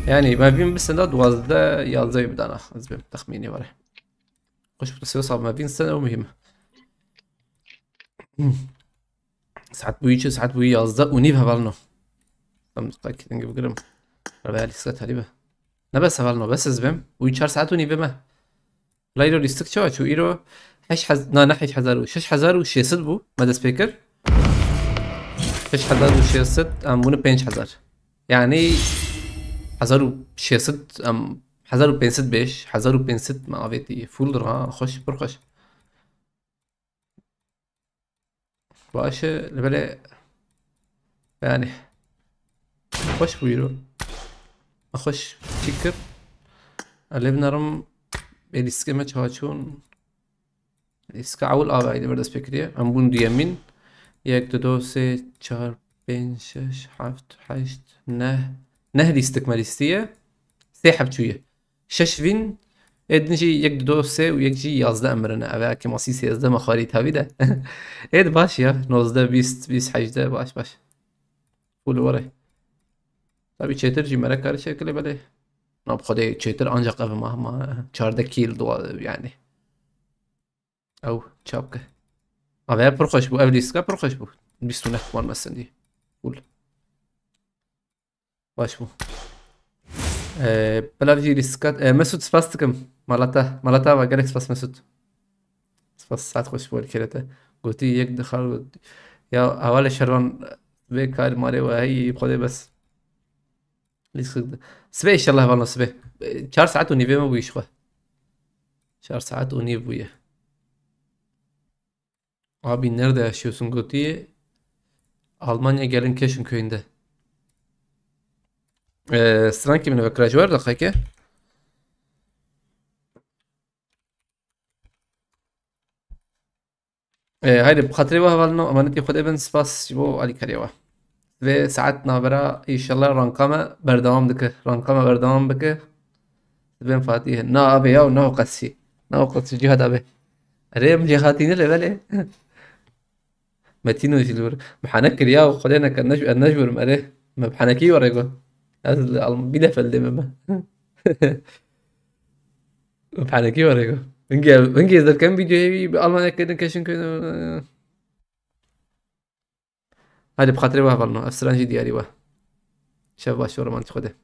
يعني ما بين بس سنة دوازده يازده بدانا أزبم تخميني ورا خوش بتصير صعب ما بين سنة ومهمة ساعات بويجي ساعات بوي يازده ونيفها بالنو تم متأكد إني بقرم ربع لي سكت هريبة نبس بالنو بس أزبم ويشار ساعات ونيفها ما لا يرو ليستك شو يرو هش ناحية حزارو شش حزارو شيء صدبو مدى سبيكر شش حزارو شيء صد أمونه بينش حزار يعني حزارو شيء صد حزارو بينست بيش حزارو بينست ما عرفتي فول راه خوش برخش باش لبلا يعني خوش بيرو اخوش فكر اللي بنرم الاسكي ما تشون الاسكا اول ابا ايدي برد سبيكريه ام بون ديامين یک دو سه چهار پنج شش هفت هشت نه لیستکمالیستیه سه حبچویه شش وین ادنجی یک دو سه و یک جی یازده امرنه اوه که ماسی سیزده مخاری تابیده اید باش یا نوزده بیست بیست هجده باش فول وره طبی چیتر جی مرا کاری شکلی بله ناب خودی چیتر آنجا قبل ما 14 کیل دو یعنی او چاپ که اوه پر خوش بود اولیسکا پر خوش بود 29 مان مسندی قول باش بو بلافجي ريسكات مسعود سباستكم مالتا وقالك سباس مسعود سباس ساعت خوش بول كرته قلتي يك دخل يا اول شران بكار ماري وهي خدي بس سبي ان شاء الله والله سبي 4 ساعات ونيفي ما بويش خو 4 ساعات ونيف بويه abi nerede yaşıyorsun Guti? Almanya Gelsenkirchen köyünde. Stranki من فكرة جوار دقيقة هاي بخاطري وهالنو أمانتي خد ابن سباس جبو علي كريوه و ساعتنا برا إن شاء الله رانقامة بردوام دكه رانقامة بردوام بكه بين فاتيه نا أبي أو نا قصي جهاد أبي ريم جهاتين اللي بالي متينو جلور محنك رياو خلينا النجور مره ما بحنكي وريقو بيدا فلدم بحنكي وريقو انجي إذا كان فيديو هيبي بألمانيا كده كاشن كده هذه بخاطري واه بالنا أفسرانجي دياري واه شاف باشو رمانتي خده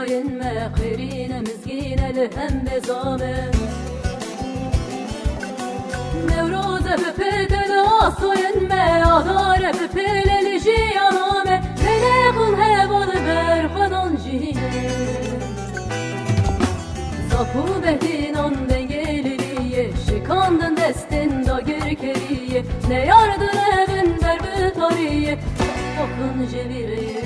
ينما خيرين مزقين لهم بزامه نوروز ببيت العصو ينما عذار ببيل لجي عنامه بلاغن هبال برخدان جينه صفو بهدينان دنگلiliye şikandın destin da gürkeliye ne yardın evin berbi tariye okun ceviriye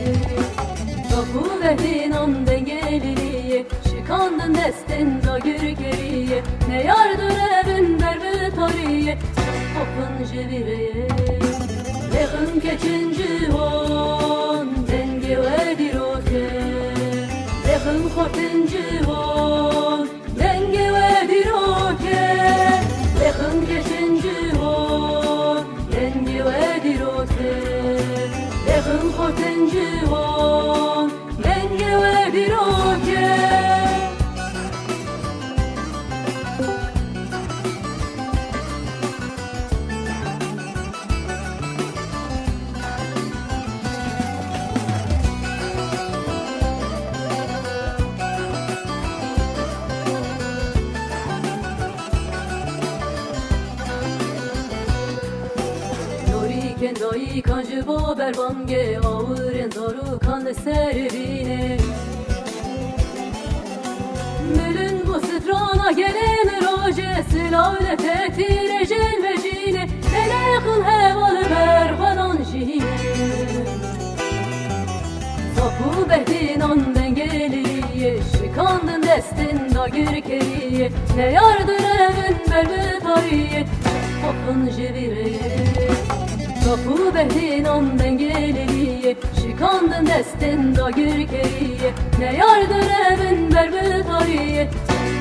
Kapı verdiğinan dengeliliye Şikandın destin da gürgeriye Ne yardır evin berbi tariye Kapın cevireye Leğin keçinci hon Dengi ve diroke Leğin kortinci hon Dengi ve diroke Leğin keçinci hon Dengi ve diroke Leğin kortinci hon Kendai kanjı baber bange ağırın daru kan servine Mülün bu strana gelen roje silavle tetire jelvecine Telekın hevalı berbanan jine Sapu behdinan dengeliye Şikandın destin da gürkeliye Ne yardır evin berbi tariye Kapın jevireye Kapı behdinan dengeliliye Şikandın destin da gürkeliye Ne yardır evin berbi tariye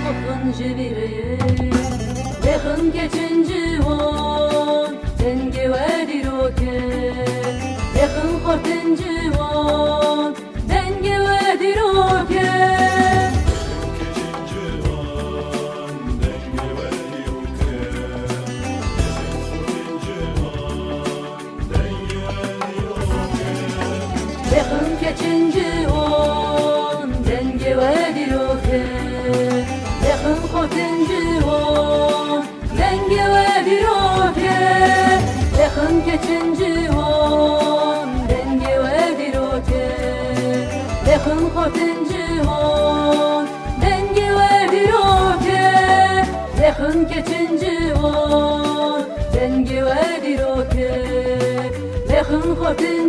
Kapın cevireye Leğin geçinci van Dengi ve diroke Leğin kortinci van Dengi ve diroke Keçinci on denge ve diroke Leğin kortinci on denge ve diroke Leğin keçinci on denge ve diroke Leğin kortinci on denge ve diroke Leğin keçinci on denge ve diroke Leğin kortinci